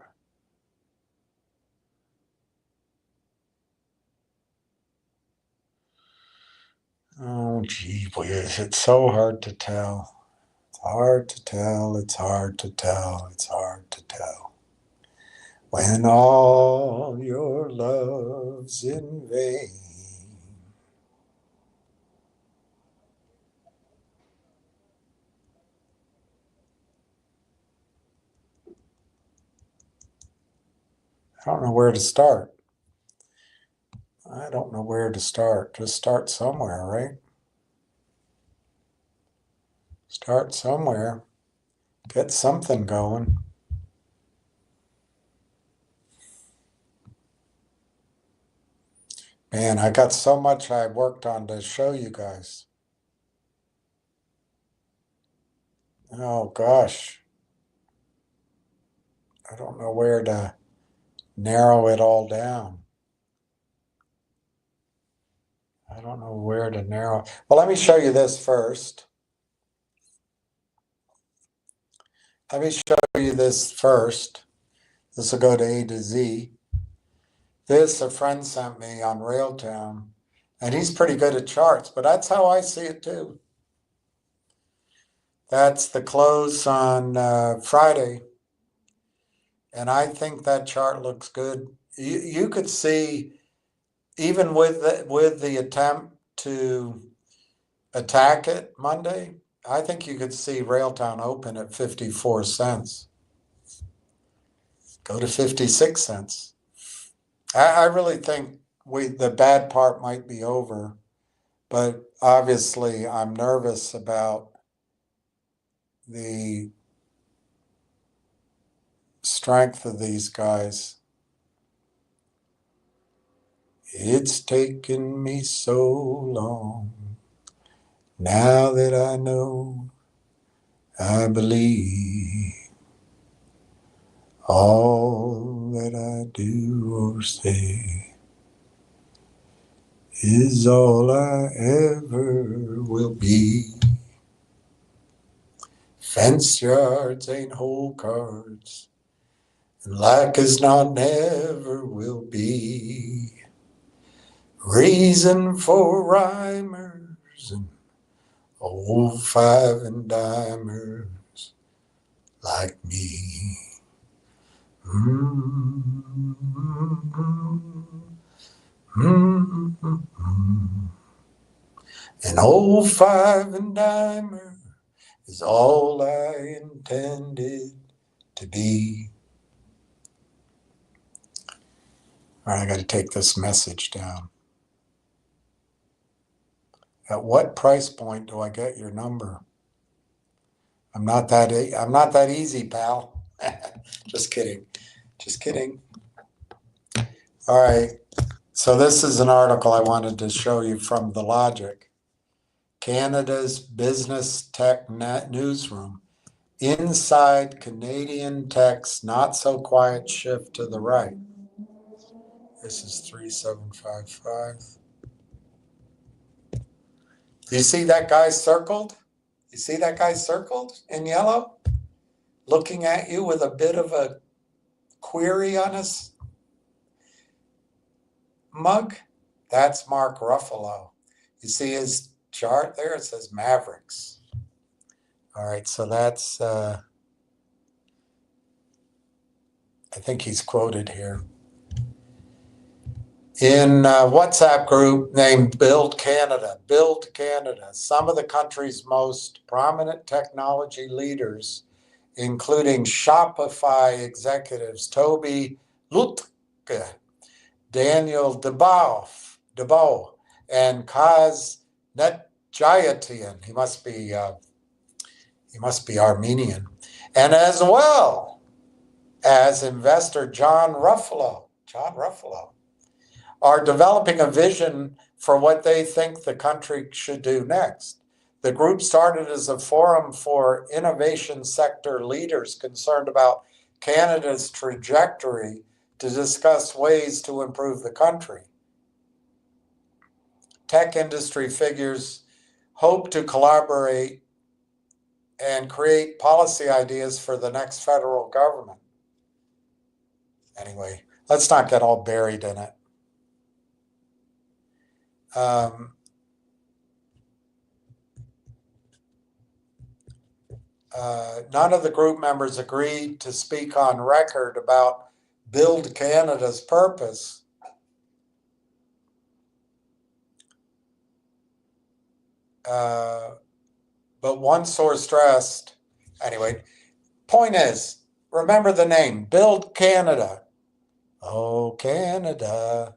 oh, gee whiz, it's so hard to tell. It's hard to tell, it's hard to tell, it's hard to tell. When all your love's in vain. I don't know where to start. I don't know where to start. Just start somewhere, right? Start somewhere. Get something going. Man, I got so much I worked on to show you guys. Oh gosh. I don't know where to narrow it all down. I don't know where to narrow. Well, let me show you this first. Let me show you this first. This will go to A to Z. This a friend sent me on Railtown, and he's pretty good at charts, but that's how I see it too. That's the close on Friday, and I think that chart looks good. You could see, even with the attempt to attack it Monday, I think you could see Railtown open at 54 cents. Go to 56 cents. I really think the bad part might be over, but obviously I'm nervous about the strength of these guys. It's taken me so long. Now that I know, I believe all that I do or say is all I ever will be. Fence yards ain't whole cards, and like as not never will be. Reason for rhymers and old five and dimers like me. Mm-hmm. Mm-hmm. An old five and dimer is all I intended to be. All right, I got to take this message down. At what price point do I get your number? I'm not that easy, pal. Just kidding. Just kidding. All right. So this is an article I wanted to show you from The Logic. Canada's Business Tech Newsroom. Inside Canadian Tech's not so quiet shift to the right. This is 3755. Do you see that guy circled? You see that guy circled in yellow? Looking at you with a bit of a query on his mug? That's Mark Ruffalo. You see his chart there? It says Mavericks. All right, so that's, I think he's quoted here. In a WhatsApp group named Build Canada, some of the country's most prominent technology leaders, including Shopify executives Toby Lutke, Daniel Debow, and Kaz Netjayatian. He must be He must be Armenian. And as well as investor John Ruffalo, are developing a vision for what they think the country should do next. The group started as a forum for innovation sector leaders concerned about Canada's trajectory to discuss ways to improve the country. Tech industry figures hope to collaborate and create policy ideas for the next federal government. Anyway, let's not get all buried in it. None of the group members agreed to speak on record about Build Canada's purpose. But one source stressed, anyway, point is, remember the name, Build Canada. Oh, Canada.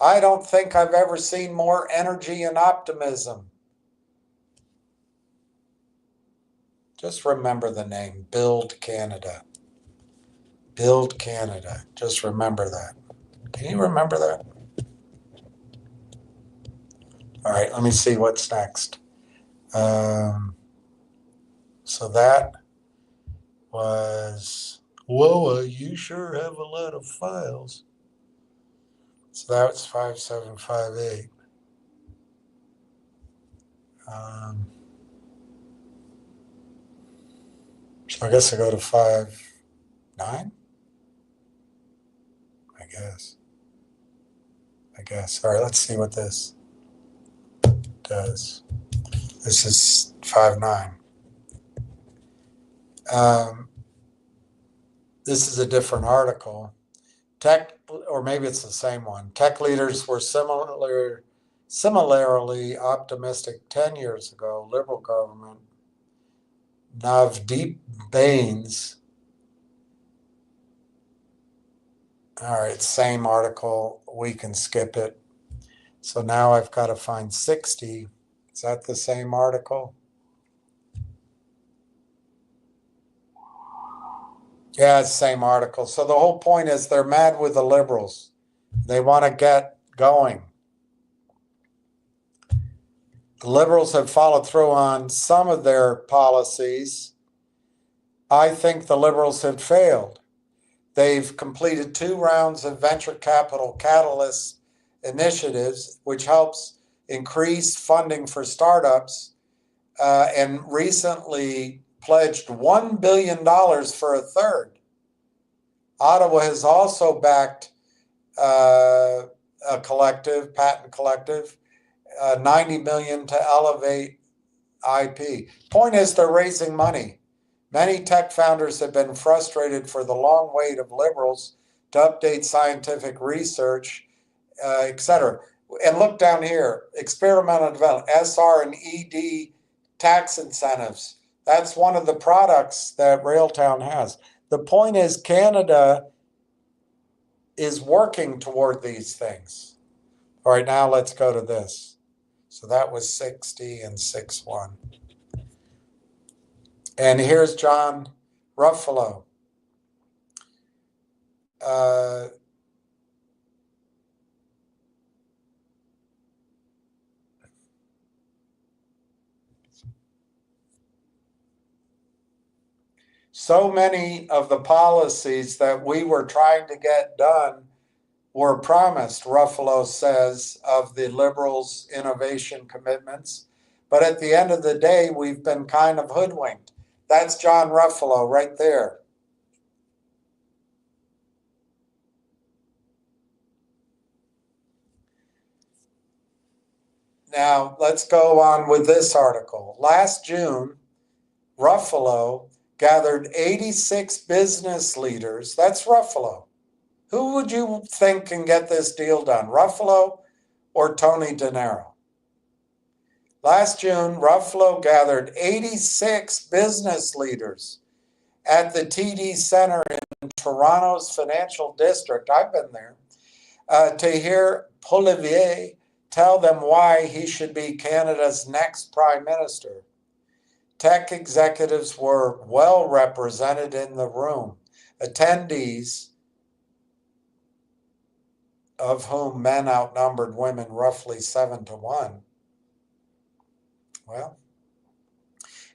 I don't think I've ever seen more energy and optimism. Just remember the name, Build Canada. Build Canada. Just remember that. Can you remember that? All right, let me see what's next. So that was, whoa, you sure have a lot of files. So that's 5758. So I guess I go to 59. I guess. All right, let's see what this does. This is 59. This is a different article. Tech, or maybe it's the same one. Tech leaders were similarly optimistic 10 years ago. Liberal government. Navdeep Bains. All right, same article. We can skip it. So now I've got to find 60. Is that the same article? Yeah, it's the same article. So the whole point is they're mad with the liberals. They want to get going. The liberals have followed through on some of their policies. I think the liberals have failed. They've completed 2 rounds of venture capital catalyst initiatives, which helps increase funding for startups, and recently pledged $1 billion for a third. Ottawa has also backed a collective, patent collective, $90 million to elevate IP. Point is, they're raising money. Many tech founders have been frustrated for the long wait of liberals to update scientific research, etc. And look down here, experimental development, SR and ED tax incentives. That's one of the products that Railtown has. The point is, Canada is working toward these things. All right, now let's go to this. So that was 60 and 61. And here's John Ruffalo. So many of the policies that we were trying to get done were promised, Ruffalo says, of the Liberals' innovation commitments. But at the end of the day, we've been kind of hoodwinked. That's John Ruffalo right there. Now, let's go on with this article. Last June, Ruffalo gathered 86 business leaders. That's Ruffalo. Who would you think can get this deal done, Ruffalo or Tony De Niro? Last June, Ruffalo gathered 86 business leaders at the TD Centre in Toronto's financial district. I've been there, to hear Poilievre tell them why he should be Canada's next prime minister. Tech executives were well represented in the room. Attendees, of whom men outnumbered women roughly 7-1, well,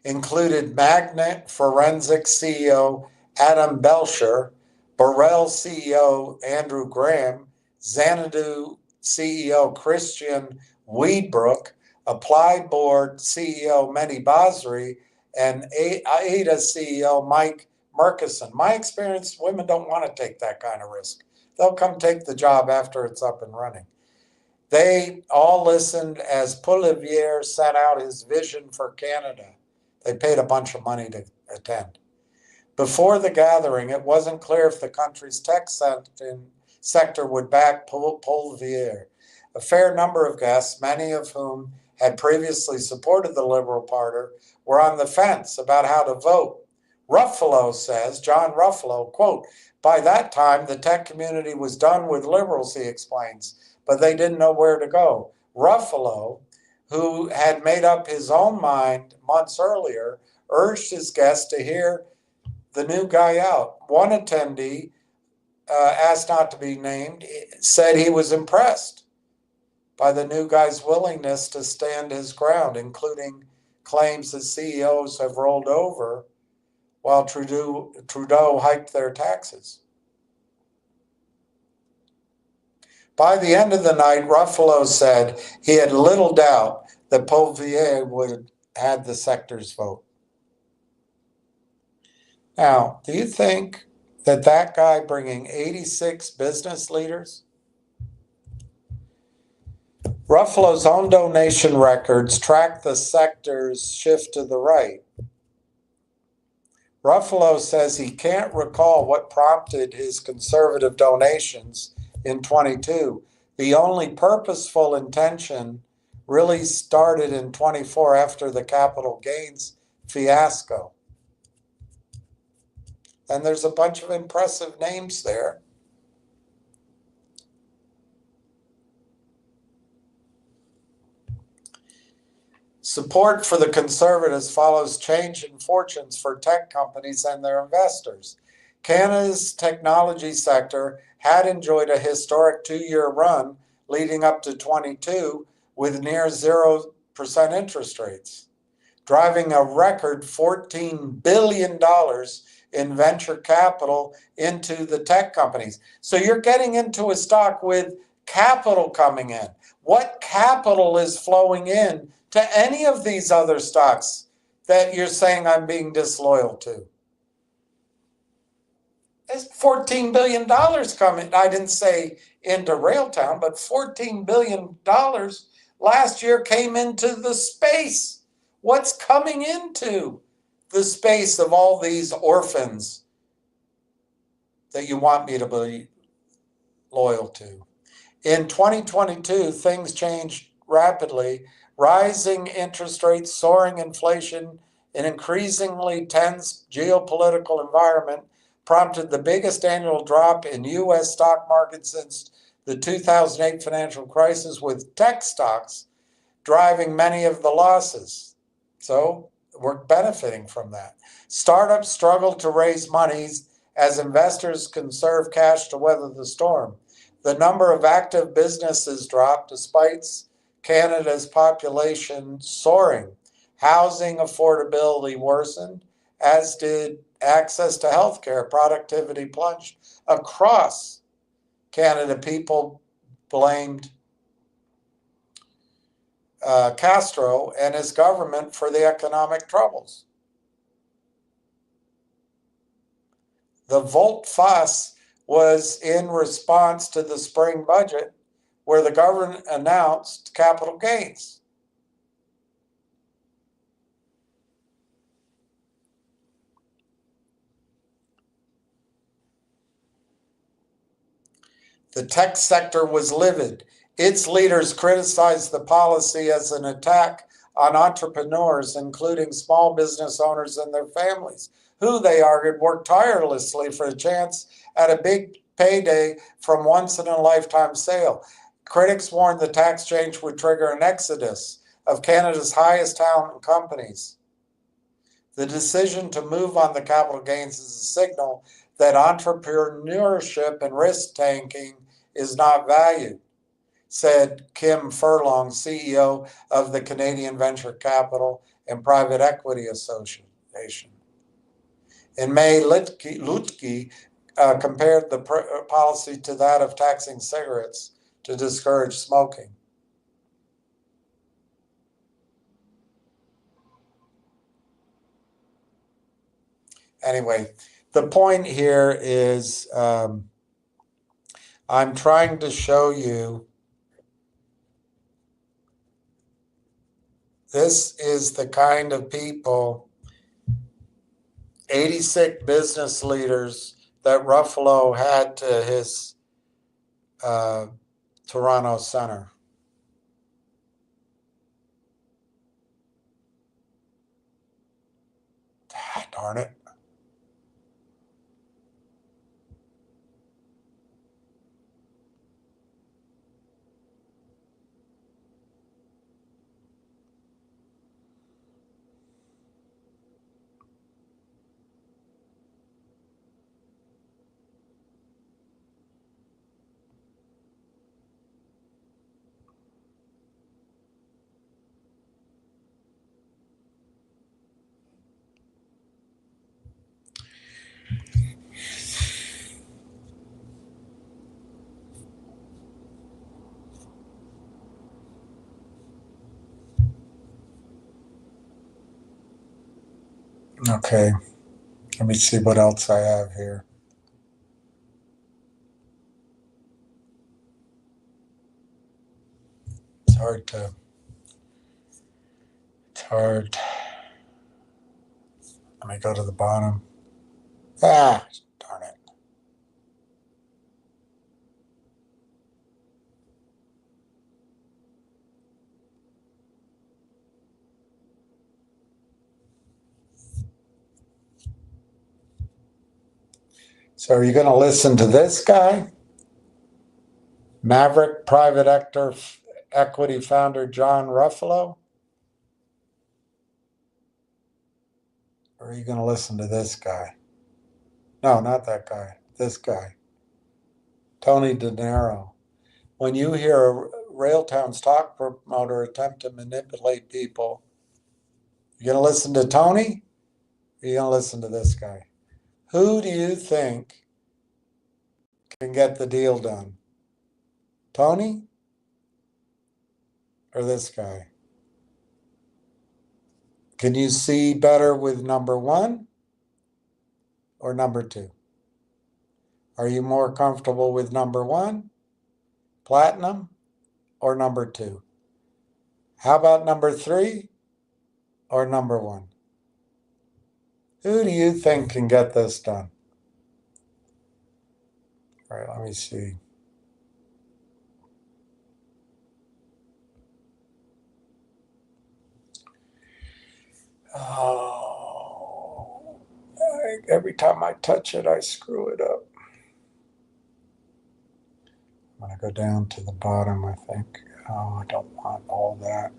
included Magnet Forensic CEO Adam Belcher, Burrell CEO Andrew Graham, Xanadu CEO Christian Weedbrook, Applied Board CEO Mehdi Basri, and AIDA CEO Mike Murkison. My experience, women don't want to take that kind of risk. They'll come take the job after it's up and running. They all listened as Poilievre set out his vision for Canada. They paid a bunch of money to attend. Before the gathering, it wasn't clear if the country's tech sector would back Poilievre. A fair number of guests, many of whom had previously supported the Liberal Party, were on the fence about how to vote. Ruffalo says, John Ruffalo, quote, "By that time, the tech community was done with liberals," he explains, but they didn't know where to go. Ruffalo, who had made up his own mind months earlier, urged his guests to hear the new guy out. One attendee, asked not to be named, said he was impressed by the new guy's willingness to stand his ground, including claims that CEOs have rolled over while Trudeau hiked their taxes. By the end of the night, Ruffalo said he had little doubt that Poilievre would have had the sector's vote. Now, do you think that guy bringing 86 business leaders? Ruffalo's own donation records track the sector's shift to the right. Ruffalo says he can't recall what prompted his conservative donations in 22. The only purposeful intention really started in 24 after the capital gains fiasco. And there's a bunch of impressive names there. Support for the Conservatives follows change in fortunes for tech companies and their investors. Canada's technology sector had enjoyed a historic 2-year run leading up to 22 with near 0% interest rates, driving a record $14 billion in venture capital into the tech companies. So you're getting into a stock with capital coming in. What capital is flowing in to any of these other stocks that you're saying I'm being disloyal to? There's $14 billion coming. I didn't say into Railtown, but $14 billion last year came into the space. What's coming into the space of all these orphans that you want me to be loyal to? In 2022, things changed rapidly. Rising interest rates, soaring inflation, an increasingly tense geopolitical environment prompted the biggest annual drop in U.S. stock market since the 2008 financial crisis, with tech stocks driving many of the losses. So we're benefiting from that. Startups struggle to raise money as investors conserve cash to weather the storm. The number of active businesses dropped despite Canada's population soaring. Housing affordability worsened, as did access to healthcare. Productivity plunged across Canada. People blamed Castro and his government for the economic troubles. The volte-face was in response to the spring budget, where the government announced capital gains. The tech sector was livid. Its leaders criticized the policy as an attack on entrepreneurs, including small business owners and their families, who, they argued, worked tirelessly for a chance at a big payday from once-in-a-lifetime sale. Critics warned the tax change would trigger an exodus of Canada's highest talent companies. The decision to move on the capital gains is a signal that entrepreneurship and risk taking is not valued, said Kim Furlong, CEO of the Canadian Venture Capital and Private Equity Association. In May, Lutke compared the policy to that of taxing cigarettes to discourage smoking. Anyway, the point here is I'm trying to show you this is the kind of people, 86 business leaders that Ruffalo had to his Toronto center. Darn it. Okay, let me see what else I have here. It's hard. Let me go to the bottom. Darn it. So are you going to listen to this guy? Maverick private equity founder John Ruffalo? Or are you going to listen to this guy? No, not that guy. This guy. Tony De Niro. When you hear a Railtown stock promoter attempt to manipulate people, you going to listen to Tony? Or are you going to listen to this guy? Who do you think can get the deal done? Tony or this guy? Can you see better with number one or number two? Are you more comfortable with number one, platinum, or number two? How about number three or number one? Who do you think can get this done? All right, let me see. Oh, every time I touch it, I screw it up. I'm going to go down to the bottom, I think. Oh, I don't want all that.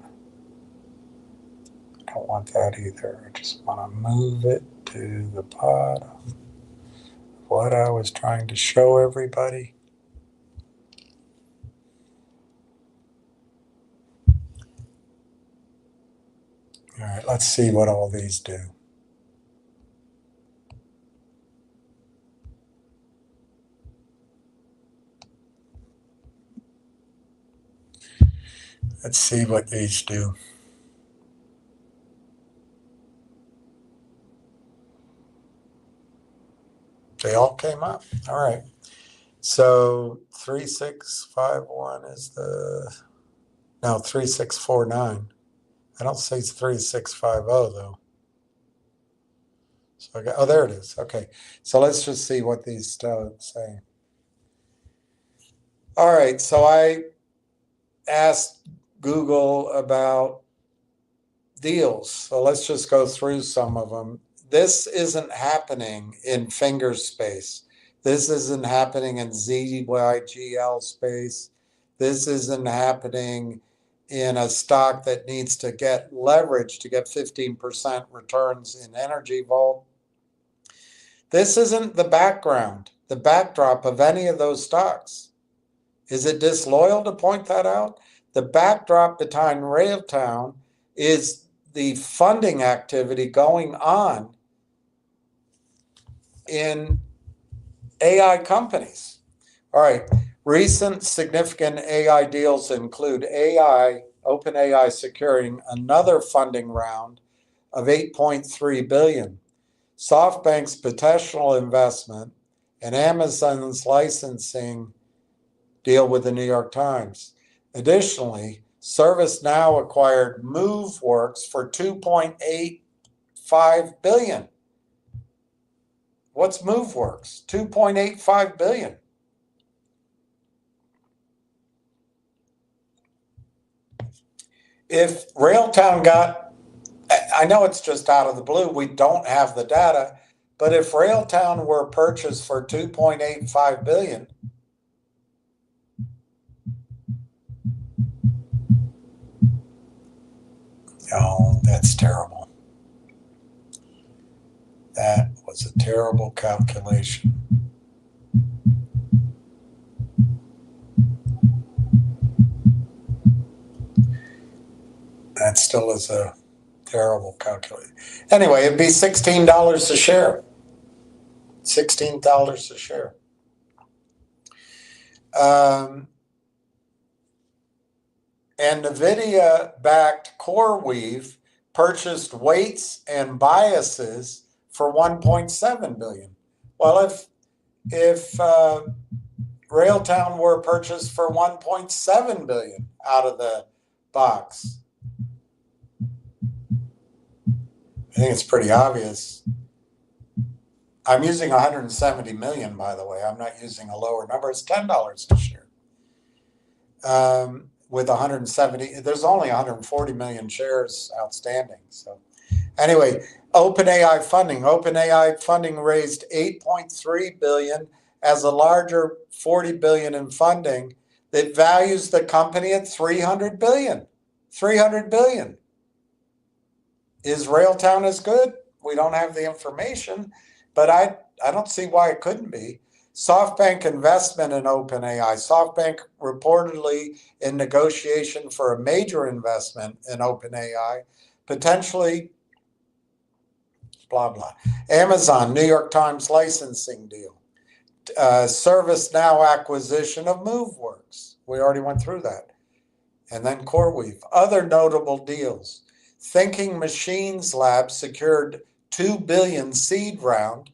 I don't want that either. I just want to move it to the bottom. What I was trying to show everybody. All right, let's see what all these do. Let's see what these do. They all came up. All right. So 3651 is the, no, 3649. I don't see 3650 though. So I got, oh, there it is. Okay. So let's just see what these say. All right. So I asked Google about deals. So let's just go through some of them. This isn't happening in finger space. This isn't happening in ZYGL space. This isn't happening in a stock that needs to get leverage to get 15% returns in Energy Vault. This isn't the backdrop of any of those stocks. Is it disloyal to point that out? The backdrop behind Railtown is the funding activity going on in AI companies. All right, recent significant AI deals include OpenAI securing another funding round of $8.3 billion, SoftBank's potential investment, and Amazon's licensing deal with the New York Times. Additionally, ServiceNow acquired MoveWorks for $2.85 billion. What's MoveWorks? $2.85 billion. If Railtown got, I know it's just out of the blue, we don't have the data, but if Railtown were purchased for $2.85 billion, oh, that's terrible. That was a terrible calculation. That still is a terrible calculation. Anyway, it'd be $16 a share. $16 a share. And NVIDIA-backed CoreWeave purchased weights and biases for $1.7 billion. Well, if Railtown were purchased for $1.7 billion out of the box, I think it's pretty obvious. I'm using 170 million, by the way. I'm not using a lower number. It's $10 a share. With 170, there's only 140 million shares outstanding. So anyway, OpenAI funding raised $8.3 billion as a larger $40 billion in funding that values the company at $300 billion. $300 billion. Is Railtown as good? We don't have the information, but I don't see why it couldn't be. SoftBank investment in OpenAI. SoftBank reportedly in negotiation for a major investment in OpenAI, potentially blah, blah. Amazon, New York Times licensing deal. ServiceNow acquisition of MoveWorks. We already went through that. And then CoreWeave. Other notable deals. Thinking Machines Lab secured $2 billion seed round.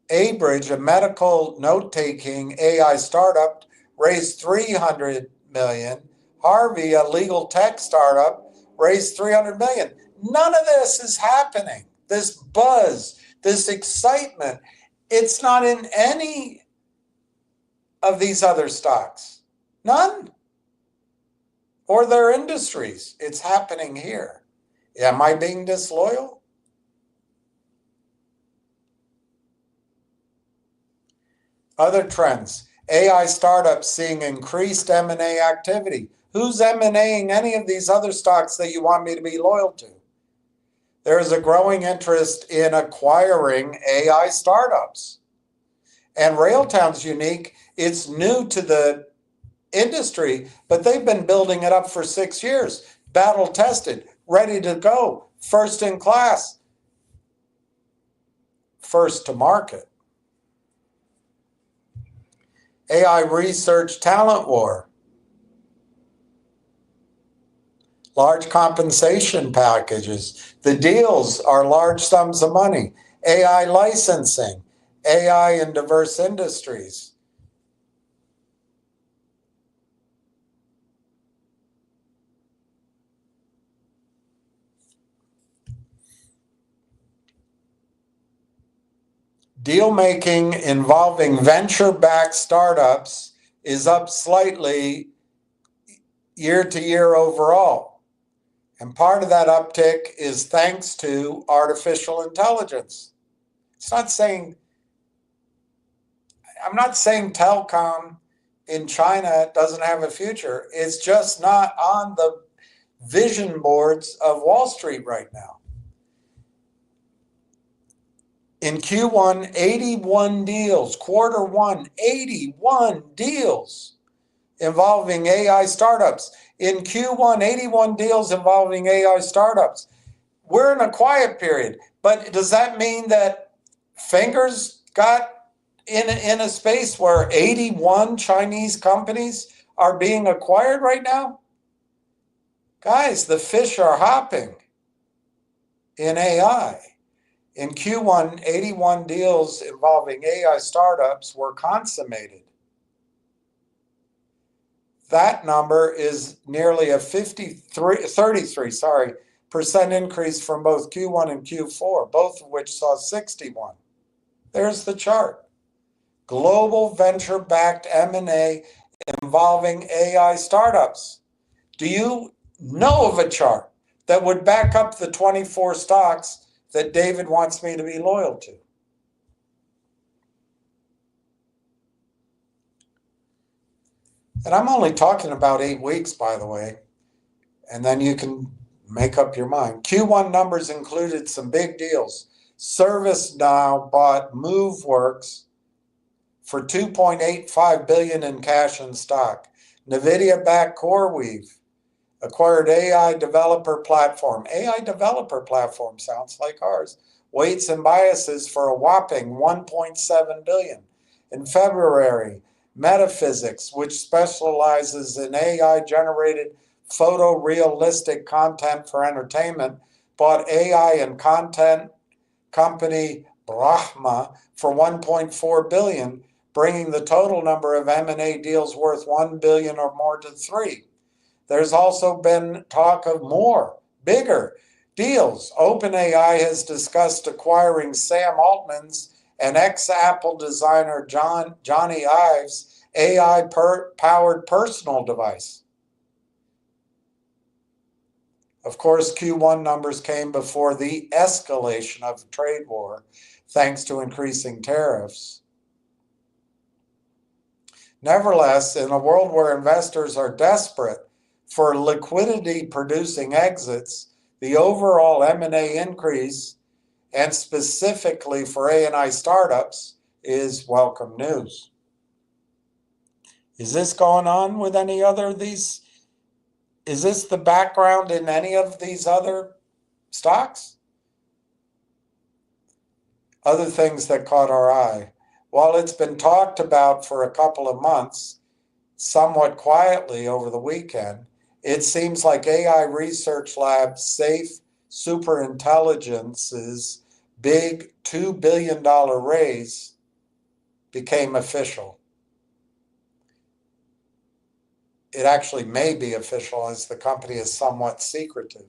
Abridge, a medical note-taking AI startup, raised $300 million. Harvey, a legal tech startup, raised $300 million. None of this is happening. This buzz, this excitement, it's not in any of these other stocks. None. Or their industries. It's happening here. Am I being disloyal? Other trends. AI startups seeing increased M&A activity. Who's M&Aing any of these other stocks that you want me to be loyal to? There is a growing interest in acquiring AI startups. And Railtown's unique. It's new to the industry, but they've been building it up for 6 years. Battle tested, ready to go, first in class, first to market. AI research talent war. Large compensation packages. The deals are large sums of money. AI licensing. AI in diverse industries. Deal making involving venture-backed startups is up slightly year to year overall. And part of that uptick is thanks to artificial intelligence. I'm not saying telecom in China doesn't have a future. It's just not on the vision boards of Wall Street right now. In Q1, 81 deals. Quarter one, 81 deals involving AI startups. In Q1, 81 deals involving AI startups. We're in a quiet period, but does that mean that fingers got in a space where 81 Chinese companies are being acquired right now? Guys, the fish are hopping in AI. In Q1, 81 deals involving AI startups were consummated. That number is nearly a 33% increase from both Q1 and Q4, both of which saw 61. There's the chart. Global venture-backed M&A involving AI startups. Do you know of a chart that would back up the 24 stocks that David wants me to be loyal to? And I'm only talking about 8 weeks, by the way, and then you can make up your mind. Q1 numbers included some big deals. ServiceNow bought MoveWorks for $2.85 billion in cash and stock. NVIDIA-backed CoreWeave acquired AI developer platform. AI developer platform sounds like ours. Weights and Biases for a whopping $1.7 billion. In February, Metaphysics, which specializes in AI-generated photorealistic content for entertainment, bought AI and content company Brahma for $1.4 billion, bringing the total number of M&A deals worth $1 billion or more to 3. There's also been talk of more, bigger deals. OpenAI has discussed acquiring Sam Altman's and ex-Apple designer Johnny Ive's AI-powered personal device. Of course, Q1 numbers came before the escalation of the trade war, thanks to increasing tariffs. Nevertheless, in a world where investors are desperate for liquidity-producing exits, the overall M&A increase, and specifically for A&I startups, is welcome news. Is this going on with any other of these? Is this the background in any of these other stocks? Other things that caught our eye. While it's been talked about for a couple of months, somewhat quietly over the weekend, it seems like AI Research Lab's Safe Superintelligence's big $2 billion raise became official. It actually may be official as the company is somewhat secretive.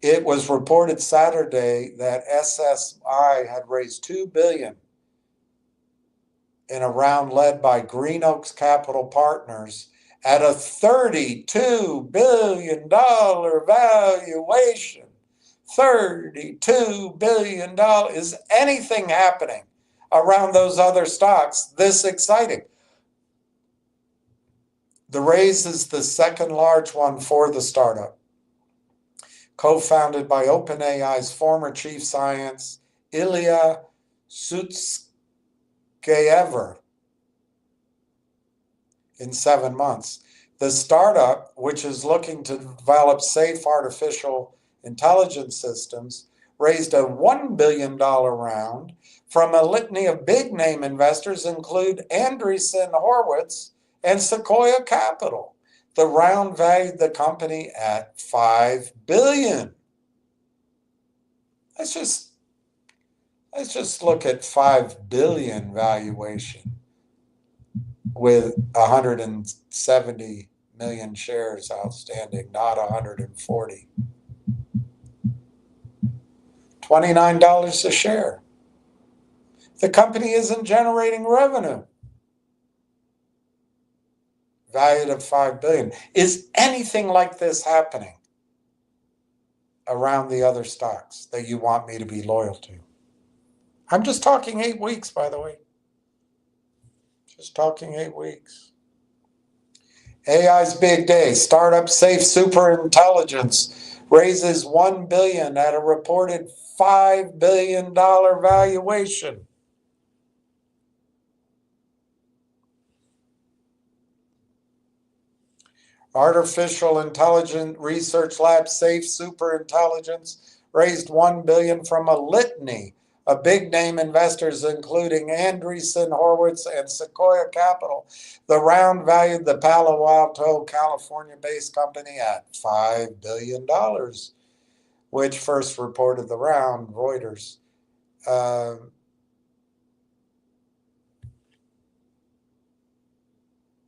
It was reported Saturday that SSI had raised $2 billion in a round led by Green Oaks Capital Partners at a $32 billion valuation. $32 billion. Is anything happening around those other stocks this exciting? The raise is the second large one for the startup, co-founded by OpenAI's former chief science, Ilya Sutskever, in 7 months. The startup, which is looking to develop safe artificial intelligence systems, raised a $1 billion round from a litany of big-name investors, include Andreessen Horowitz and Sequoia Capital. The round valued the company at $5 billion. Let's just look at $5 billion valuation with 170 million shares outstanding, not 140. $29 a share. The company isn't generating revenue. Valued at $5 billion. Is anything like this happening around the other stocks that you want me to be loyal to? I'm just talking 8 weeks, by the way. Just talking 8 weeks. AI's big day. Startup Safe Superintelligence raises $1 billion at a reported $5 billion valuation. Artificial Intelligence Research Lab Safe Superintelligence raised $1 billion from a litany of big-name investors, including Andreessen Horowitz and Sequoia Capital. The round valued the Palo Alto, California-based company at $5 billion, which first reported the round, Reuters.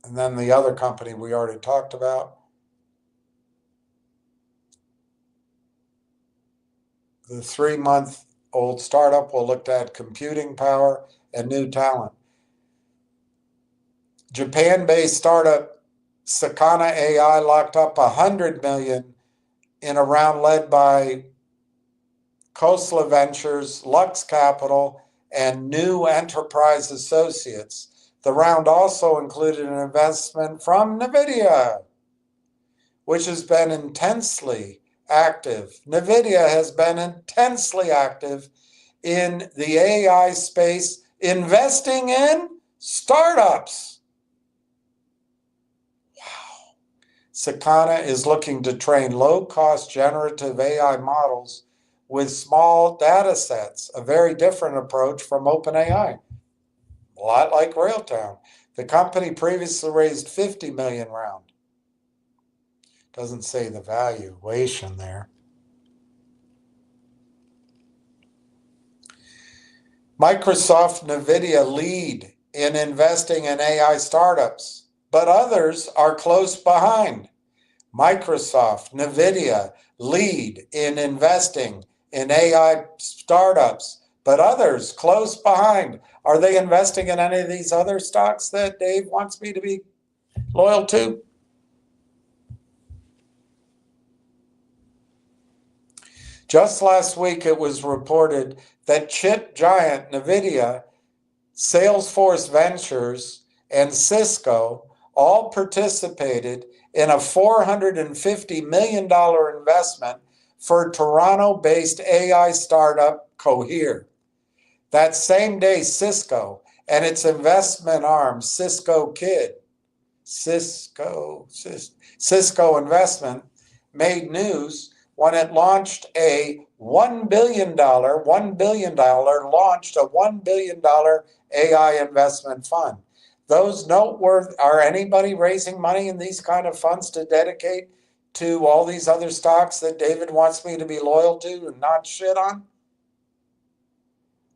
And then the other company we already talked about. The 3-month-old startup will look at computing power and new talent. Japan-based startup Sakana AI locked up $100 million in a round led by Khosla Ventures, Lux Capital, and New Enterprise Associates. The round also included an investment from NVIDIA, which has been intensely active. NVIDIA has been intensely active in the AI space, investing in startups. Wow. Sakana is looking to train low-cost generative AI models with small data sets, a very different approach from OpenAI, a lot like Railtown. The company previously raised $50 million round. Doesn't say the valuation there. Microsoft, NVIDIA lead in investing in AI startups, but others are close behind. Microsoft, NVIDIA lead in investing in AI startups, but others close behind. Are they investing in any of these other stocks that Dave wants me to be loyal to? Just last week, it was reported that chip giant NVIDIA, Salesforce Ventures, and Cisco all participated in a $450 million investment for Toronto-based AI startup Cohere. That same day, Cisco and its investment arm, Cisco Investment, made news when it launched a $1 billion AI investment fund. Those noteworthy, are anybody raising money in these kind of funds to dedicate to all these other stocks that David wants me to be loyal to and not shit on?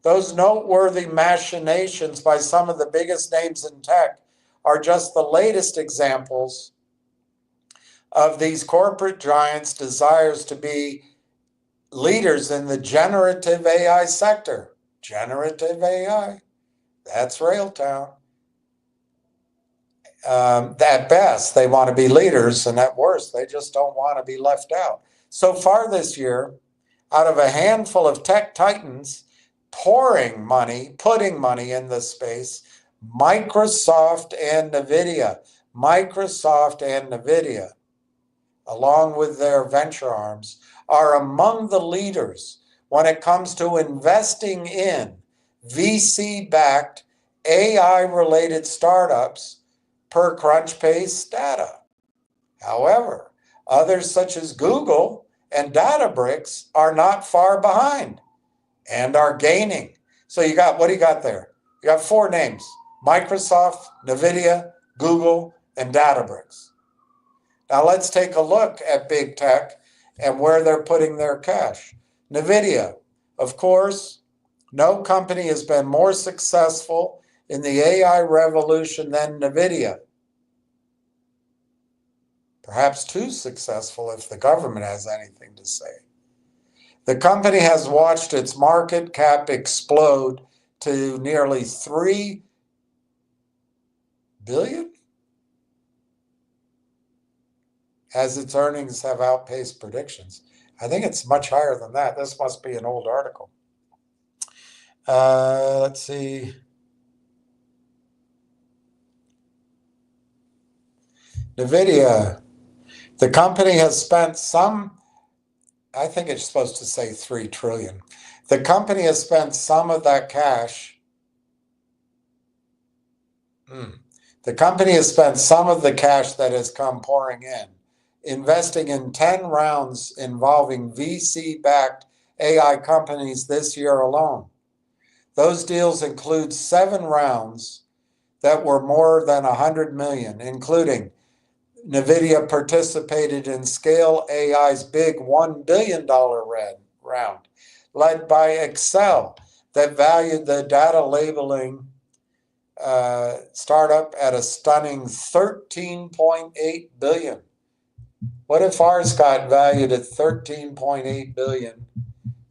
Those noteworthy machinations by some of the biggest names in tech are just the latest examples of these corporate giants' desires to be leaders in the generative AI sector. Generative AI, that's Railtown. At best, they want to be leaders, and at worst, they just don't want to be left out. So far this year, out of a handful of tech titans putting money in this space, Microsoft and NVIDIA, along with their venture arms, are among the leaders when it comes to investing in VC-backed AI-related startups per Crunchbase data. However, others such as Google and Databricks are not far behind and are gaining. So you got, what do you got there? You got 4 names: Microsoft, NVIDIA, Google, and Databricks. Now let's take a look at big tech and where they're putting their cash. NVIDIA, of course, no company has been more successful in the AI revolution than NVIDIA. Perhaps too successful if the government has anything to say. The company has watched its market cap explode to nearly $3 billion as its earnings have outpaced predictions. I think it's much higher than that. This must be an old article. Let's see. NVIDIA, the company has spent some, I think it's supposed to say 3 trillion. The company has spent some of that cash. The company has spent some of the cash that has come pouring in, investing in 10 rounds involving VC-backed AI companies this year alone. Those deals include 7 rounds that were more than 100 million, including NVIDIA participated in Scale AI's big $1 billion round, led by Excel, that valued the data labeling startup at a stunning $13.8 billion. What if ours got valued at $13.8 billion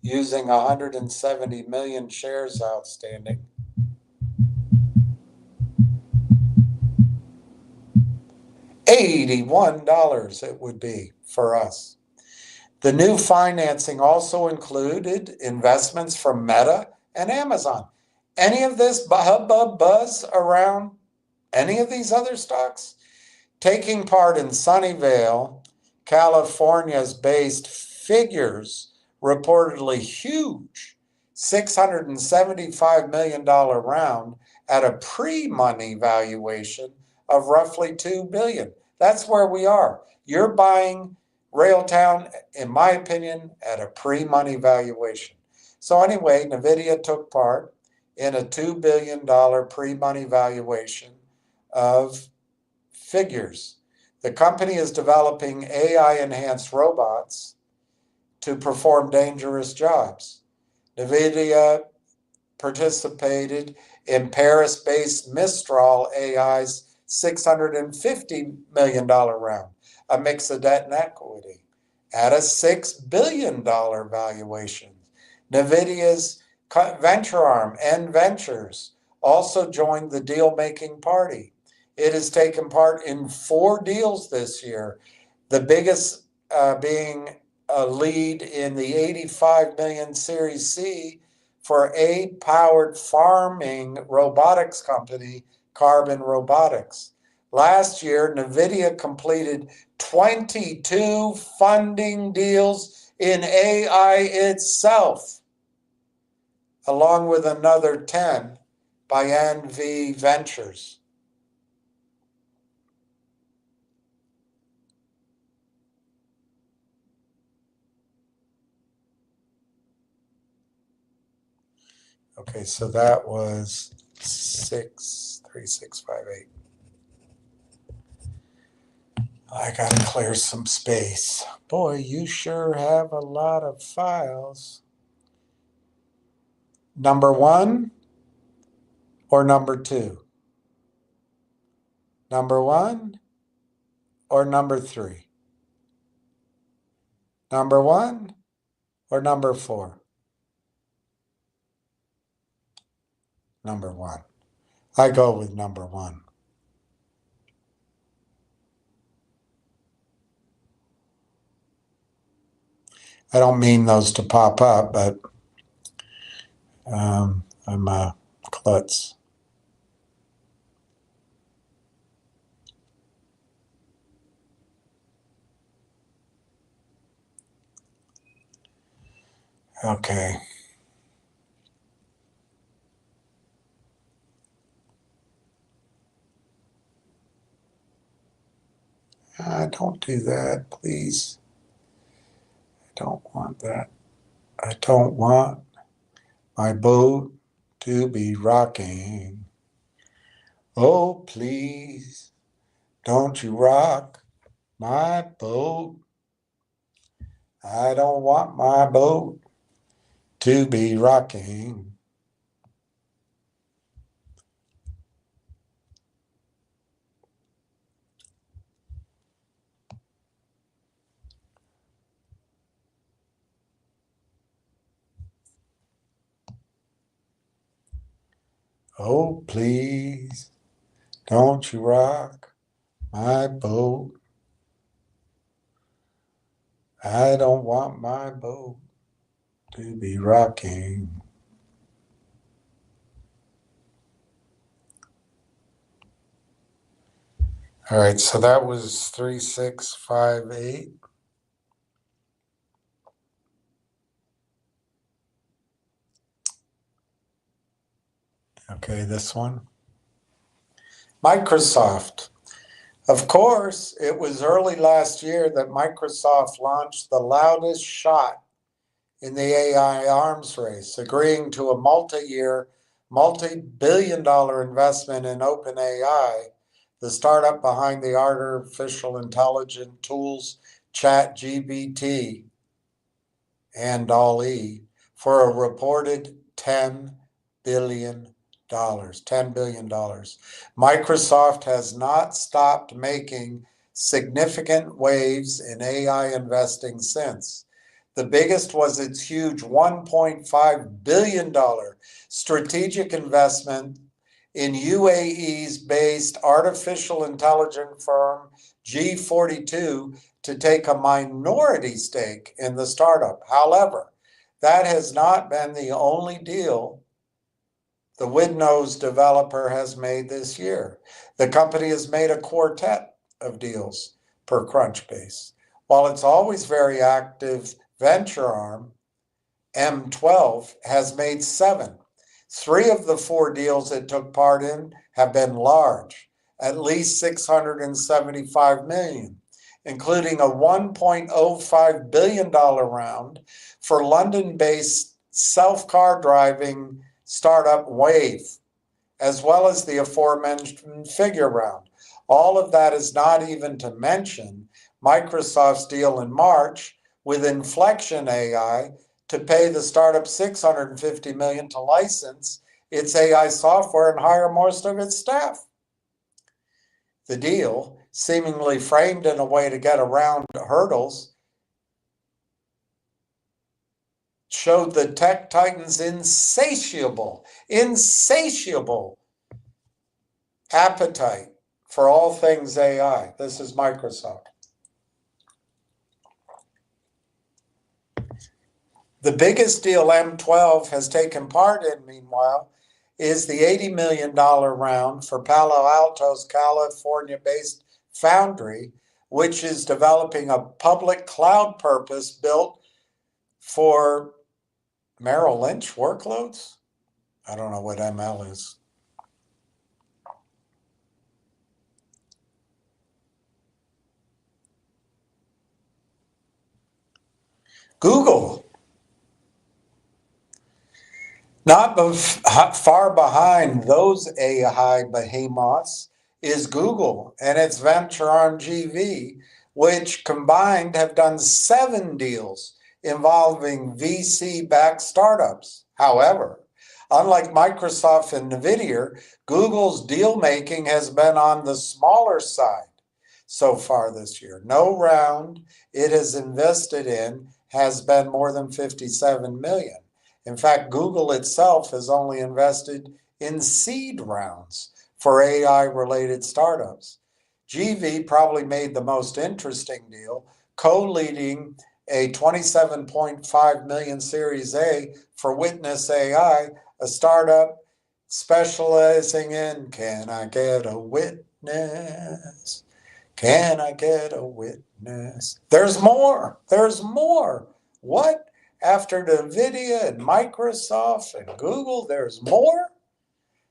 using 170 million shares outstanding? $81 it would be for us. The new financing also included investments from Meta and Amazon. Any of this hubbub buzz around any of these other stocks? Taking part in Sunnyvale, California's based Figures, reportedly huge $675 million round at a pre-money valuation of roughly $2 billion. That's where we are. You're buying Railtown, in my opinion, at a pre-money valuation. So anyway, NVIDIA took part in a $2 billion pre-money valuation of Figures. The company is developing AI-enhanced robots to perform dangerous jobs. NVIDIA participated in Paris-based Mistral AI's $650 million round, a mix of debt and equity, at a $6 billion valuation. NVIDIA's venture arm, N Ventures, also joined the deal-making party. It has taken part in 4 deals this year, the biggest being a lead in the 85 million Series C for A-powered farming robotics company, Carbon Robotics. Last year, NVIDIA completed 22 funding deals in AI itself, along with another 10 by NV Ventures. Okay, so that was 63658. I gotta clear some space. Boy, you sure have a lot of files. Number 1 or number 2? Number 1 or number 3? Number 1 or number 4? Number 1. I go with number 1. I don't mean those to pop up, but I'm a klutz. Okay. Don't do that, please. I don't want that. I don't want my boat to be rocking. Oh, please, don't you rock my boat. I don't want my boat to be rocking. Oh, please, don't you rock my boat. I don't want my boat to be rocking. All right, so that was 3658. Okay, this one. Microsoft. Of course, it was early last year that Microsoft launched the loudest shot in the AI arms race, agreeing to a multi-year, multi-billion-dollar investment in OpenAI, the startup behind the artificial intelligence tools ChatGPT and DALL-E, for a reported $10 billion. $10 billion. Microsoft has not stopped making significant waves in AI investing since. The biggest was its huge $1.5 billion strategic investment in UAE's based artificial intelligence firm G42 to take a minority stake in the startup. However, that has not been the only deal the Windows developer has made this year. The company has made a quartet of deals per Crunchbase. While it's always very active venture arm, M12 has made 7. 3 of the 4 deals it took part in have been large, at least $675 million, including a $1.05 billion round for London-based self-car driving startup Wave, as well as the aforementioned figure round. All of that is not even to mention Microsoft's deal in March with Inflection AI to pay the startup $650 million to license its AI software and hire most of its staff. The deal, seemingly framed in a way to get around hurdles, showed the tech titans' insatiable appetite for all things AI. This is Microsoft. The biggest deal M12 has taken part in, meanwhile, is the $80 million round for Palo Alto's California-based Foundry, which is developing a public cloud purpose built for Merrill Lynch workloads? I don't know what ML is. Google. Not far behind those AI behemoths is Google and its venture arm GV, which combined have done 7 deals involving VC-backed startups. However, unlike Microsoft and NVIDIA, Google's deal-making has been on the smaller side so far this year. No round it has invested in has been more than $57 million. In fact, Google itself has only invested in seed rounds for AI-related startups. GV probably made the most interesting deal, co-leading a $27.5 million Series A for Witness AI, a startup specializing in, can I get a witness? Can I get a witness? There's more. There's more. What? After NVIDIA and Microsoft and Google, there's more?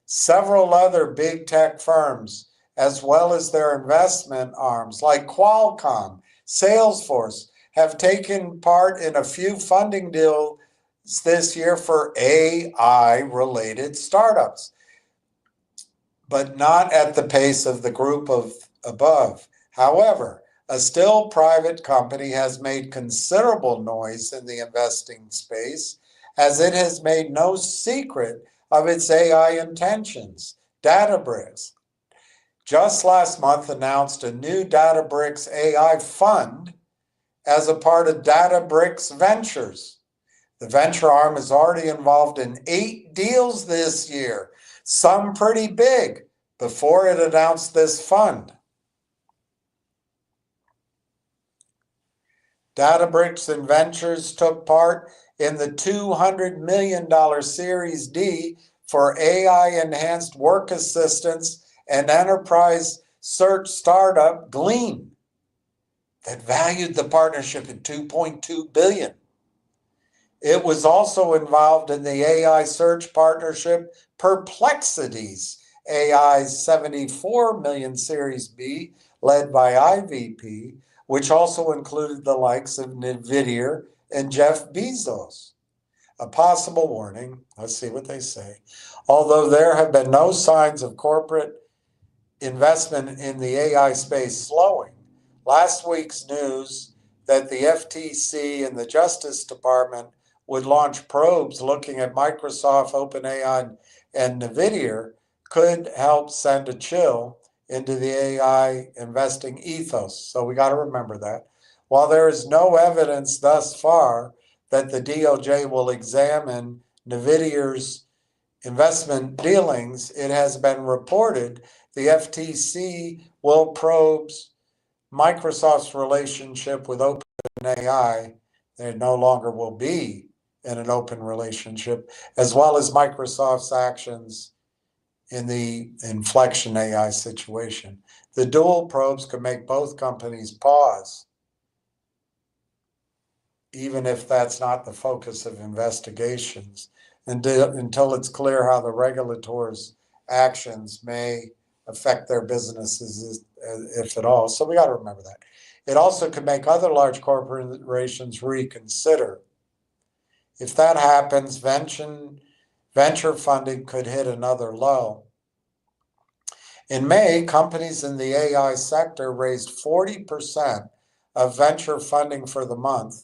Several other big tech firms, as well as their investment arms like Qualcomm, Salesforce, have taken part in a few funding deals this year for AI-related startups, but not at the pace of the group of above. However, a still private company has made considerable noise in the investing space, as it has made no secret of its AI intentions. Databricks just last month announced a new Databricks AI fund as a part of Databricks Ventures. The venture arm is already involved in 8 deals this year, some pretty big, before it announced this fund. Databricks and Ventures took part in the $200 million Series D for AI-enhanced work assistance and enterprise search startup Glean that valued the partnership at $2.2 billion. It was also involved in the AI search partnership Perplexity's AI's $74 million Series B, led by IVP, which also included the likes of NVIDIA and Jeff Bezos. A possible warning, let's see what they say. Although there have been no signs of corporate investment in the AI space slowing, last week's news that the FTC and the Justice Department would launch probes looking at Microsoft, OpenAI, and NVIDIA could help send a chill into the AI investing ethos. So we got to remember that. While there is no evidence thus far that the DOJ will examine NVIDIA's investment dealings, it has been reported the FTC will probe Microsoft's relationship with OpenAI. There no longer will be in an open relationship, as well as Microsoft's actions in the inflection AI situation. The dual probes could make both companies pause, even if that's not the focus of investigations, until it's clear how the regulators' actions may affect their businesses, if at all. So we got to remember that. It also could make other large corporations reconsider. If that happens, venture funding could hit another low. In May, companies in the AI sector raised 40% of venture funding for the month,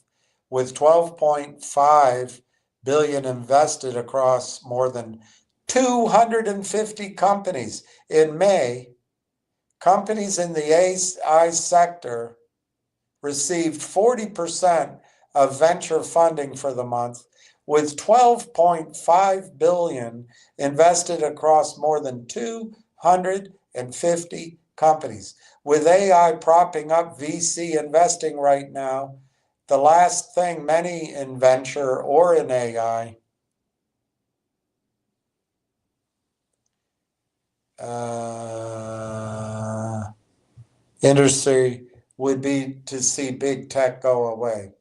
with $12.5 billion invested across more than 250 companies. In May, companies in the AI sector received 40% of venture funding for the month, with $12.5 billion invested across more than 250 companies. With AI propping up VC investing right now, the last thing many in venture or in AI industry would be to see big tech go away.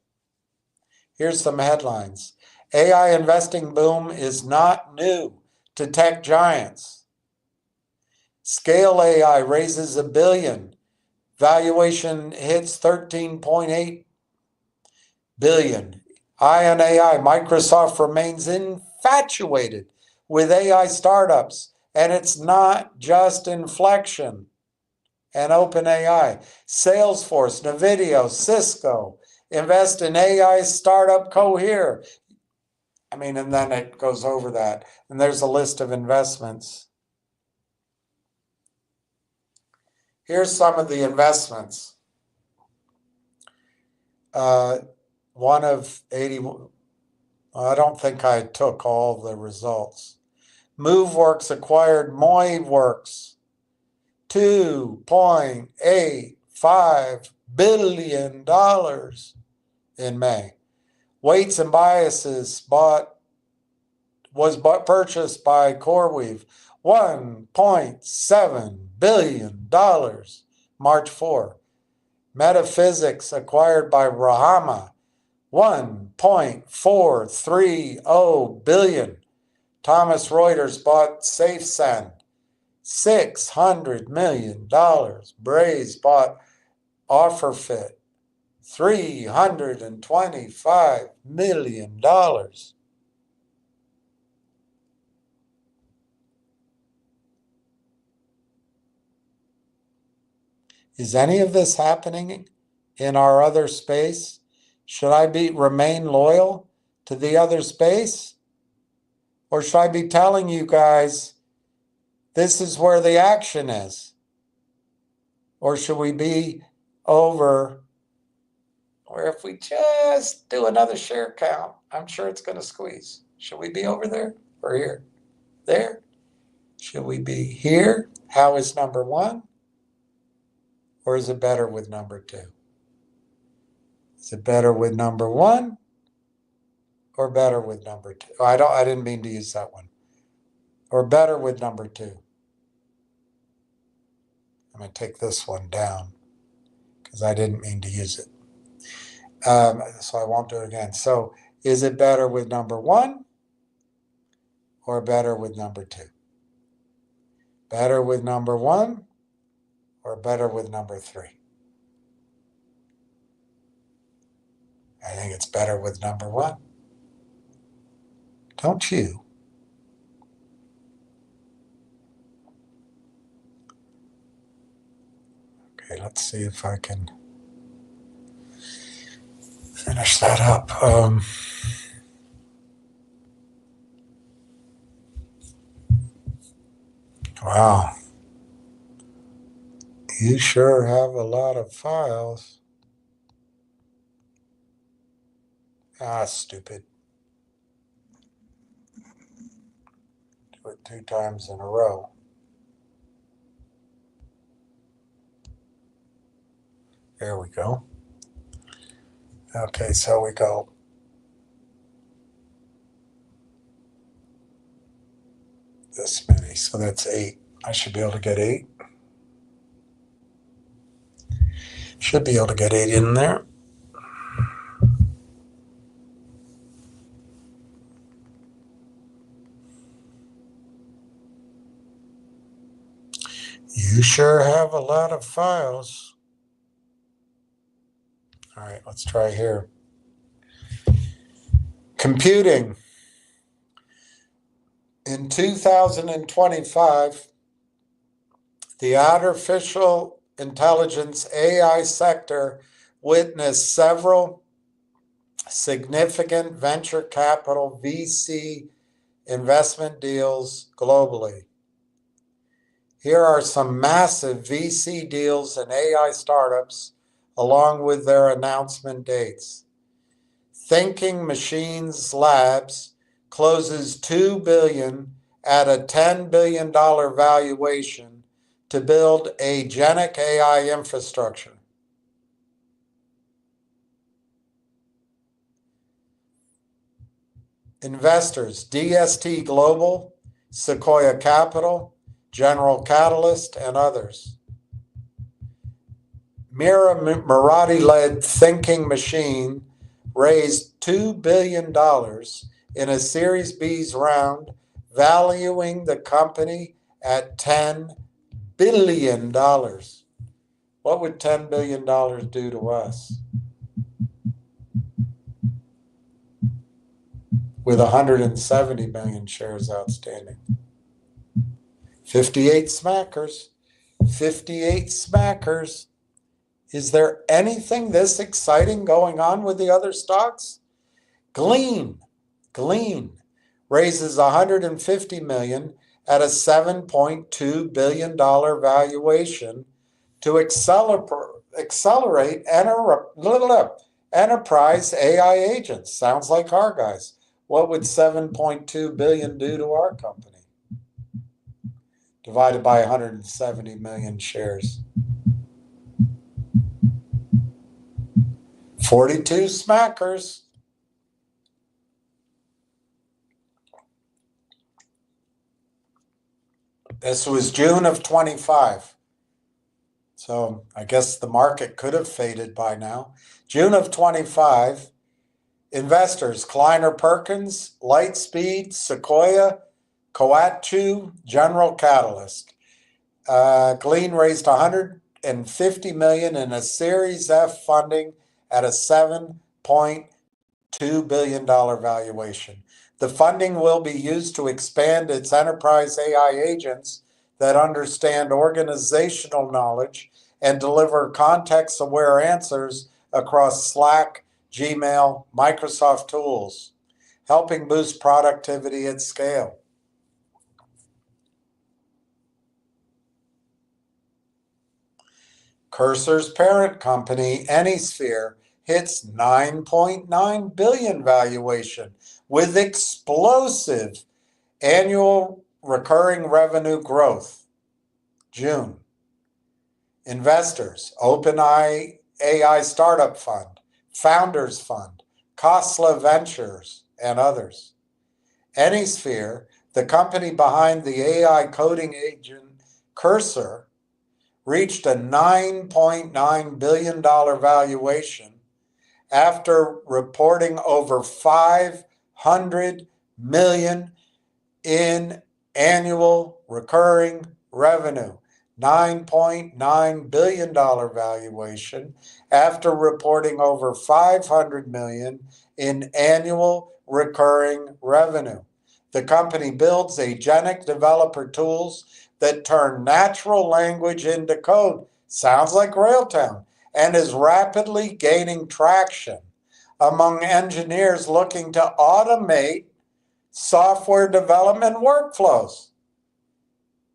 Here's some headlines. AI investing boom is not new to tech giants. Scale AI raises $1 billion. Valuation hits $13.8 billion. Ion AI, Microsoft remains infatuated with AI startups, and it's not just inflection and OpenAI. Salesforce, NVIDIA, Cisco invest in AI startup Cohere. And then it goes over that, and there's a list of investments. Here's some of the investments. One of 80, I don't think I took all the results. MoveWorks acquired MoveWorks, $2.85 billion in May. Weights and Biases was purchased by CoreWeave, $1.7 billion, March 4. Metaphysics acquired by Rahama, $1.430 billion. Thomas Reuters bought SafeSend, $600 million. Braze bought OfferFit, $325 million. Is any of this happening in our other space? Should I remain loyal to the other space? Or should I be telling you guys this is where the action is? Or should we be over, or if we just do another share count, I'm sure it's going to squeeze. Should we be over there or here? There? Should we be here? How is number one? Or is it better with number two? Is it better with number one or better with number two? I didn't mean to use that one. Or better with number two. I'm going to take this one down because I didn't mean to use it. So I won't do it again. So is it better with number 1 or better with number 2? Better with number 1 or better with number 3? I think it's better with number 1. Don't you? Okay, let's see if I can finish that up. Wow. You sure have a lot of files. Ah, stupid. Do it 2 times in a row. There we go. Okay, so we go this many. So that's 8. I should be able to get 8. Should be able to get 8 in there. You sure have a lot of files. All right, let's try here. Computing. In 2025, the artificial intelligence AI sector witnessed several significant venture capital VC investment deals globally. Here are some massive VC deals and AI startups along with their announcement dates. Thinking Machines Labs closes $2 billion at a $10 billion valuation to build agentic AI infrastructure. Investors: DST Global, Sequoia Capital, General Catalyst, and others. Mira Murati-led Thinking Machine raised $2 billion in a Series B's round, valuing the company at $10 billion. What would $10 billion do to us? With 170 million shares outstanding. 58 smackers. 58 smackers. Is there anything this exciting going on with the other stocks? Glean raises $150 million at a $7.2 billion valuation to accelerate enterprise AI agents. Sounds like our guys. What would $7.2 billion do to our company? Divided by 170 million shares. 42 smackers. This was June of 25. So I guess the market could have faded by now. June of 25, investors: Kleiner Perkins, Lightspeed, Sequoia, Coatue, General Catalyst. Glean raised $150 million in a Series F funding at a $7.2 billion valuation. The funding will be used to expand its enterprise AI agents that understand organizational knowledge and deliver context-aware answers across Slack, Gmail, Microsoft tools, helping boost productivity at scale. Cursor's parent company, AnySphere, hits $9.9 billion valuation with explosive annual recurring revenue growth. June. Investors: OpenAI AI Startup Fund, Founders Fund, Khosla Ventures, and others. AnySphere, the company behind the AI coding agent Cursor, reached a $9.9 billion valuation after reporting over $500 million in annual recurring revenue. $9.9 billion valuation after reporting over $500 million in annual recurring revenue. The company builds agentic developer tools that turn natural language into code. Sounds like Railtown, and is rapidly gaining traction among engineers looking to automate software development workflows.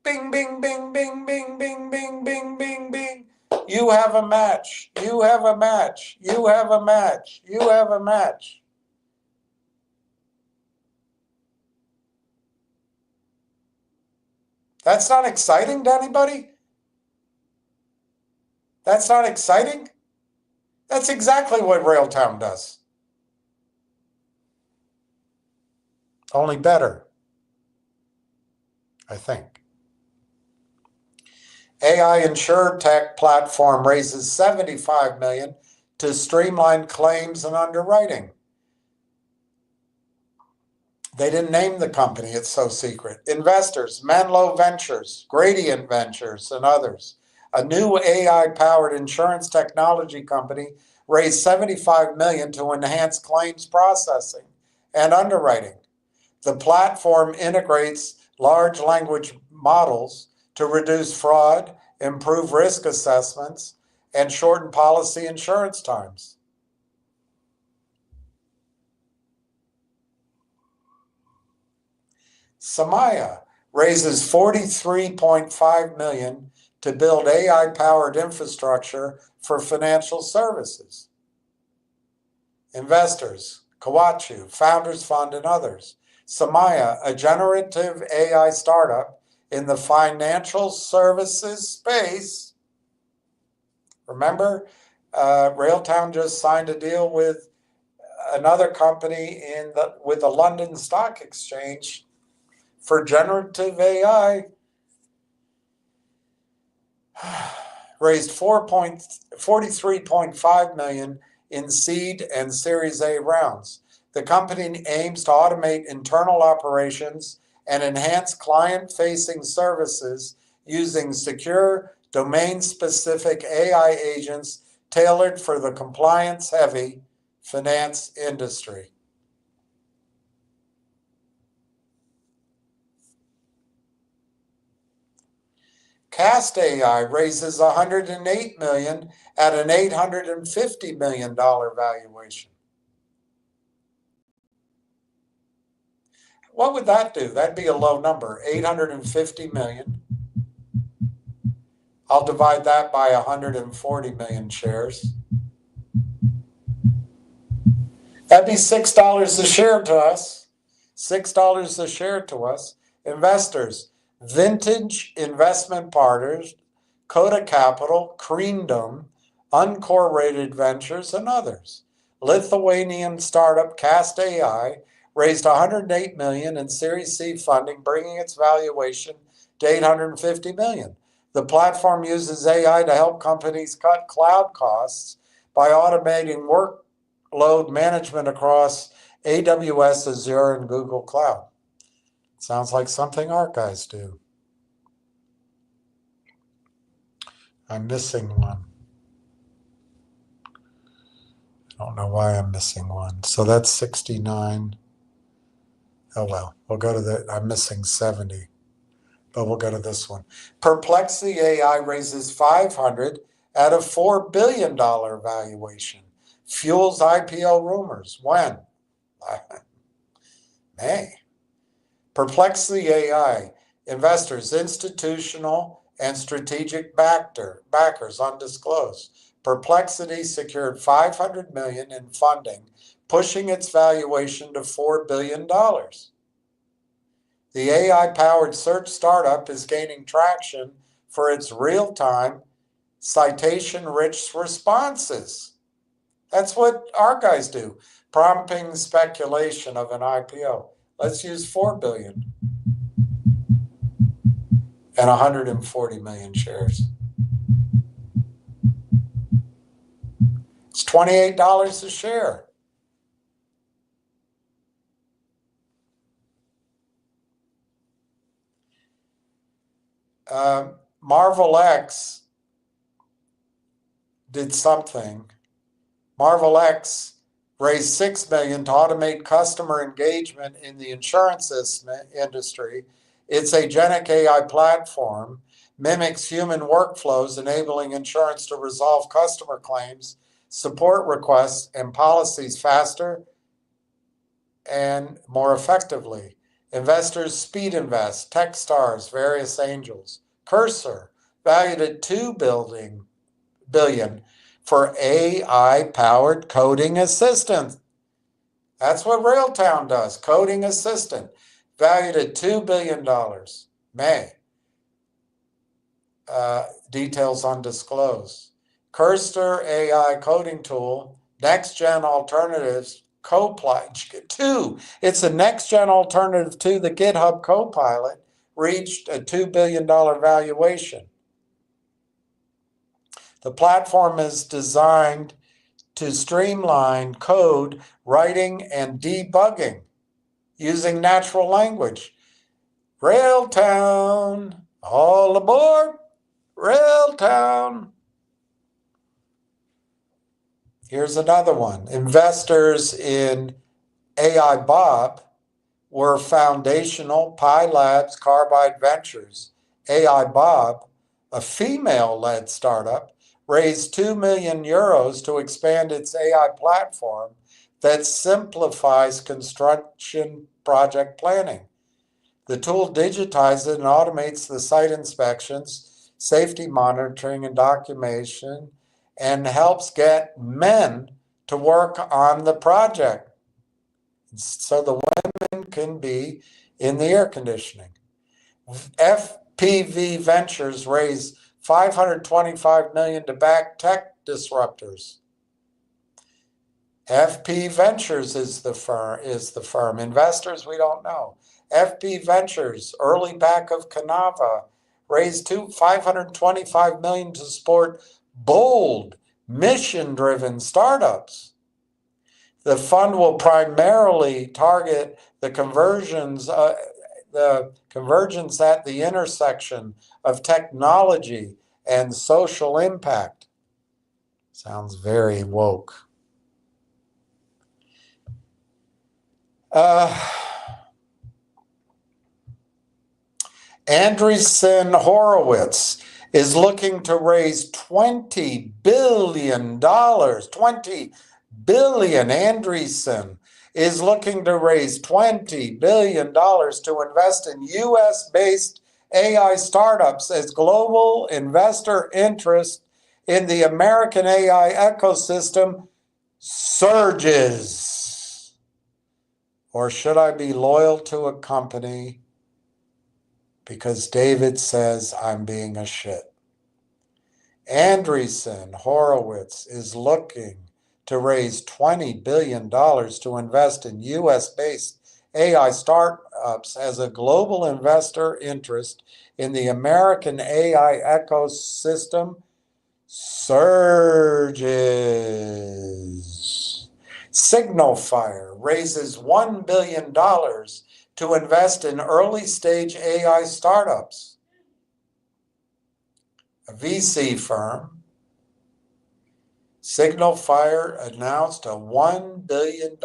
Bing, bing, bing, bing, bing, bing, bing, bing, bing, bing. You have a match. You have a match. You have a match. You have a match. That's not exciting to anybody? That's not exciting? That's exactly what Railtown does. Only better, I think. AI InsurTech platform raises $75 million to streamline claims and underwriting. They didn't name the company, it's so secret. Investors, Menlo Ventures, Gradient Ventures, and others. A new AI-powered insurance technology company raised $75 million to enhance claims processing and underwriting. The platform integrates large language models to reduce fraud, improve risk assessments, and shorten policy insurance times. Samaya raises $43.5 million to build AI-powered infrastructure for financial services. Investors, Kawachu, Founders Fund, and others. Samaya, a generative AI startup in the financial services space. Remember, Railtown just signed a deal with another company with the London Stock Exchange for generative AI. Raised $43.5 million in seed and Series A rounds. The company aims to automate internal operations and enhance client-facing services using secure, domain-specific AI agents tailored for the compliance-heavy finance industry. Cast AI raises $108 million at an $850 million valuation. What would that do? That'd be a low number, $850 million. I'll divide that by 140 million shares. That'd be $6 a share to us. $6 a share to us. Investors, Vintage Investment Partners, Coda Capital, Creendom, Encore Rated Ventures, and others. Lithuanian startup Cast AI raised $108 million in Series C funding, bringing its valuation to $850 million. The platform uses AI to help companies cut cloud costs by automating workload management across AWS, Azure, and Google Cloud. Sounds like something our guys do. I'm missing one. I don't know why I'm missing one. So that's 69. Oh well, we'll go to the, I'm missing 70. But we'll go to this one. Perplexity AI raises $500 at a $4 billion valuation. Fuels IPO rumors. When? May. Perplexity AI. Investors, institutional and strategic backers undisclosed. Perplexity secured $500 million in funding, pushing its valuation to $4 billion. The AI-powered search startup is gaining traction for its real-time, citation-rich responses. That's what our guys do, prompting speculation of an IPO. Let's use $4 billion and 140 million shares. It's $28 a share. Marvel X did something. Marvel X raised $6 million to automate customer engagement in the insurance industry. Its agentic AI platform mimics human workflows, enabling insurance to resolve customer claims, support requests, and policies faster and more effectively. Investors Speed Invest, Techstars, various angels. Cursor, valued at $2 billion for AI-powered coding assistant. That's what Railtown does, coding assistant, valued at $2 billion. May. Details undisclosed. Cursor AI coding tool, next-gen alternatives, Copilot 2. It's a next-gen alternative to the GitHub Copilot, reached a $2 billion valuation. The platform is designed to streamline code writing and debugging using natural language. Railtown, all aboard, Railtown. Here's another one. Investors in AI Bob were Foundational, Pi Labs, Carbide Ventures. AI Bob, a female-led startup, raised 2 million euros to expand its AI platform that simplifies construction project planning. The tool digitizes and automates the site inspections, safety monitoring, and documentation, and helps get men to work on the project so the women can be in the air conditioning. FPV Ventures raised $525 million to back tech disruptors. FP Ventures is the firm. Investors, we don't know. FP Ventures, early back of Canava, raised $525 million to support bold, mission-driven startups. The fund will primarily target the convergence at the intersection of technology and social impact. Sounds very woke. Andreessen Horowitz is looking to raise $20 billion. $20 billion. Andreessen is looking to raise $20 billion to invest in U.S.-based AI startups as global investor interest in the American AI ecosystem surges. Or should I be loyal to a company because David says I'm being a shit? Andreessen Horowitz is looking to raise $20 billion to invest in U.S.-based AI startups as a global investor interest in the American AI ecosystem surges. Signalfire raises $1 billion to invest in early-stage AI startups. A VC firm, Signalfire, announced a $1 billion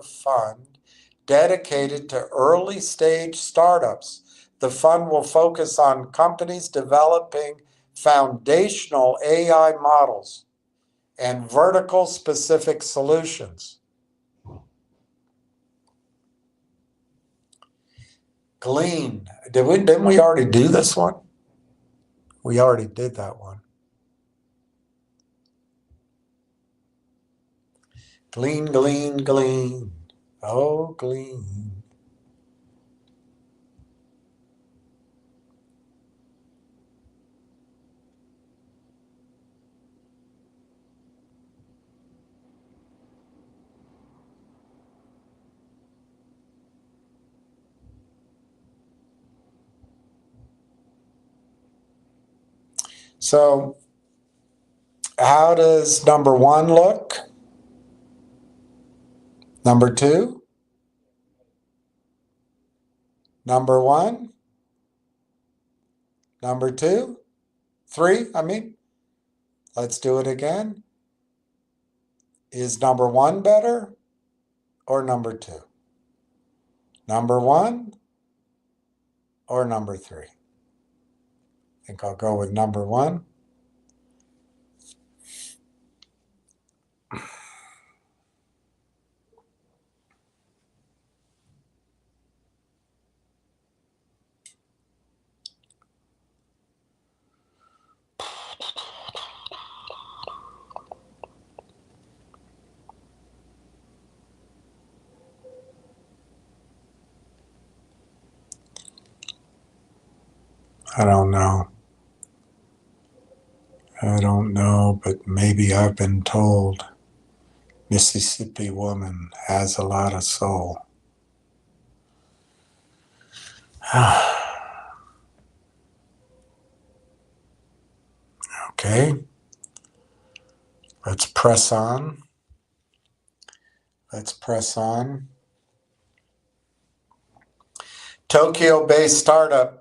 fund dedicated to early-stage startups. The fund will focus on companies developing foundational AI models and vertical-specific solutions. Glean. Didn't we already do this one? We already did that one. Glean, glean, glean. Oh, glean. So how does number 1 look? Number 2? Number 1? Number 2? 3, I mean. Let's do it again. Is number 1 better or number 2? Number 1 or number 3? I think I'll go with number 1. I don't know. I don't know, but maybe I've been told Mississippi woman has a lot of soul. Okay. Let's press on. Let's press on. Tokyo-based startup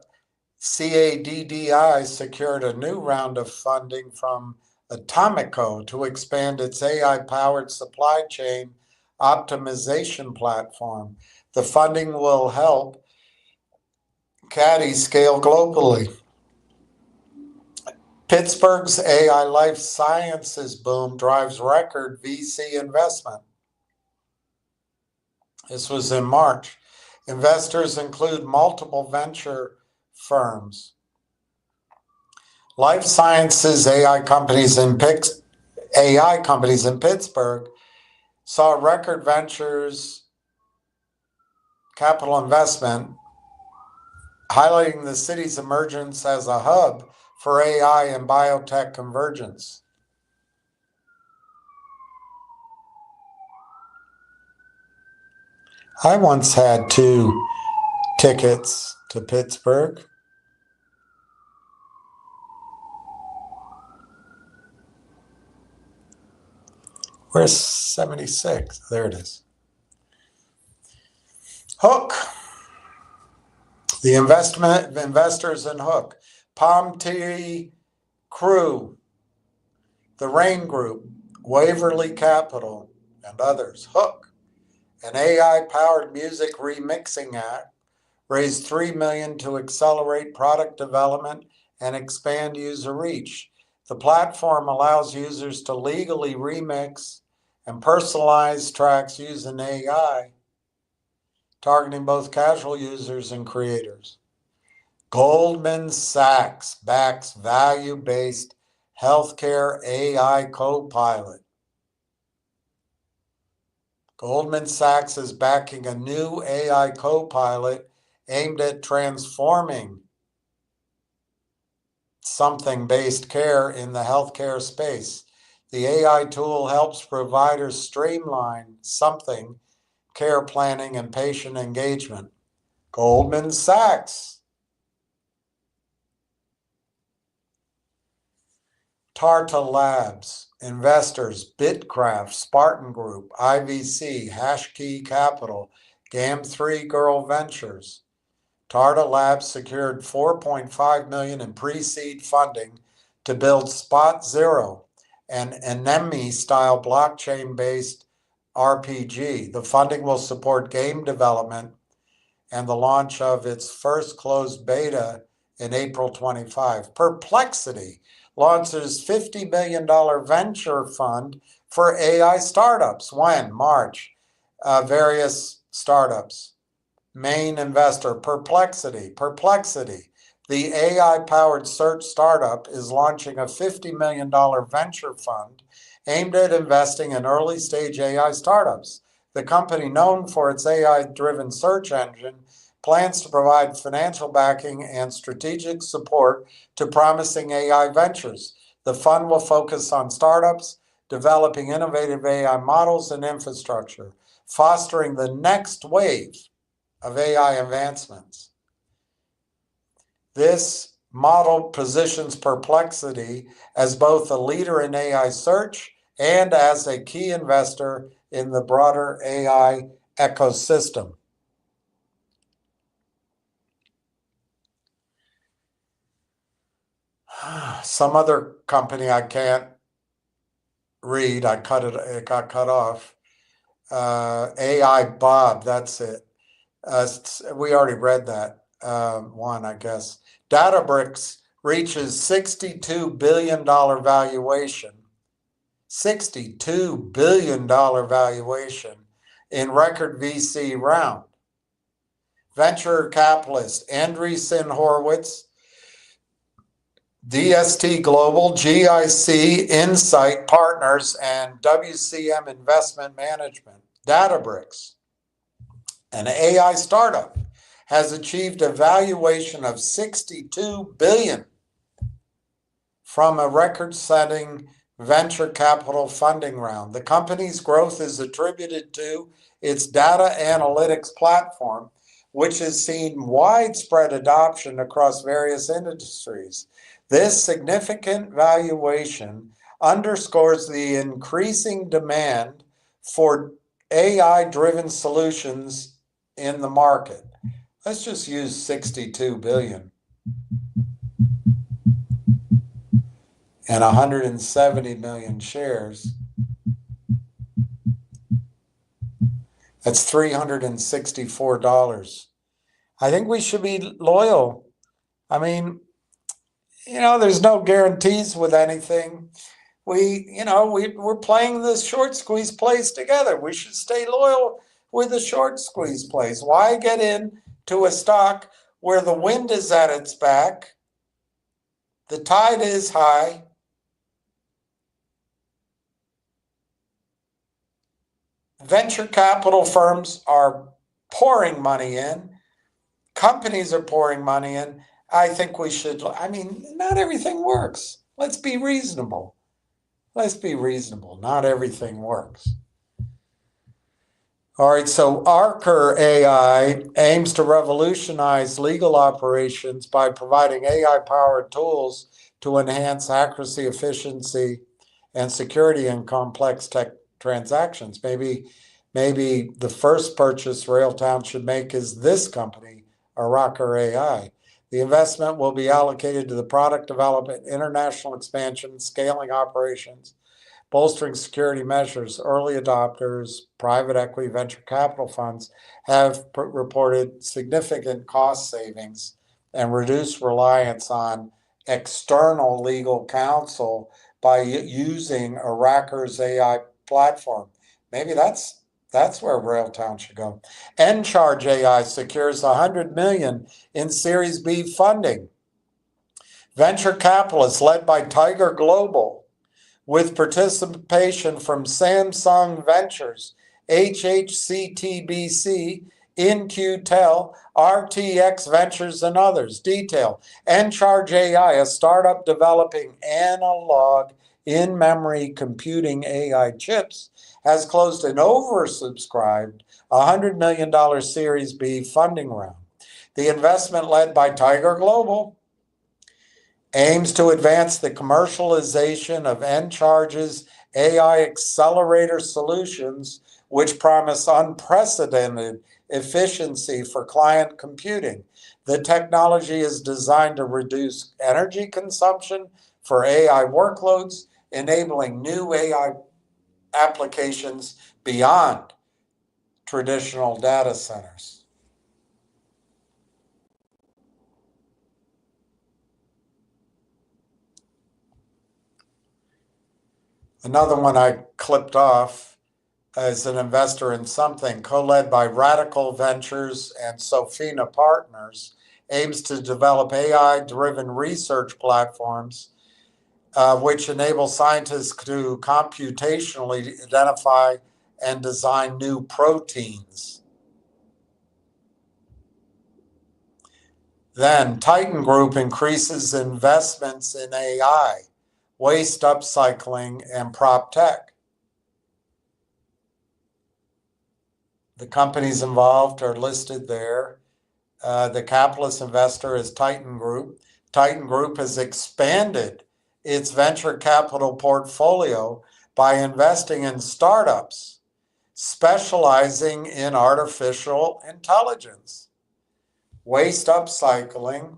CADDI secured a new round of funding from Atomico to expand its AI-powered supply chain optimization platform. The funding will help Caddy scale globally. Pittsburgh's AI life sciences boom drives record VC investment. This was in March. Investors include multiple venture firms. Life sciences AI companies in Pittsburgh saw record ventures capital investment, highlighting the city's emergence as a hub for AI and biotech convergence. I once had 2 tickets to Pittsburgh. Where's 76? There it is. Hook. The investors in Hook. Palm Tree Crew. The Rain Group. Waverly Capital. And others. Hook. An AI-powered music remixing app raised $3 million to accelerate product development and expand user reach. The platform allows users to legally remix and personalize tracks using AI, targeting both casual users and creators. Goldman Sachs backs value-based healthcare AI co-pilot. Goldman Sachs is backing a new AI co-pilot aimed at transforming something-based care in the healthcare space. The AI tool helps providers streamline something care planning and patient engagement. Goldman Sachs. Tarta Labs. Investors, Bitcraft, Spartan Group, IVC, Hashkey Capital, GAM3 Girl Ventures. Tarta Labs secured $4.5 million in pre-seed funding to build Spot Zero, an Anemone-style blockchain-based RPG. The funding will support game development and the launch of its first closed beta in April 25. Perplexity launches $50 million venture fund for AI startups. When? March. Various startups. Main investor, Perplexity. Perplexity, the AI-powered search startup, is launching a $50 million venture fund aimed at investing in early-stage AI startups. The company, known for its AI-driven search engine, plans to provide financial backing and strategic support to promising AI ventures. The fund will focus on startups, developing innovative AI models and infrastructure, fostering the next wave of AI advancements. This model positions Perplexity as both a leader in AI search and as a key investor in the broader AI ecosystem. Some other company I can't read, it got cut off. AI Bob, that's it. We already read that one, I guess. Databricks reaches $62 billion valuation. $62 billion valuation in record VC round. Venture capitalist Andreessen Horowitz, DST Global, GIC Insight Partners, and WCM Investment Management. Databricks, an AI startup, has achieved a valuation of $62 billion from a record-setting venture capital funding round. The company's growth is attributed to its data analytics platform, which has seen widespread adoption across various industries. This significant valuation underscores the increasing demand for AI-driven solutions in the market. Let's just use 62 billion. And 170 million shares. That's $364. I think we should be loyal. I mean, there's no guarantees with anything. We're playing this short squeeze plays together. We should stay loyal with the short squeeze plays. Why get into a stock where the wind is at its back, the tide is high, venture capital firms are pouring money in, companies are pouring money in? I think we should, not everything works. Let's be reasonable. Not everything works. All right, so Archer AI aims to revolutionize legal operations by providing AI-powered tools to enhance accuracy, efficiency, and security in complex tech transactions. Maybe the first purchase Railtown should make is this company, Archer AI. The investment will be allocated to the product development, international expansion, scaling operations, bolstering security measures. Early adopters, private equity, venture capital funds have reported significant cost savings and reduced reliance on external legal counsel by using Archer's AI platform. Maybe that's where Railtown should go. Encharge AI secures $100 million in Series B funding. Venture capitalists led by Tiger Global, with participation from Samsung Ventures, HHCTBC, InQtel, RTX Ventures, and others. Detail: Encharge AI, a startup developing analog in-memory computing AI chips, has closed an oversubscribed $100 million Series B funding round. The investment, led by Tiger Global, aims to advance the commercialization of Encharge's AI accelerator solutions, which promise unprecedented efficiency for client computing. The technology is designed to reduce energy consumption for AI workloads, enabling new AI applications beyond traditional data centers. Another one I clipped off as an investor in something, co-led by Radical Ventures and Sofina Partners, aims to develop AI-driven research platforms which enable scientists to computationally identify and design new proteins. Then Titan Group increases investments in AI, waste upcycling, and prop tech. The companies involved are listed there. The capitalist investor is Titan Group. Titan Group has expanded its venture capital portfolio by investing in startups specializing in artificial intelligence, waste upcycling,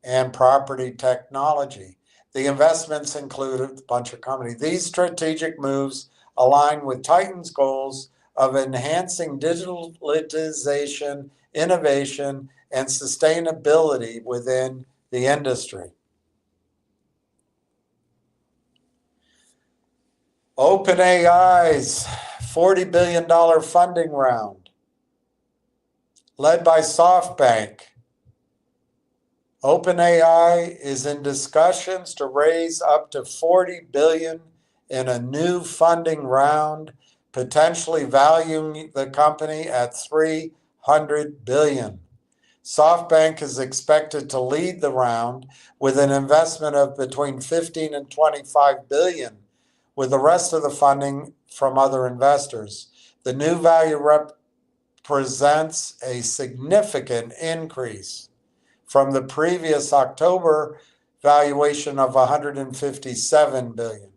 and property technology. The investments included a bunch of companies. These strategic moves align with Titan's goals of enhancing digitalization, innovation, and sustainability within the industry. OpenAI's $40 billion funding round, led by SoftBank. OpenAI is in discussions to raise up to $40 billion in a new funding round, potentially valuing the company at $300 billion. SoftBank is expected to lead the round with an investment of between 15 and 25 billion, with the rest of the funding from other investors. The new value represents a significant increase from the previous October valuation of 157 billion.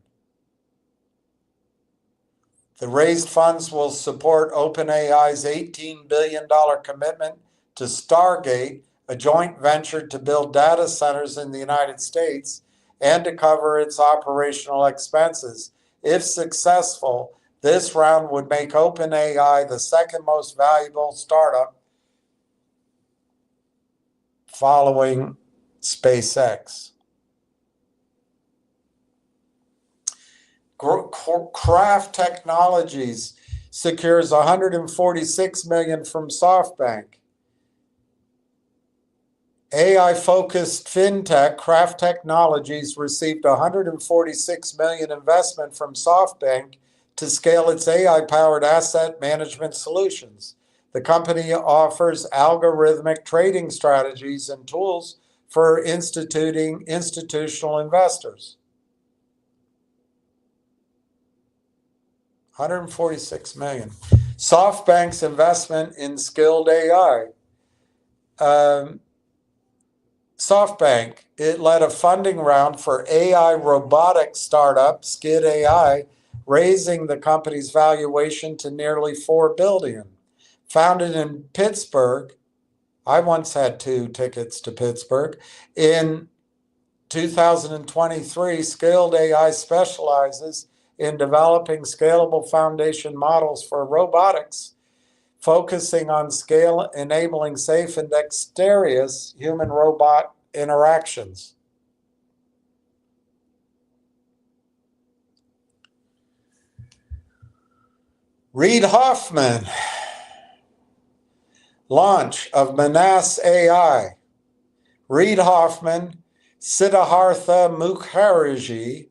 The raised funds will support OpenAI's $18 billion commitment to Stargate, a joint venture to build data centers in the United States and to cover its operational expenses. If successful, this round would make OpenAI the second most valuable startup following SpaceX. Craft Technologies secures $146 million from SoftBank. AI-focused fintech Craft Technologies received $146 million investment from SoftBank to scale its AI-powered asset management solutions. The company offers algorithmic trading strategies and tools for institutional investors. $146 million. SoftBank's investment in Skilled AI. SoftBank, it led a funding round for AI robotic startup, Skid AI, raising the company's valuation to nearly $4 billion. Founded in Pittsburgh, I once had 2 tickets to Pittsburgh. In 2023, Skilled AI specializes in developing scalable foundation models for robotics, focusing on scale enabling safe and dexterous human-robot interactions. Reid Hoffman, launch of Manas AI. Reid Hoffman, Siddhartha Mukherjee,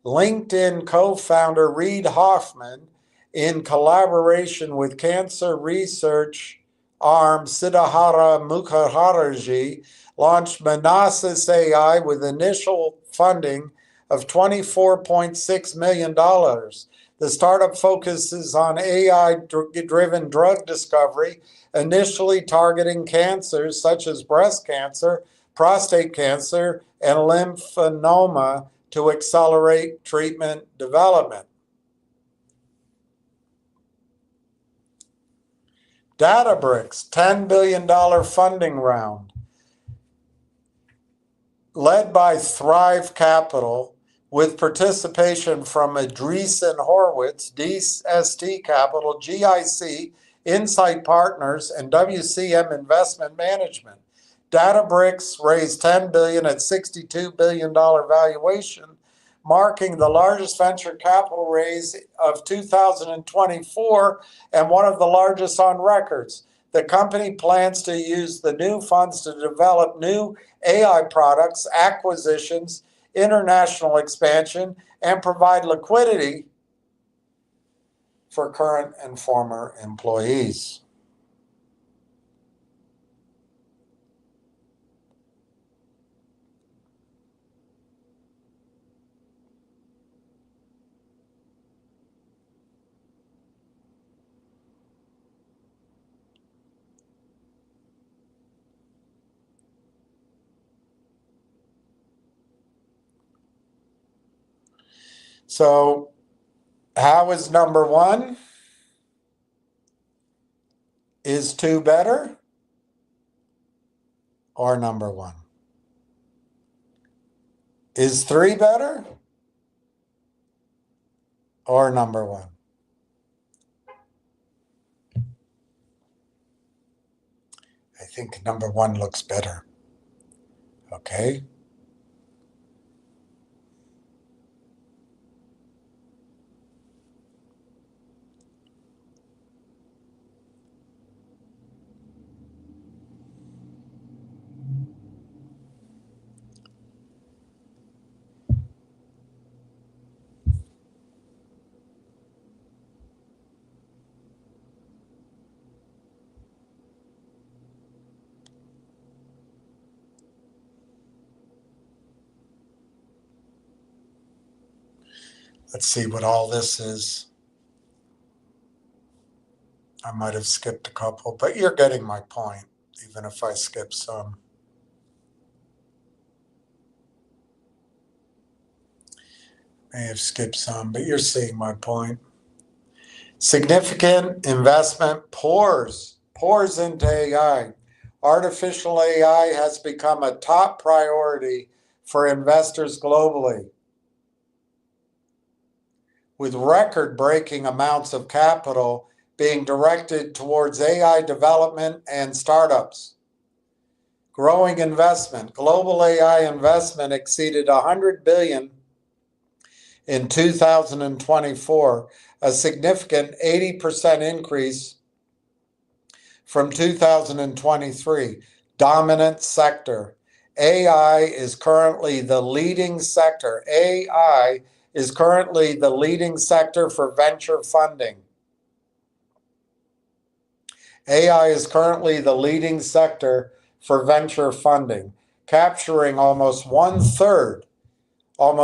LinkedIn co-founder Reid Hoffman, in collaboration with cancer research arm Siddhartha Mukherjee, launched Manassas AI with initial funding of $24.6 million. The startup focuses on AI-driven drug discovery, initially targeting cancers such as breast cancer, prostate cancer, and lymphoma to accelerate treatment development. Databricks, $10 billion funding round, led by Thrive Capital, with participation from Andreessen Horowitz, DST Capital, GIC, Insight Partners, and WCM Investment Management. Databricks raised $10 billion at $62 billion valuation, marking the largest venture capital raise of 2024 and one of the largest on records. The company plans to use the new funds to develop new AI products, acquisitions, international expansion, and provide liquidity for current and former employees. So how is number one? Is 2 better or number one? Is 3 better or number one? I think number one looks better. Okay. Let's see what all this is. I might have skipped a couple, but you're getting my point, even if I skip some. May have skipped some, but you're seeing my point. Significant investment pours into AI. Artificial AI has become a top priority for investors globally, with record-breaking amounts of capital being directed towards AI development and startups. Growing investment. Global AI investment exceeded $100 billion in 2024, a significant 80% increase from 2023. Dominant sector. AI is currently the leading sector. AI is currently the leading sector for venture funding. AI is currently the leading sector for venture funding, capturing almost one-third of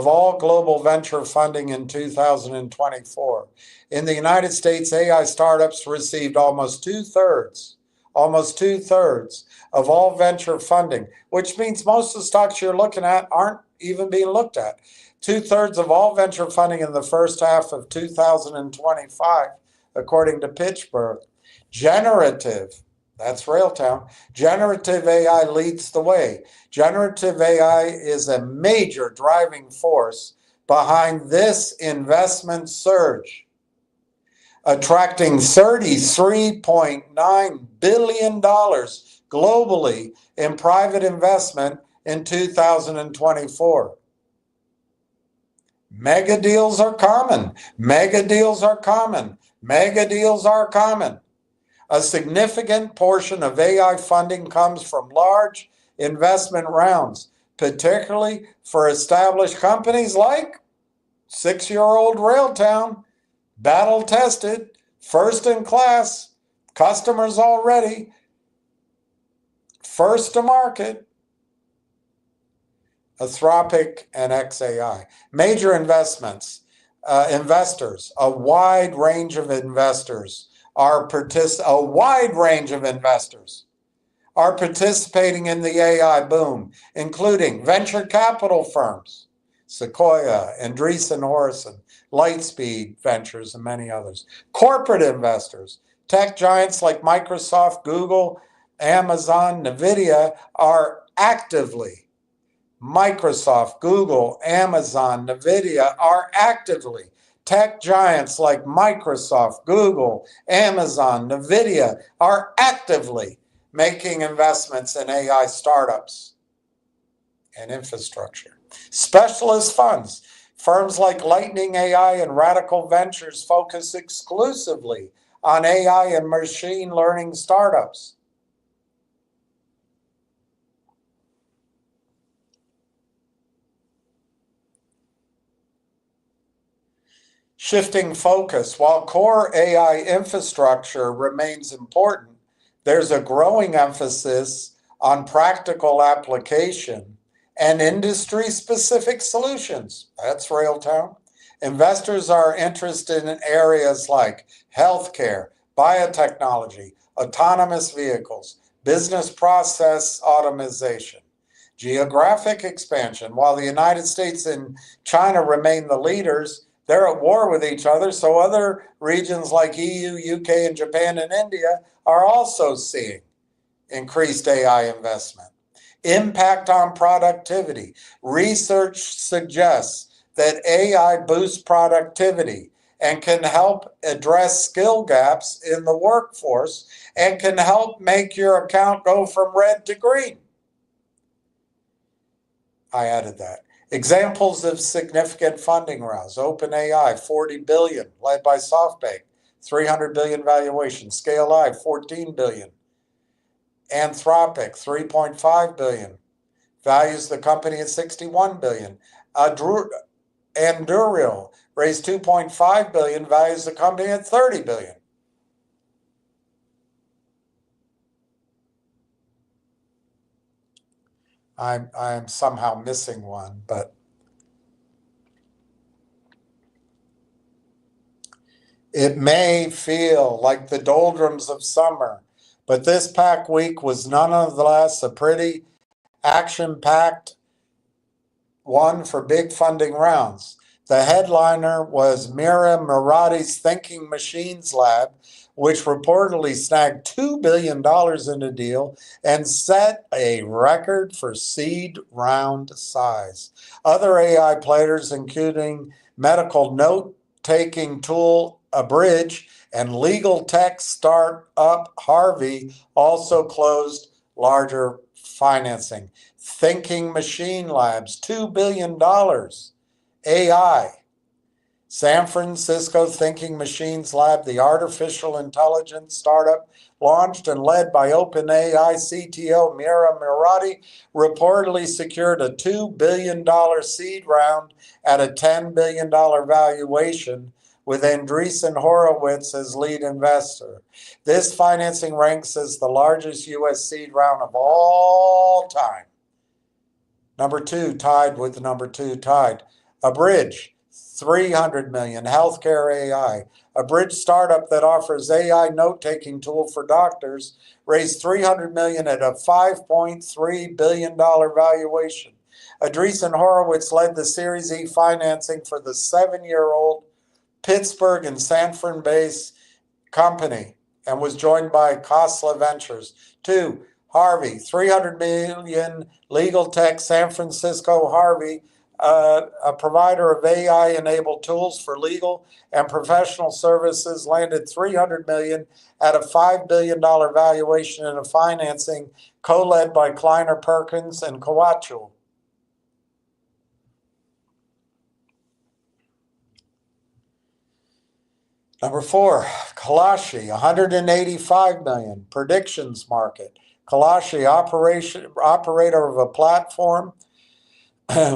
all global venture funding in 2024. In the United States, AI startups received almost two-thirds of all venture funding, which means most of the stocks you're looking at aren't even being looked at. Two-thirds of all venture funding in the first half of 2025, according to Pittsburgh. Generative, that's Railtown. Generative AI leads the way. Generative AI is a major driving force behind this investment surge, attracting $33.9 billion globally in private investment in 2024. Mega deals are common. Mega deals are common. Mega deals are common. A significant portion of AI funding comes from large investment rounds, particularly for established companies like 6-year-old Railtown, battle-tested, first-in-class, customers already, first to market, Anthropic and XAI. Major investors, a wide range of investors are participating in the AI boom, including venture capital firms, Sequoia, Andreessen Horowitz, Lightspeed Ventures, and many others. Corporate investors, tech giants like Microsoft, Google, Amazon, NVIDIA are actively tech giants like Microsoft, Google, Amazon, NVIDIA are actively making investments in AI startups and infrastructure. Specialist funds. Firms like Lightning AI and Radical Ventures focus exclusively on AI and machine learning startups. Shifting focus. While core AI infrastructure remains important, there's a growing emphasis on practical application and industry-specific solutions. That's Railtown. Investors are interested in areas like healthcare, biotechnology, autonomous vehicles, business process automation. Geographic expansion. While the United States and China remain the leaders, they're at war with each other, so other regions like EU, UK, and Japan and India are also seeing increased AI investment. Impact on productivity. Research suggests that AI boosts productivity and can help address skill gaps in the workforce and can help make your account go from red to green. I added that. Examples of significant funding rounds. OpenAI, 40 billion, led by SoftBank, 300 billion valuation. Scale.ai, 14 billion. Anthropic, 3.5 billion, values the company at 61 billion. Anduril raised 2.5 billion, values the company at 30 billion. I'm somehow missing one, but it may feel like the doldrums of summer, but this pack week was nonetheless a pretty action-packed one for big funding rounds. The headliner was Mira Murati's Thinking Machines Lab, which reportedly snagged $2 billion in a deal and set a record for seed round size. Other AI players, including medical note-taking tool Abridge and legal tech startup Harvey, also closed larger financing. Thinking Machine Labs, $2 billion. AI. San Francisco Thinking Machines Lab, the artificial intelligence startup launched and led by OpenAI CTO Mira Murati, reportedly secured a $2 billion seed round at a $10 billion valuation, with Andreessen Horowitz as lead investor. This financing ranks as the largest U.S. seed round of all time. Number two, tied. Abridge, 300 million, healthcare AI. A bridge startup that offers AI note-taking tool for doctors raised 300 million at a $5.3 billion valuation. Andreessen Horowitz led the Series E financing for the 7-year-old Pittsburgh and San Fran-based company and was joined by Khosla Ventures. 2, Harvey, 300 million, legal tech, San Francisco. Harvey, a provider of AI-enabled tools for legal and professional services, landed 300 million at a $5 billion valuation in a financing co-led by Kleiner Perkins and Coatue. Number 4, Kalashi, 185 million, predictions market. Kalashi, operator of a platform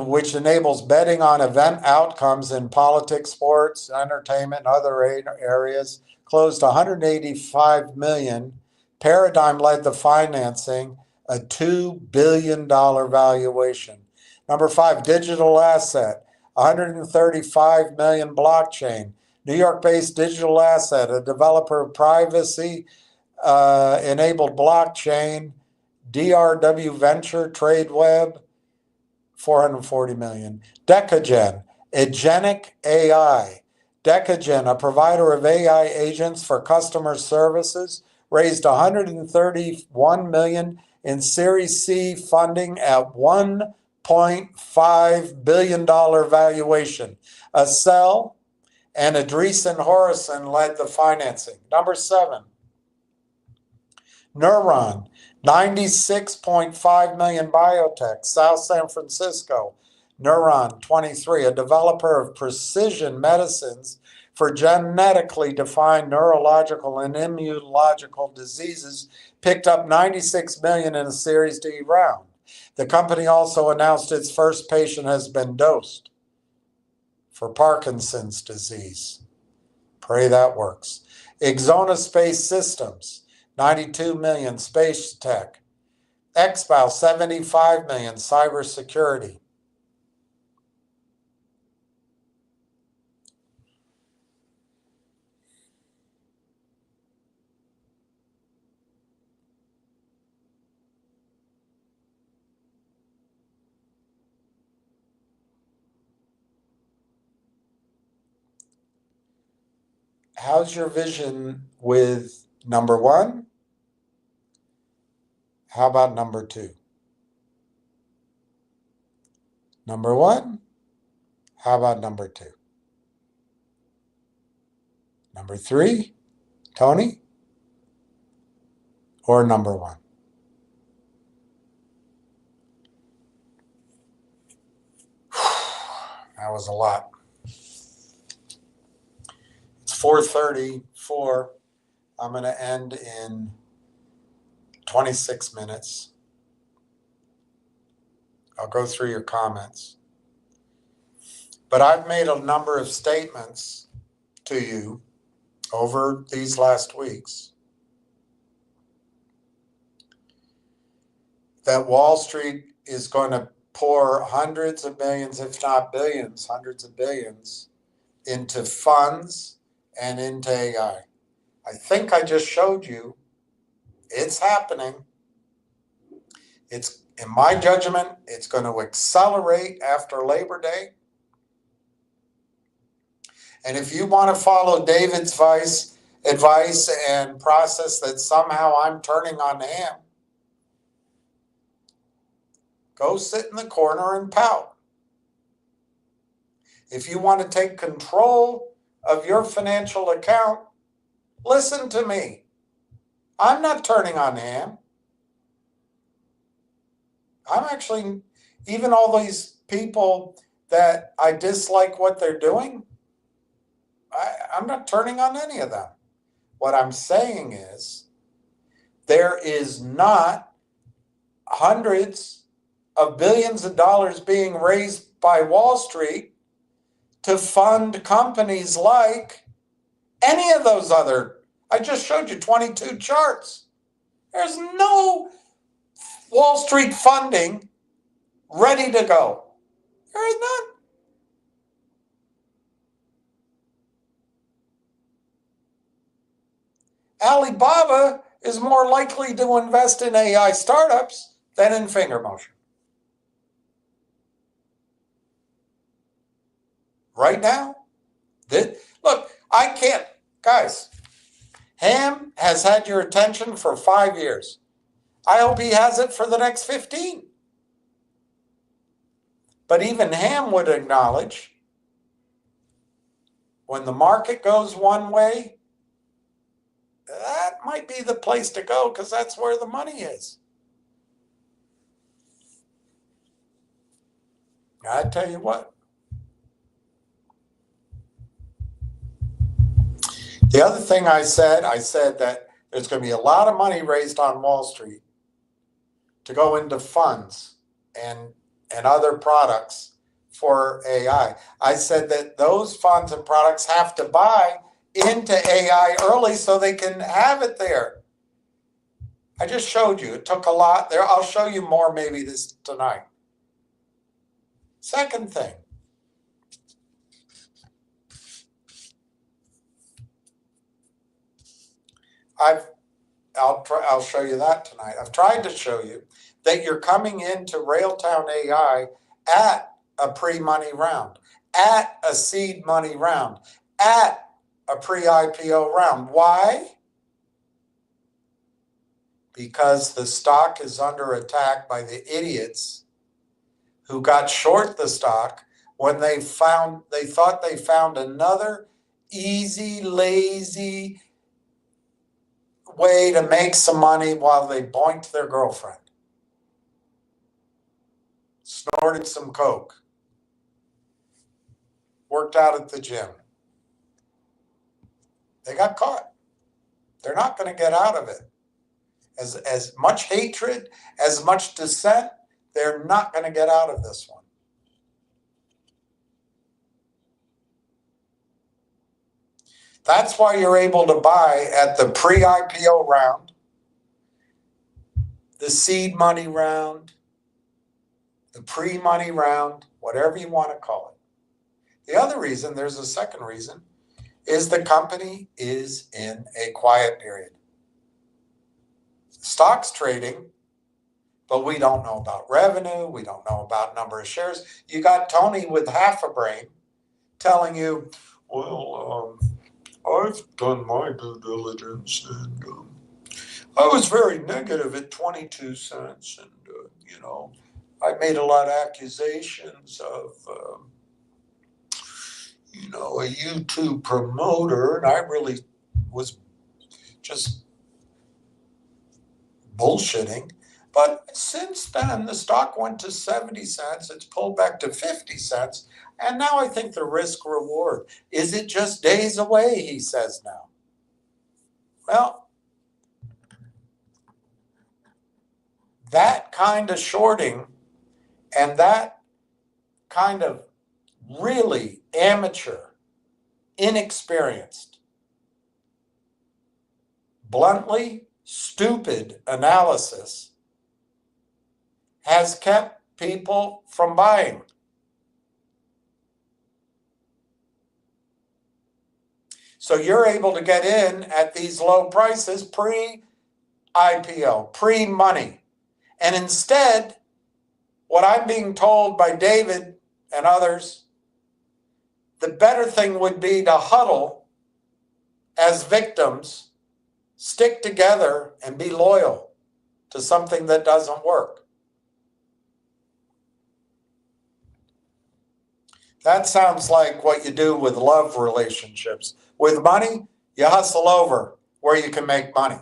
which enables betting on event outcomes in politics, sports, entertainment, and other areas, closed 185 million. Paradigm led the financing, a $2 billion valuation. Number 5, digital asset, 135 million, blockchain. New York-based digital asset, a developer of privacy enabled blockchain. DRW Venture, TradeWeb, 440 million. Decagen, Agenic AI. Decagen, a provider of AI agents for customer services, raised 131 million in Series C funding at $1.5 billion valuation. Accel and Andreessen Horowitz led the financing. Number 7, Neuron, 96.5 million, biotech, South San Francisco. Neuron, 23, a developer of precision medicines for genetically defined neurological and immunological diseases, picked up 96 million in a Series D round. The company also announced its first patient has been dosed for Parkinson's disease. Pray that works. Exona Space Systems, 92 million, space tech. Expow, 75 million, cybersecurity. how's your vision with number one? How about number two? Number one, how about number two? Number three, Tony? Or number one? That was a lot. It's 4:34. I'm going to end in 26 minutes. I'll go through your comments. But I've made a number of statements to you over these last weeks that Wall Street is going to pour hundreds of millions, if not billions, hundreds of billions into funds and into AI. I think I just showed you it's happening. It's, in my judgment, it's going to accelerate after Labor Day. And if you want to follow David's advice and process that somehow I'm turning on him, go sit in the corner and pout. If you want to take control of your financial account, listen to me. I'm not turning on him. I'm actually, even all these people that I dislike what they're doing, I'm not turning on any of them. What I'm saying is there is not hundreds of billions of dollars being raised by Wall Street to fund companies like any of those other. I just showed you 22 charts. There's no Wall Street funding ready to go. There is none. Alibaba is more likely to invest in AI startups than in finger motion. Right now, look, I can't, guys, Ham has had your attention for 5 years. I hope he has it for the next 15. But even Ham would acknowledge when the market goes one way, that might be the place to go because that's where the money is. I tell you what. The other thing I said that there's going to be a lot of money raised on Wall Street to go into funds and other products for AI. I said that those funds and products have to buy into AI early so they can have it there. I just showed you. It took a lot there. I'll show you more maybe this tonight. Second thing. I'll show you that tonight. I've tried to show you that you're coming into Railtown AI at a pre-money round, at a seed money round, at a pre-IPO round. Why? Because the stock is under attack by the idiots who got short the stock when they thought they found another easy, lazy way to make some money while they boinked their girlfriend. Snorted some coke. Worked out at the gym. They got caught. They're not going to get out of it. As much hatred, as much dissent, they're not going to get out of this one. That's why you're able to buy at the pre-IPO round, the seed money round, the pre-money round, whatever you want to call it. The other reason, there's a second reason, is the company is in a quiet period. Stock's trading, but we don't know about revenue. We don't know about number of shares. You got Tony with half a brain telling you, well, I've done my due diligence, and I was very negative at 22 cents, and I made a lot of accusations of a YouTube promoter, and I really was just bullshitting. But since then, the stock went to 70 cents. It's pulled back to 50 cents. And now I think the risk reward, is it just days away, he says now. Well, that kind of shorting and that kind of really amateur, inexperienced, bluntly stupid analysis has kept people from buying. So you're able to get in at these low prices pre-IPO, pre-money. And instead, what I'm being told by David and others, the better thing would be to huddle as victims, stick together, and be loyal to something that doesn't work. That sounds like what you do with love relationships. With money, you hustle over where you can make money.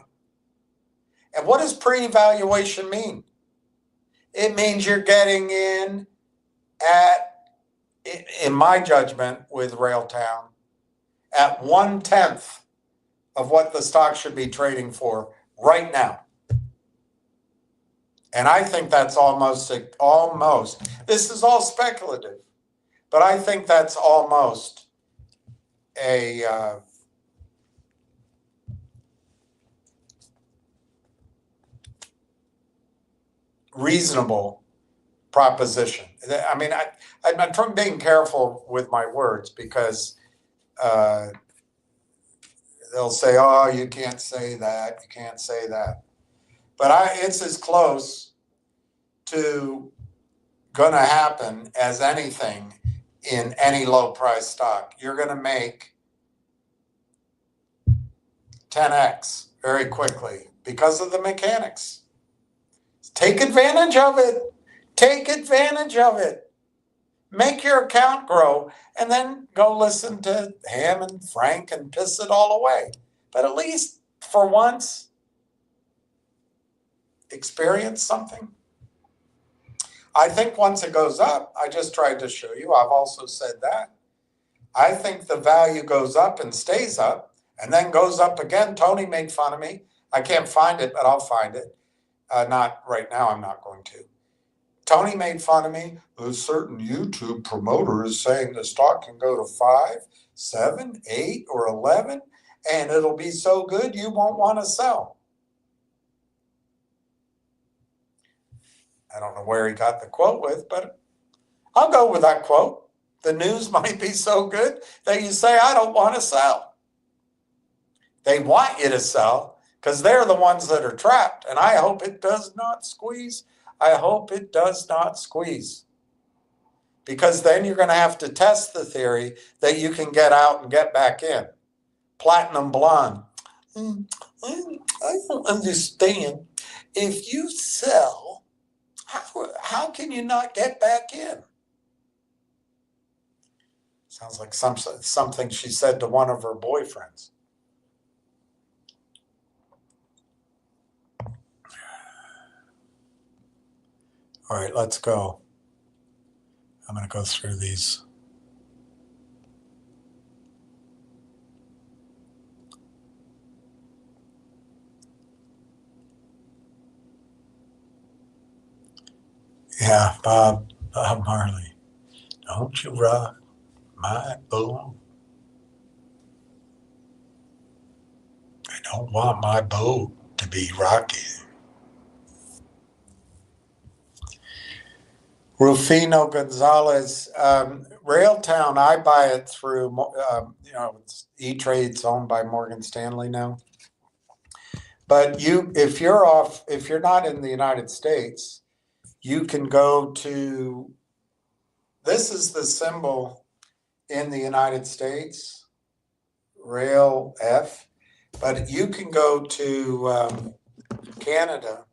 And what does pre-evaluation mean? It means you're getting in at, in my judgment with Railtown, at 1/10 of what the stock should be trading for right now. And I think that's almost, this is all speculative, but I think that's almost a reasonable proposition. I mean, I'm being careful with my words because they'll say, oh, you can't say that, you can't say that. But it's as close to going to happen as anything in any low price stock. You're going to make 10x very quickly because of the mechanics. Take advantage of it. Take advantage of it. Make your account grow and then go listen to Ham and Frank and piss it all away. But at least for once, experience something. I think once it goes up, I just tried to show you, I've also said that. I think the value goes up and stays up and then goes up again. Tony made fun of me. I can't find it, but I'll find it. Not right now, I'm not going to. Tony made fun of me. A certain YouTube promoter is saying the stock can go to 5, 7, 8, or 11, and it'll be so good you won't want to sell. I don't know where he got the quote with, but I'll go with that quote. The news might be so good that you say, I don't want to sell. They want you to sell because they're the ones that are trapped, and I hope it does not squeeze. I hope it does not squeeze. Because then you're going to have to test the theory that you can get out and get back in. Platinum blonde. I don't understand. If you sell, how can you not get back in? Sounds like something she said to one of her boyfriends. All right, let's go. I'm going to go through these. Yeah, Bob Marley. Don't you rock my boat. I don't want my boat to be rocky. Rufino Gonzalez, Railtown, I buy it through, it's E-Trade's owned by Morgan Stanley now. But if you're not in the United States, you can go to, this is the symbol in the United States, RLAIF, but you can go to Canada.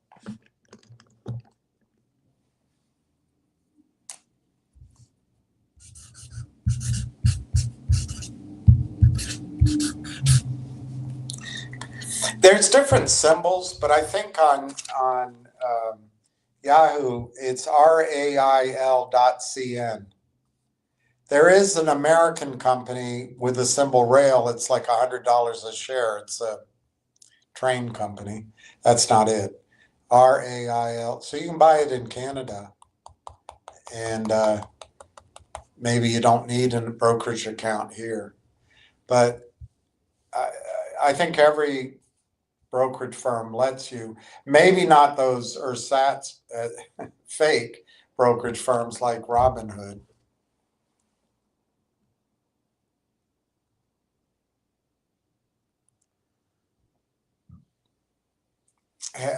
There's different symbols, but I think on Yahoo, it's RAIL.CN. There is an American company with the symbol rail. It's like $100 a share. It's a train company. That's not it. RAIL. So you can buy it in Canada, and maybe you don't need a brokerage account here. But I think every brokerage firm lets you, maybe not those ersatz fake brokerage firms like Robinhood.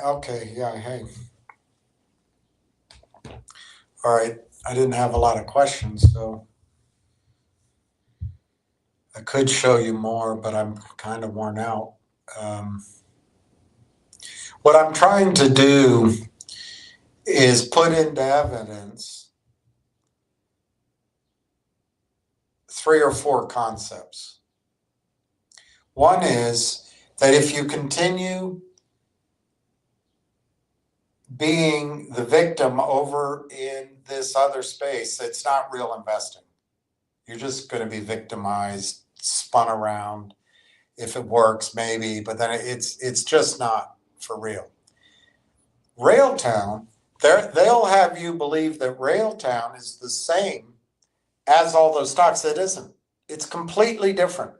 Okay, yeah, hey. All right, I didn't have a lot of questions, so I could show you more, but I'm kind of worn out. What I'm trying to do is put into evidence 3 or 4 concepts. One is that if you continue being the victim over in this other space, it's not real investing. You're just going to be victimized, spun around. If it works, maybe, but then it's just not for real. Railtown, they'll have you believe that Railtown is the same as all those stocks. It isn't. It's completely different.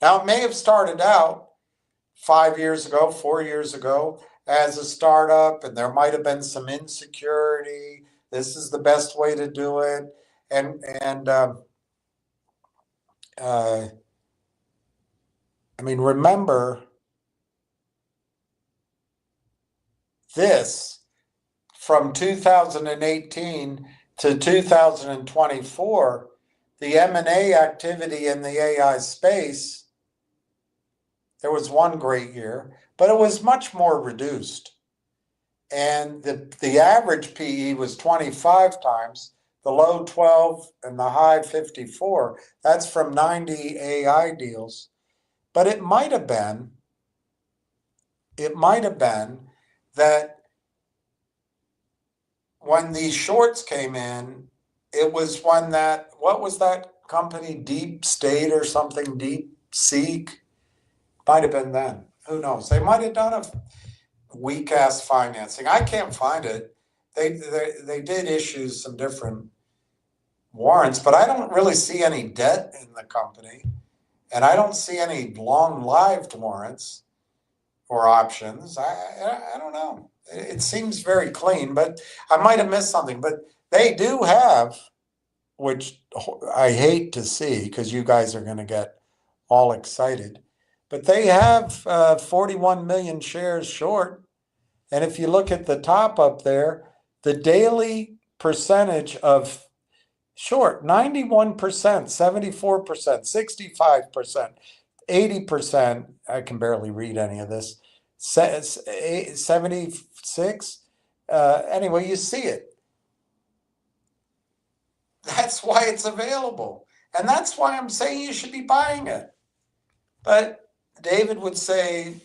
Now, it may have started out 5 years ago, 4 years ago as a startup, and there might have been some insecurity. This is the best way to do it. I mean, remember this from 2018 to 2024, the M&A activity in the AI space, there was one great year, but it was much more reduced. And the average PE was 25 times, the low 12 and the high 54. That's from 90 AI deals. But it might have been that when these shorts came in, it was when what was that company, Deep State or something, Deep Seek? Might have been then. Who knows? They might have done a weak ass financing. I can't find it. They did issue some different warrants, but I don't really see any debt in the company, and I don't see any long-lived warrants or options. I don't know. It seems very clean, but I might have missed something. But they do have, which I hate to see because you guys are going to get all excited, but they have 41 million shares short. And if you look at the top up there, the daily percentage of short, 91%, 74%, 65%, 80%, I can barely read any of this, 76, anyway, you see it. That's why it's available. And that's why I'm saying you should be buying it. But David would say,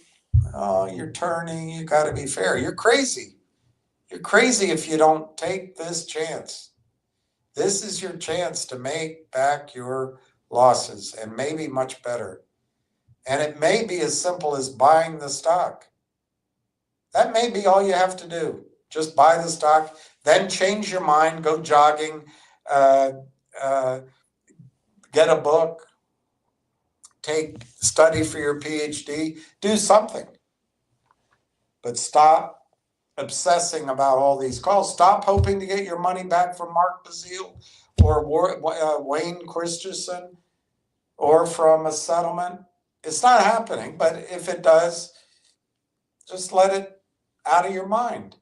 oh, you're turning, you got to be fair. You're crazy. You're crazy if you don't take this chance. This is your chance to make back your losses and maybe much better. And it may be as simple as buying the stock. That may be all you have to do. Just buy the stock, then change your mind, go jogging, get a book, study for your PhD, do something. But stop obsessing about all these calls. Stop hoping to get your money back from Mark Bazile or Wayne Christensen or from a settlement. It's not happening, but if it does, just let it out of your mind.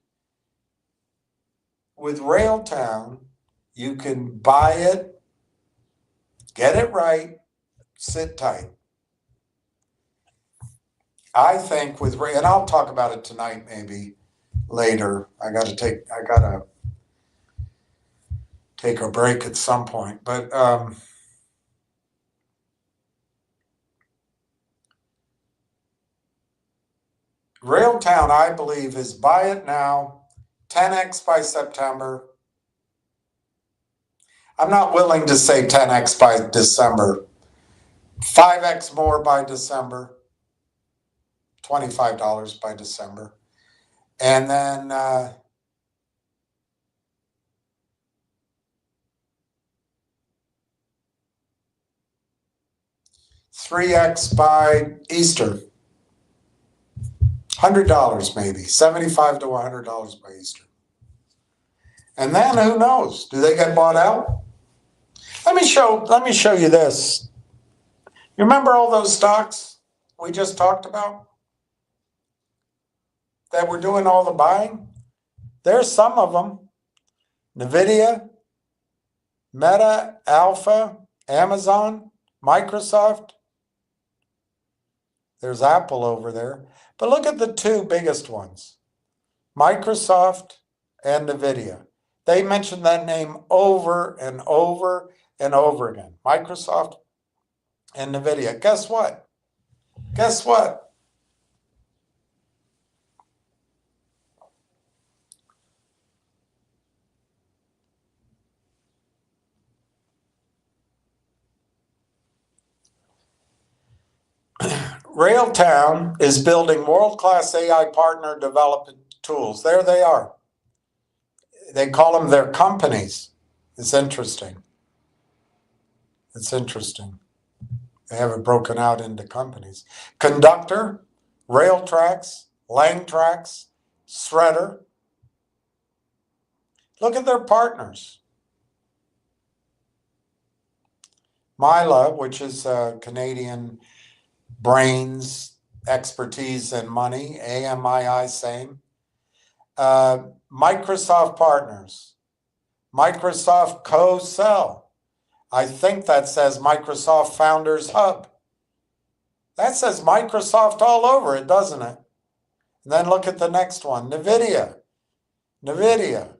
With Railtown, you can buy it, get it right, sit tight. I think with and I'll talk about it tonight, maybe later. I gotta take a break at some point. But Railtown, I believe, is buy it now, 10x by September. I'm not willing to say 10x by December. 5x more by December. $25 by December. And then 3x by Easter. $100 maybe, $75 to $100 by Easter. And then who knows? Do they get bought out? Let me show you this. You remember all those stocks we just talked about that were doing all the buying? There's some of them. NVIDIA, Meta, Alpha, Amazon, Microsoft. There's Apple over there. But look at the two biggest ones, Microsoft and NVIDIA. They mention that name over and over and over again. Microsoft and NVIDIA. Guess what? Guess what? Railtown is building world-class AI partner development tools. There they are. They call them their companies. It's interesting. It's interesting. They have it broken out into companies. Conductor, Rail Tracks, Lang Tracks, Shredder. Look at their partners. Mila, which is Canadian brains, expertise, and money. AMII, same. Microsoft partners. Microsoft co-sell. I think that says Microsoft Founders Hub. That says Microsoft all over it, doesn't it? And then look at the next one, NVIDIA. NVIDIA.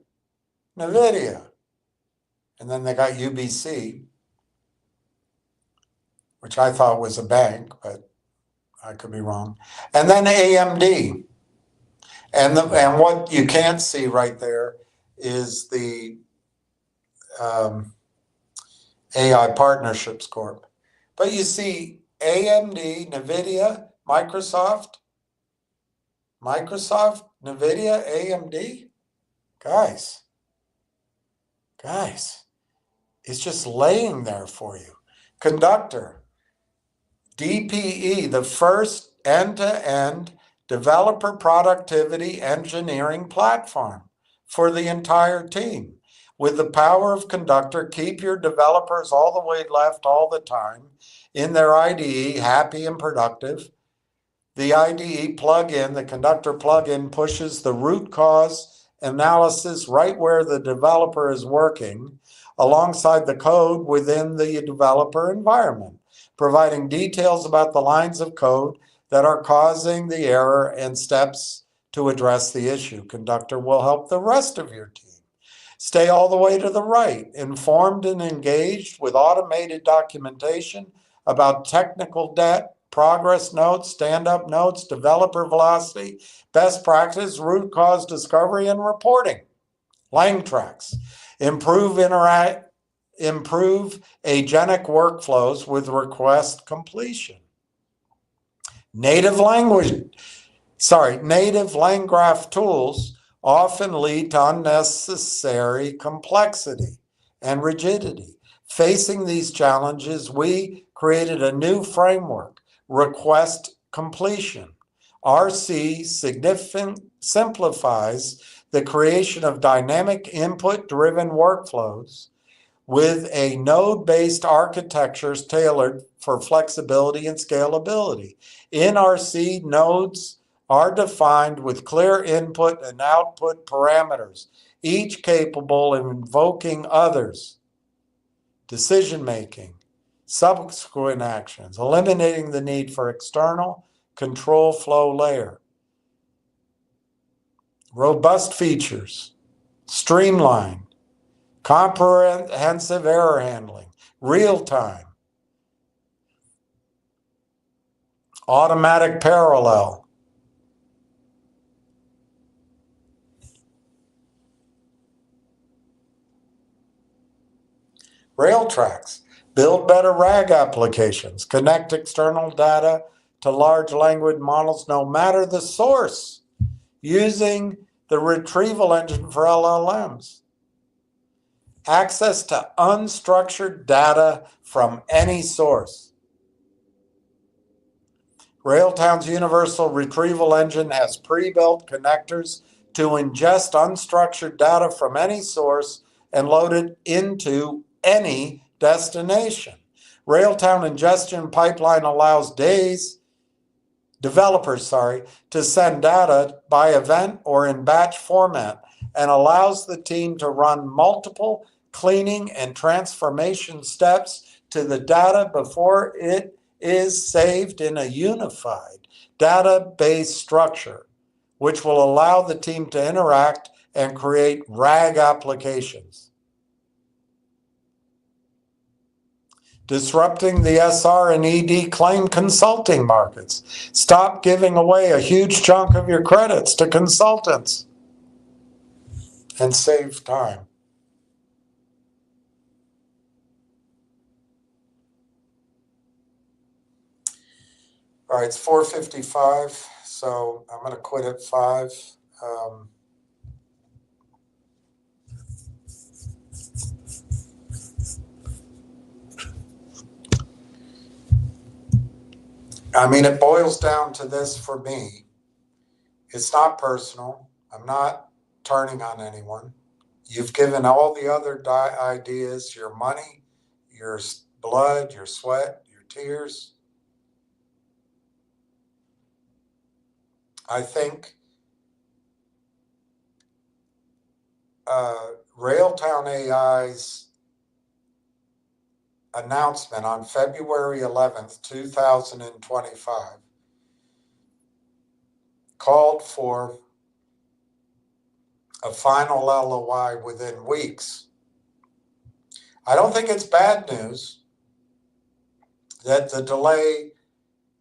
NVIDIA. And then they got UBC, which I thought was a bank, but I could be wrong. And then AMD. And what you can't see right there is the AI Partnerships Corp. But you see AMD, NVIDIA, Microsoft, NVIDIA, AMD. Guys, it's just laying there for you. Conductor, DPE, the first end-to-end developer productivity engineering platform for the entire team. With the power of Conductor, keep your developers all the way left all the time in their IDE, happy and productive. The IDE plugin, the Conductor plugin, pushes the root cause analysis right where the developer is working, alongside the code within the developer environment, providing details about the lines of code that are causing the error and steps to address the issue. Conductor will help the rest of your team stay all the way to the right, informed and engaged with automated documentation about technical debt, progress notes, stand-up notes, developer velocity, best practice, root cause discovery, and reporting. Lang tracks. Improve agentic workflows with request completion. Native LangGraph tools often lead to unnecessary complexity and rigidity. Facing these challenges, we created a new framework, request completion. RC simplifies the creation of dynamic input-driven workflows with a node-based architectures tailored for flexibility and scalability. In RC, nodes are defined with clear input and output parameters, each capable of invoking others. Decision-making, subsequent actions, eliminating the need for external control flow layer. Robust features, streamlined, comprehensive error handling, real time, automatic parallel. Rail tracks, build better RAG applications, connect external data to large language models no matter the source, using the retrieval engine for LLMs. Access to unstructured data from any source. Railtown's universal retrieval engine has pre-built connectors to ingest unstructured data from any source and load it into any destination. Railtown ingestion pipeline allows developers to send data by event or in batch format and allows the team to run multiple cleaning and transformation steps to the data before it is saved in a unified database structure, which will allow the team to interact and create RAG applications. Disrupting the SR and ED claim consulting markets. Stop giving away a huge chunk of your credits to consultants and save time. All right, it's 4:55, so I'm going to quit at 5. I mean, it boils down to this for me. It's not personal. I'm not turning on anyone. You've given all the other ideas, your money, your blood, your sweat, your tears. I think Railtown AI's announcement on February 11th, 2025 called for a final LOI within weeks. I don't think it's bad news that the delay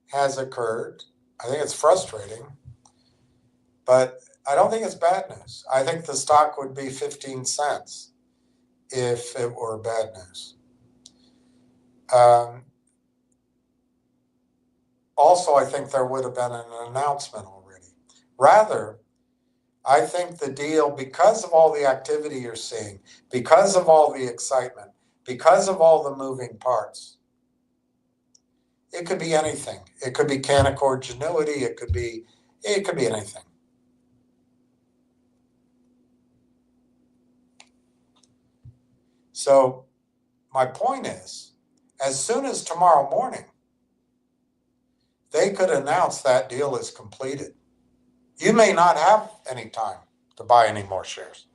has occurred. I think it's frustrating, but I don't think it's bad news. I think the stock would be 15 cents if it were bad news. Also, I think there would have been an announcement already. Rather, I think the deal, because of all the activity you're seeing, because of all the excitement, because of all the moving parts, it could be anything. It could be Canaccord Genuity. It could be anything. So my point is, as soon as tomorrow morning, they could announce that deal is completed. You may not have any time to buy any more shares.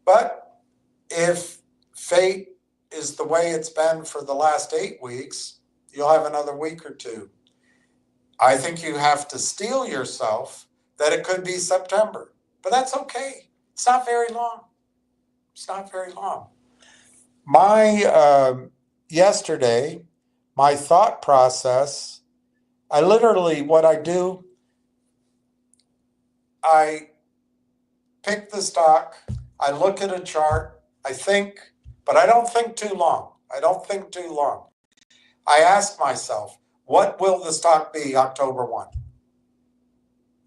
But if fate is the way it's been for the last 8 weeks, you'll have another week or two. I think you have to steel yourself that it could be September, but that's okay. It's not very long. It's not very long. Yesterday, my thought process, what I do, I pick the stock, I look at a chart, I think, but I don't think too long. I ask myself, what will the stock be October 1?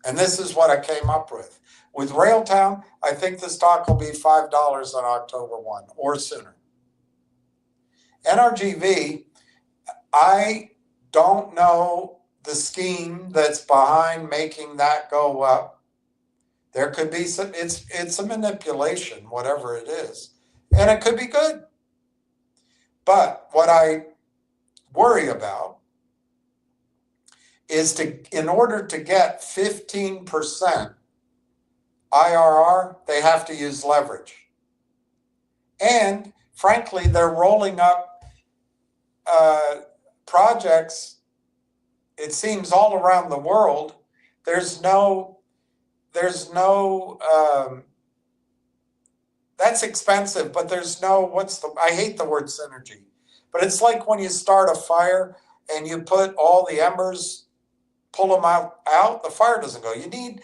And this is what I came up with. With Railtown, I think the stock will be $5 on October 1 or sooner. NRGV, I don't know the scheme that's behind making that go up. There could be it's a manipulation, whatever it is, and it could be good. But what I worry about is in order to get 15% IRR, they have to use leverage. And frankly, they're rolling up projects it seems all around the world, there's no, that's expensive, but there's no, I hate the word synergy, but it's like when you start a fire and you put all the embers, pull them out, the fire doesn't go. You need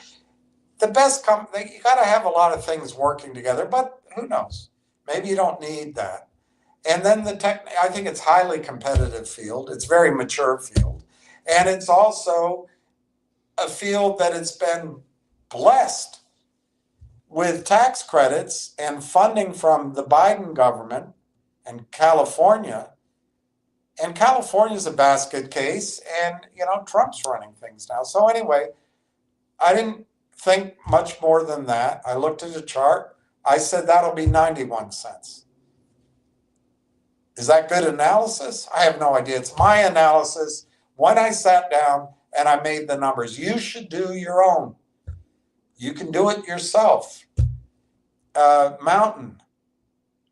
the best company. You got to have a lot of things working together, but who knows? Maybe you don't need that. And then I think it's highly competitive field. It's very mature field. And it's also a field that it's been blessed with tax credits and funding from the Biden government and California. And California's a basket case, and Trump's running things now. So anyway, I didn't think much more than that. I looked at the chart. I said that'll be 91 cents. Is that good analysis? I have no idea. It's my analysis when I sat down and I made the numbers. You should do your own. You can do it yourself. Mountain.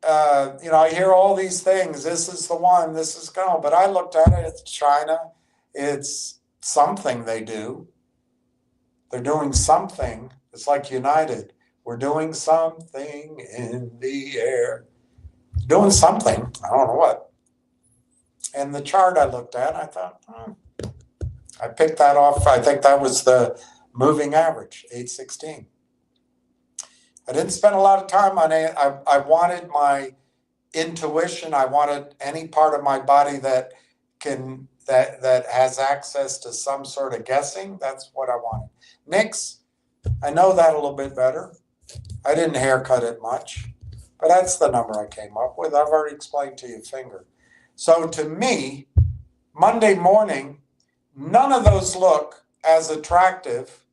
I hear all these things. This is the one, this is gone. But I looked at it, it's China. It's something they do. They're doing something. It's like United. We're doing something in the air. Doing something. I don't know what. And the chart I looked at, I thought, I picked that off. I think that was the moving average, 816. I didn't spend a lot of time on it. I wanted my intuition. I wanted any part of my body that has access to some sort of guessing. That's what I wanted. Nicks, I know that a little bit better. I didn't haircut it much, but that's the number I came up with. I've already explained to you finger. So to me, Monday morning, none of those look as attractive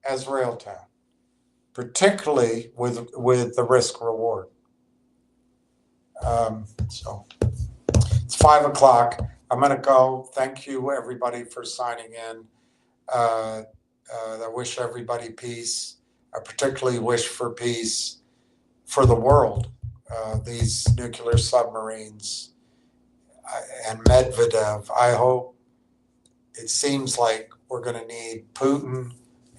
as Railtown, particularly with the risk reward. So it's 5 o'clock. I'm going to go. Thank you, everybody, for signing in. I wish everybody peace. I particularly wish for peace for the world. These nuclear submarines and Medvedev. I hope. It seems like we're going to need Putin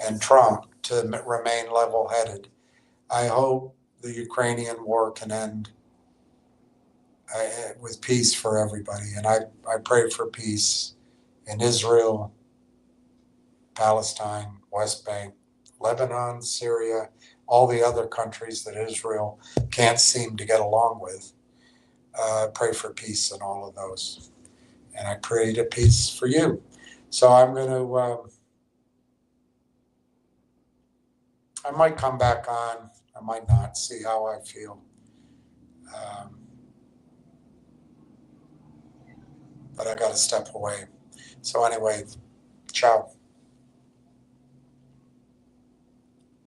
and Trump to remain level-headed. I hope the Ukrainian war can end with peace for everybody. And I pray for peace in Israel, Palestine, West Bank, Lebanon, Syria, all the other countries that Israel can't seem to get along with. Pray for peace in all of those. And I pray to peace for you. So I'm going to, I might come back on. I might not. See how I feel. But I got to step away. So anyway, ciao.